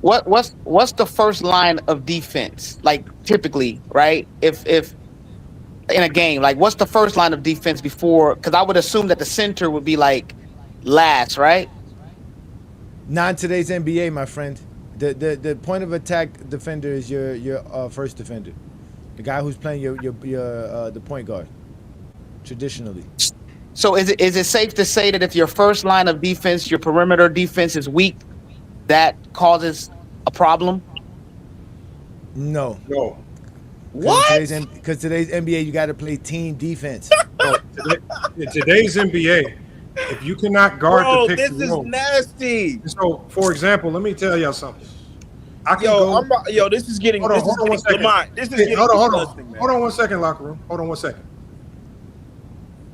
What's the first line of defense? Like typically, right? If in a game, like what's the first line of defense before? Because I would assume that the center would be like last, right? Not in today's NBA, my friend. The point of attack defender is your first defender, the guy who's playing your the point guard. Traditionally. So is it safe to say that if your first line of defense, your perimeter defense is weak, that causes a problem? No. What? Because today's NBA, you got to play team defense. In today's NBA, if you cannot guard the pick and roll, nasty. So, for example, let me tell y'all something. This is getting. Hold on one second. Hold on 1 second, locker room. Hold on 1 second.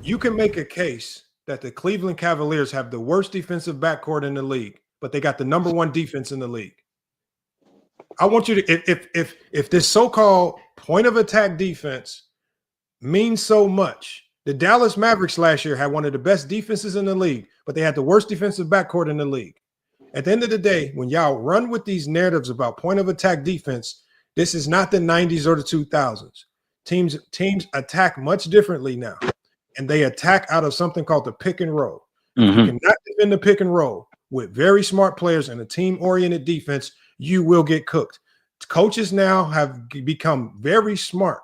You can make a case that the Cleveland Cavaliers have the worst defensive backcourt in the league, but they got the number 1 defense in the league. I want you to, if this so-called point of attack defense means so much, the Dallas Mavericks last year had one of the best defenses in the league, but they had the worst defensive backcourt in the league. At the end of the day, when y'all run with these narratives about point of attack defense, this is not the 90s or the 2000s. Teams attack much differently now, and they attack out of something called the pick and roll. You cannot defend the pick and roll with very smart players and a team-oriented defense. You will get cooked. Coaches now have become very smart.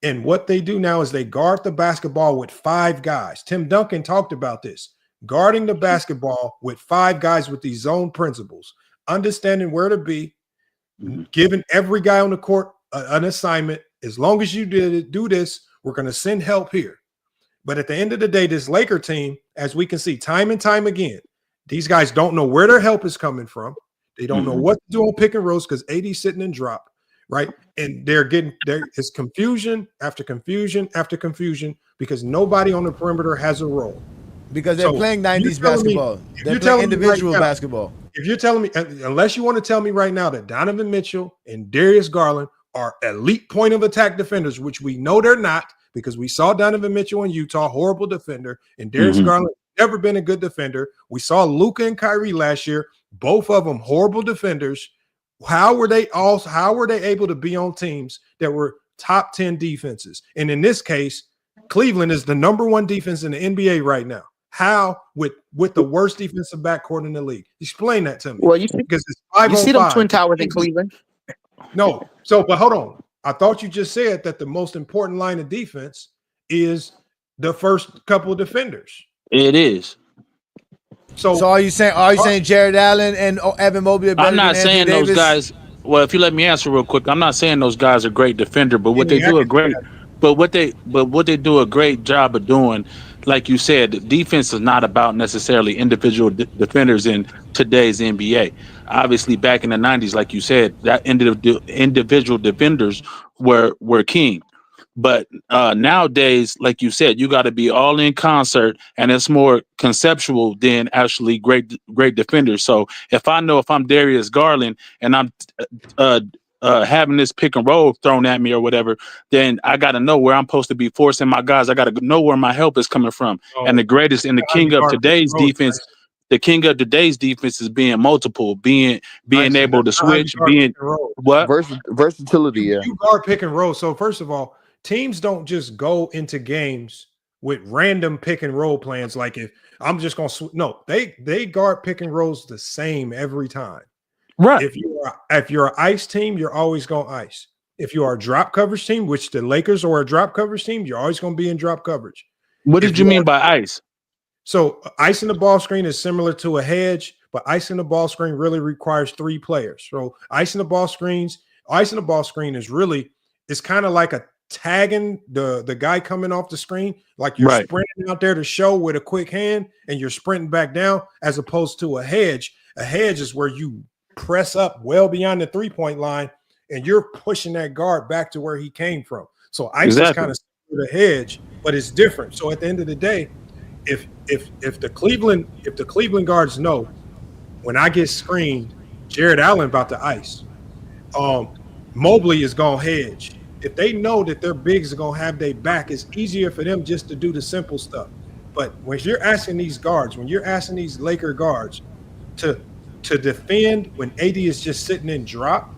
And what they do now is they guard the basketball with 5 guys. Tim Duncan talked about this. Guarding the basketball with 5 guys with these zone principles. Understanding where to be. Giving every guy on the court an assignment. As long as you do this, we're going to send help here. But at the end of the day, this Laker team, as we can see time and time again, these guys don't know where their help is coming from. They don't know what to do on pick and rolls because AD's sitting and drop, right? And there's confusion after confusion after confusion because nobody on the perimeter has a role. Because they're playing 90s basketball. They're playing individual basketball. If you're telling me, unless you want to tell me right now that Donovan Mitchell and Darius Garland are elite point of attack defenders, which we know they're not because we saw Donovan Mitchell in Utah, horrible defender, and Darius Garland never been a good defender. We saw Luka and Kyrie last year, both of them horrible defenders. How were they able to be on teams that were top 10 defenses? And in this case, Cleveland is the #1 defense in the NBA right now. How with the worst defensive backcourt in the league? Explain that to me. Well, you because it's 5 you on see them 5. Twin Towers in Cleveland. No, but hold on. I thought you just said that the most important line of defense is the first couple of defenders. It is. So are you saying Jared Allen and Evan Mobley are better I'm not than saying Anthony those Davis? guys. Well, if you let me answer real quick, I'm not saying those guys are great defender, but what they do a great, what they do a great job of doing, like you said, defense is not about necessarily individual defenders in today's NBA. Obviously, back in the 90s, like you said, that individual defenders were king. But nowadays, like you said, you got to be all in concert, and it's more conceptual than actually great defenders. So if I'm Darius Garland and I'm having this pick and roll thrown at me or whatever, then I got to know where I'm supposed to be forcing my guys. I got to know where my help is coming from. And the greatest and the king of today's defense. The king of today's defense is being multiple, being able to switch, being what versatility. Yeah, you guard pick and roll. So first of all, teams don't just go into games with random pick and roll plans. Like if I'm just gonna they guard pick and rolls the same every time. Right. If you're an ice team, you're always gonna ice. If you are a drop coverage team, which the Lakers are a drop coverage team, you're always gonna be in drop coverage. What did you mean by ice? So icing the ball screen is similar to a hedge, but icing the ball screen really requires 3 players. So icing the ball screen is really, it's kind of like a tagging the guy coming off the screen, like you're sprinting out there to show with a quick hand and you're sprinting back down, as opposed to a hedge. A hedge is where you press up well beyond the 3-point line and you're pushing that guard back to where he came from. So ice is kind of similar to hedge, but it's different. So at the end of the day, if the Cleveland guards know when I get screened, Jared Allen about to ice, Mobley is gonna hedge. If they know that their bigs are gonna have their back, it's easier for them just to do the simple stuff. But when you're asking these Laker guards to defend when AD is just sitting in drop,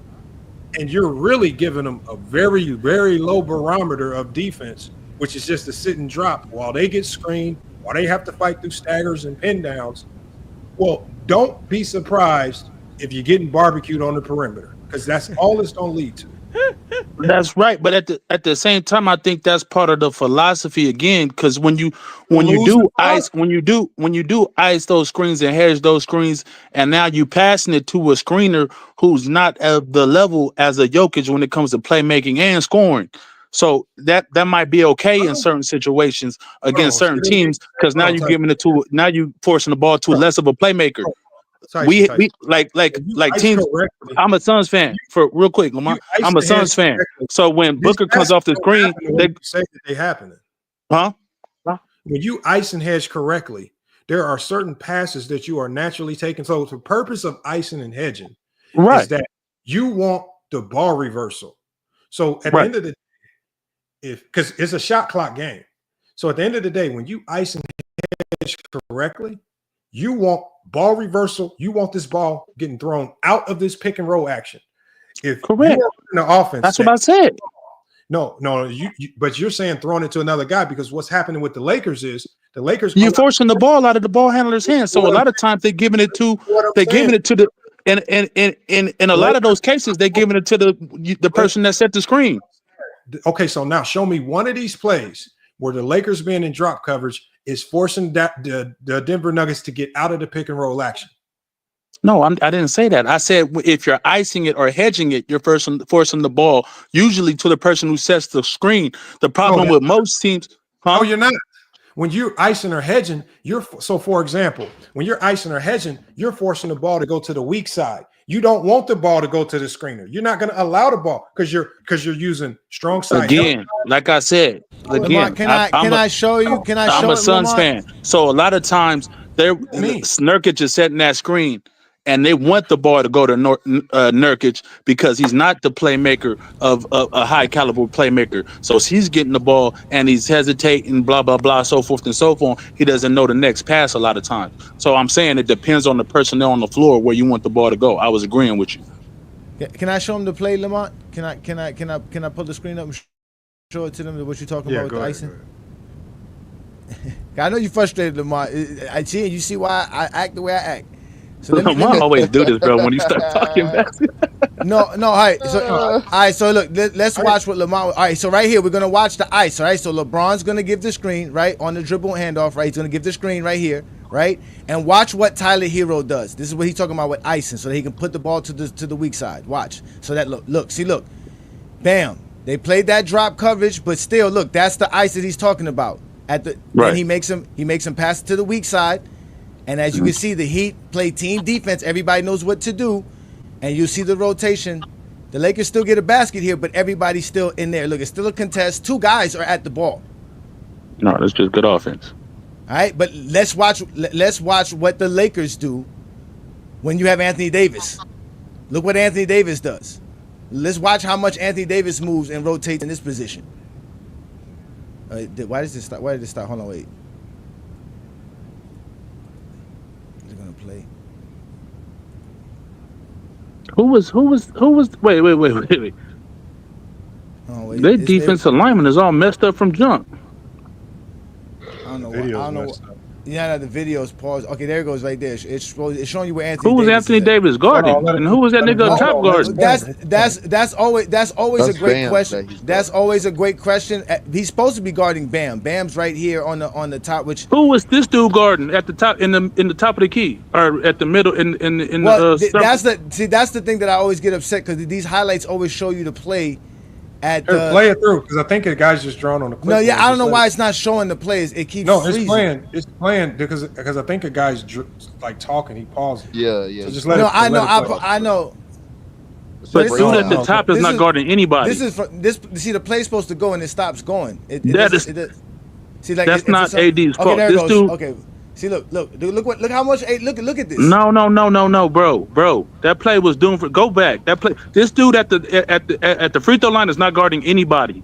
and you're really giving them a very, very low barometer of defense, which is just to sit and drop while they get screened, while they have to fight through staggers and pin downs. Well, don't be surprised if you're getting barbecued on the perimeter, because that's all it's going to lead to. That's right, but at the same time, I think that's part of the philosophy again. Because when you do ice those screens and hedge those screens, and now you passing it to a screener who's not at the level as a Jokic when it comes to playmaking and scoring. So that might be okay in certain situations against certain teams, because now you're giving it to you forcing the ball to less of a playmaker. We like teams. I'm a Suns fan. For real quick, Lamar, I'm a Suns fan. So when Booker comes off the screen, they say that they happen. Huh? When you ice and hedge correctly, there are certain passes that you are naturally taking. So the purpose of icing and hedging is that you want the ball reversal. So at the end of the day, because it's a shot clock game. So at the end of the day, when you ice and hedge correctly, you want ball reversal. You want this ball getting thrown out of this pick and roll action. If correct, you are in the offense, that's what I said. No, but you're saying throwing it to another guy, because what's happening with the Lakers is the Lakers. You're forcing the ball out of the ball handler's hands. So a lot of times they're giving it to the in a lot of those cases they're giving it to the person that set the screen. Okay, so now show me one of these plays where the Lakers being in drop coverage is forcing the Denver Nuggets to get out of the pick and roll action. No, I didn't say that. I said if you're icing it or hedging it, you're forcing the ball usually to the person who sets the screen. The problem with most teams, no, you're not. When you're icing or hedging, for example, when you're icing or hedging, you're forcing the ball to go to the weak side. You don't want the ball to go to the screener. You're not going to allow the ball because you're using strong side. Again, like I said, again, can I show you? Can I show? I'm a Suns fan, so a lot of times Nurkic is setting that screen, and they want the ball to go to Nurkic because he's not the playmaker of a high caliber playmaker. So he's getting the ball and he's hesitating, blah blah blah, so forth and so on. He doesn't know the next pass a lot of times. So I'm saying it depends on the personnel on the floor where you want the ball to go. I was agreeing with you. Can I show them the play, Lamont? Can I pull the screen up and show it to them? What you're talking about with the icing? I know you're frustrated, Lamont. I see, you see why I act the way I act. So Lamont always do this, bro. When you start talking basketball. No. All right. So look, let's watch what Lamont. All right. So right here, we're gonna watch the ice. All right. So LeBron's gonna give the screen right on the dribble handoff. Right. He's gonna give the screen right here. Right. And watch what Tyler Hero does. This is what he's talking about with icing, so that he can put the ball to the weak side. Watch. So that look. Bam. They played that drop coverage, but still, look. That's the ice that he's talking about. Then he makes him pass it to the weak side, and as you can see, the Heat play team defense. Everybody knows what to do, and you see the rotation. The Lakers still get a basket here, but everybody's still in there. Look, it's still a contest. Two guys are at the ball. No, that's just good offense. All right, but let's watch what the Lakers do when you have Anthony Davis. Look what Anthony Davis does. Let's watch how much Anthony Davis moves and rotates in this position. Why does this stop? Why did this stop? Hold on, wait. Is it gonna play? Who was? Wait. Oh, wait. Their defensive lineman is all messed up from jump. I don't know. Yeah, the video's paused. Okay, there it goes right there. It's showing you where Anthony. Who was Anthony Davis guarding, and who was that nigga top guarding? That's always a great question. That's always a great question. He's supposed to be guarding Bam. Bam's right here on the top. Which who was this dude guarding at the top in the top of the key or at the middle in that's the thing that I always get upset because these highlights always show you the play. Play it through because I think the guy's just drawn on the clip. No, yeah, I don't know why it's not showing the plays. It keeps freezing. It's playing because I think a guy's like talking. He pauses. Yeah. So just let it. I know. But dude at the top is not guarding anybody. See, the play's supposed to go and it stops going. See, like that's not AD's fault. Okay, there this it goes. dude. Okay. See, look how much. Look at this. No, bro. That play was doomed for. Go back. That play. This dude at the free throw line is not guarding anybody.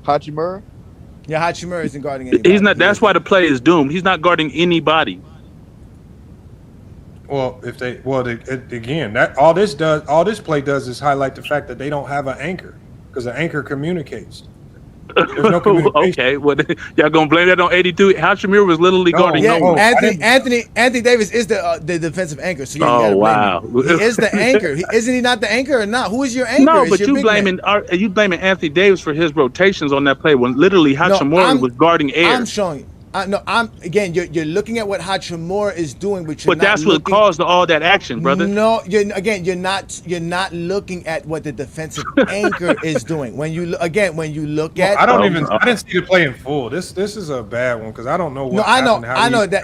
Hachimura? Yeah, Hachimura isn't guarding anybody. He's not. That's why the play is doomed. He's not guarding anybody. Well, again, that all this play does is highlight the fact that they don't have an anchor because the anchor communicates. There's no communication. Okay, well, y'all gonna blame that on 82? Hachimura was literally guarding no one. Anthony Davis is the defensive anchor. So wow, he is the anchor. Isn't he not the anchor or not? Who is your anchor? No, but you blaming Anthony Davis for his rotations on that play when literally Hachimura was guarding air. I'm showing you. You're looking at what Hachimura is doing, but that's what caused all that action, brother. No, you're not looking at what the defensive anchor is doing. When you look at, I didn't see the play in full. This is a bad one because I don't know what. No, I know that.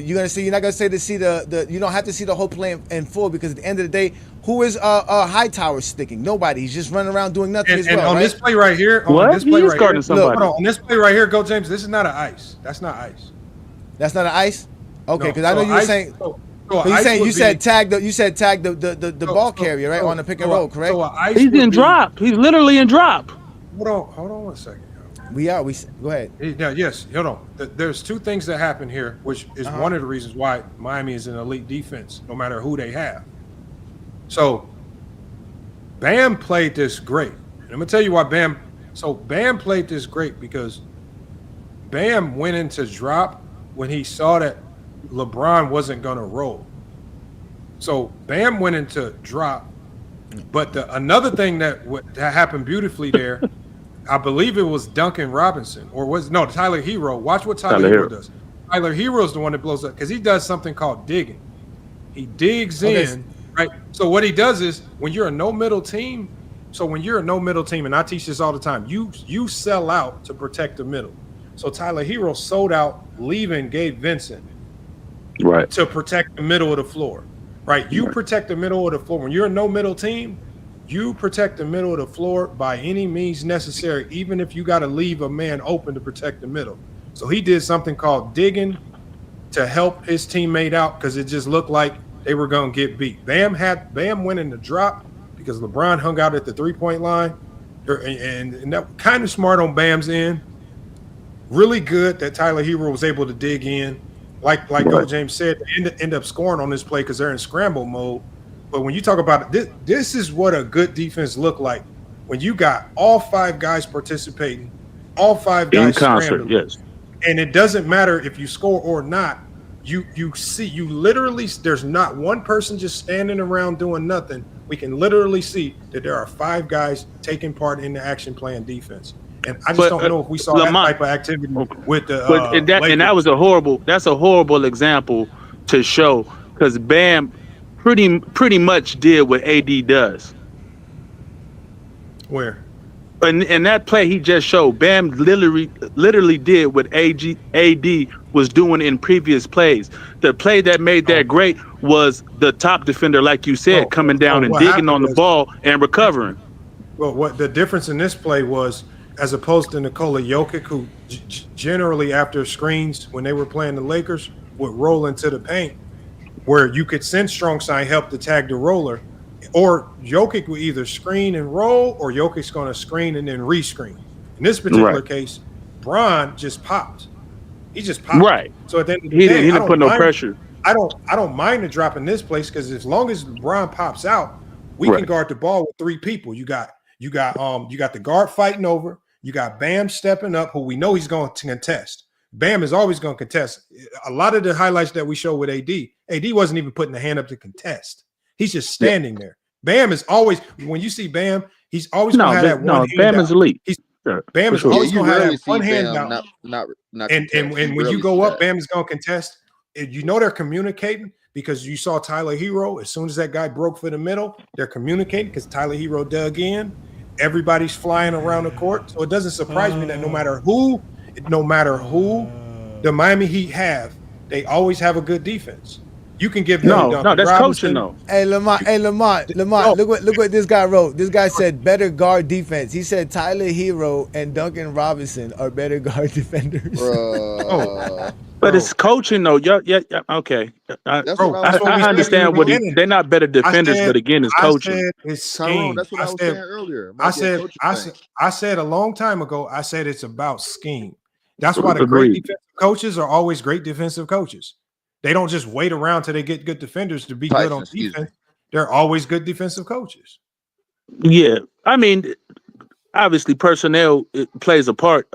You're not gonna say to see the you don't have to see the whole play in full because at the end of the day, who is Hightower sticking? Nobody. He's just running around doing nothing as well. And on this play right here, on this play right here, Go James. This is not an ice. That's not ice. That's not an ice. Okay, because I know you were saying. You said tag the ball carrier right on the pick and roll, correct? He's in drop. He's literally in drop. Hold on 1 second. Go ahead. Yes. Hold on. There's two things that happen here, which is one of the reasons why Miami is an elite defense, no matter who they have. So, Bam played this great. And I'm gonna tell you why Bam. So Bam played this great because Bam went into drop when he saw that LeBron wasn't gonna roll. So Bam went into drop, but another thing that happened beautifully there, I believe it was Duncan Robinson Tyler Hero. Watch what Tyler Hero does. Tyler Hero's the one that blows up because he does something called digging. He digs in, right? So what he does is when you're a no middle team, and I teach this all the time, you sell out to protect the middle. So Tyler Hero sold out, leaving Gabe Vincent, right, to protect the middle of the floor, right? You protect the middle of the floor. When you're a no middle team, you protect the middle of the floor by any means necessary, even if you got to leave a man open to protect the middle. So he did something called digging to help his teammate out because it just looked like they were going to get beat. Bam winning the drop because LeBron hung out at the 3-point line, and that kind of smart on Bam's end. Really good that Tyler Hero was able to dig in. Like Gold James said, they end up scoring on this play because they're in scramble mode. But when you talk about it, this is what a good defense look like when you got all 5 guys participating, all 5 guys in concert, scrambling. yes. And it doesn't matter if you score or not. You literally, there's not one person just standing around doing nothing. We can literally see that there are 5 guys taking part in the action playing defense. And I just don't know if we saw that type of activity with the and that was a horrible example to show, because Bam pretty much did what AD does. Where? In that play he just showed, Bam literally did what AD was doing in previous plays. The play that made that great was the top defender, like you said, coming down and digging on the ball and recovering. Well, what the difference in this play was, as opposed to Nikola Jokic, who generally after screens when they were playing the Lakers would roll into the paint, where you could send strong side help to tag the roller, or Jokic would either screen and roll, or Jokic's going to screen and then re-screen. In this particular case, Bron just popped. He just popped. Right. So at the end of the day, he didn't put no pressure. I don't mind the drop in this place, because as long as Bron pops out, we can guard the ball with 3 people. You got the guard fighting over. You got Bam stepping up, who we know he's going to contest. Bam is always going to contest. A lot of the highlights that we show with AD wasn't even putting the hand up to contest. He's just standing there. Bam is always, when you see Bam, he's always going to have that one hand Bam out. is elite. Bam is always going to have that one hand Bam out. Not And when you go up, Bam is going to contest. You know they're communicating, because you saw Tyler Hero. As soon as that guy broke for the middle, they're communicating because Tyler Hero dug in. Everybody's flying around the court. So it doesn't surprise me that no matter who the Miami Heat have, they always have a good defense. You can give them that's coaching though. Hey Lamont, look what this guy wrote. This guy said better guard defense. He said Tyler Hero and Duncan Robinson are better guard defenders. But it's coaching though. Yeah, okay. I understand what they're not better defenders, but again, it's coaching. It's scheme. That's what I was saying earlier. I said a long time ago, I said it's about scheme. That's why the great defensive coaches are always great defensive coaches. They don't just wait around till they get good defenders to be good on defense. They're always good defensive coaches. Yeah, I mean, obviously personnel plays a part.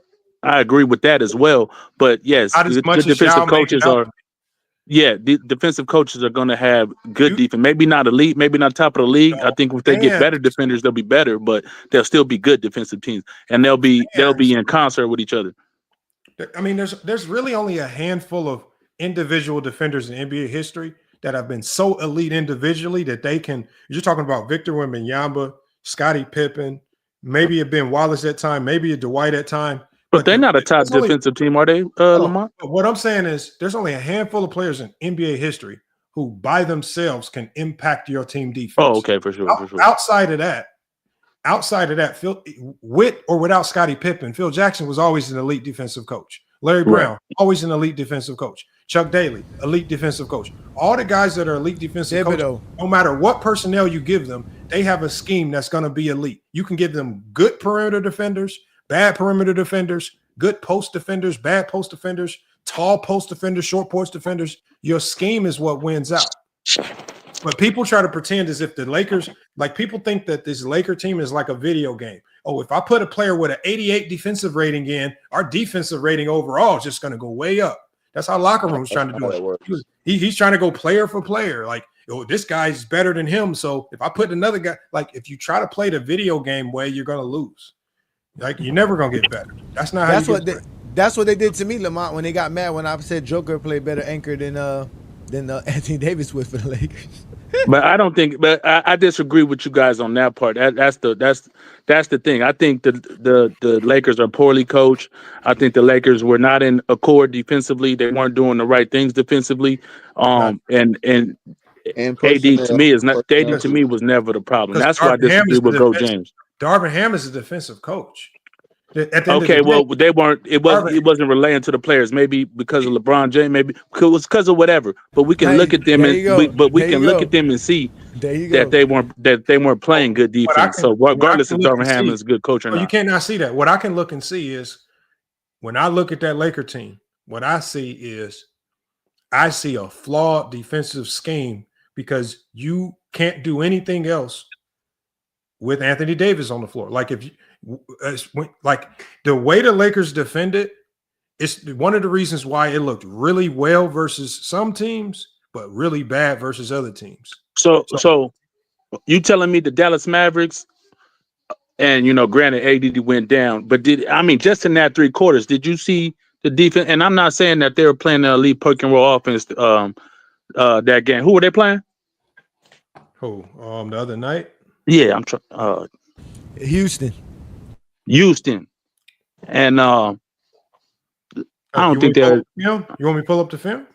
I agree with that as well. But yes, the defensive coaches are. Yeah, the defensive coaches are going to have good defense. Maybe not elite, maybe not top of the league. I think if they get better defenders, they'll be better. But they'll still be good defensive teams, and they'll be in concert with each other. I mean, there's really only a handful of individual defenders in NBA history that have been so elite individually that they can. You're talking about Victor Wembanyama, Scottie Pippen, maybe a Ben Wallace at time, maybe a Dwight at time. But they're not a top defensive team, are they, Lamont? What I'm saying is there's only a handful of players in NBA history who by themselves can impact your team defense. Oh, okay, for sure. Outside of that, Phil, with or without Scottie Pippen, Phil Jackson was always an elite defensive coach. Larry Brown, always an elite defensive coach. Chuck Daly, elite defensive coach. All the guys that are elite defensive coaches, no matter what personnel you give them, they have a scheme that's going to be elite. You can give them good perimeter defenders, bad perimeter defenders, good post defenders, bad post defenders, tall post defenders, short post defenders. Your scheme is what wins out. But people try to pretend as if the Lakers, like people think that this Laker team is like a video game. Oh, if I put a player with an 88 defensive rating in, our defensive rating overall is just going to go way up. That's how locker room's trying to do it. He's trying to go player for player. Like, oh, this guy's better than him. So if I put another guy, like if you try to play the video game way, you're going to lose. Like you're never going to get better. That's not how that's what they did to me, Lamont, when they got mad when I said Joker played better anchor than Anthony Davis would for the Lakers. But I don't think. But I disagree with you guys on that part. That's the thing. I think the Lakers are poorly coached. I think the Lakers were not in accord defensively. They weren't doing the right things defensively. And AD to me is not. AD to me was never the problem. That's why I disagree with Go James. Darvin Ham is a defensive coach. At the end Okay, of the well, day, they weren't. It wasn't relaying to the players. Maybe because of LeBron James. Maybe it was because of whatever. But we can look at them there you go. we There can you look go. at them and see There you that go. they weren't playing good defense. So what I regardless can if look and Darvin Ham see, is a good coach or you not, cannot see that. What I can look and see is when I look at that Laker team, what I see is I see a flawed defensive scheme because you can't do anything else with Anthony Davis on the floor. Like like the way the Lakers defended, it's one of the reasons why it looked really well versus some teams, but really bad versus other teams. So you telling me the Dallas Mavericks, and granted AD went down, but just in that 3 quarters, did you see the defense? And I'm not saying that they were playing the elite pick and roll offense that game. Who were they playing? Who? The other night? Yeah, I'm trying. Houston. And I don't think they're. You want me to pull up the film?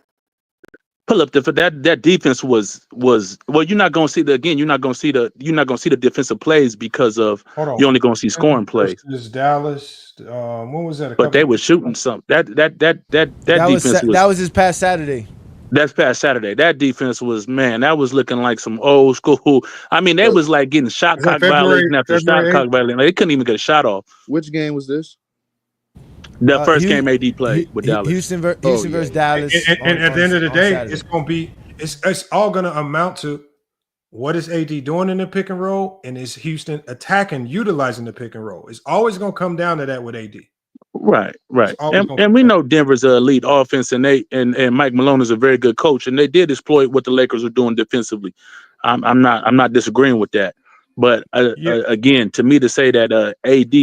Pull up that defense was well. You're not gonna see You're not gonna see the defensive plays because of you're only gonna see scoring plays. Versus Dallas. When was that? But they were shooting some. That defense that was this past Saturday. That's past Saturday. That defense was, man, that was looking like some old school. I mean, they was like getting shot clock violation after shot clock violation. They couldn't even get a shot off. Which game was this? The first game AD played with Dallas. Houston versus Dallas. And at the end of the day, it's going to be it's all going to amount to what is AD doing in the pick and roll, and is Houston utilizing the pick and roll. It's always going to come down to that with AD. Right. And we know Denver's an elite offense, and Mike Malone is a very good coach, and they did exploit what the Lakers were doing defensively. I'm not disagreeing with that, but again, to me to say that AD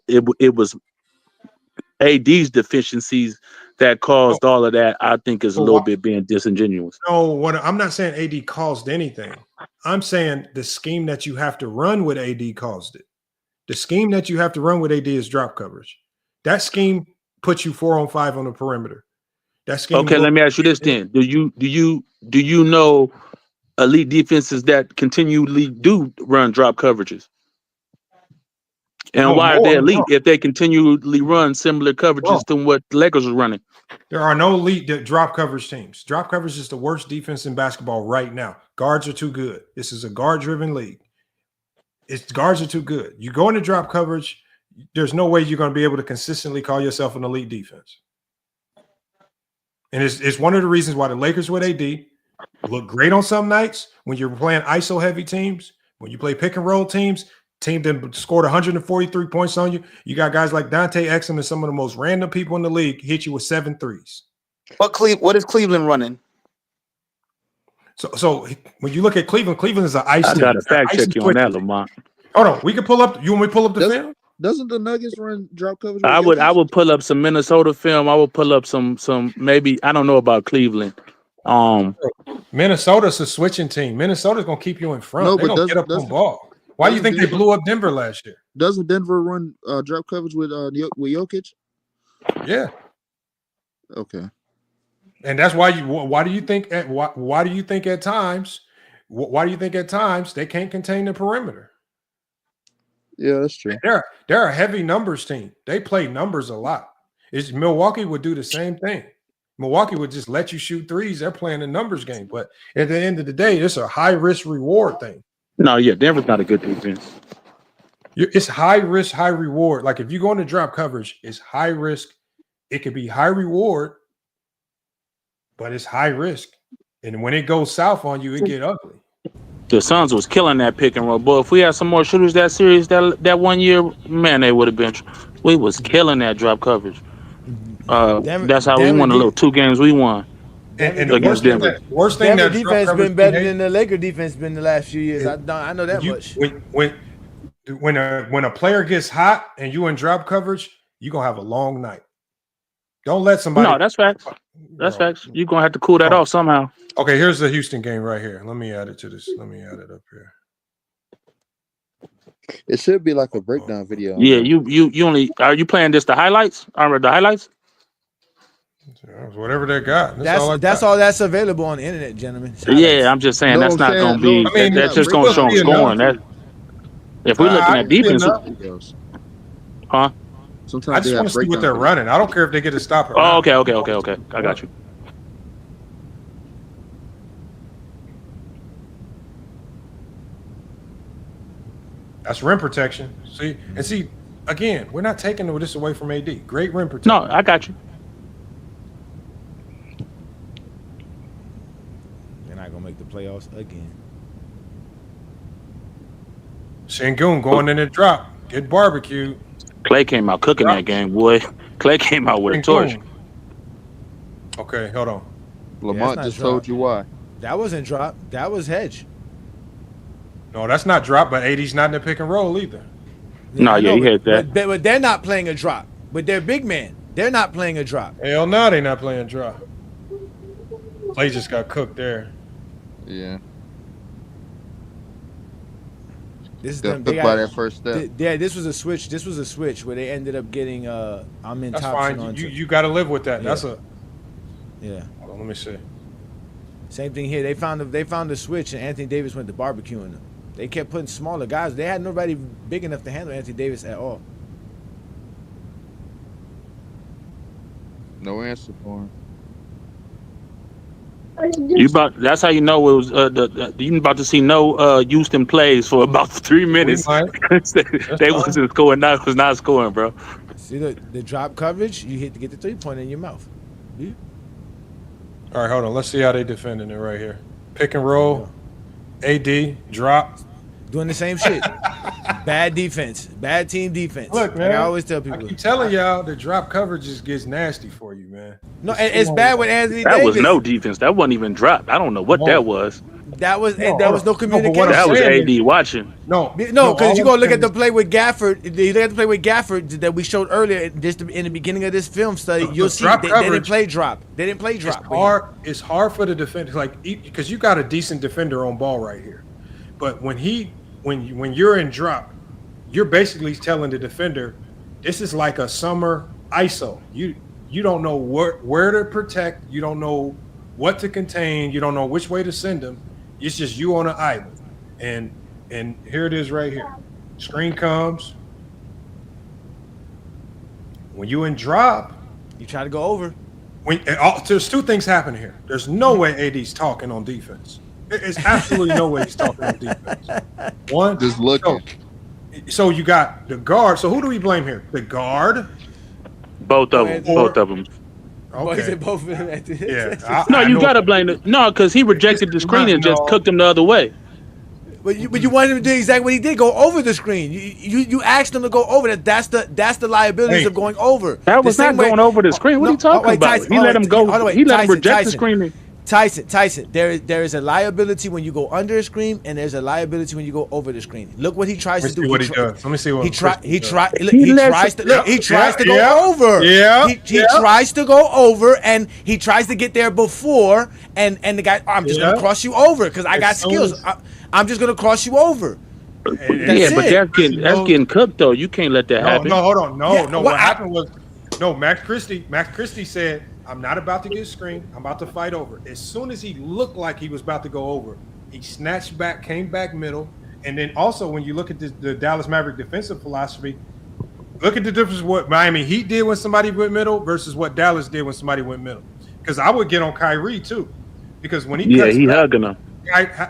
it was AD's deficiencies that caused all of that, I think is a little bit being disingenuous. No, I'm not saying AD caused anything. I'm saying the scheme that you have to run with AD caused it. The scheme that you have to run with AD is drop coverage. That scheme puts you 4-on-5 on the perimeter. That scheme. Okay, let me ask you this then: Do you know elite defenses that continually do run drop coverages? And why are they elite if they continually run similar coverages to what the Lakers are running? There are no elite drop coverage teams. Drop coverage is the worst defense in basketball right now. Guards are too good. This is a guard-driven league. Guards are too good. You go into drop coverage, there's no way you're going to be able to consistently call yourself an elite defense. And it's one of the reasons why the Lakers with AD look great on some nights when you're playing ISO-heavy teams. When you play pick-and-roll team that scored 143 points on you, you got guys like Dante Exum and some of the most random people in the league hit you with 7 threes. What is Cleveland running? So when you look at Cleveland is an ice team. I got to fact check you on that, Lamont. Hold on, we can pull up. You want me to pull up the film? Doesn't the Nuggets run drop coverage? I would pull up some Minnesota film. I would pull up some maybe, I don't know about Cleveland. Minnesota's a switching team. Minnesota's gonna keep you in front. No, They're gonna get up on ball. Why do you think they blew up Denver last year? Doesn't Denver run drop coverage with Jokic? Yeah. Okay. And that's why why do you think at times they can't contain the perimeter? Yeah, that's true. They're a heavy numbers team. They play numbers a lot. Milwaukee would do the same thing. Milwaukee would just let you shoot threes. They're playing a numbers game. But at the end of the day, it's a high risk reward thing. No, yeah, Denver's not a good defense. It's high risk, high reward. Like if you go into drop coverage, it's high risk. It could be high reward, but it's high risk. And when it goes south on you, it get ugly. The Suns was killing that pick and roll. Boy, if we had some more shooters that series that 1 year, man, they would have been. We was killing that drop coverage. That's how we won the little 2 games we won. And the worst thing that defense been better than the Laker defense been the last few years. I know that much. When a player gets hot and you in drop coverage, you're gonna have a long night. Don't let somebody. No, that's facts. That's facts. You're gonna have to cool that off somehow. Okay, here's the Houston game right here. Let me add it to this. Let me add it up here. It should be like a breakdown video. Yeah, you only are you playing this the highlights? The highlights? Whatever they got. That's all that's available on the internet, gentlemen. Yeah, I'm just saying that's not gonna be. That's just gonna show them scoring. That if we're looking at defense, Huh? Sometimes I just want to see what they're running. I don't care if they get a stop or Oh, not. okay. I got you. That's rim protection. See, again, we're not taking this away from AD. Great rim protection. No, I got you. They're not gonna make the playoffs again. Sengun going in and drop. Get barbecued. Clay came out cooking that game, boy. Clay came out with a torch. Okay, hold on. Lamont just told you why. That wasn't drop. That was hedge. No, that's not drop, but AD's not in the pick and roll either. No, yeah, he had that. But they're not playing a drop. But they're big man. They're not playing a drop. Hell no, they're not playing drop. Clay just got cooked there. Yeah. This is Got them. cooked by that first step. Yeah, this was a switch. This was a switch where they ended up getting I'm in That's Thompson fine. onto. You got to live with that. Yeah. That's a. Yeah. Hold on, let me see. Same thing here. They found the switch, and Anthony Davis went to barbecuing them. They kept putting smaller guys. They had nobody big enough to handle Anthony Davis at all. No answer for him. That's how you know it was. You about to see no Houston plays for about 3 minutes. they wasn't scoring. That was not scoring, bro. See the drop coverage. You hit to get the 3-pointer in your mouth. Yeah. All right, hold on. Let's see how they defending it right here. Pick and roll. AD drop. Doing the same shit. Bad defense. Bad team defense. Look, man. Like I always tell people. I keep telling y'all the drop coverage just gets nasty for you, man. No, it's bad with Anthony That Davis. was no defense. That wasn't even dropped. I don't know what that was. That was no communication. That was AD watching. No, because you go look at the play with Gafford. You look at the play with Gafford that we showed earlier, just in the beginning of this film study. You'll see they didn't play drop. They didn't play drop. It's hard for the defender, like because you got a decent defender on ball right here, but when you're in drop, you're basically telling the defender, this is like a summer ISO. You don't know where to protect. You don't know what to contain. You don't know which way to send them. It's just you on an island. And here it is right here. Screen comes. When you in drop, you try to go over. There's two things happening here. There's no way AD's talking on defense. It's absolutely no way he's talking on defense. One, just looking. So you got the guard. So who do we blame here? The guard. Both of them. Both of them. Okay. Both of them. Yeah. No, you gotta blame it. No, because he rejected the screen and just cooked him the other way. But you wanted him to do exactly what he did. Go over the screen. You asked him to go over that. That's the liabilities of going over. That was not going over the screen. What are you talking about? Tyson, he let him go. He let him reject the screen. Tyson, there is a liability when you go under a screen, and there's a liability when you go over the screen. Look what he tries to do. What he does. Let me see what he tries to go over. Yeah. He tries to go over, and he tries to get there before, and the guy, I'm just gonna cross you over because I got skills. I'm just gonna cross you over. But that's getting cooked though. You can't let that happen. No, hold on. No. What happened was, Max Christie said, I'm not about to get screened. I'm about to fight over. As soon as he looked like he was about to go over, he snatched back, came back middle. And then also when you look at the Dallas Maverick defensive philosophy, look at the difference what Miami Heat did when somebody went middle versus what Dallas did when somebody went middle. Because I would get on Kyrie too. Because when he hugging him.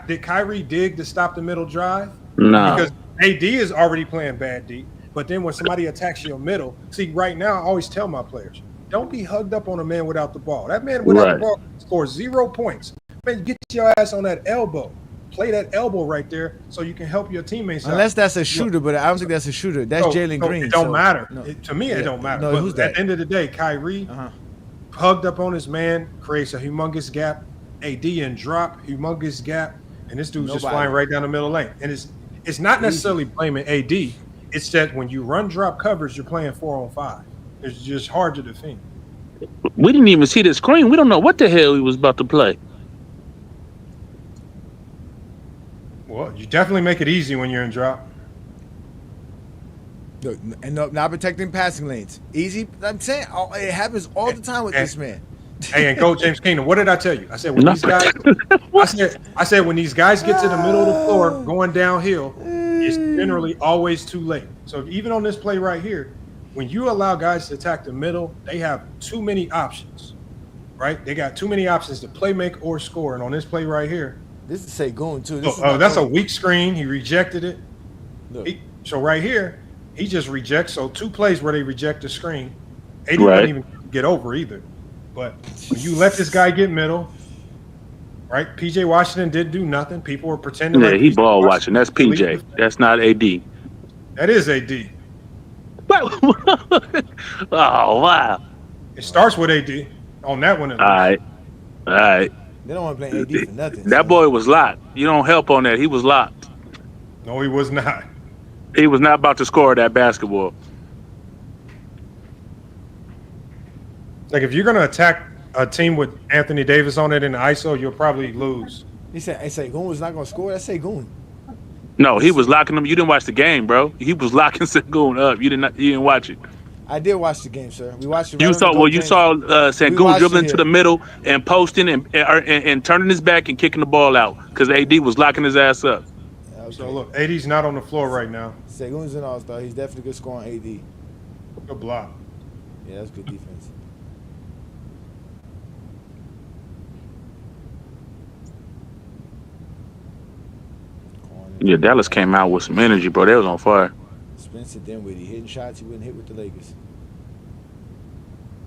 Did Kyrie dig to stop the middle drive? No. Because AD is already playing bad D. But then when somebody attacks your middle, see, right now I always tell my players, don't be hugged up on a man without the ball. That man without the ball scores 0 points. Man, get your ass on that elbow. Play that elbow right there so you can help your teammates out. Unless that's a shooter, but I don't think that's a shooter. That's Jalen Green. It don't matter. To me, it don't matter. No, but at the end of the day, Kyrie hugged up on his man, creates a humongous gap. AD and drop, humongous gap. And this dude's just flying right down the middle lane. And it's not necessarily blaming AD. It's that when you run drop coverage, you're playing 4-on-5. It's just hard to defend. We didn't even see the screen. We don't know what the hell he was about to play. Well, you definitely make it easy when you're in drop. And not protecting passing lanes. Easy. I'm saying it happens all the time with this man. Hey, and Coach James Kingdom, what did I tell you? I said when these guys, I said when these guys get to the middle of the floor going downhill, it's generally always too late. So even on this play right here, when you allow guys to attack the middle, they have too many options, right? They got too many options to play, make, or score. And on this play right here, this is Sengun too. That's a weak screen. He rejected it. So right here, he just rejects. So 2 plays where they reject the screen. AD didn't even get over either. But when you let this guy get middle, right? PJ Washington didn't do nothing. People were pretending. Yeah, like he ball watching. That's PJ. That's not AD. That is AD. Oh wow! It starts with AD on that one. All right. They don't want to play AD for nothing. That boy was locked. You don't help on that. He was locked. No, he was not. He was not about to score that basketball. Like if you're gonna attack a team with Anthony Davis on it in the ISO, you'll probably lose. He said Sengun was not gonna score. That's Sengun. No, he was locking him. You didn't watch the game, bro. He was locking Sengun up. You didn't watch it. I did watch the game, sir. We watched it. You saw Sengun dribbling to the middle and posting and turning his back and kicking the ball out because AD was locking his ass up. Okay. So look, AD's not on the floor right now. Sengun's an all-star. He's definitely good score on AD. Good block. Yeah, that's good defense. Yeah, Dallas came out with some energy, bro. They was on fire. Spencer Dinwiddie hitting shots he wouldn't hit with the Lakers.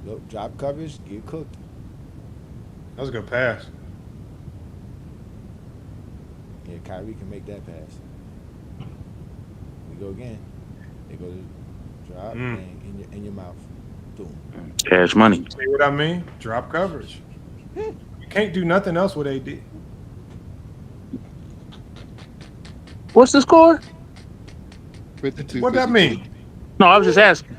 Look, drop coverage, get cooked. That was a good pass. Yeah, Kyrie can make that pass. We go again. They go to drop and in your mouth. Boom. Cash money. See what I mean? Drop coverage. You can't do nothing else with AD. What's the score? 52. What that mean? No, I was just asking.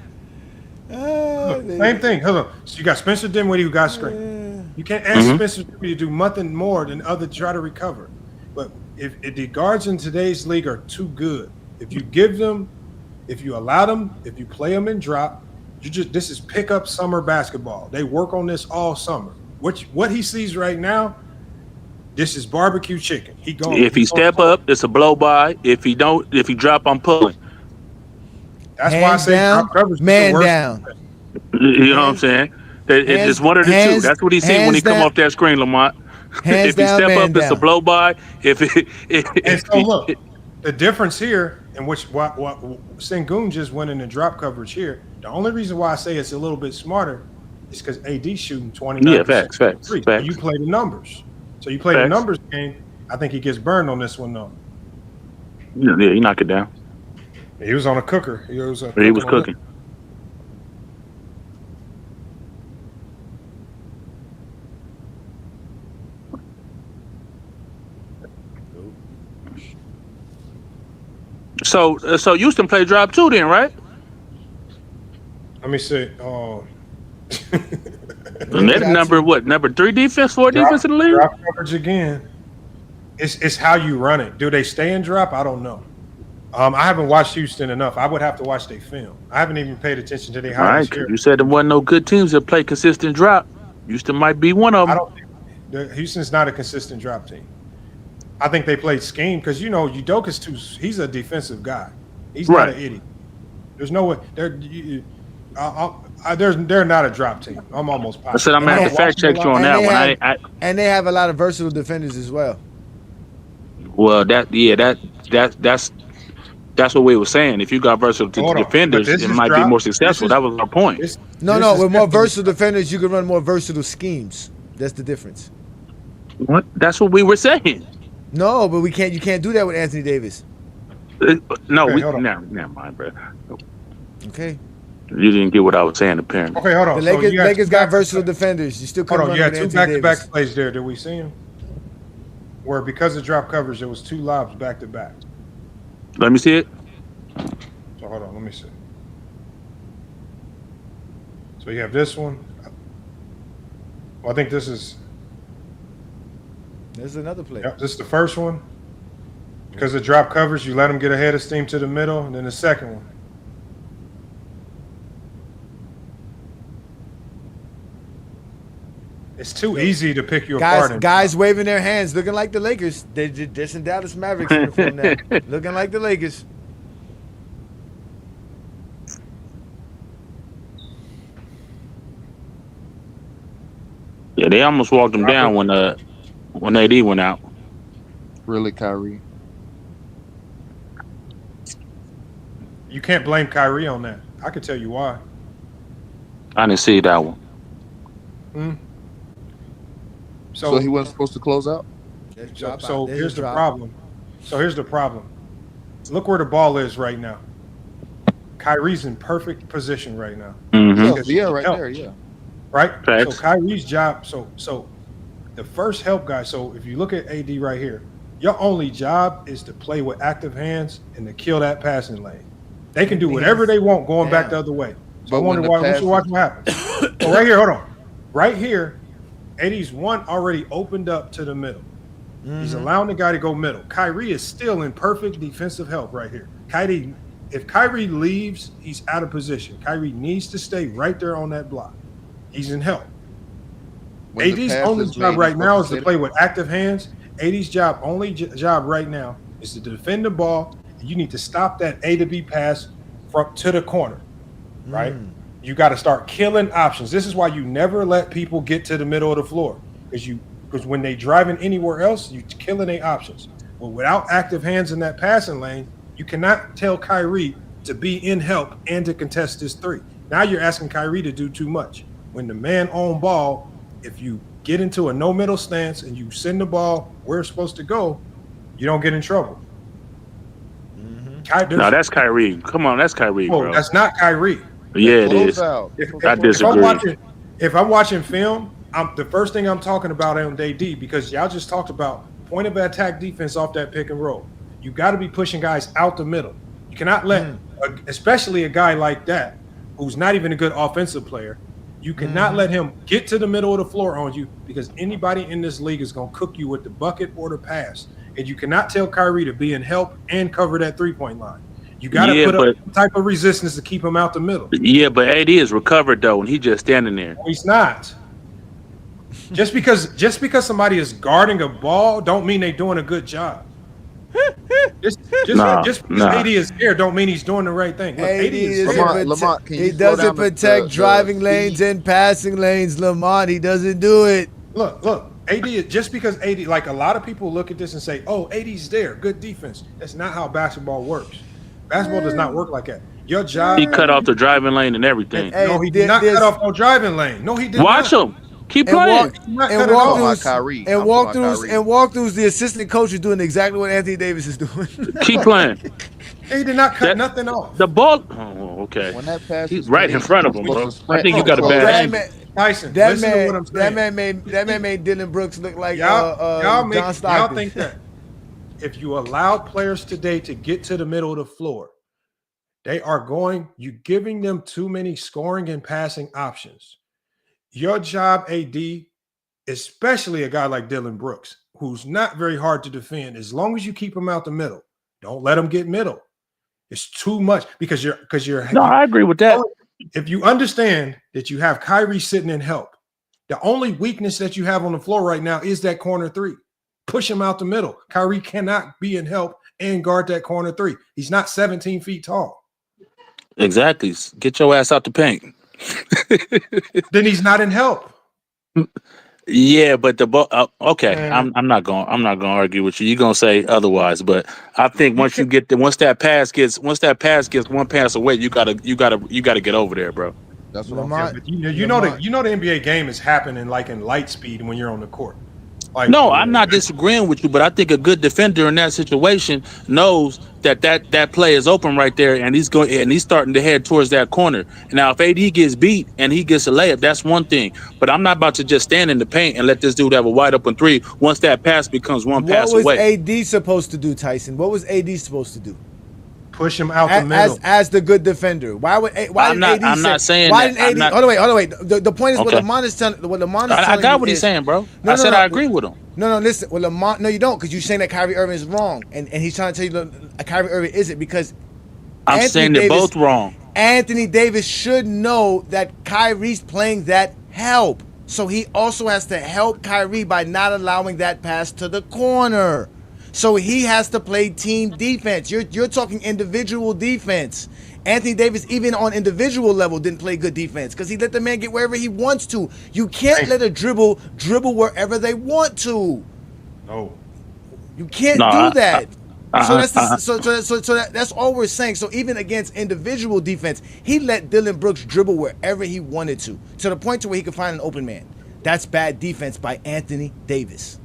Look, same thing. Hold on. So you got Spencer Dinwiddie who got screen. You can't ask Spencer Dinwiddie to do nothing more than other try to recover. But if the guards in today's league are too good, if you give them, if you allow them, if you play them in drop, this is pickup summer basketball. They work on this all summer. What he sees right now, this is barbecue chicken. If he step up, it's a blow by. If he drop, I'm pulling. That's why I say drop coverage. Man down. You know what I'm saying? It's one of the two. That's what he sees when he come off that screen, Lamont. If he step up, it's a blow by. Look, the difference here, in which what Sengun just went in the drop coverage here. The only reason why I say it's a little bit smarter is because AD shooting 29%. Yeah, facts. So you play the numbers. So you play the numbers game. I think he gets burned on this one though. Yeah, he knocked it down. He was on a cooker. He was cooking. So Houston played drop too, then, right? Let me see. And they're number 3 defense, 4 defense in the league. Drop coverage again. It's how you run it. Do they stay in drop? I don't know. I haven't watched Houston enough. I would have to watch their film. I haven't even paid attention to their highlights. All right, you said there wasn't no good teams that play consistent drop. Houston might be one of them. I don't think Houston's not a consistent drop team. I think they played scheme because Udoka's he's a defensive guy. He's not an idiot. There's no way they're not a drop team. I'm almost positive. I said I'm gonna have to fact check you on that one. And they have a lot of versatile defenders as well. Well, that's what we were saying. If you got versatile defenders, it might be more successful. That was our point. With more versatile defenders, you can run more versatile schemes. That's the difference. What? That's what we were saying. No, but you can't do that with Anthony Davis. Never mind, bro. Okay. You didn't get what I was saying, apparently. Okay, hold on. The Lakers got versatile defenders. You still couldn't run with Anthony Davis. You had 2 back-to-back plays there. Did we see them? Where because of drop coverage, there was 2 lobs back-to-back. Let me see it. So hold on, let me see. So you have this one. Well, I think this is. There's another play. Yep, this is the first one. Because of drop coverage, you let them get ahead of steam to the middle, and then the second one. It's too easy to pick you apart. Guys waving their hands, looking like the Lakers. They're just in Dallas Mavericks uniform now, looking like the Lakers. Yeah, they almost walked him down when AD went out. Really, Kyrie? You can't blame Kyrie on that. I can tell you why. I didn't see that one. So he wasn't supposed to close out? So here's the problem. Look where the ball is right now. Kyrie's in perfect position right now. Yeah, right there, yeah. Right? Facts. So Kyrie's job, so the first help guy, so if you look at AD right here, your only job is to play with active hands and to kill that passing lane. They can do whatever they want going back the other way. So But I wonder why we should watch what happens. So right here, hold on. Right here, AD's one already opened up to the middle. He's allowing the guy to go middle. Kyrie is still in perfect defensive help right here. If Kyrie leaves, he's out of position. Kyrie needs to stay right there on that block. He's in help. AD's only job right now is to play with active hands. AD's job right now is to defend the ball. You need to stop that A to B pass to the corner, right? You got to start killing options. This is why you never let people get to the middle of the floor, because when they driving anywhere else, you're killing their options. But without active hands in that passing lane, you cannot tell Kyrie to be in help and to contest this three. Now you're asking Kyrie to do too much. When the man on ball, if you get into a no middle stance and you send the ball where it's supposed to go, you don't get in trouble. No, that's Kyrie. Come on, that's Kyrie, bro. That's not Kyrie. Yeah, it is. I disagree. If I'm watching film, the first thing I'm talking about on AD, because y'all just talked about point of attack defense off that pick and roll. You got to be pushing guys out the middle. You cannot let, especially a guy like that, who's not even a good offensive player, you cannot let him get to the middle of the floor on you, because anybody in this league is going to cook you with the bucket or the pass. And you cannot tell Kyrie to be in help and cover that three-point line. You got to put up some type of resistance to keep him out the middle. Yeah, but AD is recovered though, and he's just standing there. He's not. Just because somebody is guarding a ball, don't mean they're doing a good job. Just because AD is here, don't mean he's doing the right thing. Look, AD is Lamont, he doesn't protect driving lanes and passing lanes, Lamont. He doesn't do it. Look. AD is just because AD, like a lot of people look at this and say, "Oh, AD's there, good defense." That's not how basketball works. Basketball does not work like that. Your job. He cut off the driving lane and everything. No, he did not cut off no driving lane. No, he did Watch not. him. Keep playing. Walkthroughs, the assistant coach is doing exactly what Anthony Davis is doing. Keep playing. He did not cut nothing off. The ball. Oh, okay. When that pass He's right in front of him, bro. I think you got a bad angle. Tyson, that man made Dylan Brooks look like John Stockton. Y'all think that if you allow players today to get to the middle of the floor, you're giving them too many scoring and passing options. Your job, AD, especially a guy like Dylan Brooks, who's not very hard to defend, as long as you keep him out the middle, don't let him get middle. It's too much because you're. No, I agree with that. If you understand that you have Kyrie sitting in help, the only weakness that you have on the floor right now is that corner three. Push him out the middle. Kyrie cannot be in help and guard that corner three. He's not 17 feet tall. Exactly. Get your ass out the paint. Then he's not in help. Yeah, but the ball. Okay, I'm not going to argue with you. You're gonna say otherwise, but I think once that pass gets one pass away, you gotta get over there, bro. That's what I'm saying. You know the NBA game is happening like in light speed when you're on the court. Like, no, I'm not disagreeing with you, but I think a good defender in that situation knows that play is open right there, and he's starting to head towards that corner. Now, if AD gets beat and he gets a layup, that's one thing. But I'm not about to just stand in the paint and let this dude have a wide open three once that pass becomes one pass away. What was AD supposed to do, Tyson? What was AD supposed to do? Push him out the middle as the good defender. Why didn't AD hold on, wait. The point is what Lamont is telling. I got what he's saying, bro. I said I agree with him. No, listen. Well, Lamont, no, you don't, because you're saying that Kyrie Irving is wrong, and he's trying to tell you that Kyrie Irving isn't, because I'm saying they're both wrong. Anthony Davis should know that Kyrie's playing that help, so he also has to help Kyrie by not allowing that pass to the corner. So he has to play team defense. You're talking individual defense. Anthony Davis, even on individual level, didn't play good defense because he let the man get wherever he wants to. You can't let a dribble wherever they want to. No. You can't do that. That's all we're saying. So even against individual defense, he let Dylan Brooks dribble wherever he wanted to the point to where he could find an open man. That's bad defense by Anthony Davis.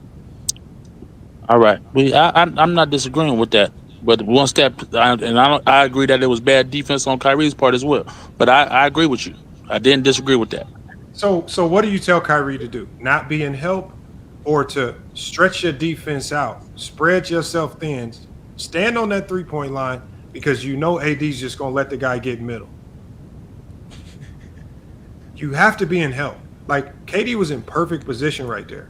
All right, I'm not disagreeing with that, but one step, I agree that it was bad defense on Kyrie's part as well. But I agree with you. I didn't disagree with that. So what do you tell Kyrie to do? Not be in help, or to stretch your defense out, spread yourself thin, stand on that 3-point line because you know AD's just gonna let the guy get middle. You have to be in help. Like KD was in perfect position right there.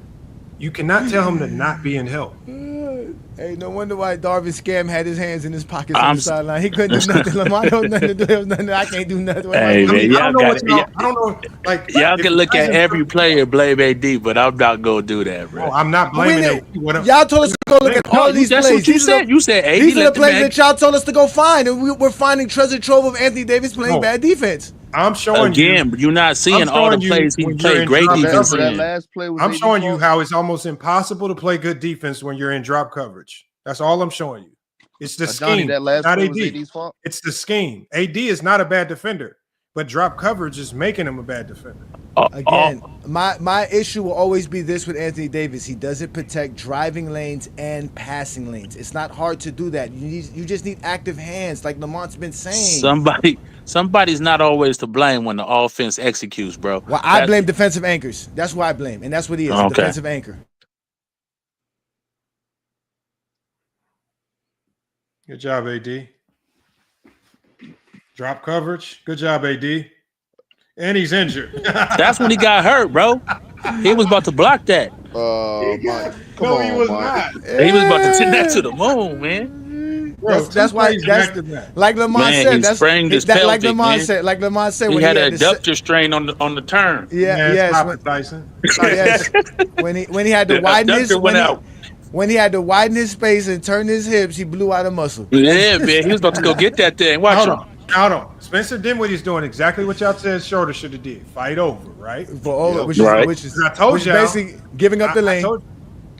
You cannot tell him to not be in help. Hey, no wonder why Darvin Scam had his hands in his pockets on the sideline. He couldn't do nothing. Lamar don't nothing to do. There was nothing. I can't do nothing. Hey, man, I don't know. Like y'all can look at every player and blame AD, but I'm not gonna do that, bro. No, I'm not blaming AD. Y'all told us to go look at all these that's plays. What you said. You said AD. These are the plays that y'all told us to go find, and we're finding treasure trove of Anthony Davis playing bad defense. I'm showing you. You're not seeing all the plays he played great defense in. I'm showing you how it's almost impossible to play good defense when you're in drop coverage. That's all I'm showing you. It's the scheme, that last not play AD. was AD's fault? It's the scheme. AD is not a bad defender, but drop coverage is making him a bad defender. Again, my issue will always be this with Anthony Davis. He doesn't protect driving lanes and passing lanes. It's not hard to do that. You just need active hands, like Lamont's been saying. Somebody's not always to blame when the offense executes, bro. Well, I blame defensive anchors. That's who I blame, and that's what he is, a defensive anchor. Good job, AD. Drop coverage. Good job, AD. And he's injured. That's when he got hurt, bro. He was about to block that. Mike. He was not. He was about to send that to the moon, man. Bro, that's why. Like Lamont said. That's sprained his pelvic, like Lamont man. said. Like Lamont said. He when had he an adductor strain on the turn. Tyson. Yes. When he had to widen his when he had to widen his space and turn his hips, he blew out a muscle. Yeah, man. He was about to go get that thing. Watch him. Hold on. Spencer Dinwiddie's doing exactly what y'all said Schroeder should have did. Fight over, right? Which is I told you basically giving up the lane.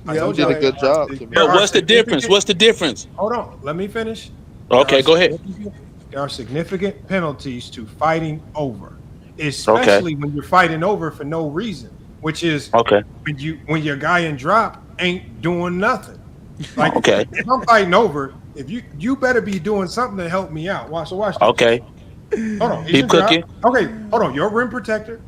I told you did a good job. But what's the difference? What's the difference? Hold on. Let me finish. Okay, go ahead. There are significant penalties to fighting over, especially when you're fighting over for no reason, which is when your guy in drop ain't doing nothing. Like if I'm fighting over, if you better be doing something to help me out. Watch this. Okay. Hold on. Keep cooking. Okay, hold on. Your rim protector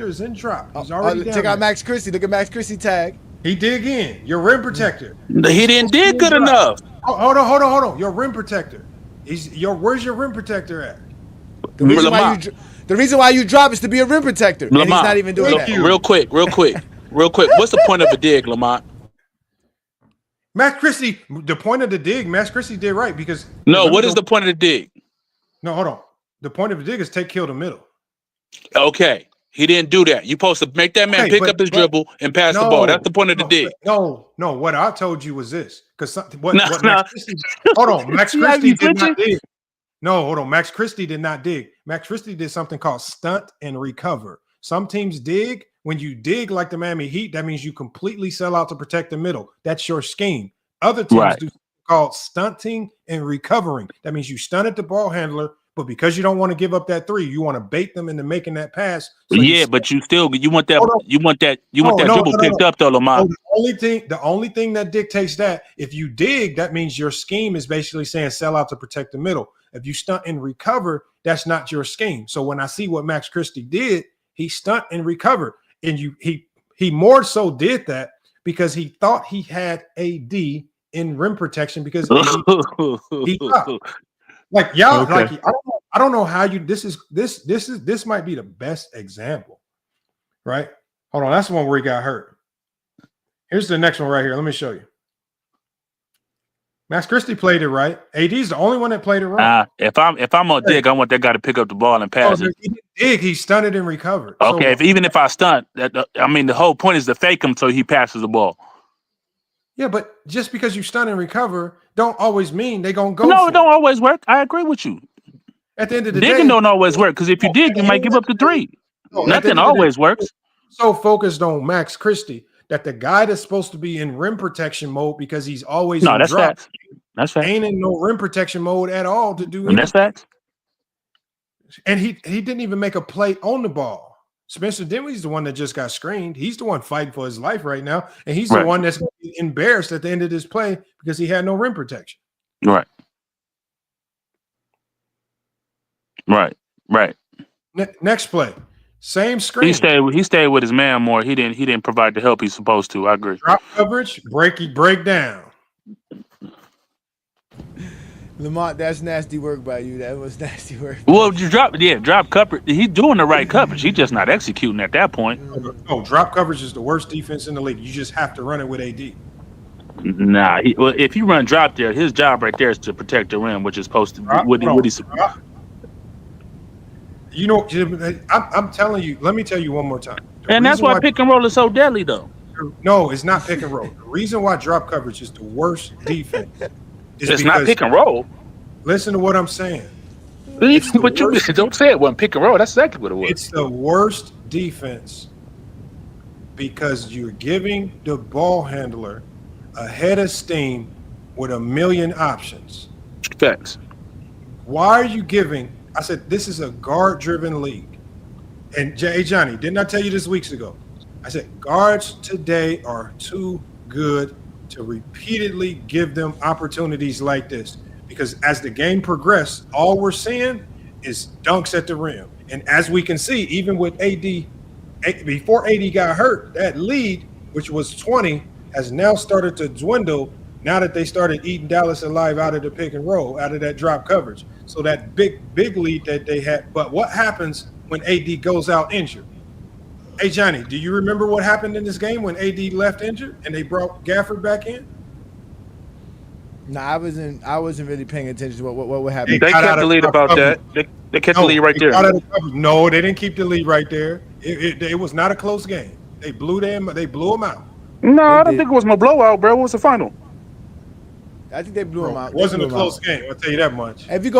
is in drop. He's already down. Check out Max Christie. Look at Max Christie tag. He dig in. Your rim protector. He didn't dig good enough. Hold on. Your rim protector. Where's your rim protector at? The reason why you drop is to be a rim protector. And he's not even doing that. Real quick. What's the point of a dig, Lamont? Max Christie, the point of the dig, Max Christie did right because what is the point of the dig? No, hold on. The point of the dig is kill the middle. Okay. He didn't do that. You're supposed to make that man pick up his dribble and pass the ball. That's the point of the dig. No. What I told you was this. Because Max Christie, hold on. Max Christie did not dig. No, hold on. Max Christie did not dig. Max Christie did something called stunt and recover. Some teams dig. When you dig like the Miami Heat, that means you completely sell out to protect the middle. That's your scheme. Other teams do called stunting and recovering. That means you stun at the ball handler, but because you don't want to give up that three, you want to bait them into making that pass. So but you want that dribble picked up though, Lamar. The only thing that dictates that, if you dig, that means your scheme is basically saying sell out to protect the middle. If you stunt and recover, that's not your scheme. So when I see what Max Christie did, he stunt and recovered. And he more so did that because he thought he had AD in rim protection because he thought. Like y'all, I don't know how you. This might be the best example, right? Hold on, that's the one where he got hurt. Here's the next one right here. Let me show you. Max Christie played it right. AD's the only one that played it right. If I'm on dig, I want that guy to pick up the ball and pass it. He didn't dig, he stunted and recovered. Okay, even if I stunt, the whole point is to fake him so he passes the ball. Yeah, but just because you stun and recover don't always mean they're gonna go. No, it don't always work. I agree with you. At the end of the Digging day, don't always work because if you dig, you might give up the three. Nothing always works. So focused on Max Christie that the guy that's supposed to be in rim protection mode because he's always in That's drop. facts. That's facts. Ain't in no rim protection mode at all to do And that's facts. And he didn't even make a play on the ball. Spencer Dinwiddie's the one that just got screened. He's the one fighting for his life right now, and he's the one that's going to be embarrassed at the end of this play because he had no rim protection. Right. Next play, same screen. He stayed with his man more. He didn't provide the help he's supposed to. I agree. Drop coverage, break down. Lamont, that's nasty work by you. That was nasty work. Well, drop coverage. He's doing the right coverage. He's just not executing at that point. No, drop coverage is the worst defense in the league. You just have to run it with AD. Nah, if you run drop there, his job right there is to protect the rim, which is supposed to be what he's. You know, I'm telling you. Let me tell you one more time. And that's why pick and roll is so deadly, though. No, it's not pick and roll. The reason why drop coverage is the worst defense. It's not pick and roll. Listen to what I'm saying. But you don't say it wasn't pick and roll. That's exactly what it was. It's the worst defense because you're giving the ball handler a head of steam with a million options. Facts. Why are you giving? I said this is a guard-driven league. And Johnny, didn't I tell you this weeks ago? I said guards today are too good to repeatedly give them opportunities like this. Because as the game progressed, all we're seeing is dunks at the rim. And as we can see, even with AD, before AD got hurt, that lead, which was 20, has now started to dwindle now that they started eating Dallas alive out of the pick and roll, out of that drop coverage. So that big lead that they had. But what happens when AD goes out injured? Hey, Johnny, do you remember what happened in this game when AD left injured and they brought Gafford back in? No, I wasn't really paying attention to what would happen. They kept the lead about that. They kept the lead right there. No, they didn't keep the lead right there. It was not a close game. They blew them out. No, I don't think it was no blowout, bro. What was the final? I think they blew him out. It wasn't a close game. I'll tell you that much. If you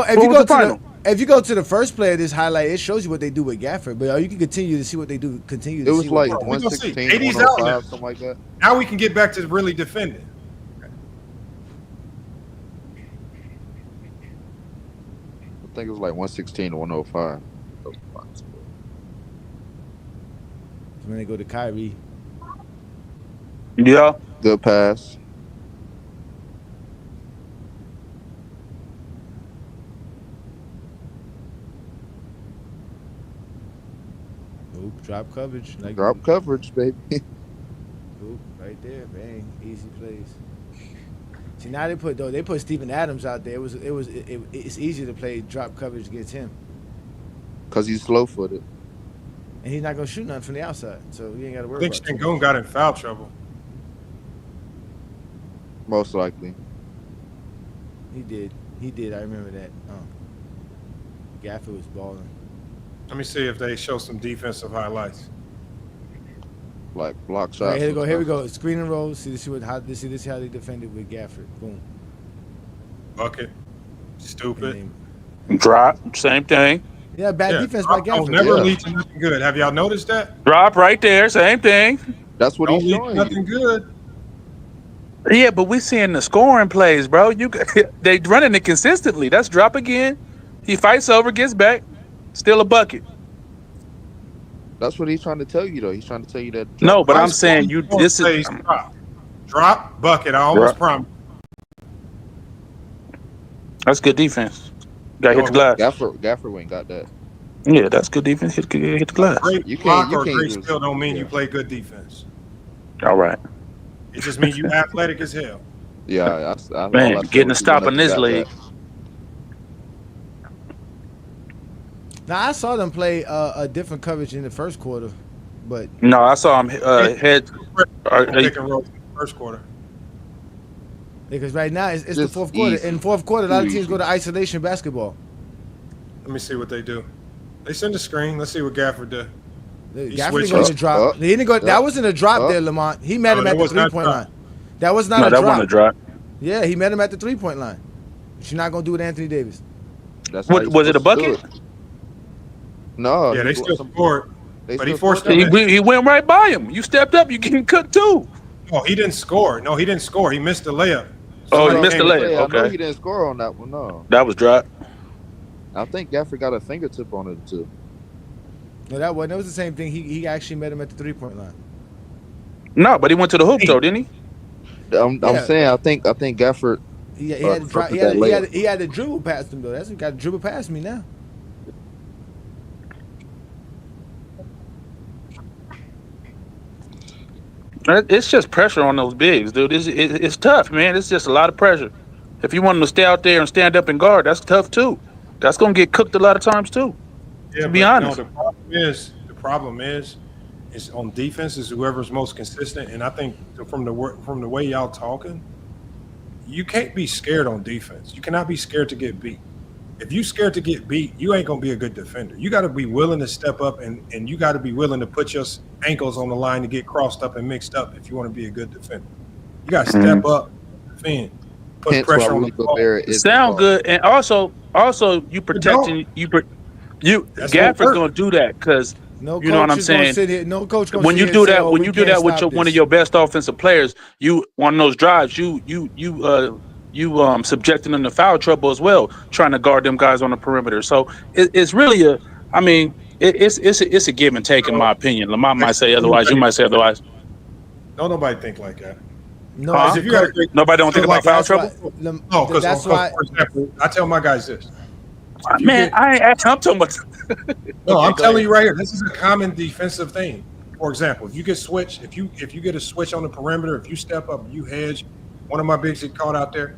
go to the first play of this highlight, it shows you what they do with Gafford. But you can continue to see what they do. It was like 116, 105, something like that. Now we can get back to really defending. I think it was like 116 to 105. When they go to Kyrie. Yeah. Good pass. Oop, drop coverage. Drop coverage, baby. Oop, right there, bang, easy plays. See, now they put Steven Adams out there. It's easier to play drop coverage against him. Cause he's slow-footed. And he's not gonna shoot nothing from the outside, so you ain't got to worry I think Sengun got in foul trouble. Most likely. He did. I remember that. Gafford was balling. Let me see if they show some defensive highlights. Like block shots. Right, here we go. Screen and roll. This is how they defended with Gafford. Boom. Bucket. Stupid. Drop. Same thing. Yeah, bad defense by Gafford. Never lead to nothing good. Have y'all noticed that? Drop right there. Same thing. That's what he's showing. Nothing good. Yeah, but we seeing the scoring plays, bro. They running it consistently. That's drop again. He fights over, gets back, still a bucket. That's what he's trying to tell you, though. He's trying to tell you that. No, but I'm saying this is drop bucket. I almost promise. That's good defense. Got to hit the glass. Gafford ain't got that. Yeah, that's good defense. Hit the glass. Great block or great skill don't mean you play good defense. All right. It just means you athletic as hell. Yeah, man, getting a stop in this league. Now I saw them play a different coverage in the first quarter, but no, I saw him head pick and roll first quarter. Because right now it's the fourth quarter. In fourth quarter, a lot of teams go to isolation basketball. Let me see what they do. They send a screen. Let's see what Gafford did. Gafford didn't go to drop. He didn't go. That wasn't a drop there, Lamont. He met him at the 3-point line. That was not a drop. That wasn't a drop. Yeah, he met him at the 3-point line. But you're not gonna do with Anthony Davis. That's how he's Was it a supposed to do bucket? it. No, Yeah, they still scored, but he forced He them. he went right by him. You stepped up, you getting cooked too. Oh, he didn't score. No, he didn't score. He missed the layup. Oh, he Somebody missed the came- layup. I know Okay, he didn't score on that one. No, that was dry. I think Gafford got a fingertip on it too. No, that was the same thing. He actually met him at the 3-point line. No, but he went to the hoop though, didn't he? I'm Yeah. saying I think Gafford. He had to try, he had to dribble past him though. That's what got to dribble past me now. It's just pressure on those bigs, dude. It's tough, man. It's just a lot of pressure. If you want them to stay out there and stand up and guard, that's tough too. That's gonna get cooked a lot of times too. Yeah, to be but honest. no, the problem is on defense is whoever's most consistent. And I think from the way y'all talking, you can't be scared on defense. You cannot be scared to get beat. If you scared to get beat, you ain't gonna be a good defender. You got to be willing to step up and you got to be willing to put your ankles on the line to get crossed up and mixed up if you want to be a good defender. You got to step up, defend, put Hence pressure why on Rudy the ball. Gobert is Sound good, and also you protecting That's Gafford's what gonna do that because No you know what coach I'm is gonna saying. sit here. No coach gonna When sit you here do and say, that, "Oh, when we you do can't that with stop one of this." your best offensive players, you on those drives, you subjecting them to foul trouble as well, trying to guard them guys on the perimeter. So it's really it's a give and take in my opinion. Lamar might say otherwise, you might say otherwise. Don't nobody think like that. No, Huh? as a If you got a coach, great, Nobody don't think about foul that's why- trouble. no, because that's why. for example, I tell my guys this. If you Man, get- I ain't asking. I'm talking about. No, Okay, I'm go telling ahead. you right here. This is a common defensive thing. For example, if you get switched, if you get a switch on the perimeter, if you step up, you hedge. One of my bigs get caught out there.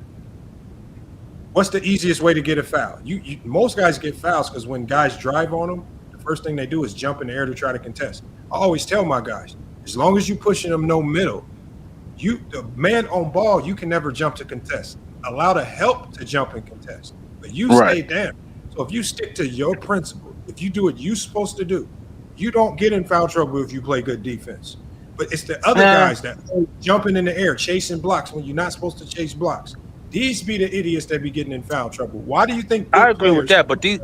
What's the easiest way to get a foul? Most guys get fouls because when guys drive on them, the first thing they do is jump in the air to try to contest. I always tell my guys, as long as you pushing them no middle, the man on ball, you can never jump to contest. Allow the help to jump and contest, but you Right. stay down. So if you stick to your principle, if you do what you're supposed to do, you don't get in foul trouble if you play good defense. But it's the other guys that jumping in the air, chasing blocks when you're not supposed to chase blocks. These be the idiots that be getting in foul trouble. Why do you think? I agree with that, but these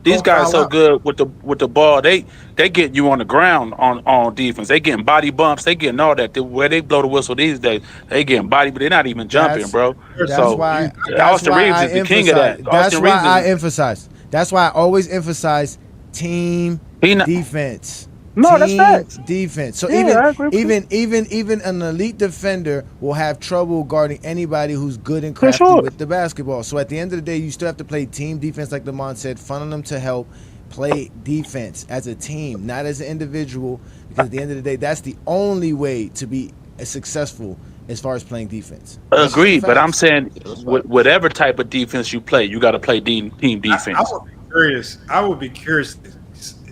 Don't guys foul so out. good with the ball. They get you on the ground on defense. They getting body bumps. They getting all that. Where they blow the whistle these days, they getting body, but they're not even jumping, bro. That's So why. Austin Reeves is the king of that. That's Austin why Reeves I is, emphasize. That's why I always emphasize team defense. No, that's Team facts. defense. So Yeah, I agree with even an elite defender will have trouble guarding anybody who's good and For crafty sure. with the basketball. So at the end of the day, you still have to play team defense, like Lamont said, funnel them to help play defense as a team, not as an individual. Because at the end of the day, that's the only way to be successful as far as playing defense. That's Agreed, just but I'm facts. saying whatever type of defense you play, you got to play team defense. I would be curious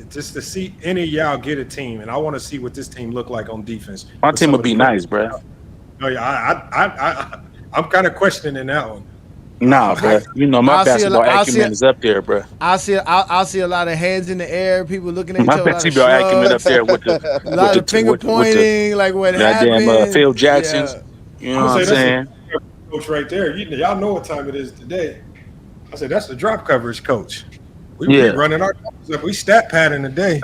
just to see any of y'all get a team, and I want to see what this team look like on defense. My with team some would of be the nice, players. bro. No, yeah, I'm kind of questioning that one. Nah, bro. You know my I'll see a basketball lot- I'll see acumen a- is up there, bro. I'll see a lot of hands in the air, people looking at each My other, a lot of basketball acumen up shrugs, there with the a lot of finger pointing, like what goddamn happened. Phil Jackson's. Yeah. You know what I'm saying? Coach right there. Y'all know what time it is today. I said that's the drop coverage coach. We Yeah. running our numbers up. We stat padding today.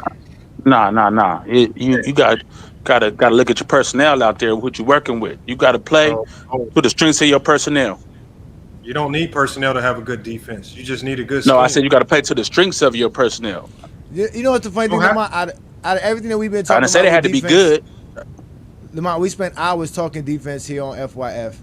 Nah. You gotta look at your personnel out there, what you working with. You gotta play to the strengths of your personnel. You don't need personnel to have a good defense. You just need a good No, I scheme. said you gotta play to the strengths of your personnel. You know what the funny thing, Lamont, out of everything that we've been I talking didn't say about they had to with be defense, good. Lamont, we spent hours talking defense here on FYF,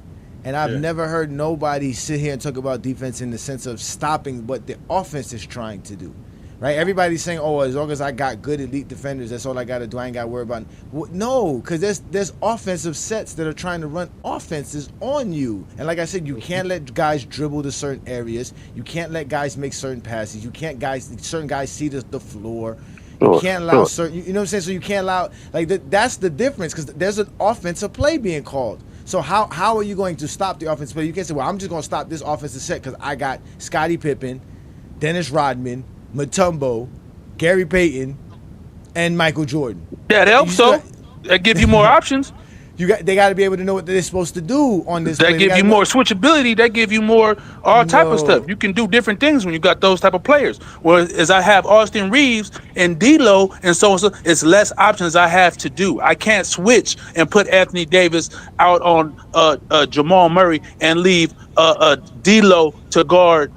and I've never heard nobody sit here and talk about defense in the sense of stopping what the offense is trying to do. Right? Everybody's saying, "Oh, as long as I got good elite defenders, that's all I got to do. I ain't got to worry about." No, because there's offensive sets that are trying to run offenses on you, and like I said, you can't let guys dribble to certain areas. You can't let guys make certain passes. You can't certain guys see the floor. You can't allow certain. You know what I'm saying? So you can't allow that's the difference, because there's an offensive play being called. So how are you going to stop the offensive play? You can't say, "Well, I'm just going to stop this offensive set because I got Scottie Pippen, Dennis Rodman, Mutombo, Gary Payton, and Michael Jordan." That helps, though. That give you more options. They got to be able to know what they're supposed to do on this. That give you more switchability. That give you more all type of stuff. You can do different things when you got those type of players. Whereas I have Austin Reeves and D'Lo and so on. So it's less options I have to do. I can't switch and put Anthony Davis out on Jamal Murray and leave D'Lo to guard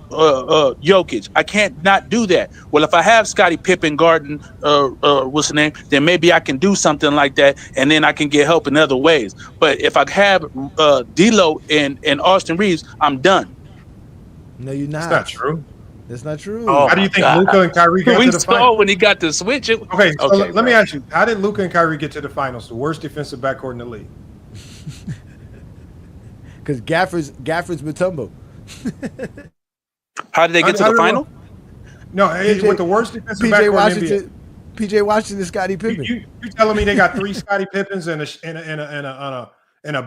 Jokic. I can't not do that. Well, if I have Scottie Pippen guarding what's the name, then maybe I can do something like that, and then I can get help in other ways. But if I have D'Lo and Austin Reeves, I'm done. No, you're not. That's not true. That's not true. How do you think Luka and Kyrie got to the finals? When he got to switch it. Okay, so let me ask you: how did Luka and Kyrie get to the finals? The worst defensive backcourt in the league. Because Gafford's Mutombo. How did they get to the final? No, with the worst defensive backcourt in the NBA. PJ Washington, Scottie Pippen. You telling me they got 3 Scottie Pippens and a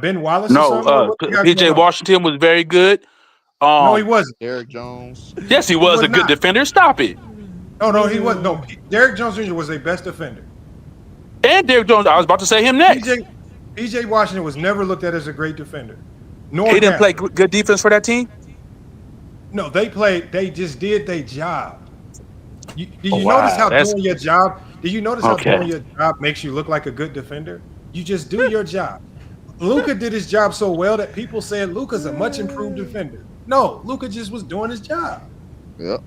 Ben Wallace? No, PJ Washington was very good. No, he wasn't. Derrick Jones. Yes, he was a good defender. Stop it. No, he wasn't. No, Derrick Jones Jr. was their best defender. And Derrick Jones, I was about to say him next. PJ Washington was never looked at as a great defender. He didn't play good defense for that team? No, they just did their job. Did you notice how doing your job? Did you notice how doing your job makes you look like a good defender? You just do your job. Luka did his job so well that people said Luka's a much improved defender. No, Luka just was doing his job. Yep.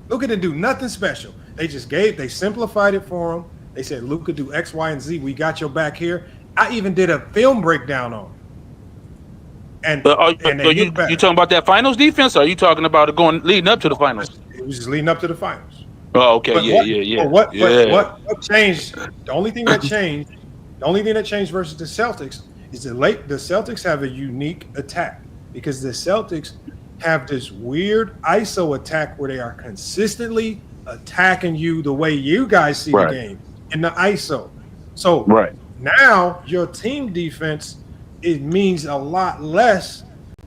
Luka didn't do nothing special. They simplified it for him. They said, Luka, do X, Y, and Z. We got your back here. I even did a film breakdown on him. And you talking about that finals defense, or are you talking about it leading up to the finals? It was just leading up to the finals. Oh, okay, What changed? The only thing that changed versus the Celtics is the Celtics have a unique attack because the Celtics have this weird ISO attack where they are consistently attacking you the way you guys see the game in the ISO. So now your team defense, it means a lot less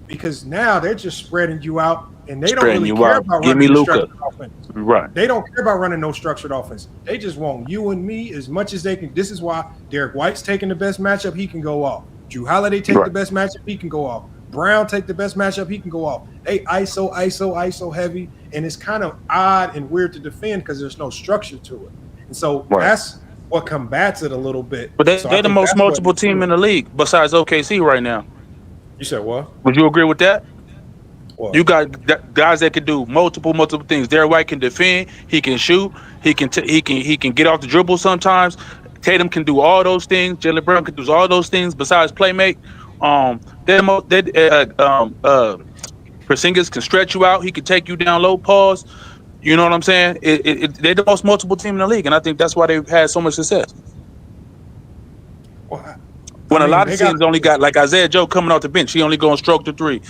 because now they're just spreading you out and they don't really care about running no structured offense. Right. They don't care about running no structured offense. They just want you and me as much as they can. This is why Derek White's taking the best matchup, he can go off. Drew Holiday take the best matchup, he can go off. Brown take the best matchup, he can go off. They ISO heavy, and it's kind of odd and weird to defend because there's no structure to it. And so that's what combats it a little bit. But they're the most multiple team in the league besides OKC right now. You said what? Would you agree with that? What? You got guys that can do multiple things. Derek White can defend, he can shoot, he can get off the dribble sometimes. Tatum can do all those things. Jalen Brown can do all those things besides playmate. Porzingis can stretch you out. He can take you down low, pause. You know what I'm saying? They're the most multiple team in the league, and I think that's why they've had so much success. When a lot of teams only got like Isaiah Joe coming off the bench, he only going stroke to 3. You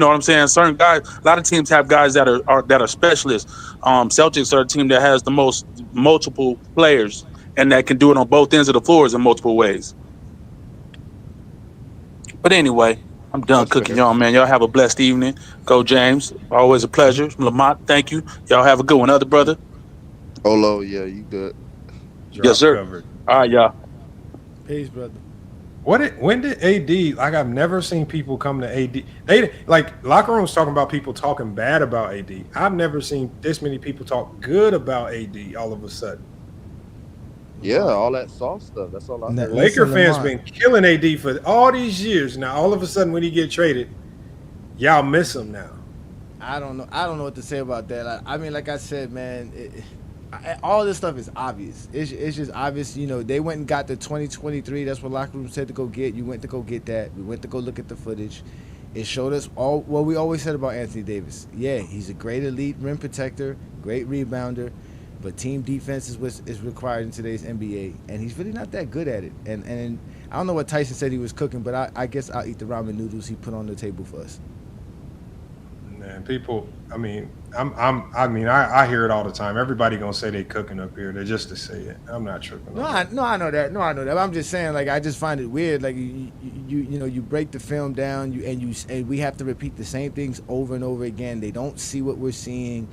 know what I'm saying? Certain guys, a lot of teams have guys that are specialists. Celtics are a team that has the most multiple players and that can do it on both ends of the floors in multiple ways. But anyway, I'm done cooking y'all, man. Y'all have a blessed evening. Go James. Always a pleasure. Lamont, thank you. Y'all have a good one. Other brother? Olo, yeah, you good. Yes, sir. Covered. All right, y'all. Peace, brother. When did AD, like I've never seen people come to AD. They like locker rooms talking about people talking bad about AD. I've never seen this many people talk good about AD all of a sudden. Yeah, all that soft stuff. That's all I heard. Laker fans been killing AD for all these years. Now all of a sudden when he get traded, y'all miss him now. I don't know what to say about that. I mean, like I said, man, all this stuff is obvious. It's just obvious. You know, they went and got the 2023. That's what locker room said to go get. You went to go get that. We went to go look at the footage. It showed us all what we always said about Anthony Davis. Yeah, he's a great elite rim protector, great rebounder, but team defense is required in today's NBA, and he's really not that good at it. And I don't know what Tyson said he was cooking, but I guess I'll eat the ramen noodles he put on the table for us. Man, people. I mean, I hear it all the time. Everybody gonna say they cooking up here. They're just to say it. I'm not tripping. I know that. But I'm just saying, like, I just find it weird. Like, you break the film down, and we have to repeat the same things over and over again. They don't see what we're seeing.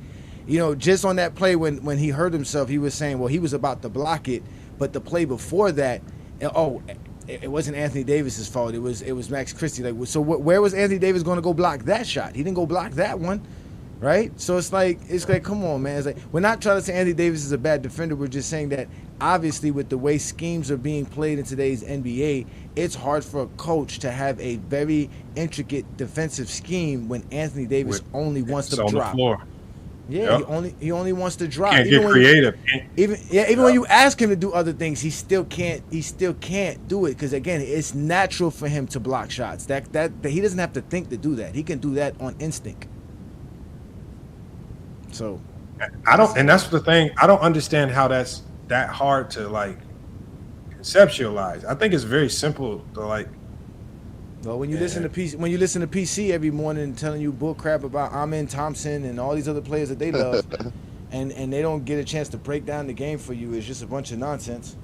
You know, just on that play when he hurt himself, he was saying, well, he was about to block it, but the play before that, it wasn't Anthony Davis's fault. It was Max Christie. Like, so where was Anthony Davis going to go block that shot? He didn't go block that one, right? So it's like come on, man. It's like, we're not trying to say Anthony Davis is a bad defender. We're just saying that obviously with the way schemes are being played in today's NBA, it's hard for a coach to have a very intricate defensive scheme when Anthony Davis only wants to on drop. The floor. Yeah, he only wants to drop. Can't get creative. Even when you ask him to do other things, he still can't do it, because again, it's natural for him to block shots. That he doesn't have to think to do that. He can do that on instinct. So I don't, and that's the thing. I don't understand how that's that hard to like conceptualize. I think it's very simple to like. Well, when you listen to PC every morning telling you bull crap about Amen Thompson and all these other players that they love, and they don't get a chance to break down the game for you, it's just a bunch of nonsense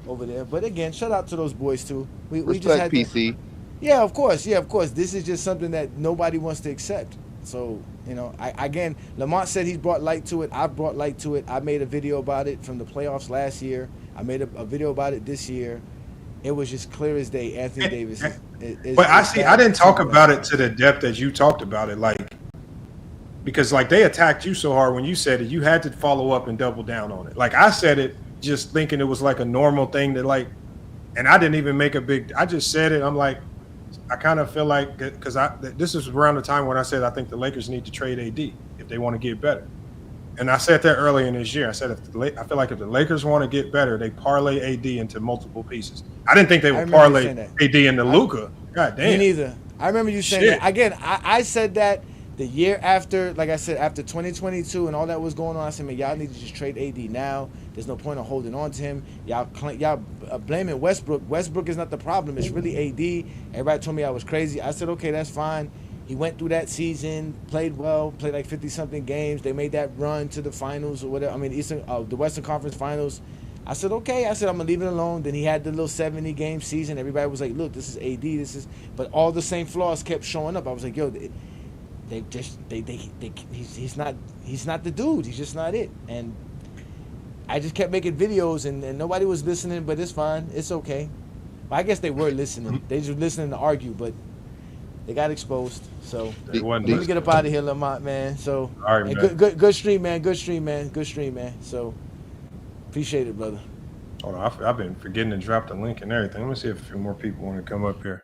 over there. But again, shout out to those boys too. We just had PC. Yeah, of course. This is just something that nobody wants to accept. So, again, Lamont said he's brought light to it. I've brought light to it. I made a video about it from the playoffs last year. I made a video about it this year. It was just clear as day. Anthony Davis is but I didn't talk about it to the depth that you talked about it, like, because like they attacked you so hard when you said it, you had to follow up and double down on it. Like I said it just thinking it was like a normal thing that like, and I didn't even make I just said it. I'm like, I kind of feel like, because this is around the time when I said I think the Lakers need to trade AD if they want to get better. And I said that early in this year. I said I feel like if the Lakers want to get better, they parlay AD into multiple pieces. I didn't think they would parlay AD into Luka. God damn. Me neither. I remember you saying that. Again, I said that the year after, like I said, after 2022 and all that was going on. I said, man, y'all need to just trade AD now. There's no point in holding on to him. Y'all blaming Westbrook. Westbrook is not the problem. It's really AD. Everybody told me I was crazy. I said, okay, that's fine. He went through that season, played well, played like 50-something games. They made that run to the finals or whatever. I mean, the Western Conference Finals. I said, okay. I said, I'm going to leave it alone. Then he had the little 70-game season. Everybody was like, look, this is AD. But all the same flaws kept showing up. I was like, yo, he's not the dude. He's just not it. And I just kept making videos, and nobody was listening, but it's fine. It's okay. I guess they were listening. They just listening to argue, but they got exposed. So let me get up out of here, Lamont, man. So all right, man. Good stream, man. Good stream, man. So appreciate it, brother. Hold on, I've been forgetting to drop the link and everything. Let me see if a few more people want to come up here.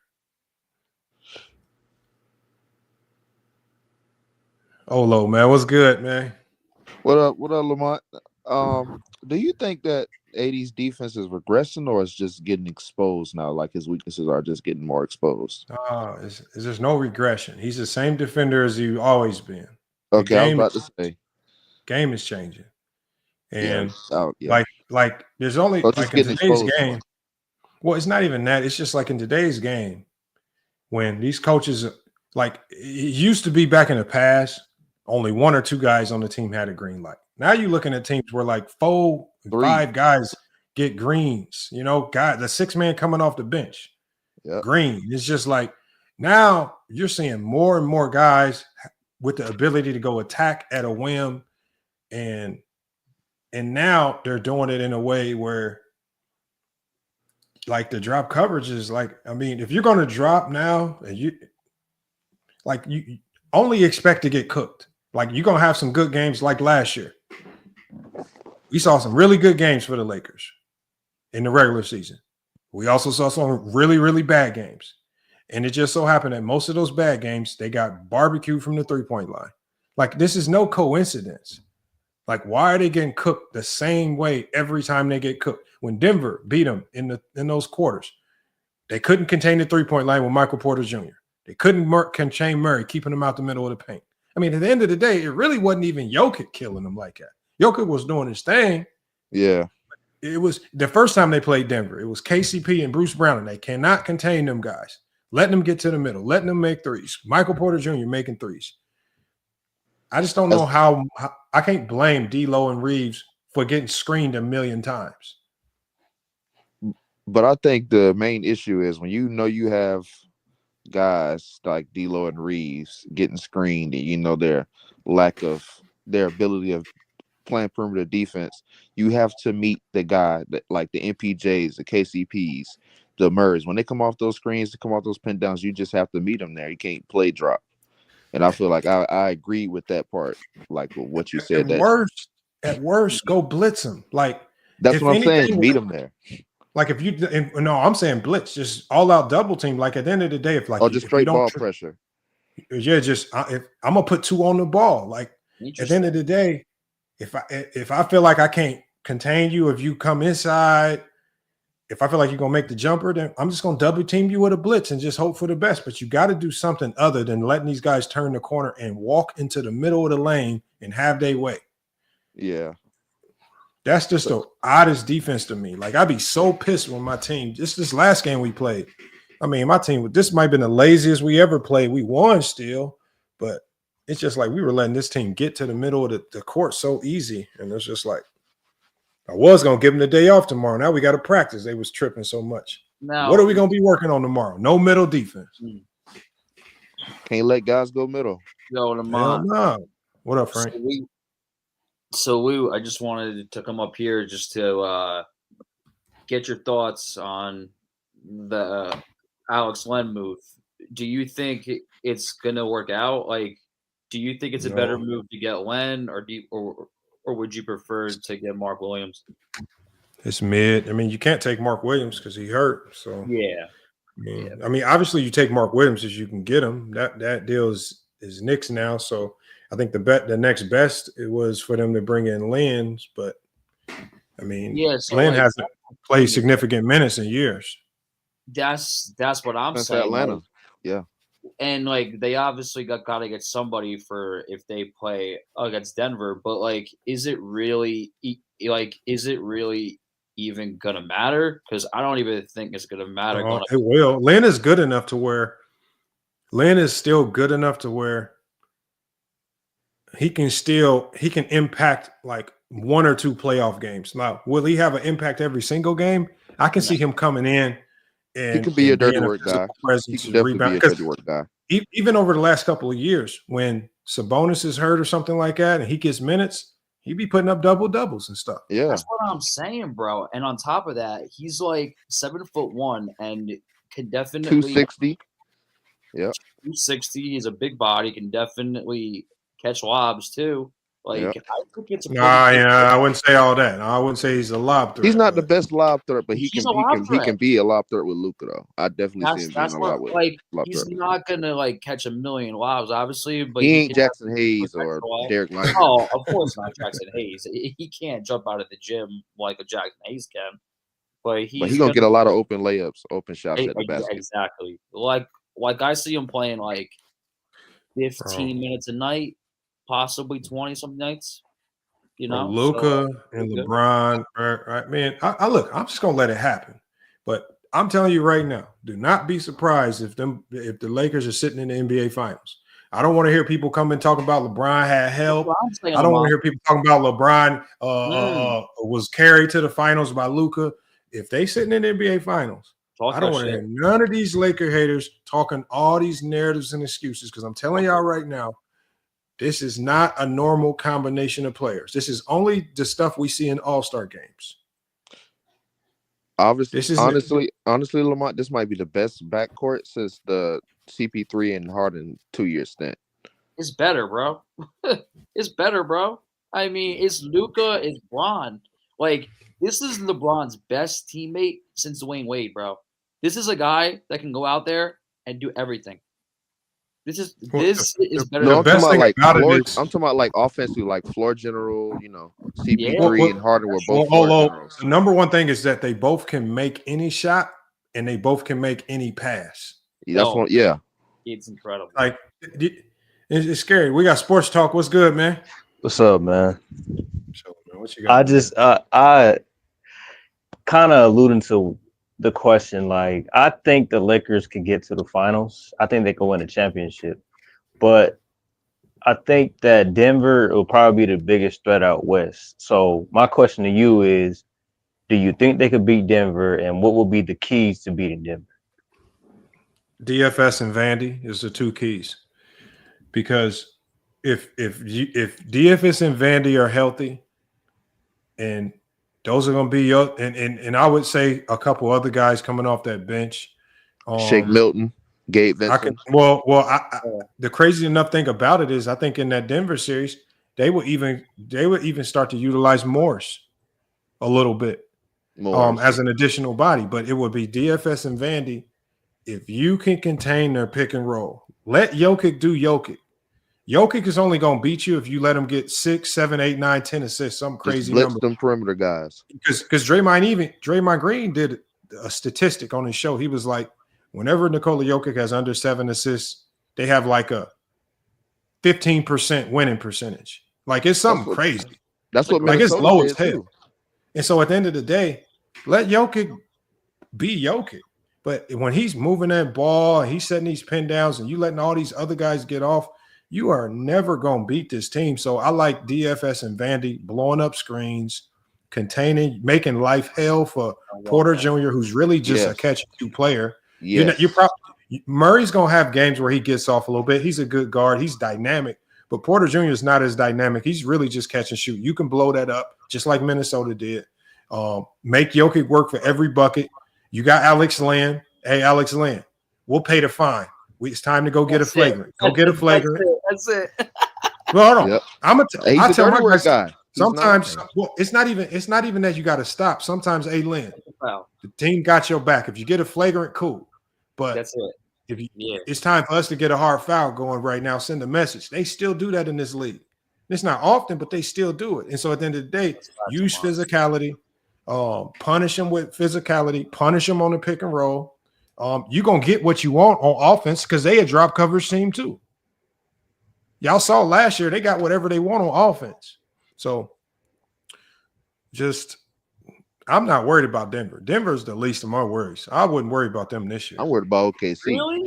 Olo, man, what's good, man? What up, Lamont? Do you think that AD's defense is regressing, or is just getting exposed now? Like his weaknesses are just getting more exposed. There's no regression. He's the same defender as you've always been. Okay, I was about to say, game is changing, and yeah. like there's only like in today's game. Well, it's not even that. It's just like in today's game, when these coaches, like it used to be back in the past, only one or two guys on the team had a green light. Now you're looking at teams where like 4, 5 guys get greens. The 6-man coming off the bench, green. It's just like now you're seeing more and more guys with the ability to go attack at a whim, and now they're doing it in a way where like the drop coverage is like, I mean, if you're going to drop now, and you only expect to get cooked. Like you're going to have some good games like last year. We saw some really good games for the Lakers in the regular season. We also saw some really, really bad games. And it just so happened that most of those bad games, they got barbecued from the three-point line. Like this is no coincidence. Like why are they getting cooked the same way every time they get cooked? When Denver beat them in those quarters, they couldn't contain the three-point line with Michael Porter Jr. They couldn't contain Murray, keeping him out the middle of the paint. I mean, at the end of the day, it really wasn't even Jokic killing them like that. Jokic was doing his thing. Yeah. It was the first time they played Denver. It was KCP and Bruce Brown, and they cannot contain them guys. Letting them get to the middle, letting them make threes. Michael Porter Jr. making threes. I just don't know how I can't blame D'Lo and Reeves for getting screened a million times. But I think the main issue is when you have guys like D'Lo and Reeves getting screened, and their lack of their ability of playing perimeter defense, you have to meet the guy that, like the MPJs, the KCPs, the Murrays. When they come off those screens, to come off those pin downs, you just have to meet them there. You can't play drop. And I feel like I agree with that part, like what you said. At worst, go blitz them. Like that's what I'm saying. Meet them there. Like if you no, I'm saying blitz, just all out double team. Like at the end of the day, if like just straight ball pressure. Yeah, just I'm gonna put 2 on the ball. Like at the end of the day, if I feel like I can't contain you, if you come inside, if I feel like you're gonna make the jumper, then I'm just gonna double team you with a blitz and just hope for the best. But you got to do something other than letting these guys turn the corner and walk into the middle of the lane and have their way. Yeah. That's just the oddest defense to me. Like, I'd be so pissed when my team, just this last game we played. I mean, my team, this might have been the laziest we ever played. We won still, but it's just like we were letting this team get to the middle of the court so easy. And it's just like, I was going to give them the day off tomorrow. Now we got to practice. They was tripping so much. Now, what are we going to be working on tomorrow? No middle defense. Can't let guys go middle. Yo, Lamont. No. What up, Frank? I just wanted to come up here just to get your thoughts on the Alex Len move. Do you think it's gonna work out? Like, do you think it's a better move to get Len, or would you prefer to get Mark Williams? It's mid. I mean, you can't take Mark Williams because he hurt. So yeah. I mean, obviously, you take Mark Williams as you can get him. That deal is Knicks now. So I think the next best it was for them to bring in Lens, but I mean, so Len hasn't played significant minutes in years. That's what I'm That's saying. Atlanta. Like, yeah. And like they obviously got to get somebody for if they play against Denver, but like, is it really even gonna matter? Because I don't even think it's gonna matter. It will. Len is good enough to where he can impact like 1 or 2 playoff games. Now, will he have an impact every single game? I can see him coming in and he could be a dirty work guy. He could definitely be a dirty work guy. Even over the last couple of years, when Sabonis is hurt or something like that, and he gets minutes, he'd be putting up doubles and stuff. Yeah, that's what I'm saying, bro. And on top of that, he's like 7'1" and can definitely 260. Yeah, 260. He's a big body, can definitely catch lobs too. Like, I think it's I wouldn't say all that. I wouldn't say he's a lob threat. He's not the best lob threat, but he can be a lob threat with Luka though. I definitely see him being a lob with lob he's threat. not gonna like catch a million lobs, obviously, but he ain't Jackson Hayes or Derek Lyman. Oh, of course not Jackson Hayes. He can't jump out of the gym like a Jackson Hayes can. But he's gonna get a lot of open layups, open shots at the basket. Exactly. Like I see him playing like 15 minutes a night, possibly 20 some nights. You know, Luka and LeBron. Right, man. I look. I'm just gonna let it happen. But I'm telling you right now, do not be surprised if the Lakers are sitting in the NBA Finals. I don't want to hear people come and talk about LeBron had help. I don't want to hear people talking about LeBron was carried to the finals by Luka. If they sitting in the NBA Finals, I don't want to hear none of these Laker haters talking all these narratives and excuses, because I'm telling y'all right now, this is not a normal combination of players. This is only the stuff we see in all-star games. Honestly, Lamont, this might be the best backcourt since the CP3 and Harden 2-year stint. It's better, bro. It's better, bro. I mean, it's Luka, it's Bron. Like, this is LeBron's best teammate since Dwayne Wade, bro. This is a guy that can go out there and do everything. This is better. No, I'm talking about like offensively, like floor general. You know, CP3 and Harden were both floor generals. The number one thing is that they both can make any shot and they both can make any pass. Yeah, it's incredible. Like it's scary. We got sports talk. What's good, man? What's up, man? What you got? I kind of alluding to the question, like, I think the Lakers could get to the finals. I think they could win a championship. But I think that Denver will probably be the biggest threat out west. So my question to you is, do you think they could beat Denver, and what will be the keys to beating Denver? DFS and Vandy is the 2 keys. Because if DFS and Vandy are healthy, And those are going to be your and I would say a couple other guys coming off that bench. Shake Milton, Gabe Vincent. The crazy enough thing about it is I think in that Denver series, they would even start to utilize Morris a little bit as an additional body, but it would be DFS and Vandy. If you can contain their pick and roll, let Jokic do Jokic. Jokic is only going to beat you if you let him get 6, 7, 8, 9, 10 assists, some crazy blitz number. them perimeter guys. Because Draymond Green did a statistic on his show. He was like, whenever Nikola Jokic has under 7 assists, they have like a 15% winning percentage. Like it's something crazy. That's what like it's low as hell. Too. And so at the end of the day, let Jokic be Jokic. But when he's moving that ball, he's setting these pin downs, and you letting all these other guys get off, you are never going to beat this team. So I like DFS and Vandy blowing up screens, containing, making life hell for Porter Jr., who's really just a catch-and-shoot player. Yes. Murray's going to have games where he gets off a little bit. He's a good guard. He's dynamic. But Porter Jr. is not as dynamic. He's really just catch and shoot. You can blow that up just like Minnesota did. Make Jokic work for every bucket. You got Alex Len. Hey, Alex Len, we'll pay the fine. It's time to go get a flagrant. Go get a flagrant. That's it. Well, hold on. Yep. I tell my guy. Sometimes it's not even that you got to stop. Sometimes, hey, Len, the team got your back. If you get a flagrant, cool. But that's it. It's time for us to get a hard foul going right now. Send a message. They still do that in this league. It's not often, but they still do it. And so at the end of the day, use physicality. Punish them with physicality. Punish them on the pick and roll. You're going to get what you want on offense because they a drop coverage team too. Y'all saw last year, they got whatever they want on offense. So I'm not worried about Denver. Denver's the least of my worries. I wouldn't worry about them this year. I'm worried about OKC. Really?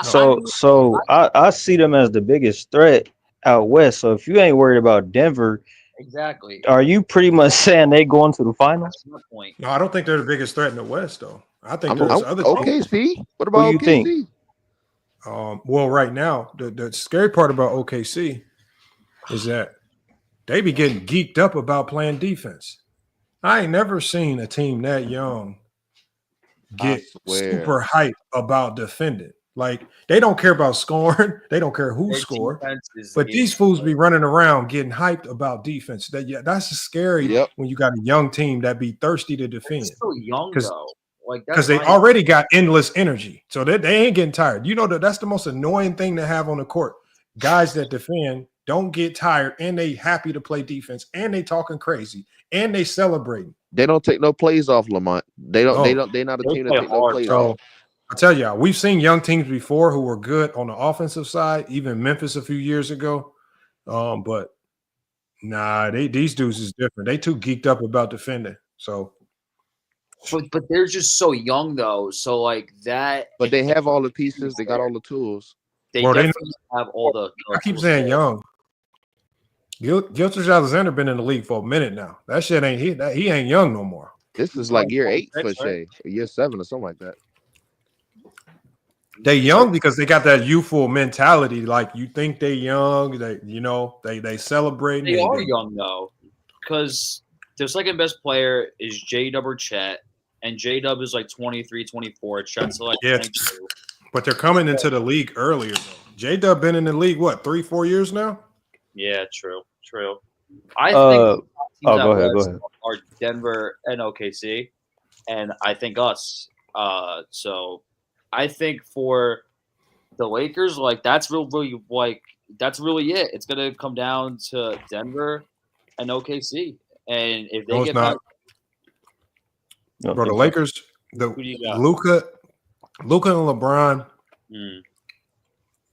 So I see them as the biggest threat out west. So if you ain't worried about Denver, exactly, are you pretty much saying they going to the finals? That's my point. No, I don't think they're the biggest threat in the West, though. I think there's other OKC. teams. What about Who OKC? you think? Well, right now, the scary part about OKC is that they be getting geeked up about playing defense. I ain't never seen a team that young get super hype about defending. Like, they don't care about scoring. They don't care who scored. But these fools be running around getting hyped about defense. That's scary when you got a young team that be thirsty to defend. It's so young, though. Like, because they already got endless energy. So they ain't getting tired. You know, that's the most annoying thing to have on the court. Guys that defend don't get tired, and they happy to play defense, and they talking crazy, and they celebrating. They don't take no plays off, Lamont. They're not a team that take no plays off. I tell y'all, we've seen young teams before who were good on the offensive side, even Memphis a few years ago. But nah, these dudes is different. They too geeked up about defending. So, but they're just so young though. So like that. But they have all the pieces. They got all the tools. They definitely have all the. I keep saying young. Gilbert Alexander been in the league for a minute now. That shit ain't he ain't young no more. This is like year 8 for Shea, year 7 or something like that. They young because they got that youthful mentality. Like, you think they young, they celebrate. They are young though, because their second best player is J-Dub or Chet, and J-Dub is like 23, 24. Chet's like 22. But they're coming into the league earlier though. J-Dub been in the league what, 3-4 years now? Yeah, true. I think go ahead. Are Denver and OKC, and I think us. So I think for the Lakers, like that's really it. It's gonna come down to Denver and OKC, and if they get back, bro, the Lakers, Luka and LeBron,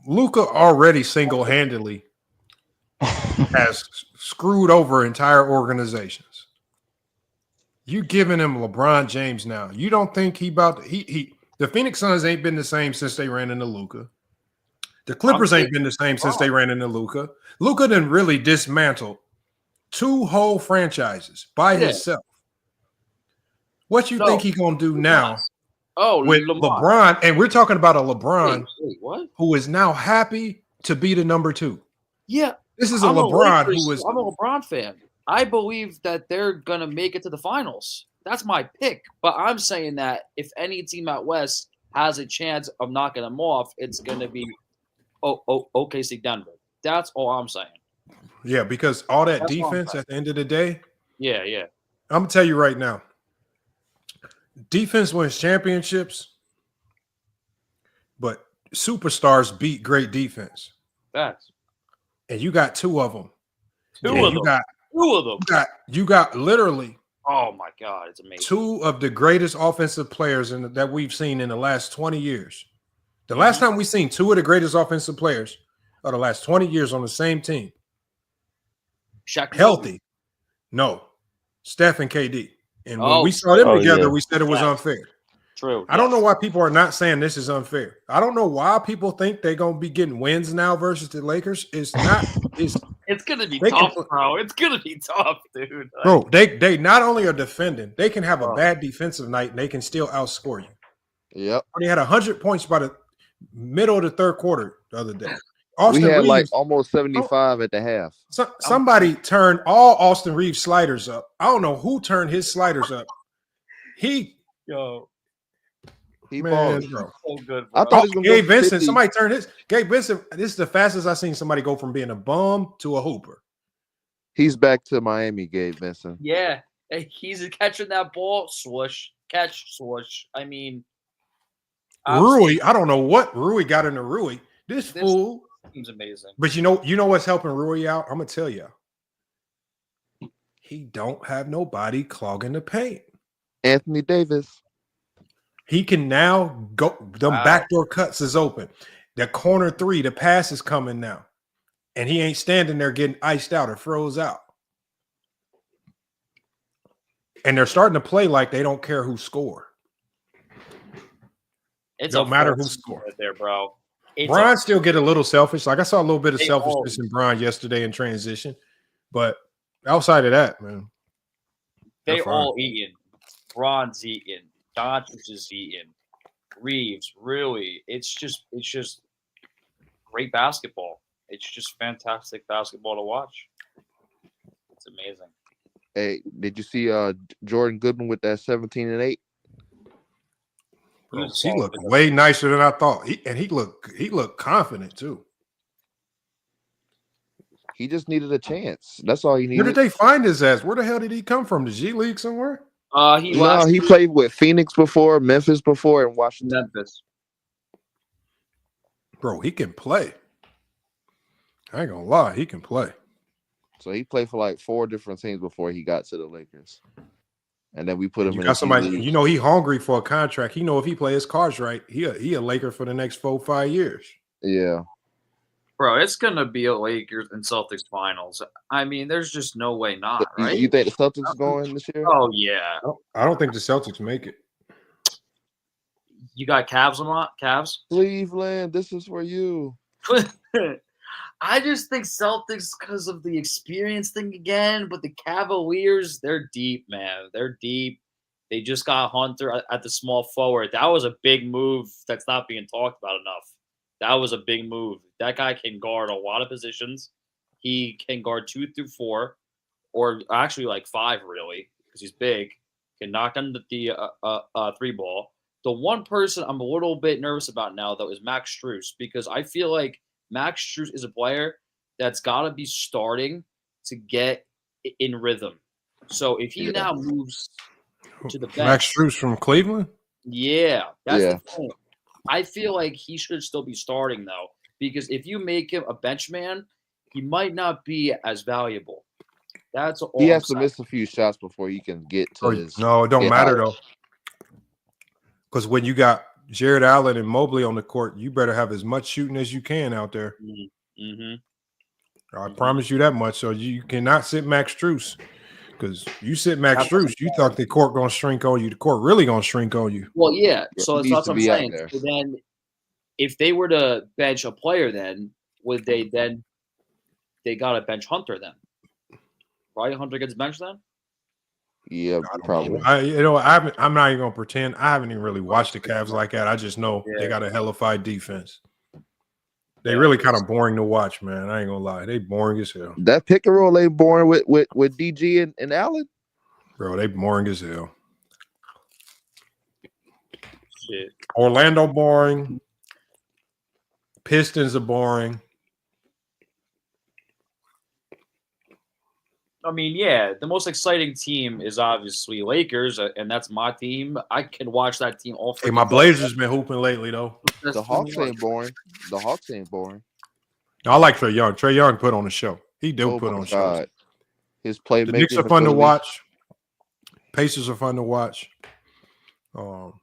Luka already single-handedly has screwed over entire organizations. You giving him LeBron James now. You don't think the Phoenix Suns ain't been the same since they ran into Luka. The Clippers ain't been the same since they ran into Luka. Luka done really dismantled 2 whole franchises by himself. What you think he gonna do now with LeBron? And we're talking about a LeBron who is now happy to be the number 2. Yeah. This is a LeBron who is. I'm a LeBron fan. I believe that they're going to make it to the finals. That's my pick. But I'm saying that if any team out West has a chance of knocking them off, it's going to be OKC Denver. That's all I'm saying. Yeah, because all that defense at the end of the day. Yeah. I'm going to tell you right now. Defense wins championships, but superstars beat great defense. Facts. And you got two of them. Two of them. You got literally. Oh my God, it's amazing. Two of the greatest offensive players that we've seen in the last 20 years. The last time we've seen two of the greatest offensive players of the last 20 years on the same team. Shaq healthy. No. Steph and KD. And when we saw them together, we said it was unfair. True. I don't know why people are not saying this is unfair. I don't know why people think they're going to be getting wins now versus the Lakers. It's not. It's going to be tough, bro. It's going to be tough, dude. Bro, they not only are defending, they can have a bad defensive night and they can still outscore you. Yep. They had 100 points by the middle of the third quarter the other day. We had like almost 75 at the half. Somebody turned all Austin Reeves sliders up. I don't know who turned his sliders up. He balled. So good, bro. I thought it was Gabe Vincent. Somebody turned his Gabe Vincent. This is the fastest I've seen somebody go from being a bum to a hooper. He's back to Miami, Gabe Vincent. Yeah, he's catching that ball, swoosh, catch, swoosh. I mean, Rui. I don't know what Rui got into Rui. This fool seems amazing. But you know what's helping Rui out? I'm gonna tell you. He don't have nobody clogging the paint. Anthony Davis. He can now go. Them backdoor cuts is open. The corner three, the pass is coming now. And he ain't standing there getting iced out or froze out. And they're starting to play like they don't care who score. It don't matter who scores. Right there, bro. Bron still get a little selfish. Like I saw a little bit of selfishness in Bron yesterday in transition. But outside of that, man. They all eating. Bron's eating. Doncic is eating. Reeves, really. It's just great basketball. It's just fantastic basketball to watch. It's amazing. Hey, did you see Jordan Goodman with that 17 and 8? Bro, he looked way nicer than I thought. He looked confident too. He just needed a chance. That's all he needed. Where did they find his ass? Where the hell did he come from? The G League somewhere? He played with Phoenix before, Memphis before, and Washington. Memphis. Bro, he can play. I ain't gonna lie, he can play. So he played for like 4 different teams before he got to the Lakers. And then we put him in. Got somebody, he hungry for a contract. He know if he play his cards right, he a Laker for the next 4-5 years. Yeah. Bro, it's gonna be a Lakers and Celtics finals. I mean, there's just no way not, right? You think the Celtics going this year? Oh yeah. I don't think the Celtics make it. You got Cavs, Lamont? Cavs? Cleveland, this is for you. I just think Celtics because of the experience thing again, but the Cavaliers, they're deep, man. They're deep. They just got Hunter at the small forward. That was a big move that's not being talked about enough. That was a big move. That guy can guard a lot of positions. He can guard 2 through 4, or actually like 5, really, because he's big. Can knock on the 3 ball. The one person I'm a little bit nervous about now, though, is Max Strus, because I feel like Max Strus is a player that's got to be starting to get in rhythm. So if he now moves to the bench. Max Strus from Cleveland? Yeah, that's the point. I feel like he should still be starting, though, because if you make him a bench man, he might not be as valuable. That's all. He has to miss a few shots before he can get to his. No, it don't matter, though. Because when you got Jared Allen and Mobley on the court, you better have as much shooting as you can out there. I promise you that much. So you cannot sit Max Strus. Because you sit Max Strus, you thought the court going to shrink on you. The court really going to shrink on you. Well, yeah. So that's what I'm saying. So then if they were to bench a player, then would they then – they got to bench Hunter then? Right? Hunter gets benched then? Yeah, probably. I'm not even going to pretend. I haven't even really watched the Cavs like that. I just know they got a hellified defense. They really kind of boring to watch, man. I ain't gonna lie. They boring as hell. That pick and roll ain't boring with DG and Allen. Bro, they boring as hell. Shit. Orlando boring. Pistons are boring. I mean, yeah, the most exciting team is obviously Lakers, and that's my team. I can watch that team all. Hey, my Blazers been hooping lately though. The Hawks ain't boring. The Hawks ain't boring. I like Trae Young. Trae Young put on a show. He do put on shows. His playmaking. The Knicks are fun to watch. Pacers are fun to watch.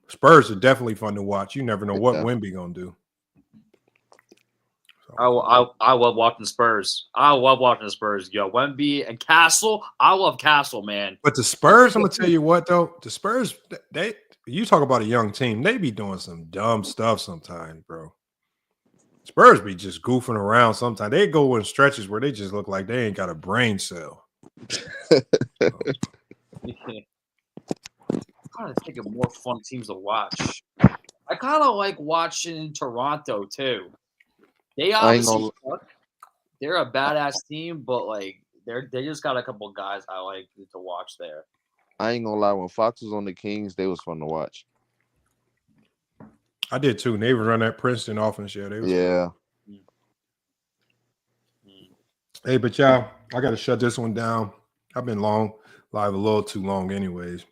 Spurs are definitely fun to watch. You never know what Wemby gonna do. I love watching the Spurs. I love watching the Spurs. Yo, Wemby and Castle. I love Castle, man. But the Spurs, I'm gonna tell you what though. The Spurs, you talk about a young team. They be doing some dumb stuff sometimes, bro. Spurs be just goofing around sometimes. They go in stretches where they just look like they ain't got a brain cell. I'm trying to think of more fun teams to watch. I kind of like watching Toronto too. They obviously suck. They're a badass team, but like they just got a couple guys I like to watch there. I ain't gonna lie. When Fox was on the Kings, they was fun to watch. I did too. They even run that Princeton offense. Yeah, they was fun. Hey, but y'all, I got to shut this one down. I've been live a little too long, anyways.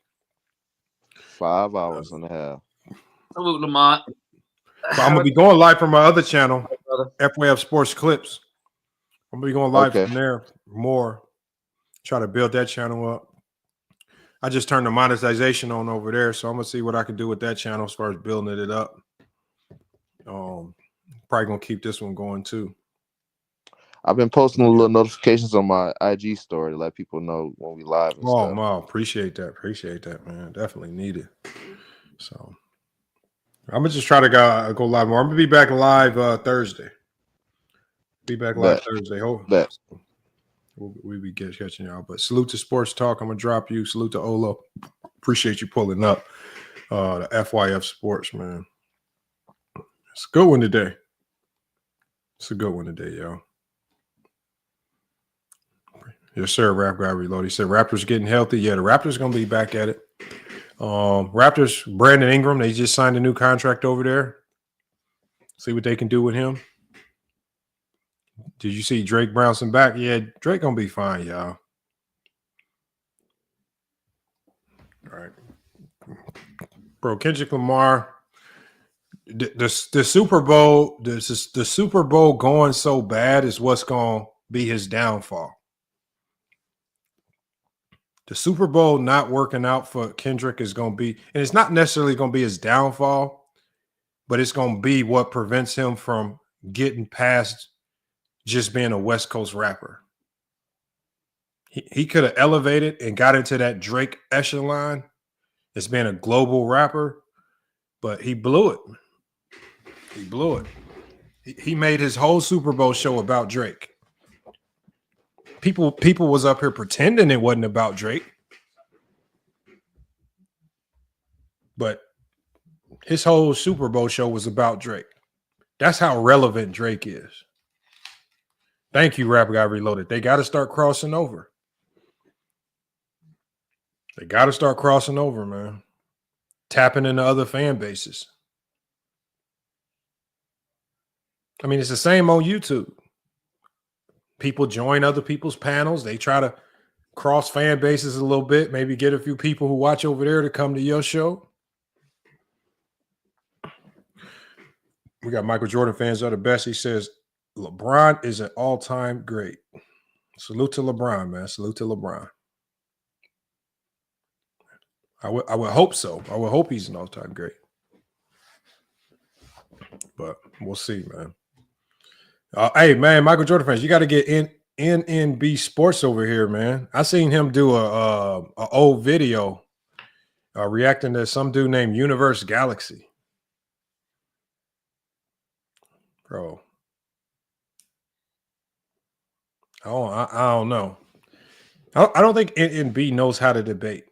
5 hours and a half. Salute, Lamont. So I'm gonna be going live from my other channel, FYF Sports Clips. I'm gonna be going live from there more. Try to build that channel up. I just turned the monetization on over there, so I'm gonna see what I can do with that channel as far as building it up. Probably gonna keep this one going too. I've been posting little notifications on my IG story to let people know when we live. And stuff. Wow, appreciate that, man. Definitely need it. So I'm gonna just try to go live more. I'm gonna be back live Thursday. Be back live Thursday. We'll be catching y'all. But salute to Sports Talk. I'm gonna drop you. Salute to Olo. Appreciate you pulling up. The FYF Sports, man. It's a good one today. Y'all. Yes, sir. Rap Guy Reload. He said Raptors getting healthy. Yeah, the Raptors gonna be back at it. Raptors, Brandon Ingram, they just signed a new contract over there. See what they can do with him. Did you see Drake bouncing back? Yeah, Drake gonna be fine, y'all. All right, bro. Kendrick Lamar, the Super Bowl, the Super Bowl going so bad is what's gonna be his downfall. The Super Bowl not working out for Kendrick is going to be, and it's not necessarily going to be his downfall, but it's going to be what prevents him from getting past just being a West Coast rapper. He could have elevated and got into that Drake echelon as being a global rapper, but he blew it. He made his whole Super Bowl show about Drake. People was up here pretending it wasn't about Drake. But his whole Super Bowl show was about Drake. That's how relevant Drake is. Thank you, Rap Guy Reloaded. They got to start crossing over. Man. Tapping into other fan bases. I mean, it's the same on YouTube. People join other people's panels. They try to cross fan bases a little bit, maybe get a few people who watch over there to come to your show. We got Michael Jordan fans are the best. He says, LeBron is an all-time great. Salute to LeBron, man. Salute to LeBron. I would hope so. I would hope he's an all-time great. But we'll see, man. Hey, man, Michael Jordan fans, you got to get NNB Sports over here, man. I seen him do a old video reacting to some dude named Universe Galaxy. Bro. I don't know. I don't think NNB knows how to debate.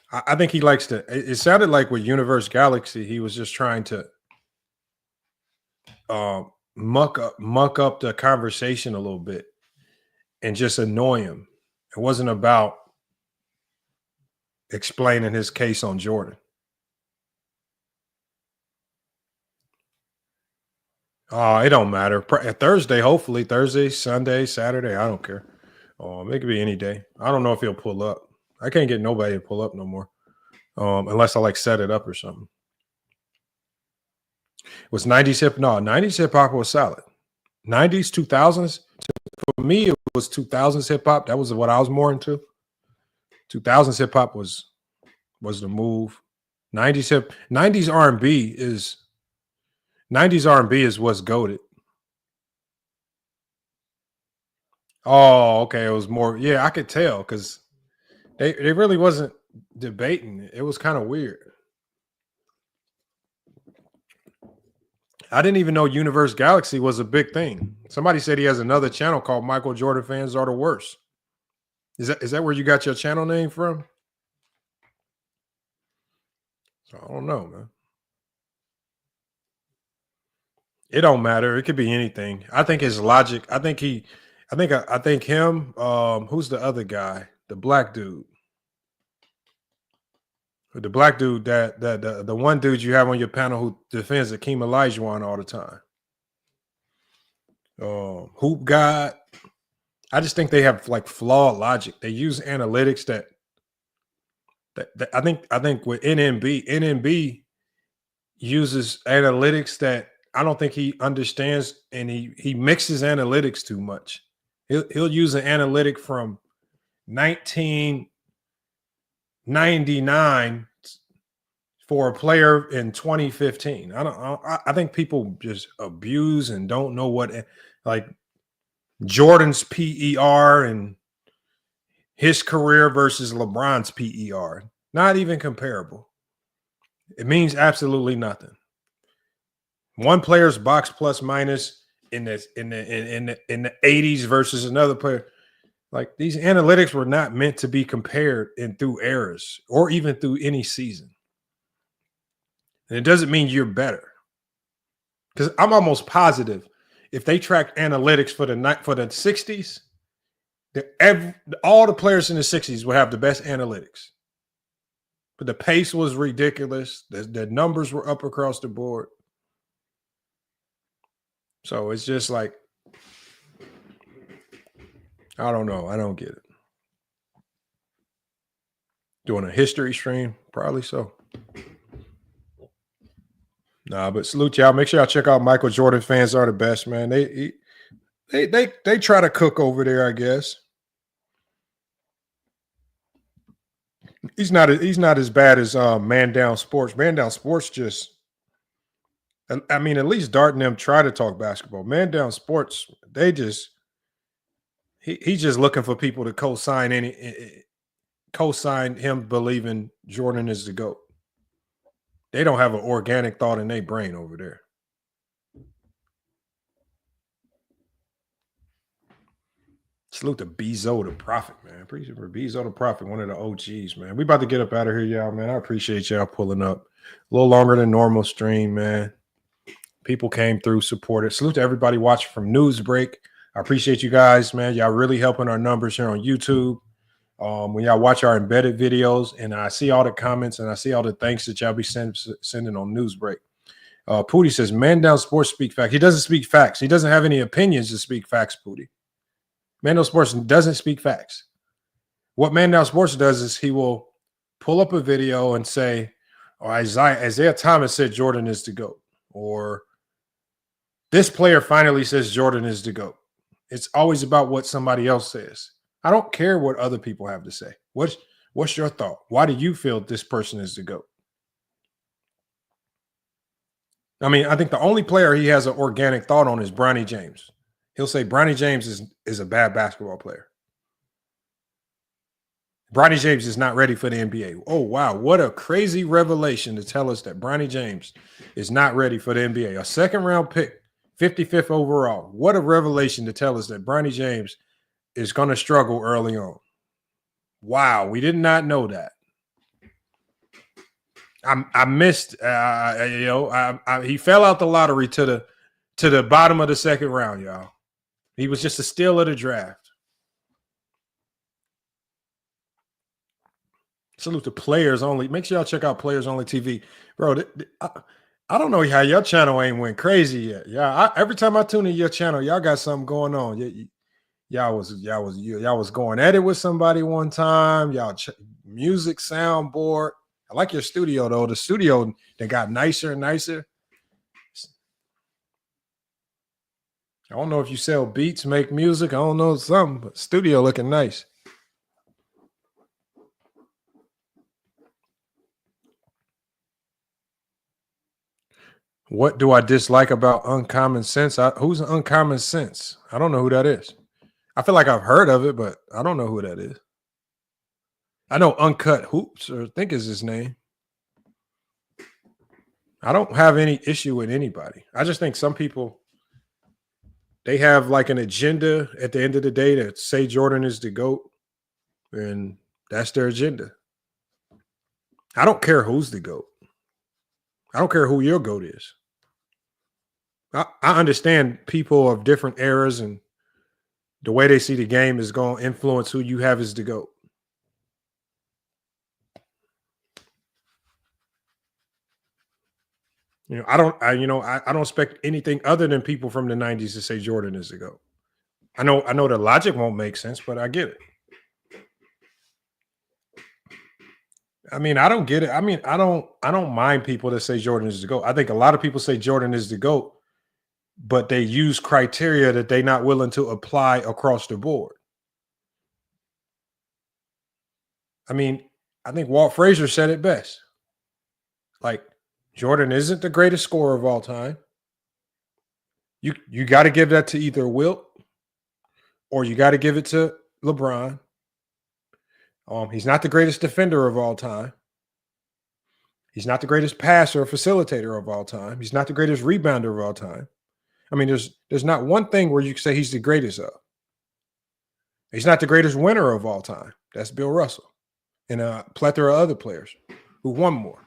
I think he likes to. It sounded like with Universe Galaxy, he was just trying to muck up the conversation a little bit and just annoy him. It wasn't about explaining his case on Jordan. Oh, it don't matter. Thursday, hopefully. Thursday, Sunday, Saturday. I don't care. It could be any day. I don't know if he'll pull up. I can't get nobody to pull up no more. Unless I like set it up or something. Was 90s hip? No, 90s hip hop was solid. 90s, 2000s. For me, it was 2000s hip hop. That was what I was more into. 2000s hip hop was the move. 90s R&B is 90s R&B is what's goated. Oh, okay. It was more. Yeah, I could tell because they really wasn't debating. It was kind of weird. I didn't even know Universe Galaxy was a big thing. Somebody said he has another channel called Michael Jordan Fans Are the Worst. Is that where you got your channel name from? So I don't know, man. It don't matter. It could be anything. I think his logic. I think him. Who's the other guy? The black dude. The black dude that the one dude you have on your panel who defends Akeem Olajuwon all the time. Hoop God. I just think they have like flawed logic. They use analytics that I think with NMB uses analytics that I don't think he understands, and he mixes analytics too much. He'll use an analytic from 1999 for a player in 2015. I think people just abuse and don't know what, like Jordan's PER and his career versus LeBron's PER. Not even comparable. It means absolutely nothing. One player's box plus minus in the 80s versus another player. Like these analytics were not meant to be compared through eras or even through any season. And it doesn't mean you're better. Because I'm almost positive if they tracked analytics for the 60s, all the players in the 60s would have the best analytics. But the pace was ridiculous. The numbers were up across the board. So it's just like, I don't know. I don't get it. Doing a history stream? Probably so. Nah, but salute y'all. Make sure y'all check out Michael Jordan Fans Are the Best, man. They try to cook over there, I guess. He's not as bad as Man Down Sports. Man Down Sports just, I mean, at least Dart and them try to talk basketball. Man Down Sports, they just, he's just looking for people to co-sign him believing Jordan is the GOAT. They don't have an organic thought in their brain over there. Salute to Bezo the Prophet, man. Appreciate for Bezo the Prophet, one of the OGs, man. We about to get up out of here, y'all, man. I appreciate y'all pulling up. A little longer than normal stream, man. People came through, supported. Salute to everybody watching from Newsbreak. I appreciate you guys, man. Y'all really helping our numbers here on YouTube. When y'all watch our embedded videos, and I see all the comments and I see all the thanks that y'all be sending on Newsbreak. Pootie says, Man Down Sports speak facts. He doesn't speak facts. He doesn't have any opinions to speak facts, Pootie. Man Down Sports doesn't speak facts. What Man Down Sports does is he will pull up a video and say, oh, Isaiah Thomas said Jordan is the GOAT. Or this player finally says Jordan is the GOAT. It's always about what somebody else says. I don't care what other people have to say. What's your thought? Why do you feel this person is the GOAT? I mean, I think the only player he has an organic thought on is Bronny James. He'll say Bronny James is a bad basketball player. Bronny James is not ready for the NBA. Oh, wow. What a crazy revelation to tell us that Bronny James is not ready for the NBA. A second-round pick, 55th overall. What a revelation to tell us that Bronny James is going to struggle early on. Wow, we did not know that. I missed, he fell out the lottery to to the bottom of the second round, y'all. He was just a steal of the draft. Salute to Players Only. Make sure y'all check out Players Only TV. Bro, I don't know how your channel ain't went crazy yet. Yeah, every time I tune in your channel, y'all got something going on. Y'all was going at it with somebody one time. Y'all music soundboard. I like your studio though. The studio that got nicer and nicer. I don't know if you sell beats, make music. I don't know something, but studio looking nice. What do I dislike about Uncommon Sense? Who's Uncommon Sense? I don't know who that is. I feel like I've heard of it, but I don't know who that is. I know Uncut Hoops, or I think is his name. I don't have any issue with anybody. I just think some people, they have like an agenda at the end of the day to say Jordan is the GOAT, and that's their agenda. I don't care who's the GOAT. I don't care who your GOAT is. I understand people of different eras and the way they see the game is going to influence who you have as the GOAT. You know, I don't expect anything other than people from the 90s to say Jordan is the GOAT. I know the logic won't make sense, but I get it. I mean, I don't get it. I mean, I don't mind people that say Jordan is the GOAT. I think a lot of people say Jordan is the GOAT, but they use criteria that they're not willing to apply across the board. I mean, I think Walt Frazier said it best. Like, Jordan isn't the greatest scorer of all time. You got to give that to either Wilt or you got to give it to LeBron. He's not the greatest defender of all time. He's not the greatest passer or facilitator of all time. He's not the greatest rebounder of all time. I mean, there's not one thing where you can say he's the greatest of. He's not the greatest winner of all time. That's Bill Russell and a plethora of other players who won more.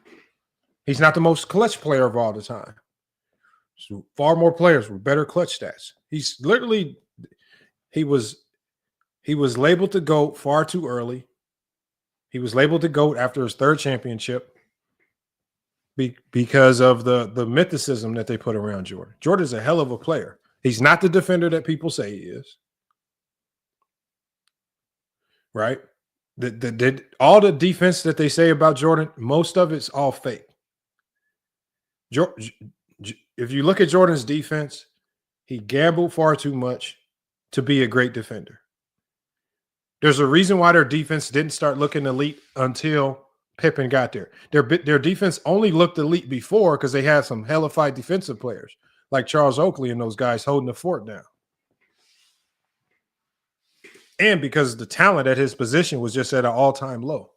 He's not the most clutch player of all the time. So far more players with better clutch stats. He's literally he was labeled the GOAT far too early. He was labeled the GOAT after his third championship because of the mythicism that they put around Jordan. Jordan's a hell of a player. He's not the defender that people say he is. Right? All the defense that they say about Jordan, most of it's all fake. If you look at Jordan's defense, he gambled far too much to be a great defender. There's a reason why their defense didn't start looking elite until Pippen got there. Their defense only looked elite before because they had some hellified defensive players like Charles Oakley and those guys holding the fort down. And because the talent at his position was just at an all-time low.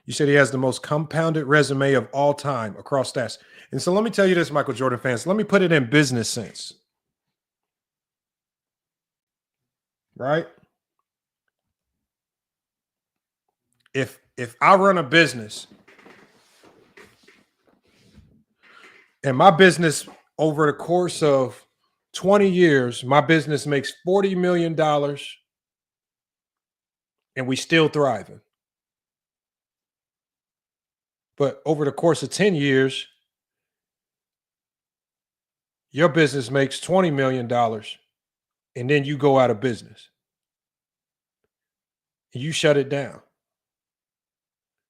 You said he has the most compounded resume of all time across stats. And so let me tell you this, Michael Jordan fans. Let me put it in business sense. Right? If I run a business and my business over the course of 20 years, my business makes $40 million and we still thriving. But over the course of 10 years, your business makes $20 million and then you go out of business. And you shut it down.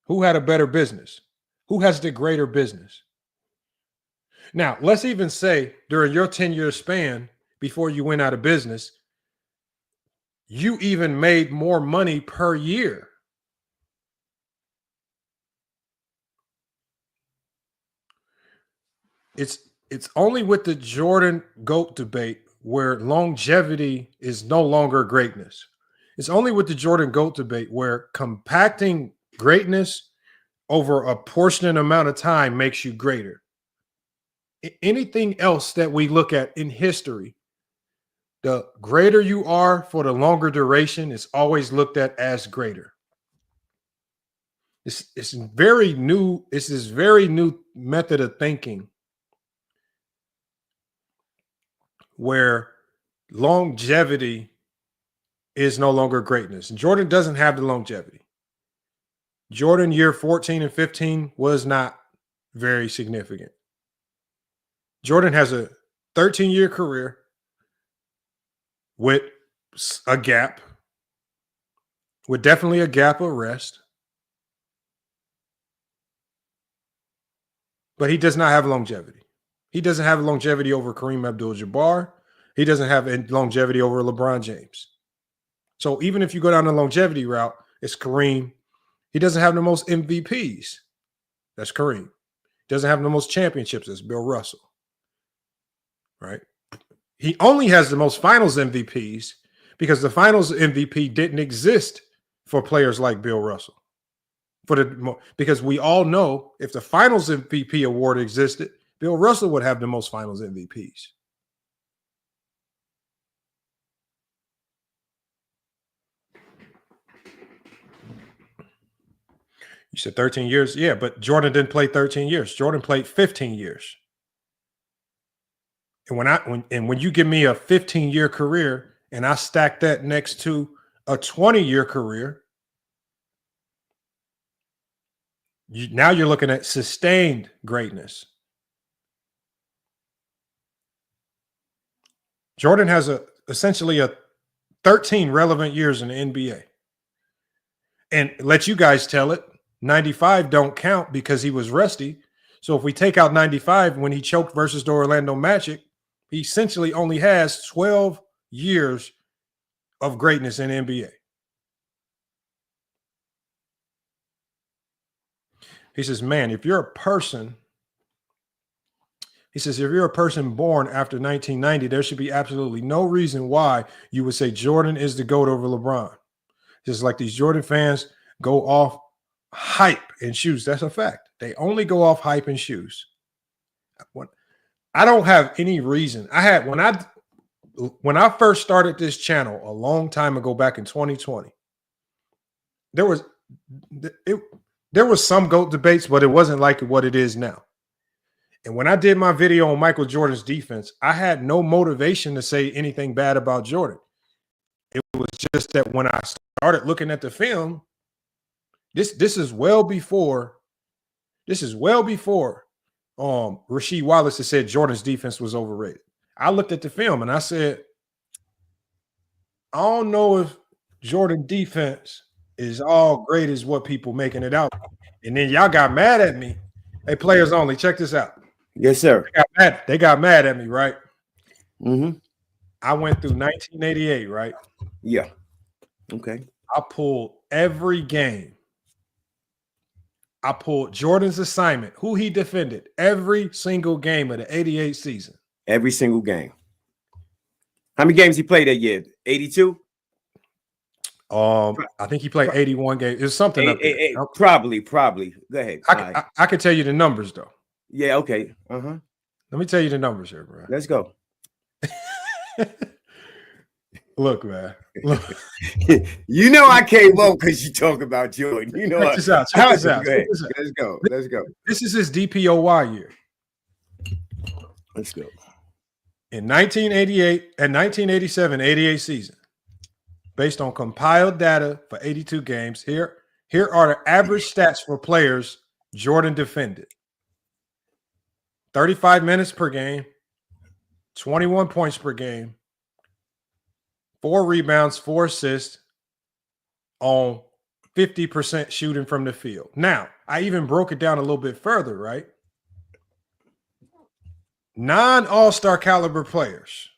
Who had a better business? Who has the greater business? Now, let's even say during your 10-year span before you went out of business, you even made more money per year. It's only with the Jordan GOAT debate where longevity is no longer greatness. It's only with the Jordan GOAT debate where compacting greatness over a proportionate amount of time makes you greater. Anything else that we look at in history, the greater you are for the longer duration is always looked at as greater. It's very new. It's this very new method of thinking where longevity is no longer greatness. And Jordan doesn't have the longevity. Jordan year 14 and 15 was not very significant. Jordan has a 13-year career with a gap, with definitely a gap of rest. But he does not have longevity. He doesn't have longevity over Kareem Abdul-Jabbar. He doesn't have longevity over LeBron James. So even if you go down the longevity route, it's Kareem. He doesn't have the most MVPs. That's Kareem. He doesn't have the most championships. That's Bill Russell. Right? He only has the most finals MVPs because the finals MVP didn't exist for players like Bill Russell. Because we all know if the finals MVP award existed, Bill Russell would have the most finals MVPs. You said 13 years? Yeah, but Jordan didn't play 13 years. Jordan played 15 years. And when you give me a 15-year career and I stack that next to a 20-year career, now you're looking at sustained greatness. Jordan has essentially a 13 relevant years in the NBA. And let you guys tell it, 95 don't count because he was rusty. So if we take out 95 when he choked versus the Orlando Magic, he essentially only has 12 years of greatness in the NBA. He says, man, if you're a person, he says, if you're a person born after 1990, there should be absolutely no reason why you would say Jordan is the GOAT over LeBron. Just like these Jordan fans go off hype and shoes. That's a fact. They only go off hype and shoes. I don't have any reason. When I first started this channel a long time ago, back in 2020, there was some GOAT debates, but it wasn't like what it is now. And when I did my video on Michael Jordan's defense, I had no motivation to say anything bad about Jordan. It was just that when I started looking at the film, this is well before Rasheed Wallace has said Jordan's defense was overrated. I looked at the film and I said, I don't know if Jordan defense is all great as what people making it out. And then y'all got mad at me. Hey, players only, check this out. Yes, sir. They got mad at me, right? Mm-hmm. I went through 1988, right? Yeah. Okay. I pulled every game. I pulled Jordan's assignment, who he defended every single game of the 88 season. Every single game. How many games he played that year? 82? I think he played 81 games. It's something up there. Probably. Go ahead. I can tell you the numbers, though. Yeah, okay. Uh-huh. Let me tell you the numbers here, bro. Let's go. Look, man. Look. You know I came up because you talk about Jordan. You know Check this out. Check this out. Let's go. This is his DPOY year. Let's go. In 1988 and 1987, 88 season, based on compiled data for 82 games, here are the average stats for players Jordan defended. 35 minutes per game, 21 points per game, 4 rebounds, 4 assists on 50% shooting from the field. Now, I even broke it down a little bit further, right? Non-all-star caliber players.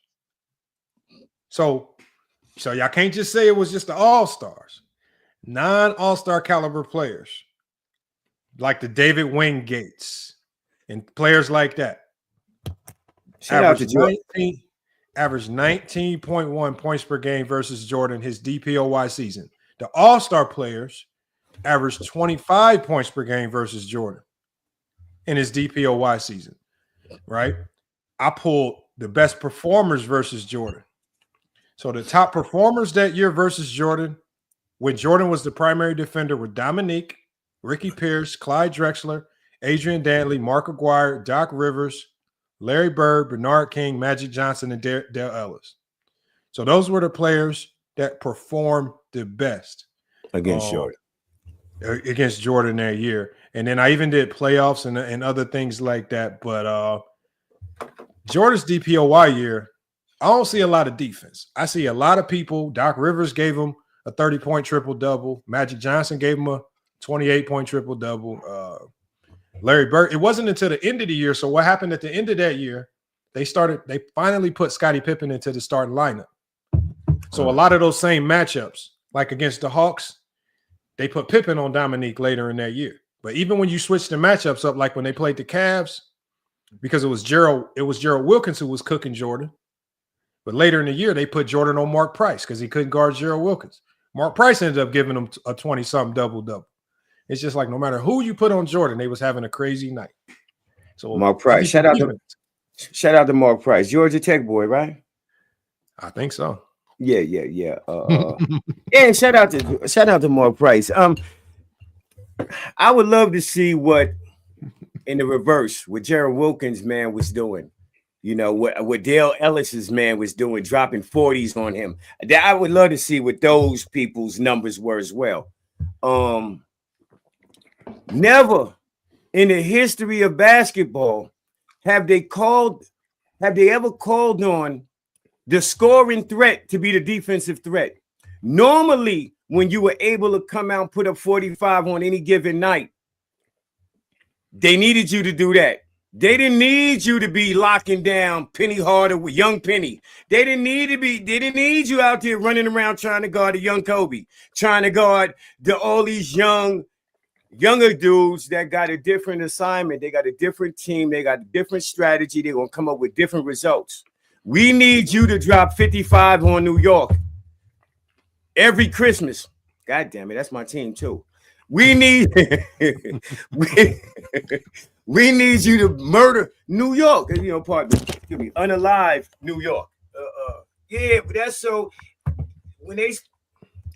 So y'all can't just say it was just the all-stars. Non-all-star caliber players like the David Wingates and players like that. Average 19.1 points per game versus Jordan, his DPOY season. The all-star players averaged 25 points per game versus Jordan in his DPOY season, right? I pulled the best performers versus Jordan. So the top performers that year versus Jordan, when Jordan was the primary defender, were Dominique, Ricky Pierce, Clyde Drexler, Adrian Dantley, Mark Aguirre, Doc Rivers, Larry Bird, Bernard King, Magic Johnson, and Dale Ellis. So those were the players that performed the best against Jordan. Against Jordan that year. And then I even did playoffs and other things like that. But Jordan's DPOY year, I don't see a lot of defense. I see a lot of people. Doc Rivers gave him a 30-point triple-double. Magic Johnson gave him a 28-point triple-double. Larry Bird, it wasn't until the end of the year. So what happened at the end of that year, they finally put Scottie Pippen into the starting lineup. So a lot of those same matchups, like against the Hawks, they put Pippen on Dominique later in that year. But even when you switch the matchups up, like when they played the Cavs, because it was Gerald Wilkins who was cooking Jordan. But later in the year, they put Jordan on Mark Price because he couldn't guard Gerald Wilkins. Mark Price ended up giving him a 20-something double-double. It's just like no matter who you put on Jordan, they was having a crazy night. So Mark Price, shout out to Mark Price, Georgia Tech boy, right? I think so. Yeah. And shout out to Mark Price. I would love to see what in the reverse what Gerald Wilkins man was doing. You know what Dale Ellis's man was doing, dropping 40s on him. I would love to see what those people's numbers were as well. Never in the history of basketball have they ever called on the scoring threat to be the defensive threat. Normally, when you were able to come out and put up 45 on any given night, they needed you to do that. They didn't need you to be locking down Penny Harder with young Penny. They didn't need you out there running around trying to guard a young Kobe, trying to guard all these younger dudes that got a different assignment. They got a different team. They got a different strategy. They're going to come up with different results. We need you to drop 55 on New York every Christmas. God damn it, that's my team too. We need we need you to murder New York. You know, unalive New York. Yeah, but that's so when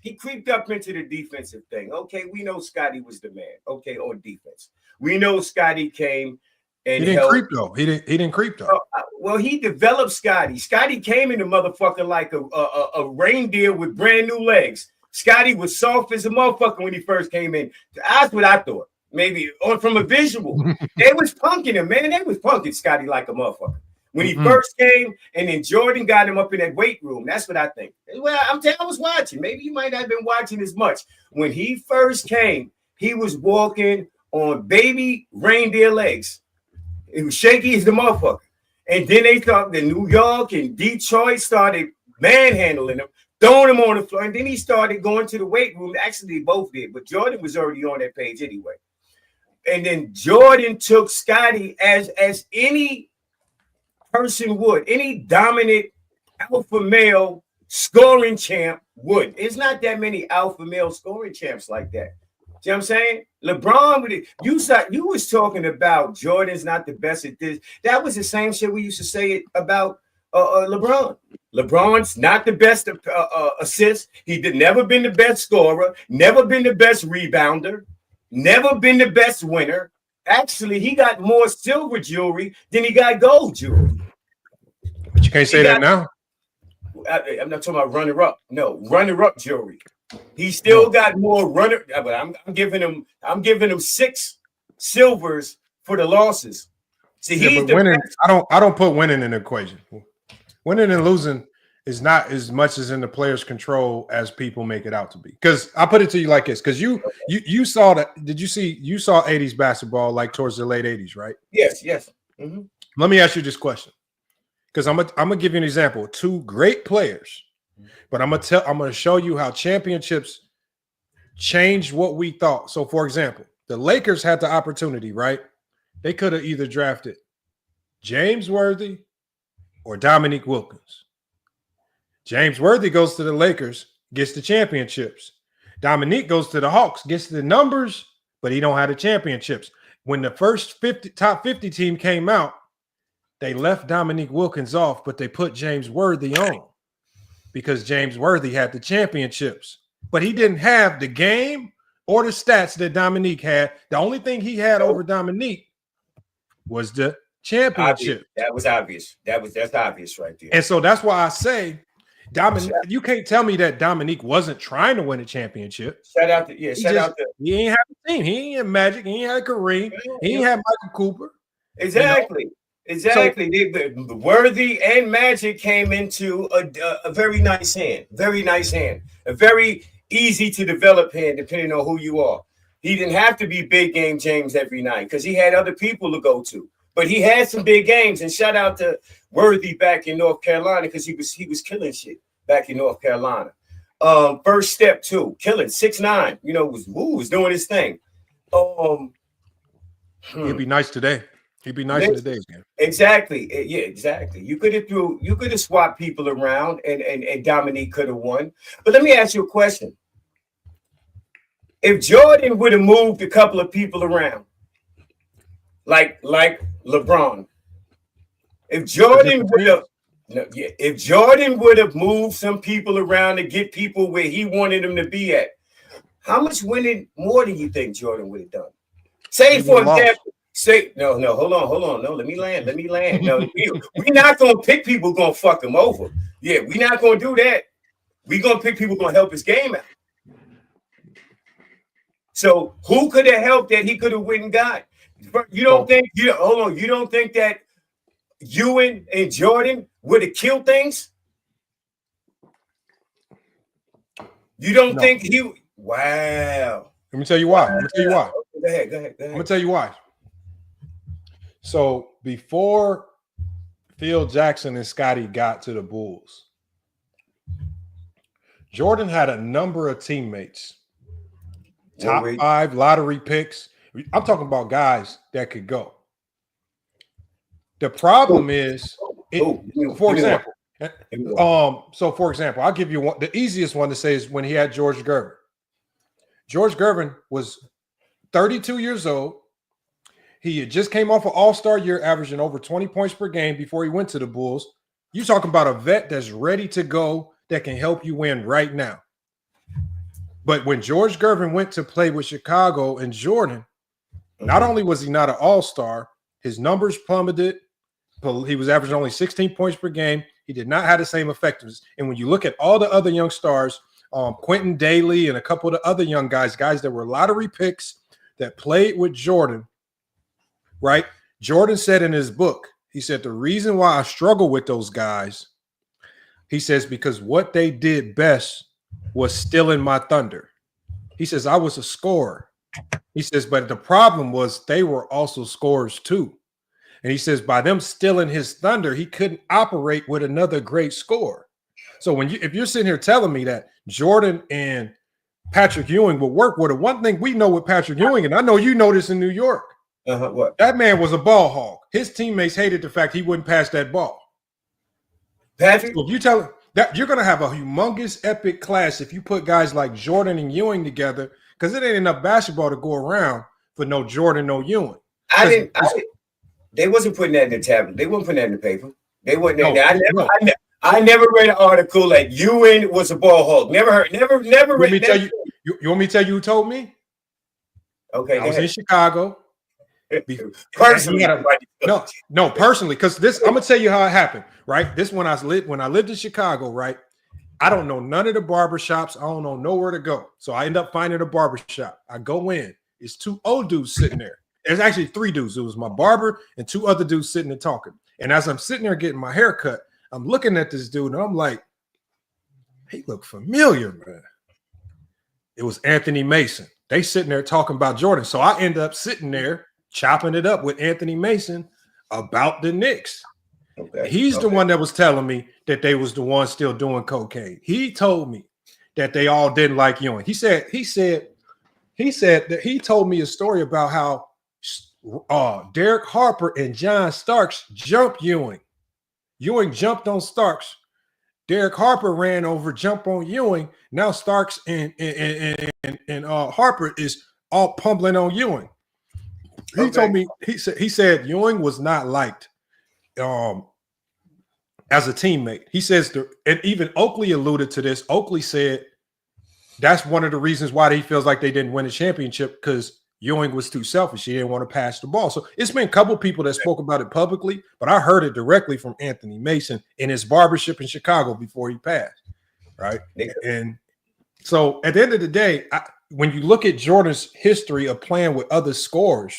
he creeped up into the defensive thing. Okay, we know Scottie was the man. Okay, on defense. We know Scottie came and he didn't creep though. He didn't creep though. Well, he developed Scottie. Scottie came in the motherfucker like a reindeer with brand new legs. Scottie was soft as a motherfucker when he first came in. That's what I thought. Maybe or from a visual. They was punking him, man. They was punking Scottie like a motherfucker. When he first came, and then Jordan got him up in that weight room. That's what I think. Well, I was watching. Maybe you might not have been watching as much. When he first came, he was walking on baby reindeer legs. It was shaky as the motherfucker. And then they thought the New York and Detroit started manhandling him, throwing him on the floor. And then he started going to the weight room. Actually, they both did, but Jordan was already on that page anyway. And then Jordan took Scottie as any person would, any dominant alpha male scoring champ would. It's not that many alpha male scoring champs like that. See what I'm saying? LeBron, you was talking about Jordan's not the best at this. That was the same shit we used to say about LeBron. LeBron's not the best assist. He never been the best scorer, never been the best rebounder, never been the best winner. Actually, he got more silver jewelry than he got gold jewelry. But you can't say that now. I'm not talking about runner-up. No, runner-up jewelry. He still got more runner, but I'm giving him 6 silvers for the losses. See, he's but winning. I don't put winning in the equation. Winning and losing is not as much as in the player's control as people make it out to be. Because I put it to you like this: because you saw that. Did you see? You saw 80s basketball like towards the late 80s, right? Yes. Mm-hmm. Let me ask you this question, because I'm gonna give you an example. 2 great players. But I'm gonna show you how championships changed what we thought. So, for example, the Lakers had the opportunity, right? They could have either drafted James Worthy or Dominique Wilkins. James Worthy goes to the Lakers, gets the championships. Dominique goes to the Hawks, gets the numbers, but he don't have the championships. When the first top 50 team came out, they left Dominique Wilkins off, but they put James Worthy on, because James Worthy had the championships, but he didn't have the game or the stats that Dominique had. The only thing he had over Dominique was the championship. That was obvious. That's obvious right there. And so that's why I say, Dominique, you can't tell me that Dominique wasn't trying to win a championship. Shout out to he ain't have a team. He ain't had Magic. He ain't had Kareem. He ain't had Michael Cooper. Exactly. You know? Exactly. The Worthy and Magic came into a very nice hand. Very nice hand. A very easy to develop hand, depending on who you are. He didn't have to be big game James every night because he had other people to go to. But he had some big games. And shout out to Worthy back in North Carolina because he was killing shit back in North Carolina. First step too, killing 6'9", was doing his thing. He'd be nice today. He'd be nice in today's game. Exactly. Yeah, exactly. You could have swapped people around and Dominique could have won. But let me ask you a question. If Jordan would have moved a couple of people around, like LeBron, if Jordan would have moved some people around to get people where he wanted them to be at, how much winning more do you think Jordan would have done? Say, for example, hold on. No, let me land. No, we're not going to pick people going to fuck him over. Yeah, we're not going to do that. We're going to pick people going to help his game out. So who could have helped that he could have went and got? You don't think that Ewing and Jordan would have killed things? You don't think he? Wow. Let me tell you why. Go ahead. I'm gonna tell you why. So before Phil Jackson and Scottie got to the Bulls, Jordan had a number of teammates, top 5 lottery picks. I'm talking about guys that could go. The problem is, for example, I'll give you one. The easiest one to say is when he had George Gervin. George Gervin was 32 years old. He had just came off an all-star year, averaging over 20 points per game before he went to the Bulls. You're talking about a vet that's ready to go that can help you win right now. But when George Gervin went to play with Chicago and Jordan, not only was he not an all-star, his numbers plummeted. He was averaging only 16 points per game. He did not have the same effectiveness. And when you look at all the other young stars, Quentin Daly and a couple of the other young guys that were lottery picks that played with Jordan, right? Jordan said in his book, he said, the reason why I struggle with those guys, he says, because what they did best was stealing my thunder. He says, I was a scorer. He says, but the problem was they were also scorers too. And he says, by them stealing his thunder, he couldn't operate with another great scorer. So if you're sitting here telling me that Jordan and Patrick Ewing would work with it, one thing we know with Patrick Ewing, and I know you know this in New York, what? That man was a ball hog. His teammates hated the fact he wouldn't pass that ball. Patrick, so if you tell him that you're going to have a humongous epic class if you put guys like Jordan and Ewing together, because it ain't enough basketball to go around for no Jordan, no Ewing. They wasn't putting that in the tablet. They weren't putting that in the paper. They wasn't. I never read an article like Ewing was a ball hog. Never heard. Never read. You want me to tell you who told me? Okay, I was in Chicago. Personally, no, personally, because this. I'm gonna tell you how it happened. Right, this when I lived in Chicago. Right, I don't know none of the barbershops. I don't know nowhere to go. So I end up finding a barbershop. I go in. It's 2 old dudes sitting there. There's actually 3 dudes. It was my barber and 2 other dudes sitting there talking. And as I'm sitting there getting my hair cut, I'm looking at this dude and I'm like, he looked familiar, man. It was Anthony Mason. They sitting there talking about Jordan. So I end up sitting there chopping it up with Anthony Mason about the Knicks. Okay. He's the one that was telling me that they was the ones still doing cocaine. He told me that they all didn't like Ewing. He said that he told me a story about how Derek Harper and John Starks jumped Ewing. Ewing jumped on Starks. Derek Harper ran over, jumped on Ewing. Now Starks and Harper is all pummeling on Ewing. He told me he said Ewing was not liked as a teammate. He says, and even Oakley alluded to this. Oakley said that's one of the reasons why he feels like they didn't win a championship, because Ewing was too selfish. He didn't want to pass the ball. So it's been a couple people that spoke about it publicly, but I heard it directly from Anthony Mason in his barbership in Chicago before he passed, right? And so at the end of the day, when you look at Jordan's history of playing with other scorers,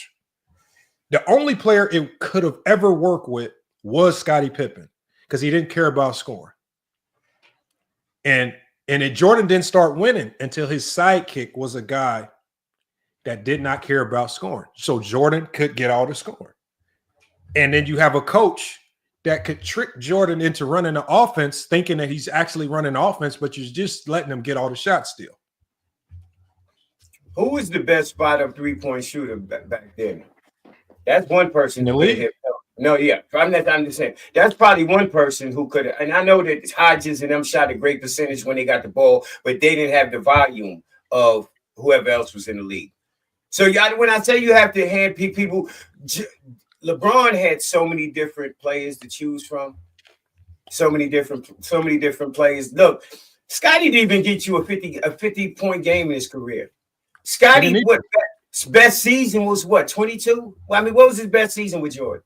the only player it could have ever worked with was Scottie Pippen because he didn't care about scoring. And Jordan didn't start winning until his sidekick was a guy that did not care about scoring. So Jordan could get all the scoring. And then you have a coach that could trick Jordan into running the offense, thinking that he's actually running the offense, but you're just letting him get all the shots still. Who was the best spot-up three-point shooter back then? That's one person in the who could league. hit. No, yeah. I'm just saying. That's probably one person who could have. And I know that Hodges and them shot a great percentage when they got the ball, but they didn't have the volume of whoever else was in the league. So when I say you have to handpick people, LeBron had so many different players to choose from. So many different players. Look, Scottie didn't even get you a 50-point game in his career. Scottie, what best season was what, 22? Well, I mean, what was his best season with Jordan?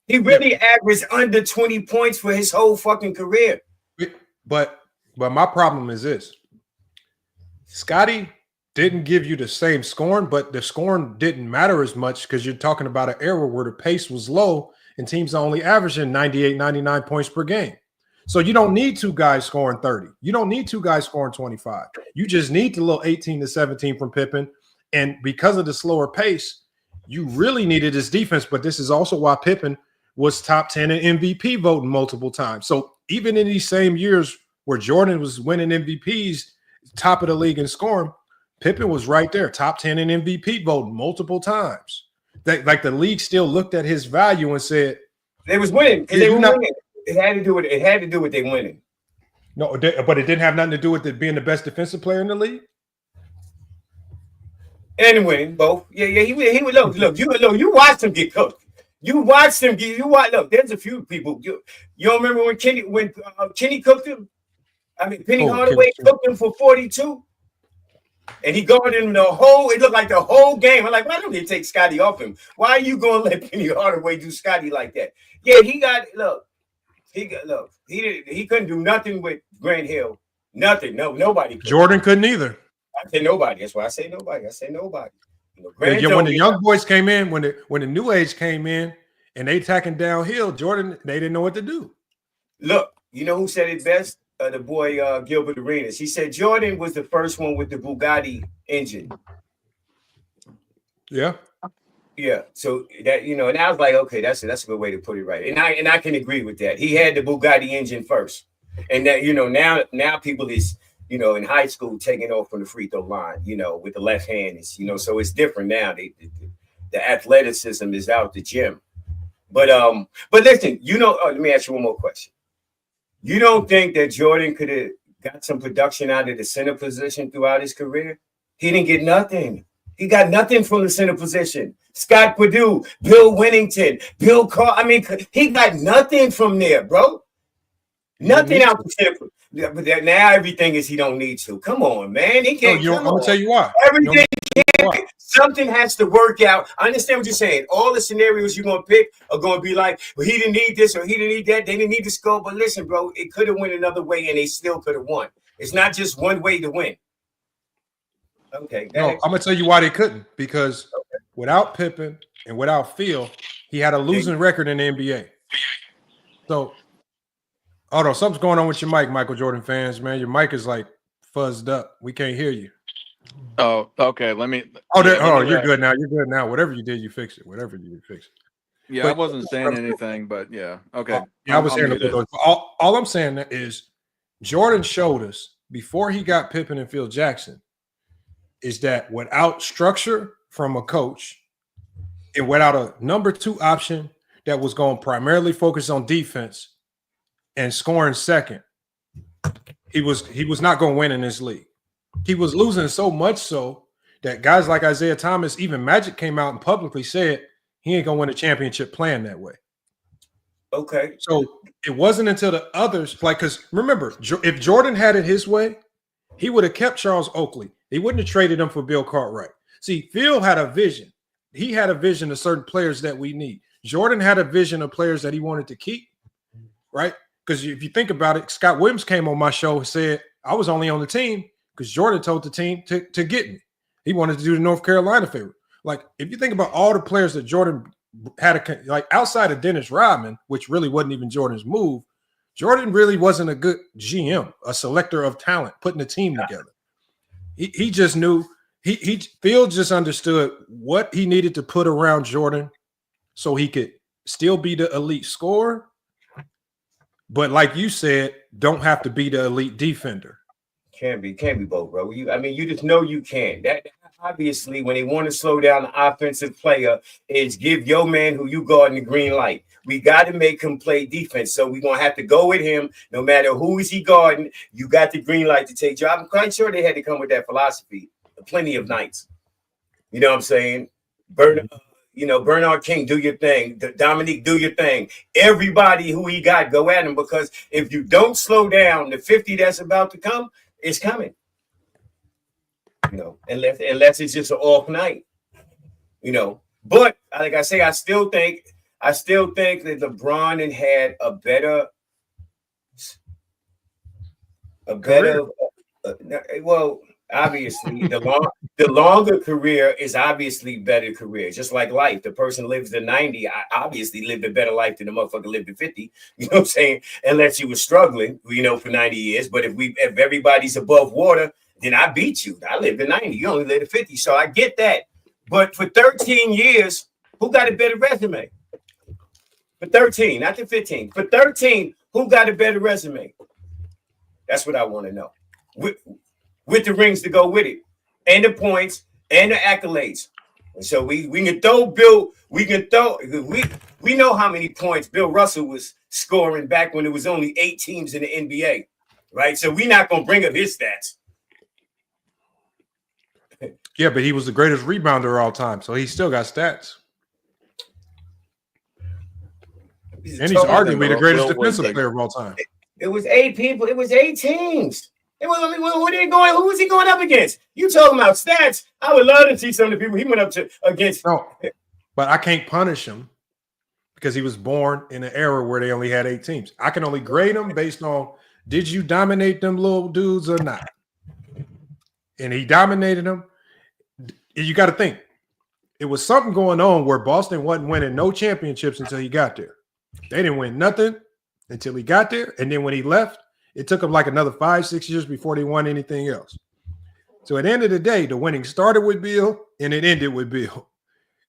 He really averaged under 20 points for his whole fucking career. But my problem is this. Scottie didn't give you the same scoring, but the scoring didn't matter as much because you're talking about an era where the pace was low and teams are only averaging 98, 99 points per game. So you don't need two guys scoring 30. You don't need two guys scoring 25. You just need the little 18 to 17 from Pippen. And because of the slower pace, you really needed his defense. But this is also why Pippen was top 10 in MVP voting multiple times. So even in these same years where Jordan was winning MVPs, top of the league in scoring, Pippen was right there, top 10 in MVP voting multiple times. Like the league still looked at his value and said they was winning because they were winning. It had to do with they winning. No, but it didn't have nothing to do with it being the best defensive player in the league. And winning both. Yeah. He would look. You watched him get cooked. Look. There's a few people. You don't remember when Kenny cooked him? I mean, Penny Hardaway cooked him for 42. And he guarded him it looked like the whole game. I'm like, why don't they take Scottie off him? Why are you going to let Penny Hardaway do Scottie like that? Yeah, he couldn't do nothing with Grant Hill. Nothing. No, nobody could. Jordan couldn't either. I say nobody. That's why I say nobody. When the young boys came in, when the new age came in and they attacking downhill, Jordan, they didn't know what to do. Look, you know who said it best? The boy Gilbert Arenas. He said Jordan was the first one with the Bugatti engine. Yeah. Yeah. So that, and I was like, okay, that's a good way to put it right. And I can agree with that. He had the Bugatti engine first. And that, now people is, in high school taking off from the free throw line, with the left hand is, so it's different now. The athleticism is out the gym. But listen, let me ask you one more question. You don't think that Jordan could have got some production out of the center position throughout his career? He didn't get nothing. He got nothing from the center position. Scott Purdue, Bill Winnington, Bill Carr. I mean, he got nothing from there, bro. Nothing out the center. But now everything is he don't need to. Come on, man. He can't. I'm gonna tell you why. Everything can't. Something has to work out. I understand what you're saying. All the scenarios you're gonna pick are gonna be like, well, he didn't need this or he didn't need that. They didn't need to score. But listen, bro, it could have went another way and they still could have won. It's not just one way to win. Okay. No, I'm gonna tell you why they couldn't. Because without Pippen and without Phil, he had a losing record in the NBA. So. Hold on, something's going on with your mic, Michael Jordan fans, man. Your mic is like fuzzed up. We can't hear you. Oh, okay. Let me. You're good now. You're good now. Whatever you did, you fix it. Yeah, I wasn't saying anything, but yeah. Okay. Yeah, I was saying all I'm saying is Jordan showed us before he got Pippen and Phil Jackson is that without structure from a coach and without a number 2 option that was going to primarily focus on defense and scoring second, he was not going to win in this league. He was losing so much so that guys like Isaiah Thomas, even Magic came out and publicly said he ain't going to win a championship playing that way. Okay. So it wasn't until the others, because remember, if Jordan had it his way, he would have kept Charles Oakley. He wouldn't have traded him for Bill Cartwright. See, Phil had a vision. He had a vision of certain players that we need. Jordan had a vision of players that he wanted to keep, right? Because if you think about it, Scott Williams came on my show and said, I was only on the team because Jordan told the team to get me. He wanted to do the North Carolina favor. Like, if you think about all the players that Jordan had, like outside of Dennis Rodman, which really wasn't even Jordan's move, Jordan really wasn't a good GM, a selector of talent, putting a team together. He just knew, Phil just understood what he needed to put around Jordan so he could still be the elite scorer, but like you said, don't have to be the elite defender. Can't be both, bro. You just know you can. That obviously, when they want to slow down the offensive player, is give your man who you guarding the green light. We got to make him play defense, so we're gonna have to go with him no matter who is he guarding. You got the green light to take job. I'm quite sure they had to come with that philosophy plenty of nights. You know what I'm saying? Bernard King, do your thing. Dominique, do your thing. Everybody who he got, go at him, because if you don't slow down, the 50 that's about to come is coming. Unless it's just an off night. But like I say, I still think that LeBron had a better obviously, the longer career is obviously better career. Just like life, the person lives to 90. I obviously lived a better life than the motherfucker lived to 50. You know what I'm saying? Unless you were struggling, for 90 years. But if everybody's above water, then I beat you. I lived to 90. You only lived to 50. So I get that. But for 13 years, who got a better resume? For 13, not the 15. For 13, who got a better resume? That's what I want to know. With the rings to go with it, and the points and the accolades. And so we can throw Bill. We know how many points Bill Russell was scoring back when there was only 8 teams in the NBA, right? So we're not gonna bring up his stats. Yeah, but he was the greatest rebounder of all time, so he still got stats. And he's arguably the greatest defensive player of all time. It was 8 people. It was 8 teams. Who was he going up against? You talking about stats? I would love to see some of the people he went up against. No, but I can't punish him because he was born in an era where they only had 8 teams. I can only grade him based on, did you dominate them little dudes or not? And he dominated them. You got to think, it was something going on where Boston wasn't winning no championships until he got there. They didn't win nothing until he got there. And then when he left, it took them like another 5-6 years before they won anything else. So at the end of the day, the winning started with Bill and it ended with Bill.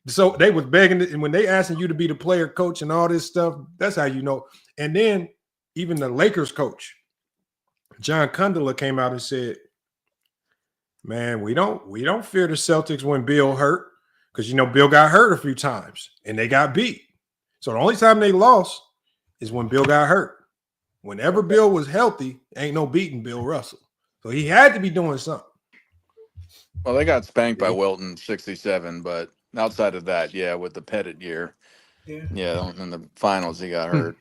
So they was begging, and when they asking you to be the player coach and all this stuff, that's how you know. And then even the Lakers coach, John Condola, came out and said, man, we don't fear the Celtics when Bill hurt, because Bill got hurt a few times and they got beat. So the only time they lost is when Bill got hurt. Whenever Bill was healthy, ain't no beating Bill Russell. So he had to be doing something. Well, they got spanked by Wilton 67, but outside of that, yeah, with the Pettit year, yeah, in the finals he got hurt.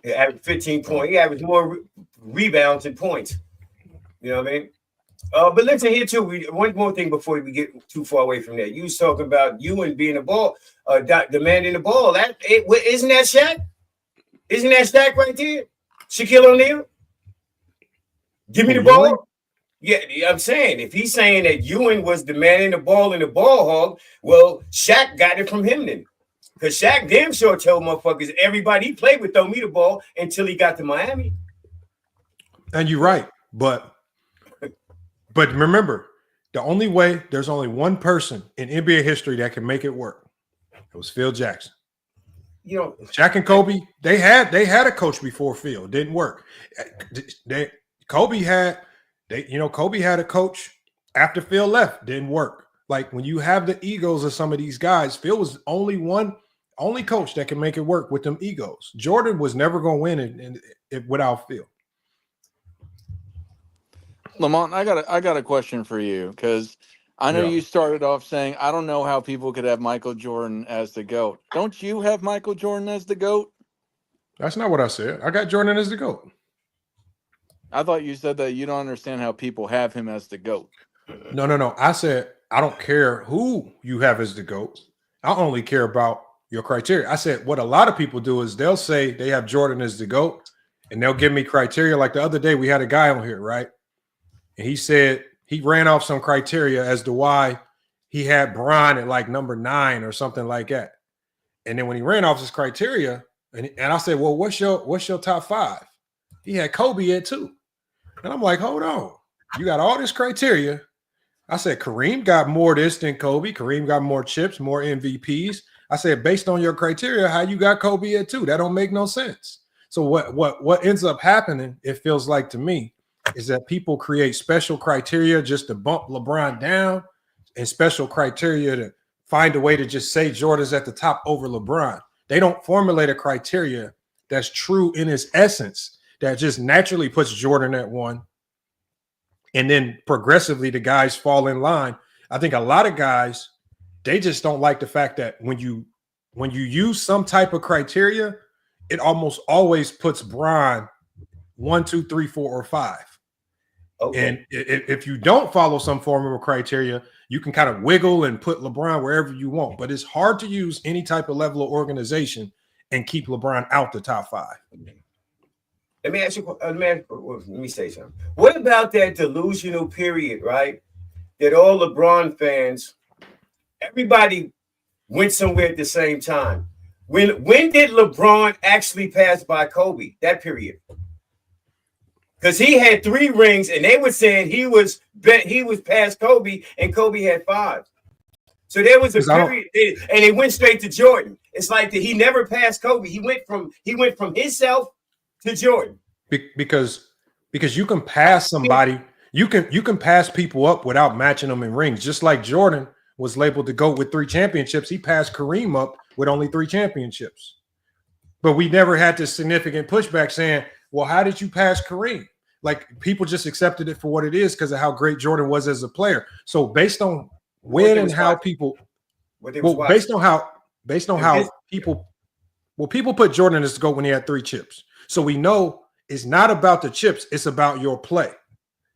He averaged 15 points. He averaged more rebounds and points. You know what I mean? But listen here too. One more thing before we get too far away from that. You was talking about Ewing being the ball, demanding the ball. Isn't that Shaq? Isn't that Shaq right there? Shaquille O'Neal? Give me the ball. Yeah, I'm saying, if he's saying that Ewing was demanding the ball and the ball hog, well, Shaq got it from him then. Because Shaq damn sure told motherfuckers, everybody he played with, throw me the ball until he got to Miami. And you're right. But remember, there's only one person in NBA history that can make it work. It was Phil Jackson. Shaq and Kobe, they had a coach before Phil. It didn't work. Kobe had a coach after Phil left. Didn't work. Like when you have the egos of some of these guys, Phil was only coach that can make it work with them egos. Jordan was never going to win without Phil. Lamont, I got a question for you, because I know you started off saying, I don't know how people could have Michael Jordan as the GOAT. Don't you have Michael Jordan as the GOAT? That's not what I said. I got Jordan as the GOAT. I thought you said that you don't understand how people have him as the GOAT. No. I said I don't care who you have as the GOAT. I only care about your criteria. I said what a lot of people do is they'll say they have Jordan as the GOAT, and they'll give me criteria. Like the other day, we had a guy on here, right? And he said he ran off some criteria as to why he had Bron at like number 9 or something like that. And then when he ran off his criteria, and I said, well, what's your top 5? He had Kobe at 2. And I'm like, hold on. You got all this criteria. I said, Kareem got more this than Kobe. Kareem got more chips, more MVPs. I said, based on your criteria, how you got Kobe at 2? That don't make no sense. So what ends up happening, it feels like to me, is that people create special criteria just to bump LeBron down and special criteria to find a way to just say Jordan's at the top over LeBron. They don't formulate a criteria that's true in its essence that just naturally puts Jordan at 1. And then progressively the guys fall in line. I think a lot of guys, they just don't like the fact that when you use some type of criteria, it almost always puts Bron 1, 2, 3, 4, or 5. Okay. And if you don't follow some form of criteria, you can kind of wiggle and put LeBron wherever you want. But it's hard to use any type of level of organization and keep LeBron out the top 5. Let me ask you. Let me say something. What about that delusional period, right? That all LeBron fans, everybody went somewhere at the same time. When did LeBron actually pass by Kobe? That period. Because he had 3 rings, and they were saying he was past Kobe, and Kobe had 5. So there was a period, and it went straight to Jordan. It's like that he never passed Kobe. He went from himself to Jordan. Because you can pass somebody, you can pass people up without matching them in rings. Just like Jordan was labeled to go with 3 championships, he passed Kareem up with only 3 championships. But we never had this significant pushback saying, well, how did you pass Kareem? Like people just accepted it for what it is because of how great Jordan was as a player. So based on when and how people, based on how people put Jordan as the GOAT when he had 3 chips. So we know it's not about the chips; it's about your play.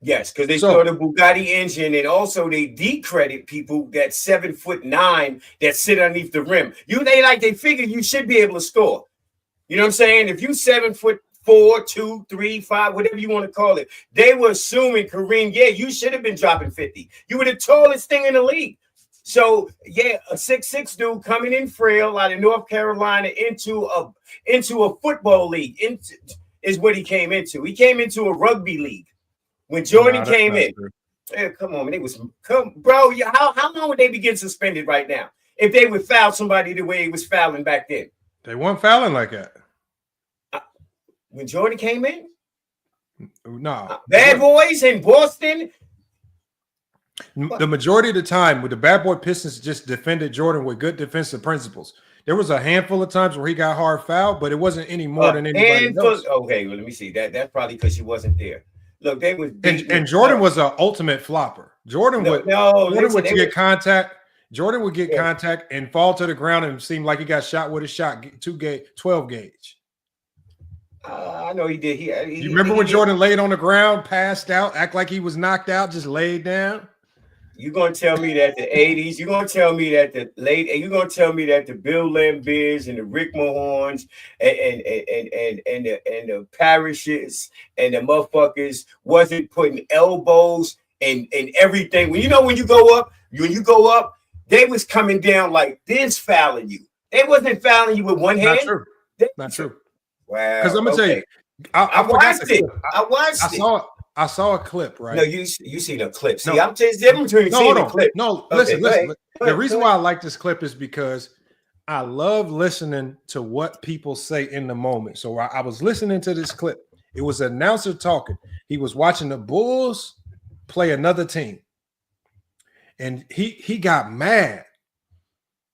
Yes, because they saw the Bugatti engine, and also they decredit people that 7'9" that sit underneath the rim. They figure you should be able to score. You know what I'm saying? If you 7'4", 2, 3, 5, whatever you want to call it, they were assuming Kareem, you should have been dropping 50. You were the tallest thing in the league. So a 6'6" dude coming in frail out of North Carolina into a football league is what he came into. He came into a rugby league when Jordan came in. Hey, come on, man. Bro. How long would they be getting suspended right now if they would foul somebody the way he was fouling back then? They weren't fouling like that. When Jordan came in? No. Bad Boys in Boston? The majority of the time, with the Bad Boy Pistons just defended Jordan with good defensive principles. There was a handful of times where he got hard fouled, but it wasn't any more than anybody else. Okay, well, let me see. That's probably because he wasn't there. Look, they was and Jordan was an ultimate flopper. Jordan would get contact. Jordan would get contact and fall to the ground and seem like he got shot with a shot 12 gauge. I know he did. You remember when Jordan laid on the ground, passed out, act like he was knocked out, just laid down? You're gonna tell me that the 80s, you're gonna tell me that the late, and you're gonna tell me that the Bill Lambiers and the Rick Mahorns and the Parishes and the motherfuckers wasn't putting elbows and everything. When you go up, they was coming down like this fouling you. They wasn't fouling you with one hand. Not true. Wow. Because I'm gonna tell you, I watched it. I saw a clip, right? No, you see the clip. See, I'm just different between seeing the clip. No, listen. The reason why I like this clip is because I love listening to what people say in the moment. So I was listening to this clip. It was an announcer talking. He was watching the Bulls play another team. And he got mad.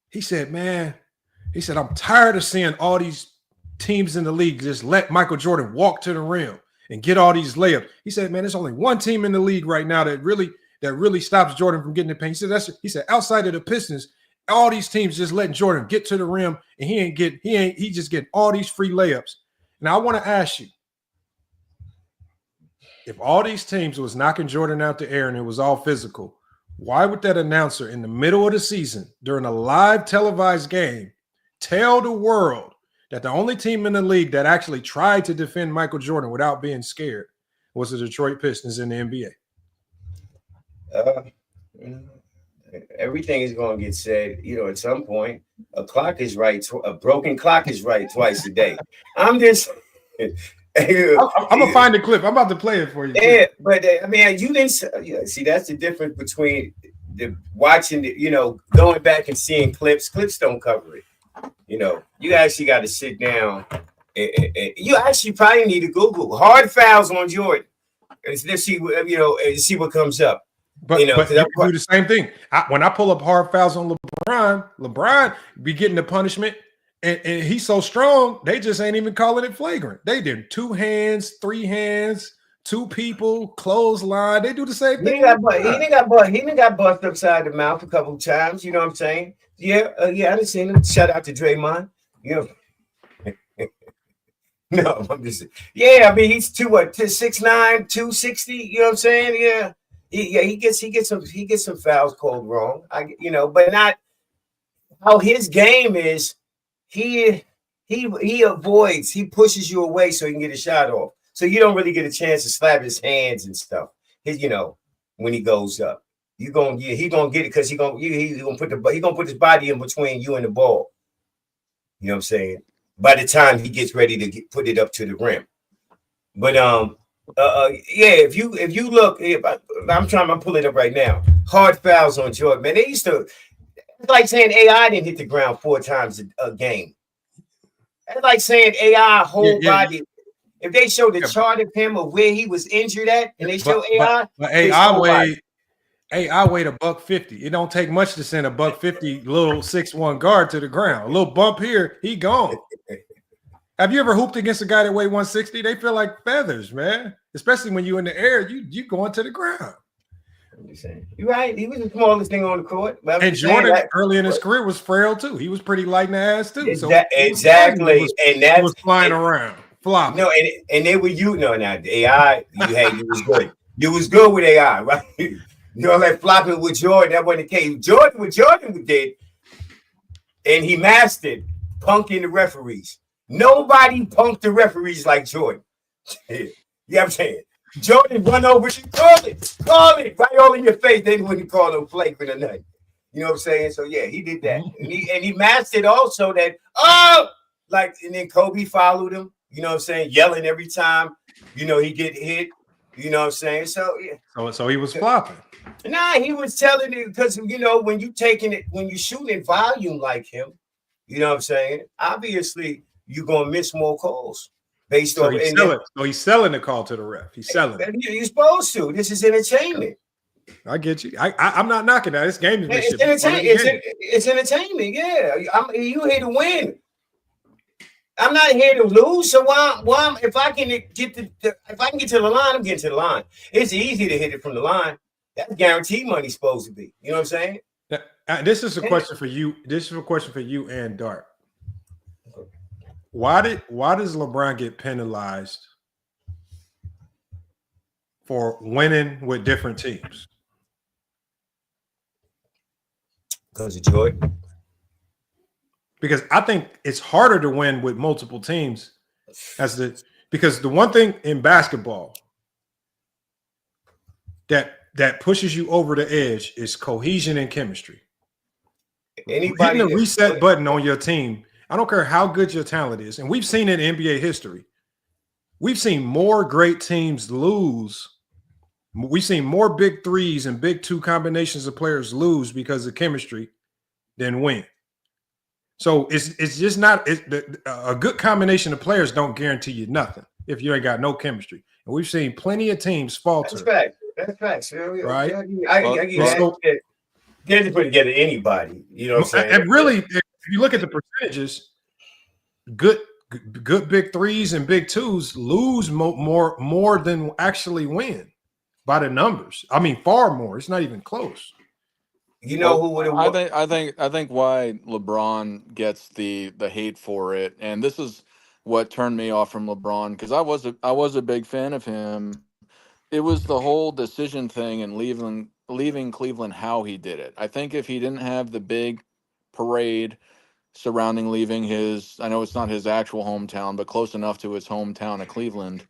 He said, I'm tired of seeing all these teams in the league just let Michael Jordan walk to the rim and get all these layups. He said, man, there's only one team in the league right now that really stops Jordan from getting the paint. He said, outside of the Pistons, all these teams just letting Jordan get to the rim and he just getting all these free layups. Now I want to ask you, if all these teams was knocking Jordan out the air and it was all physical, why would that announcer in the middle of the season during a live televised game tell the world that the only team in the league that actually tried to defend Michael Jordan without being scared was the Detroit Pistons in the NBA? Everything is going to get said, at some point. A clock is right. A broken clock is right twice a day. I'm just. I'm gonna find the clip. I'm about to play it for you. Yeah, but I mean, you didn't see. That's the difference between watching, going back and seeing clips. Clips don't cover it. You actually got to sit down. You actually probably need to Google hard fouls on Jordan and see see what comes up. But you do the same thing. When I pull up hard fouls on LeBron be getting the punishment, and he's so strong, they just ain't even calling it flagrant. They did 2 hands, 3 hands, 2 people, clothesline. They do the same thing. He got busted upside the mouth a couple of times. You know what I'm saying? Yeah, I done seen him. Shout out to Draymond. No, I'm just. Yeah, I mean he's 6'9", 260. You know what I'm saying? Yeah. He gets some fouls called wrong. But not how his game is. He avoids. He pushes you away so he can get a shot off. So you don't really get a chance to slap his hands and stuff. When he goes up, he gonna get it because he gonna put his body in between you and the ball. You know what I'm saying? By the time he gets ready to put it up to the rim, but if you look, I'm pulling it up right now. Hard fouls on Jordan, man. They used to. It's like saying AI didn't hit the ground 4 times a game. It's like saying AI whole body. If they show the chart of him of where he was injured at, and they show AI, but AI weighed $150. It don't take much to send a $150 little 6'1" guard to the ground. A little bump here, he gone. Have you ever hooped against a guy that weighed 160? They feel like feathers, man. Especially when you're in the air, you going to the ground. I'm just saying. You're right. He was the smallest thing on the court. And Jordan, early in his career, was frail too. He was pretty light in the ass too. Exactly. And that was flying around, flopping. No, and they were now the AI. You was good. You was good with AI, right? Like flopping with Jordan. That wasn't the case. Jordan did, and he mastered punking the referees. Nobody punked the referees like Jordan. You know what I'm saying? Jordan run over, call it right all in your face. They wouldn't call him flagrant or nothing. You know what I'm saying? So yeah, he did that, and he mastered also that. And then Kobe followed him. You know what I'm saying? Yelling every time. He get hit. You know what I'm saying? So yeah. So he was flopping. Nah, he was telling it because when you shooting volume like him, you know what I'm saying? Obviously, you're gonna miss more calls. So he's selling the call to the ref. He's selling it. You're supposed to. This is entertainment. I get you. I'm not knocking that. This game is it's entertainment. Yeah, you here to win. I'm not here to lose. So why? If I can get to the line, I'm getting to the line. It's easy to hit it from the line. That's guaranteed money supposed to be. You know what I'm saying? This is a question for you. This is a question for you and Dart. Why does LeBron get penalized for winning with different teams? Because of Jordan. Because I think it's harder to win with multiple teams because the one thing in basketball that pushes you over the edge is cohesion and chemistry. Hitting the reset button on your team. I don't care how good your talent is. And we've seen it in NBA history. We've seen more great teams lose. We've seen more big threes and big 2 combinations of players lose because of chemistry than win. So it's just not a good combination of players don't guarantee you nothing if you ain't got no chemistry. And we've seen plenty of teams falter. That's facts. Right? I can't put together anybody. You know what I'm saying? And really, if you look at the percentages, good big 3s and big 2s lose more than actually win by the numbers. I mean, far more. It's not even close. Who would have? I think why LeBron gets the hate for it, and this is what turned me off from LeBron because I was a big fan of him. It was the whole decision thing and leaving leaving Cleveland how he did it. I think if he didn't have the big parade surrounding leaving his, I know it's not his actual hometown, but close enough to his hometown of Cleveland,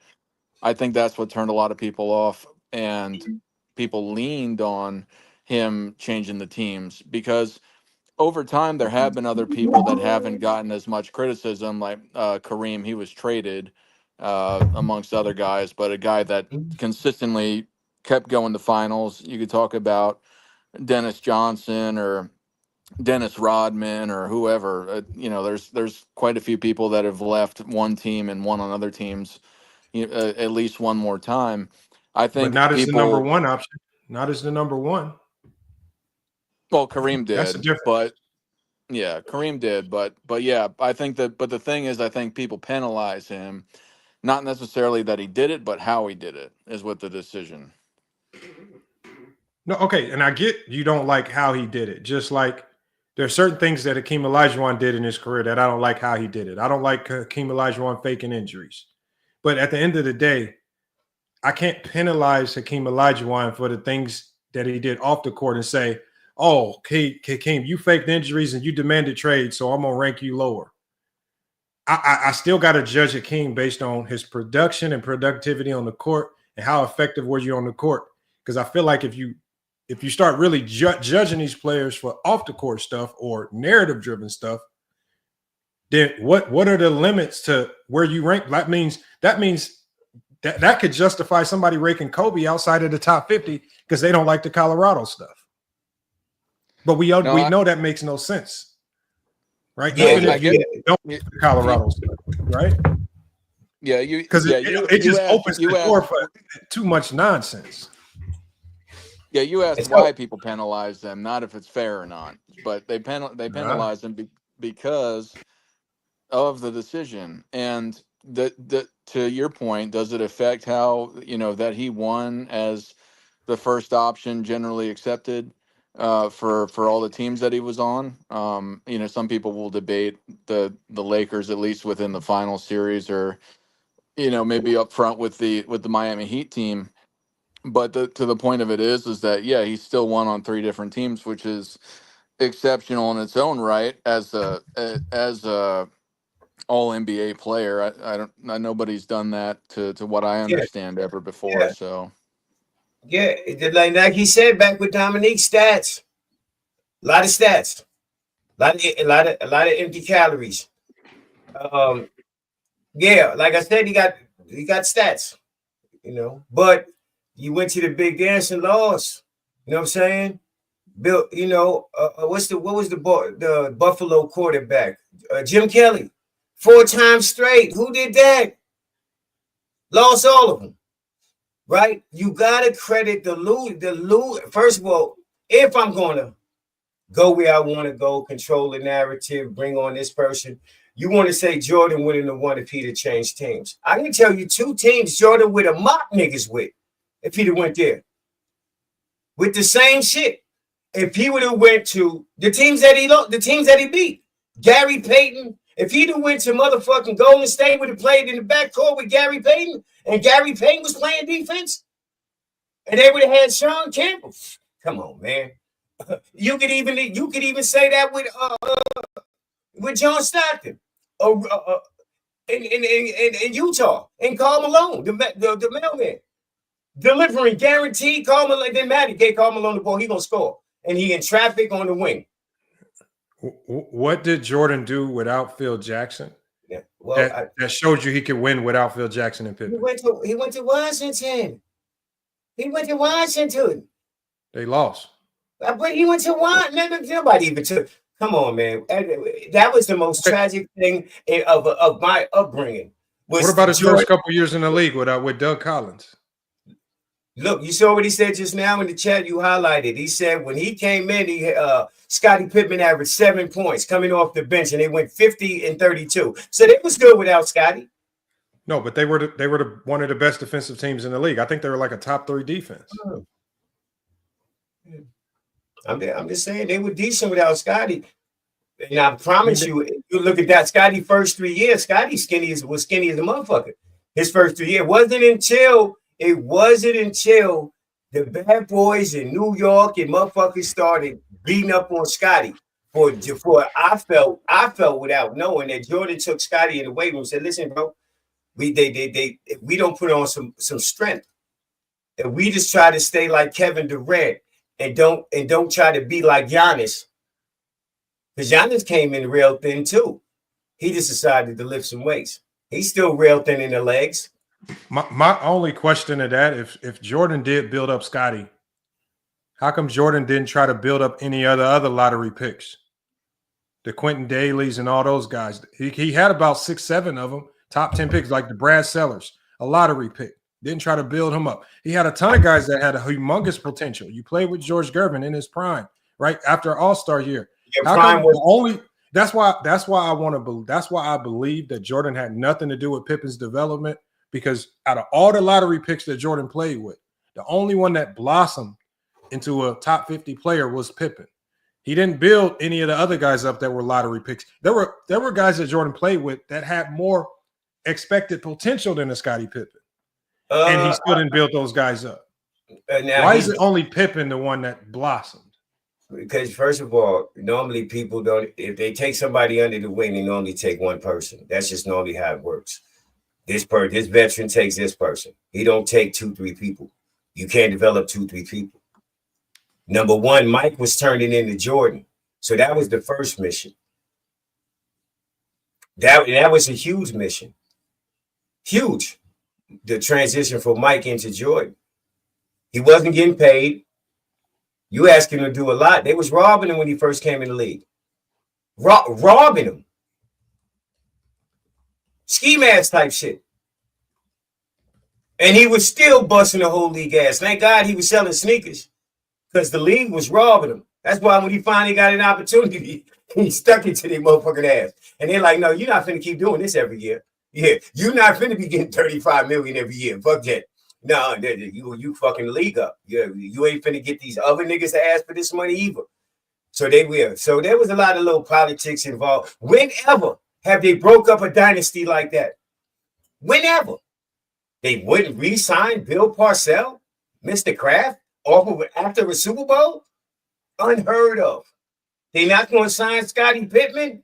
I think that's what turned a lot of people off, and people leaned on him changing the teams, because over time there have been other people that haven't gotten as much criticism, like Kareem. He was traded amongst other guys, but a guy that consistently kept going to finals. You could talk about Dennis Johnson or Dennis Rodman or whoever. There's quite a few people that have left one team and won on other teams at least one more time. I think, but not as the number one option. Not as the number one. Well, Kareem did, That's the difference. but yeah, Kareem did, but yeah, I think that. But the thing is, I think people penalize him, not necessarily that he did it, but how he did it is what the decision. No, okay, and I get you don't like how he did it. Just like there's certain things that Hakeem Olajuwon did in his career that I don't like how he did it. I don't like Hakeem Olajuwon faking injuries. But at the end of the day, I can't penalize Hakeem Olajuwon for the things that he did off the court and say, oh, Hakeem, you faked injuries and you demanded trade, so I'm going to rank you lower. I still got to judge Hakeem based on his production and productivity on the court and how effective were you on the court. Because I feel like if you start really judging these players for off the court stuff or narrative driven stuff, then what are the limits to where you rank? That means that could justify somebody ranking Kobe outside of the top 50 because they don't like the Colorado stuff. But we know that makes no sense, right? Yeah, even if you don't like the Colorado stuff, right? Yeah, it just opens the door for too much nonsense. Yeah, you asked why people penalize them, not if it's fair or not, but they penalize them because of the decision. And to your point, does it affect how that he won as the first option generally accepted for all the teams that he was on? Some people will debate the Lakers, at least within the final series, or maybe up front with the Miami Heat team. But to the point of it is that he still won on 3 different teams, which is exceptional in its own right as a all NBA player. Nobody's done that to what I understand ever before. Yeah. So it did like he said back with Dominique, stats, a lot of stats, a lot of empty calories. Like I said, he got stats, but you went to the big dance and lost. You know what I'm saying? Bill, what was the Buffalo quarterback? Jim Kelly, 4 times straight. Who did that? Lost all of them. Right? You gotta credit the lose. First of all, if I'm gonna go where I want to go, control the narrative, bring on this person, you want to say Jordan wouldn't have won if he'd have changed teams. I can tell you 2 teams Jordan would have mocked niggas with if he'd have went there. With the same shit. If he would have went to the teams that he beat, Gary Payton, if he'd have went to motherfucking Golden State, would have played in the backcourt with Gary Payton, and Gary Payton was playing defense, and they would have had Sean Campbell. Come on, man. You could even say that with John Stockton, in Utah, and Karl Malone, the mailman, delivering guaranteed. Karl Malone, it didn't matter. Gave Karl Malone the ball, he gonna score, and he in traffic on the wing. What did Jordan do without Phil Jackson? Yeah, well, that showed you he could win without Phil Jackson and Pippen. He went to Washington. They lost. But he went to Washington. Nobody even took. Come on, man. That was the most tragic thing of my upbringing. What about his first couple years in the league with Doug Collins? Look, you saw what he said just now in the chat. You highlighted. He said when he came in, Scottie Pippen averaged 7 points coming off the bench, and they went 50 and 32. So they was good without Scottie. No, but they were one of the best defensive teams in the league. I think they were like a top 3 defense. I'm just saying they were decent without Scottie. And I promise you, if you look at that Scottie first 3 years, Scottie was skinny as a motherfucker. His first 3 years. It wasn't until The bad boys in New York and motherfuckers started beating up on Scotty. I felt without knowing that Jordan took Scotty in the weight room and said, listen, bro, we don't put on some strength. And we just try to stay like Kevin Durant and don't try to be like Giannis. Because Giannis came in real thin too. He just decided to lift some weights. He's still real thin in the legs. My only question to that, if Jordan did build up Scotty, how come Jordan didn't try to build up any other lottery picks? The Quentin Dailies and all those guys. He had about 6, 7 of them, top 10 picks, like the Brad Sellers, a lottery pick. Didn't try to build him up. He had a ton of guys that had a humongous potential. You played with George Gervin in his prime, right after All-Star year. That's why I believe that Jordan had nothing to do with Pippen's development, because out of all the lottery picks that Jordan played with, the only one that blossomed into a top 50 player was Pippen. He didn't build any of the other guys up that were lottery picks. There were guys that Jordan played with that had more expected potential than a Scottie Pippen, and he still didn't build those guys up. Why is it only Pippen the one that blossomed? Because first of all, normally people don't. If they take somebody under the wing, they normally take one person. That's just normally how it works. This veteran takes this person. He don't take 2, 3 people. You can't develop 2, 3 people. Number one, Mike was turning into Jordan. So that was the first mission. That was a huge mission. Huge. The transition from Mike into Jordan. He wasn't getting paid. You asking him to do a lot. They was robbing him when he first came in the league. Robbing him. Ski mask type shit. And he was still busting the whole league ass. Thank God he was selling sneakers, because the league was robbing him. That's why when he finally got an opportunity, he stuck it to their motherfucking ass. And they're like, no, you're not finna keep doing this every year. Yeah, you're not finna be getting $35 million every year. Fuck that. No, you fucking the league up. You ain't finna get these other niggas to ask for this money either. So they will. So there was a lot of little politics involved. Whenever have they broke up a dynasty like that? Whenever. They wouldn't re-sign Bill Parcells, Mr. Kraft, after a Super Bowl? Unheard of. They not going to sign Scottie Pippen?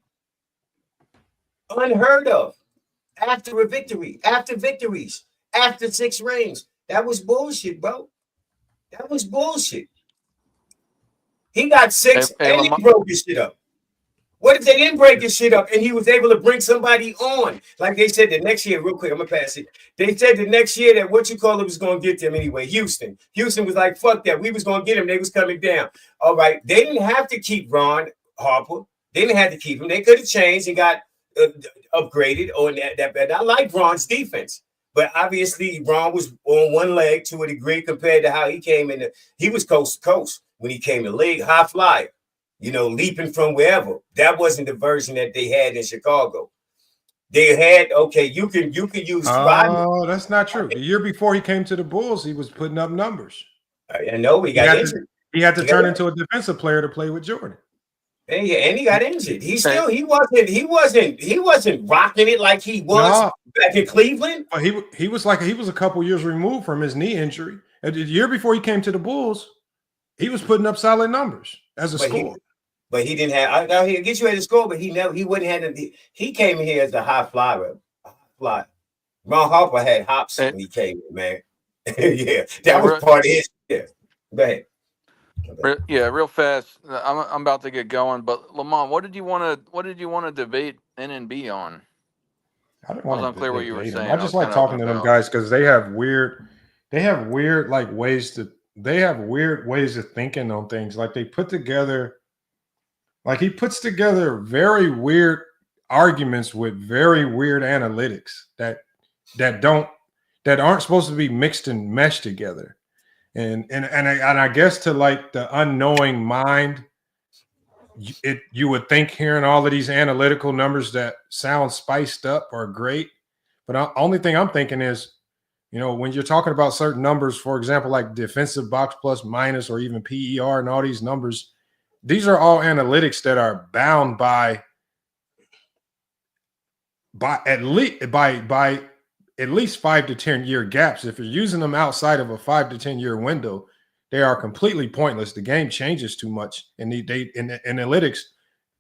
Unheard of. After a victory, after victories, after 6 rings. That was bullshit, bro. That was bullshit. He got 6 and he broke his shit up. What if they didn't break his shit up and he was able to bring somebody on? Like they said the next year, real quick, I'm going to pass it. They said the next year that was going to get them anyway. Houston was like, fuck that. We was going to get him. They was coming down. All right. They didn't have to keep Ron Harper. They didn't have to keep him. They could have changed and got upgraded on that. I like Ron's defense. But obviously, Ron was on one leg to a degree compared to how he came in. He was coast to coast when he came in the league, high flyer, leaping from wherever. That wasn't the version that they had in Chicago. They had, you can use. Oh, that's not true. The year before he came to the Bulls, he was putting up numbers. I know he got injured. He had to turn into a defensive player to play with Jordan. And he got injured. He wasn't rocking it like he was back in Cleveland. He was a couple years removed from his knee injury. And the year before he came to the Bulls, he was putting up solid numbers as a scorer. But he didn't have. Now he'll get you at the score, but he wouldn't have. He came in here as a high flyer. Ron Harper had hops when he came in, man. Yeah, that was part of his. Yeah, go ahead. Yeah, real fast. I'm about to get going, but Lamont, what did you want to debate NNB on? I was unclear what you were saying. I just like talking to them guys because they have weird ways of thinking on things. Like he puts together very weird arguments with very weird analytics that aren't supposed to be mixed and meshed together. And I guess to like the unknowing mind, you would think hearing all of these analytical numbers that sound spiced up are great, but the only thing I'm thinking is, when you're talking about certain numbers, for example, like defensive box plus minus or even PER and all these numbers, these are all analytics that are bound by at least 5 to 10 year gaps. If you're using them outside of a 5 to 10 year window, they are completely pointless. The game changes too much, and they in the analytics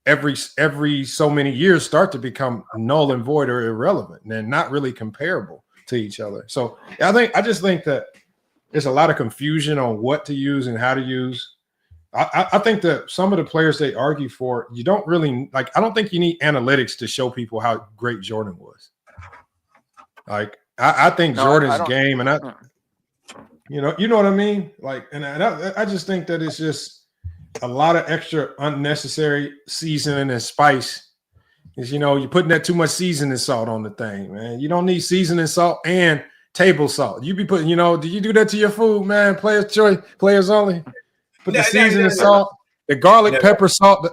every so many years start to become null and void or irrelevant, and they're not really comparable to each other. So I just think that there's a lot of confusion on what to use and how to use. I think that some of the players they argue for, you don't really like. I don't think you need analytics to show people how great Jordan was. Like I think Jordan's game, and you know what I mean. Like, and I just think that it's just a lot of extra unnecessary seasoning and spice. Is you're putting that too much seasoning salt on the thing, man. You don't need seasoning salt and table salt. You be putting, do you do that to your food, man? Players choice, players only. Put the seasoning salt, the garlic pepper salt.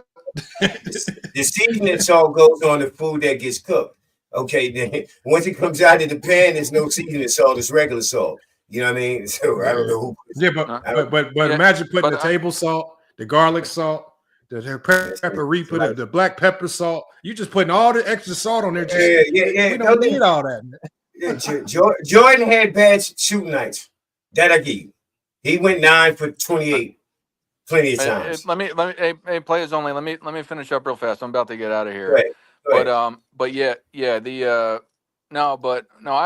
The seasoning salt goes on the food that gets cooked. Okay, then once it comes out of the pan, there's no seasoning salt; it's regular salt. You know what I mean? So I don't know who. Yeah, but imagine putting the table salt, the garlic salt, the pepper, the black pepper salt. You just putting all the extra salt on there. We don't need all that. Jordan had bad shooting nights. That I give you. He went 9 for 28. Plenty of times. Let me. Hey, players only. Let me finish up real fast. I'm about to get out of here. But yeah. I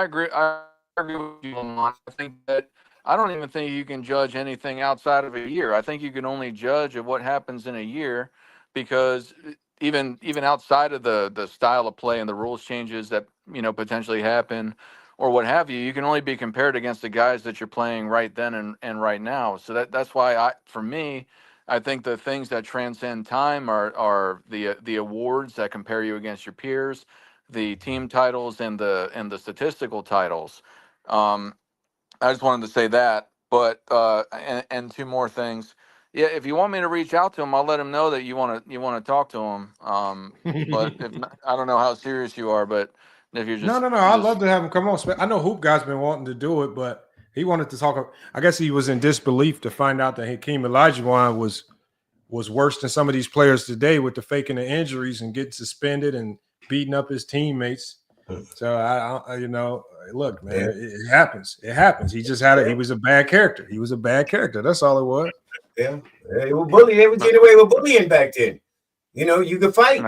agree. I agree with you, Lamont. I think that I don't even think you can judge anything outside of a year. I think you can only judge of what happens in a year, because even outside of the style of play and the rules changes that potentially happen or what have you, you can only be compared against the guys that you're playing right then and right now. So that's why for me, I think the things that transcend time are the awards that compare you against your peers, the team titles, and the statistical titles. I just wanted to say that. But and two more things. Yeah, if you want me to reach out to him, I'll let him know that you want to talk to him. But if not, I don't know how serious you are, but if you're just no, I'd love to have him come on. I know Hoop Guy's been wanting to do it, but he wanted to talk. I guess he was in disbelief to find out that Hakeem Olajuwon was worse than some of these players today with the faking the injuries and getting suspended and beating up his teammates. So look, man, it happens. It happens. He just he was a bad character. He was a bad character. That's all it was. Yeah, they were bullying. They were getting away with bullying back then. You could fight.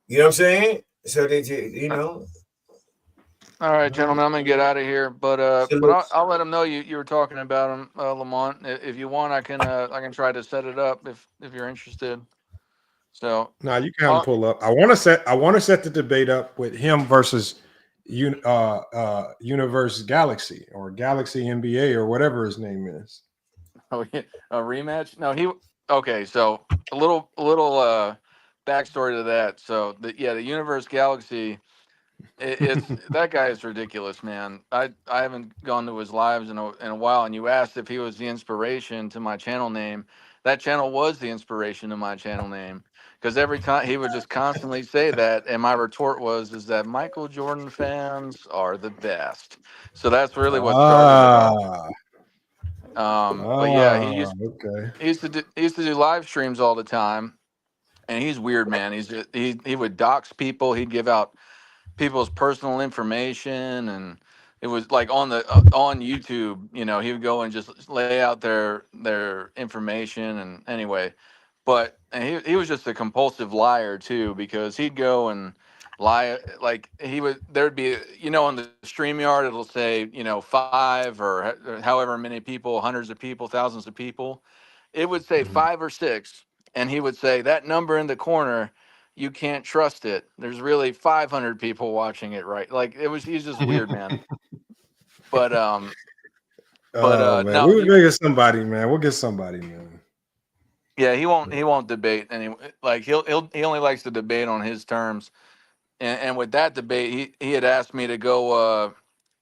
You know what I'm saying? So All right, gentlemen, I'm gonna get out of here, but I'll let them know you were talking about him, Lamont. If you want, I can try to set it up if you're interested. So no, you can pull up. I want to set the debate up with him versus Universe Galaxy or Galaxy NBA or whatever his name is. Oh, yeah, a rematch? No, okay. So a little backstory to that. So the Universe Galaxy, it's that guy is ridiculous, man. I haven't gone to his lives in a while. And you asked if he was the inspiration to my channel name. That channel was the inspiration to my channel name, because every time he would just constantly say that, and my retort is that Michael Jordan fans are the best. So that's really what started it. But yeah, he used to do live streams all the time, and he's weird, man. He would dox people. He'd give out people's personal information, and it was like on YouTube. He would go and just lay out their information. And anyway, and he was just a compulsive liar too, because he'd go and lie. Like there'd be on the StreamYard, it'll say 5 or however many people, hundreds of people, thousands of people. It would say 5 or 6, and he would say that number in the corner, you can't trust it. There's really 500 people watching it, right? Like he's just weird, man. But man, no, we'll get somebody, man. We'll get somebody, man. Yeah, he won't debate anyway. Like he only likes to debate on his terms. And with that debate, he had asked me to go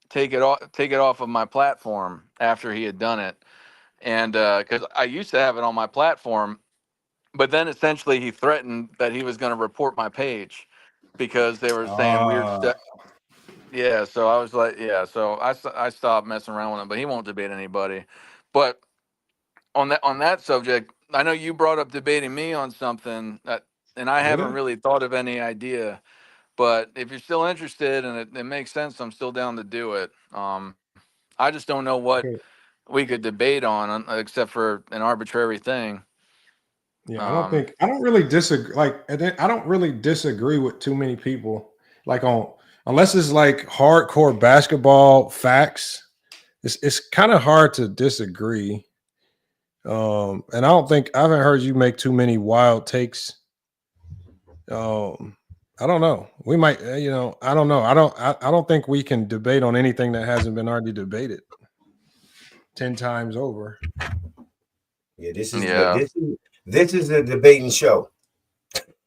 take it off of my platform after he had done it, and because I used to have it on my platform, but then essentially he threatened that he was going to report my page because they were saying weird stuff. Yeah, so I was like, so I stopped messing around with him, but he won't debate anybody. But on that subject, I know you brought up debating me on something and I haven't really thought of any idea. But if you're still interested and it makes sense, I'm still down to do it. I just don't know what we could debate on, except for an arbitrary thing. Yeah, I don't really disagree. Like, I don't really disagree with too many people. Like unless it's like hardcore basketball facts, it's kind of hard to disagree. And I haven't heard you make too many wild takes. I don't know. We might, I don't know. I don't think we can debate on anything that hasn't been already debated 10 times over. Yeah, this is a debating show.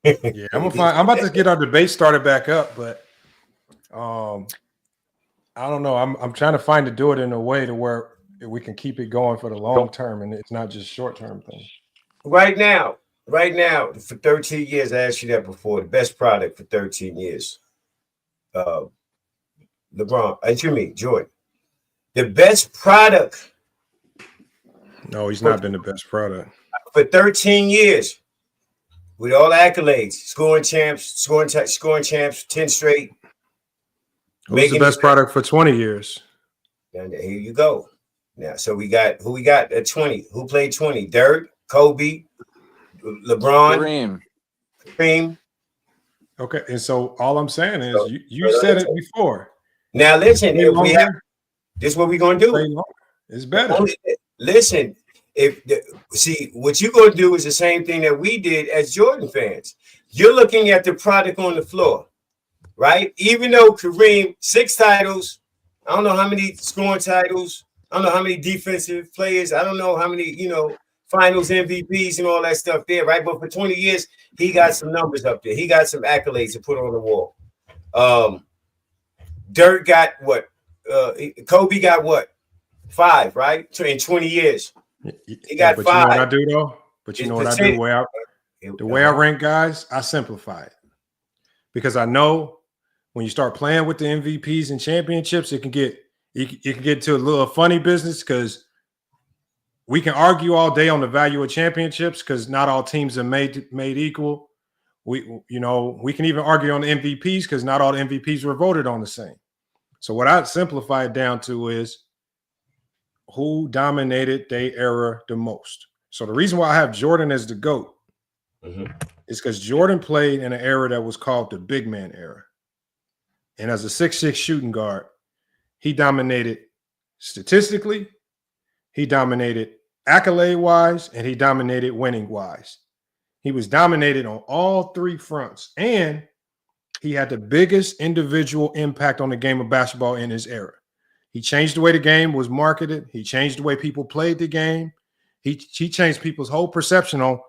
Yeah, I'm about to get our debate started back up, but I don't know. I'm trying to do it in a way to where we can keep it going for the long term, and it's not just short term thing. Right now, for 13 years, I asked you that before. The best product for 13 years, LeBron. Jordan. The best product. No, he's not been the best product for 13 years. With all accolades, scoring champs, 10 straight. Who's the best product for 20 years? And here you go. Now, so we got at 20? Who played 20? Dirk, Kobe, LeBron, Kareem. Okay, and so all I'm saying is you said it before. Now listen, if we have this, is what we're gonna do. It's better. Listen, what you're gonna do is the same thing that we did as Jordan fans. You're looking at the product on the floor, right? Even though Kareem 6 titles, I don't know how many scoring titles, I don't know how many defensive players, I don't know how many finals MVPs and all that stuff there, right? But for 20 years, he got some numbers up there. He got some accolades to put on the wall. Dirk got what? Kobe got what? 5, right? In 20 years. He got 5. You know what I do though? But you know what I do? The way I rank guys, I simplify it. Because I know when you start playing with the MVPs and championships, it can get to a little funny business because we can argue all day on the value of championships because not all teams are made equal. We can even argue on the MVPs because not all the MVPs were voted on the same. So what I simplify it down to is who dominated their era the most. So the reason why I have Jordan as the GOAT is because Jordan played in an era that was called the big man era. And as a 6'6" shooting guard, he dominated statistically, he dominated accolade-wise, and he dominated winning-wise. He was dominated on all 3 fronts, and he had the biggest individual impact on the game of basketball in his era. He changed the way the game was marketed. He changed the way people played the game. He changed people's whole perception on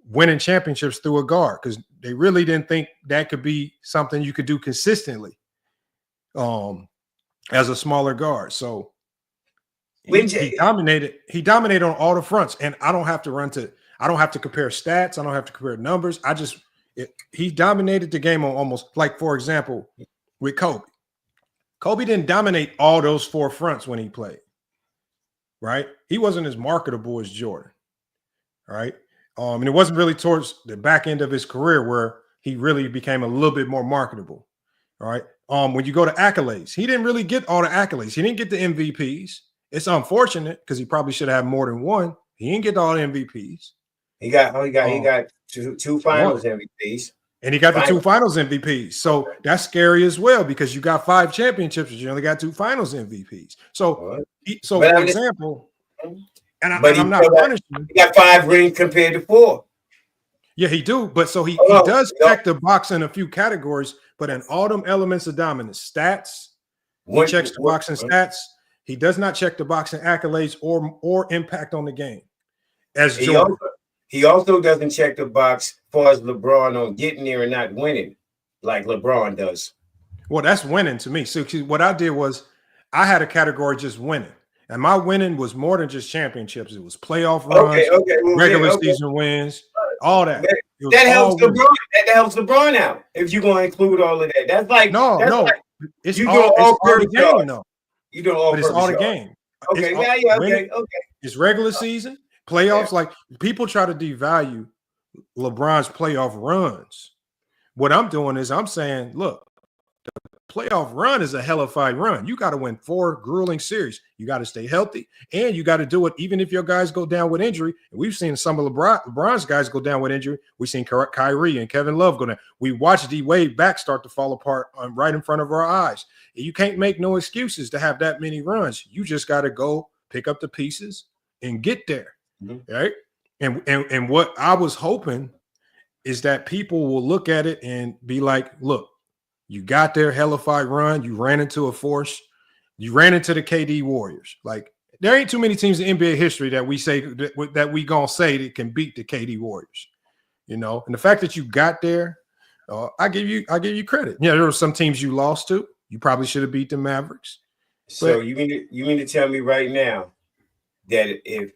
winning championships through a guard because they really didn't think that could be something you could do consistently as a smaller guard. So he dominated on all the fronts, and I don't have to compare stats. I don't have to compare numbers. He dominated the game on almost, like, for example, with Kobe. Kobe didn't dominate all those 4 fronts when he played, right? He wasn't as marketable as Jordan, right? And it wasn't really towards the back end of his career where he really became a little bit more marketable, all right? When you go to accolades, he didn't really get all the accolades. He didn't get the MVPs. It's unfortunate because he probably should have more than one. He didn't get all the MVPs. He got two finals MVPs. And he got the 2 finals MVPs. So that's scary as well because you got 5 championships, but you only got 2 finals MVPs. So for example, I'm not punishing him. He got 5 rings compared to 4. Yeah, he do. But so he does check the box in a few categories, but in all them elements of dominance, stats, he checks the box in stats. He does not check the box in accolades or impact on the game. He also doesn't check the box as far as LeBron on getting there and not winning like LeBron does. Well, that's winning to me. So what I did was I had a category just winning. And my winning was more than just championships. It was playoff runs, regular season wins, all that. That helps LeBron. That helps LeBron out if you're going to include all of that. That's like it's all the game though. You doing all, but it's all the game. Okay, okay. It's regular season, playoffs. Like people try to devalue LeBron's playoff runs. What I'm doing is I'm saying, look, playoff run is a hellified run. You got to win 4 grueling series. You got to stay healthy, and you got to do it even if your guys go down with injury. And we've seen some of LeBron's guys go down with injury. We've seen Kyrie and Kevin Love go down. We watched D-Wade back start to fall apart right in front of our eyes. You can't make no excuses to have that many runs. You just got to go pick up the pieces and get there, right? And what I was hoping is that people will look at it and be like, look, you got their hellified run. You ran into a force. You ran into the KD Warriors. Like, there ain't too many teams in NBA history that we say that we gonna say that can beat the KD Warriors. You know, and the fact that you got there, I give you credit. Yeah, there were some teams you lost to. You probably should have beat the Mavericks. So you mean to tell me right now that if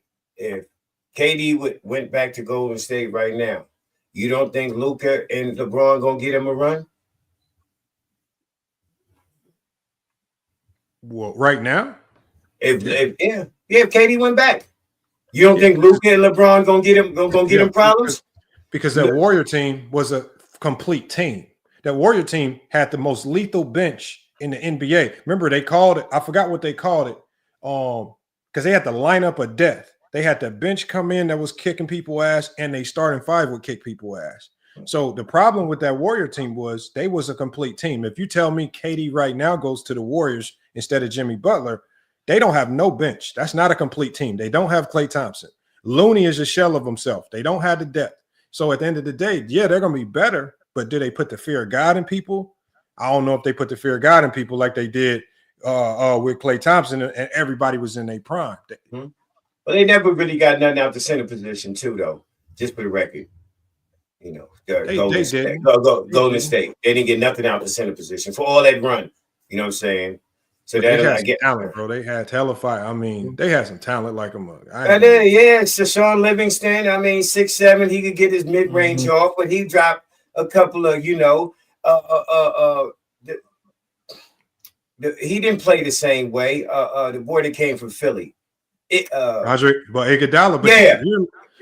KD went back to Golden State right now, you don't think Luka and LeBron gonna get him a run? Well, right now, if KD went back, you don't think Luka and LeBron gonna get him problems? Because that Warrior team was a complete team. That Warrior team had the most lethal bench in the NBA. Remember, they called it. I forgot what they called it. Because they had the lineup of death. They had the bench come in that was kicking people ass, and they starting 5 would kick people ass. So the problem with that Warrior team was they was a complete team. If you tell me KD right now goes to the Warriors instead of Jimmy Butler, they don't have no bench. That's not a complete team. They don't have Klay Thompson. Looney is a shell of himself. They don't have the depth. So at the end of the day, yeah, they're going to be better, but do they put the fear of God in people? I don't know if they put the fear of God in people like they did with Klay Thompson, and everybody was in their prime. Well, they never really got nothing out the center position too, though, just for the record. You know, Golden State. They didn't get nothing out the center position for all that run. You know what I'm saying? So that I get talent, bro. They had hellified. I mean, they had some talent like a mug. So Sean Livingston. I mean, 6'7", he could get his mid range off, but he dropped a couple of, he didn't play the same way. The boy that came from Philly, Roderick, but Iguodala.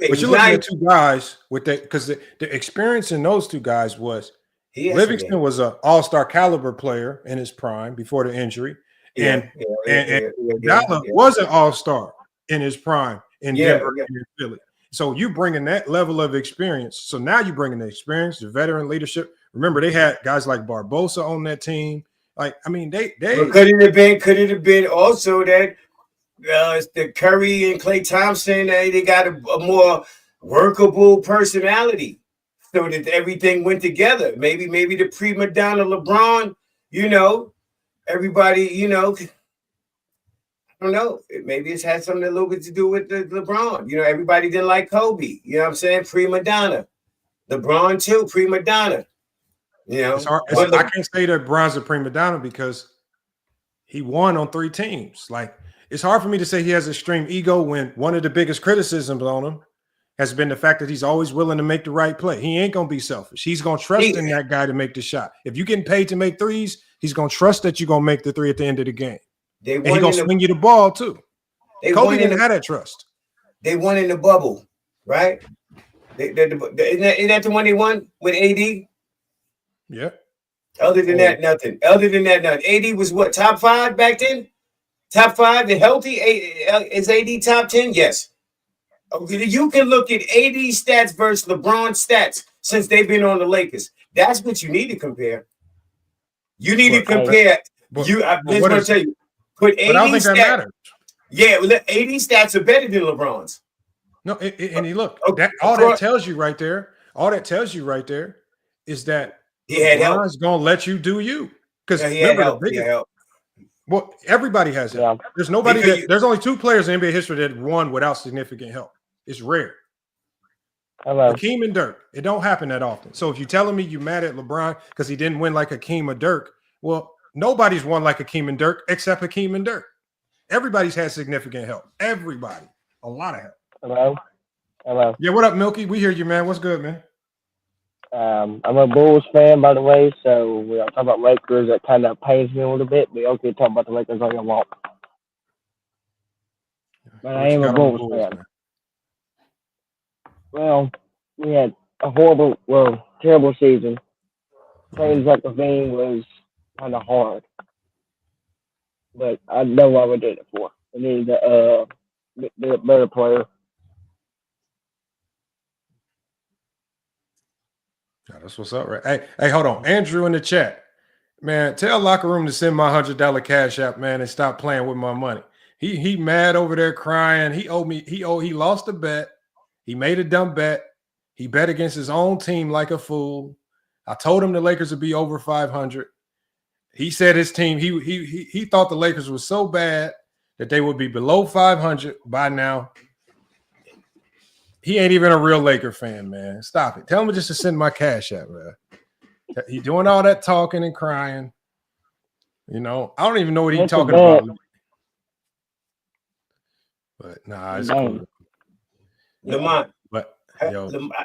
But you're looking at 2 guys with that, because the experience in those 2 guys was Livingston was an all-star caliber player in his prime before the injury. And Iguodala was an all-star in his prime in Denver and in Philly. So you bringing that level of experience. So now you bringing the experience, the veteran leadership. Remember, they had guys like Barbosa on that team. Like, I mean, they could it have been also that the Curry and Klay Thompson, they got a more workable personality, so that everything went together. Maybe the prima donna LeBron, everybody, I don't know. Maybe it's had something a little bit to do with the LeBron. Everybody didn't like Kobe. You know what I'm saying? Prima donna. LeBron too, prima donna. I can't say that LeBron's a prima donna because he won on 3 teams. Like, it's hard for me to say he has extreme ego when one of the biggest criticisms on him has been the fact that he's always willing to make the right play. He ain't going to be selfish. He's going to trust in that guy to make the shot. If you're getting paid to make threes, he's going to trust that you're going to make the 3 at the end of the game. And he's going to swing you the ball too. Kobe didn't have that trust. They won in the bubble, right? Isn't that the one they won with AD? Yeah. Other than that, nothing. AD was what, top 5 back then? Top 5 and healthy? Is AD top 10? Yes. You can look at AD stats versus LeBron stats since they've been on the Lakers. That's what you need to compare. You need to compare. I'm just going to tell you. Put AD I don't think that stats. matters. Yeah, well, AD stats are better than LeBron's. No, and look, all that tells you right there is that LeBron's going to let you do you. Because well, everybody has help. Yeah. There's nobody there's only 2 players in NBA history that won without significant help. It's rare. Hakeem and Dirk. It don't happen that often. So if you're telling me you're mad at LeBron because he didn't win like Hakeem or Dirk, well, nobody's won like Hakeem and Dirk except Hakeem and Dirk. Everybody's had significant help. Everybody. A lot of help. Hello. Yeah, what up, Milky? We hear you, man. What's good, man? I'm a Bulls fan, by the way, so we are talking about Lakers. That kind of pains me a little bit, but okay, talk about the Lakers all you want. But I am a Bulls fan. Man. Well, we had a terrible season. James Levine was kind of hard. But I know why we did it for. I need the better player. Yeah, that's what's up, right? Hey, hold on. Andrew in the chat. Man, tell Locker Room to send my $100 cash app, man, and stop playing with my money. He mad over there crying. He lost a bet. He made a dumb bet. He bet against his own team like a fool. I told him the Lakers would be over 500. He said his team, he thought the Lakers was so bad that they would be below 500 by now. He ain't even a real Laker fan, man. Stop it. Tell him just to send my cash app, man. He doing all that talking and crying. You know, I don't even know what he's talking about. But nah, it's cool. Lamont, but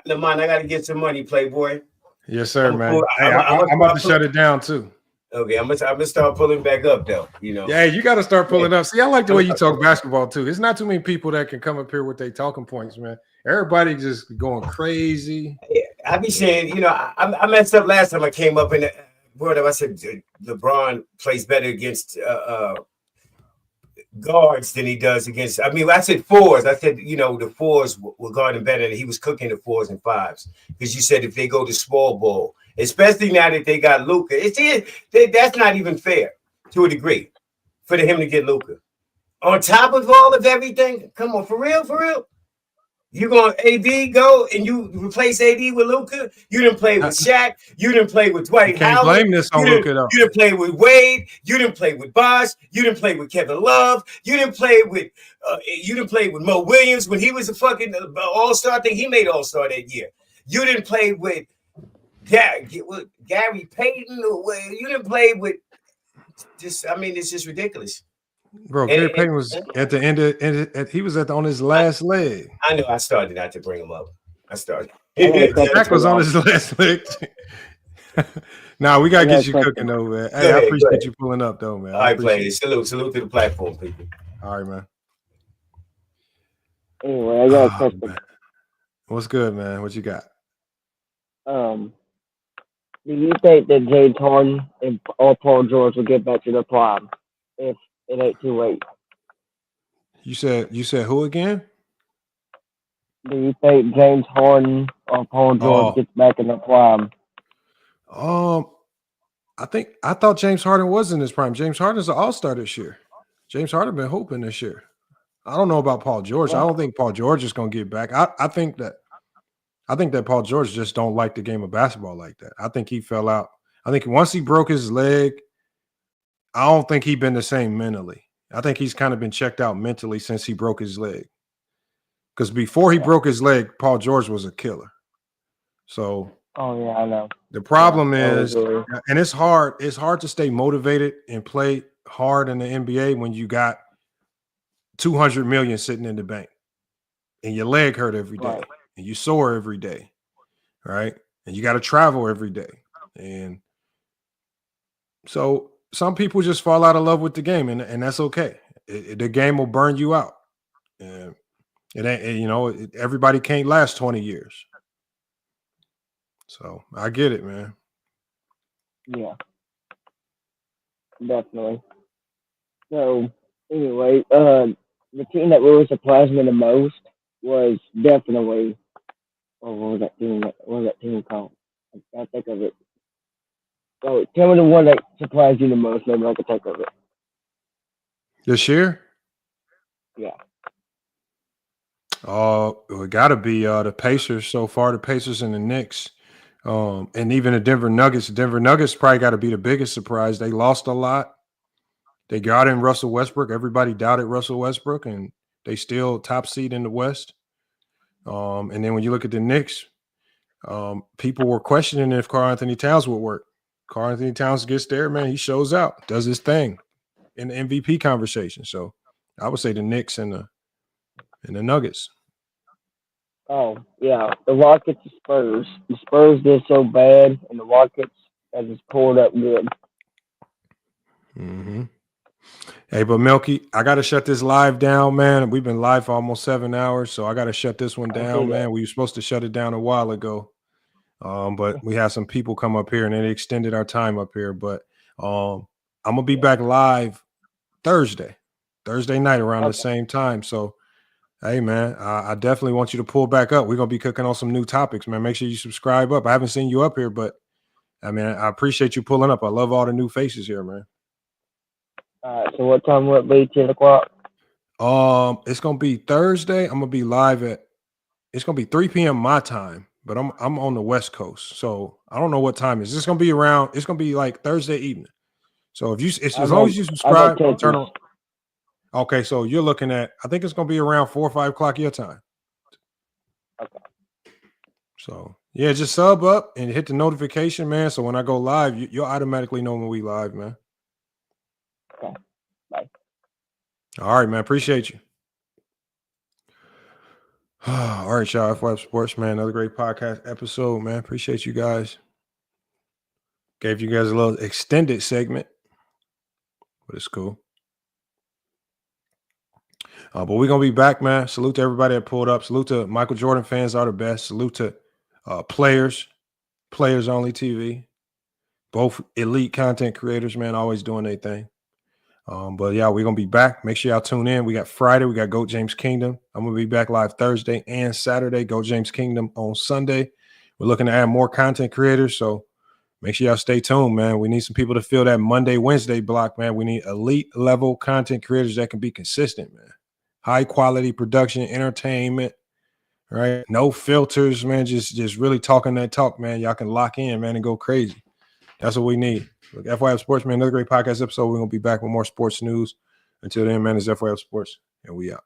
Lamont, I got to get some money, Playboy. Yes, sir, man. I'm about to shut it down too. Okay, I'm gonna start pulling back up though. You know. Yeah, you got to start pulling up. See, I like the way you talk basketball too. It's not too many people that can come up here with their talking points, man. Everybody just going crazy. Yeah, I be saying, you know, I messed up last time I came up in the word. I said LeBron plays better against guards than he does against. I mean, I said fours. I said, you know, the fours were guarding better, and he was cooking the fours and fives because you said if they go to small ball, especially now that they got Luka, that's not even fair to a degree for him to get Luka on top of all of everything. Come on, for real, for real. You going AD go and you replace AD with Luka? You didn't play with Shaq. You didn't play with Dwight Howard. Blame this on Luka though. You didn't play with Wade. You didn't play with Bosh. You didn't play with Kevin Love. You didn't play with Mo Williams when he was a fucking all-star thing. He made all-star that year. You didn't play with Gary Payton. You didn't play with just. I mean, it's just ridiculous. Bro, Gary Payton was at the end. He was on his last leg. I know. I started not to bring him up. I started. Shaq was on his last leg. Nah, we gotta get you cooking though, man. Hey, I appreciate you pulling up though, man. All right, play. Salute to the platform, people. All right, man. Anyway, I got a question. Man. What's good, man? What you got? Do you think that James Harden or Paul George will get back to their prime if it ain't too late? You said who again? Do you think James Harden or Paul George gets back in their prime? I thought James Harden was in his prime. James Harden's an all-star this year. James Harden been hooping this year. I don't know about Paul George. I don't think Paul George is going to get back. I think that Paul George just don't like the game of basketball like that. I think he fell out. I think once he broke his leg, I don't think he's been the same mentally. I think he's kind of been checked out mentally since he broke his leg. Because before he broke his leg, Paul George was a killer. So oh yeah, I know. The problem is, and it's hard to stay motivated and play hard in the NBA when you got $200 million sitting in the bank and your leg hurt every day and you sore every day, right? And you got to travel every day. And so some people just fall out of love with the game, and that's okay. The game will burn you out. And it ain't, everybody can't last 20 years. So I get it, man. Yeah, definitely. So anyway, the team that really surprised me the most was definitely, what was that team called? I can't think of it. So tell me the one that surprised you the most. Maybe I can think of it. This year? Yeah. It got to be the Pacers so far. The Pacers and the Knicks, and even the Denver Nuggets. Denver Nuggets probably got to be the biggest surprise. They lost a lot. They got in Russell Westbrook. Everybody doubted Russell Westbrook, and they still top seed in the West. And then when you look at the Knicks, people were questioning if Karl Anthony Towns would work. Karl Anthony Towns gets there, man. He shows out, does his thing in the MVP conversation. So I would say the Knicks and the Nuggets. Oh, yeah. The Rockets and Spurs. The Spurs did so bad, and the Rockets have just pulled up good. Mm-hmm. Hey, but Milky, I got to shut this live down, man. We've been live for almost 7 hours, so I got to shut this one down, man. We were supposed to shut it down a while ago, but we had some people come up here, and it extended our time up here. But I'm gonna be back live Thursday night around the same time. So, hey man, I definitely want you to pull back up. We're gonna be cooking on some new topics, man. Make sure you subscribe up. I haven't seen you up here, but I mean, I appreciate you pulling up. I love all the new faces here, man. So what time will it be? 10 o'clock? It's gonna be Thursday. I'm gonna be live it's gonna be 3 p.m. my time, but I'm on the West Coast, so I don't know what time it's gonna be around. It's gonna be like Thursday evening. So as long as you subscribe, turn on. Okay, so you're looking at, I think it's gonna be around 4 or 5 o'clock your time. Okay. So yeah, just sub up and hit the notification, man. So when I go live, you'll automatically know when we live, man. Okay. Bye. All right, man. Appreciate you. All right, y'all. FYF Sports, man. Another great podcast episode, man. Appreciate you guys. Gave you guys a little extended segment, but it's cool. But we're going to be back, man. Salute to everybody that pulled up. Salute to Michael Jordan fans are the best. Salute to Players Only TV. Both elite content creators, man, always doing their thing. But yeah, we're going to be back. Make sure y'all tune in. We got Friday. We got Goat James Kingdom. I'm going to be back live Thursday and Saturday. Goat James Kingdom on Sunday. We're looking to add more content creators. So make sure y'all stay tuned, man. We need some people to fill that Monday, Wednesday block, man. We need elite level content creators that can be consistent, man. High quality production, entertainment, right? No filters, man. Just really talking that talk, man. Y'all can lock in, man, and go crazy. That's what we need. Look, FYF Sports, man, another great podcast episode. We're going to be back with more sports news. Until then, man, it's FYF Sports, and we out.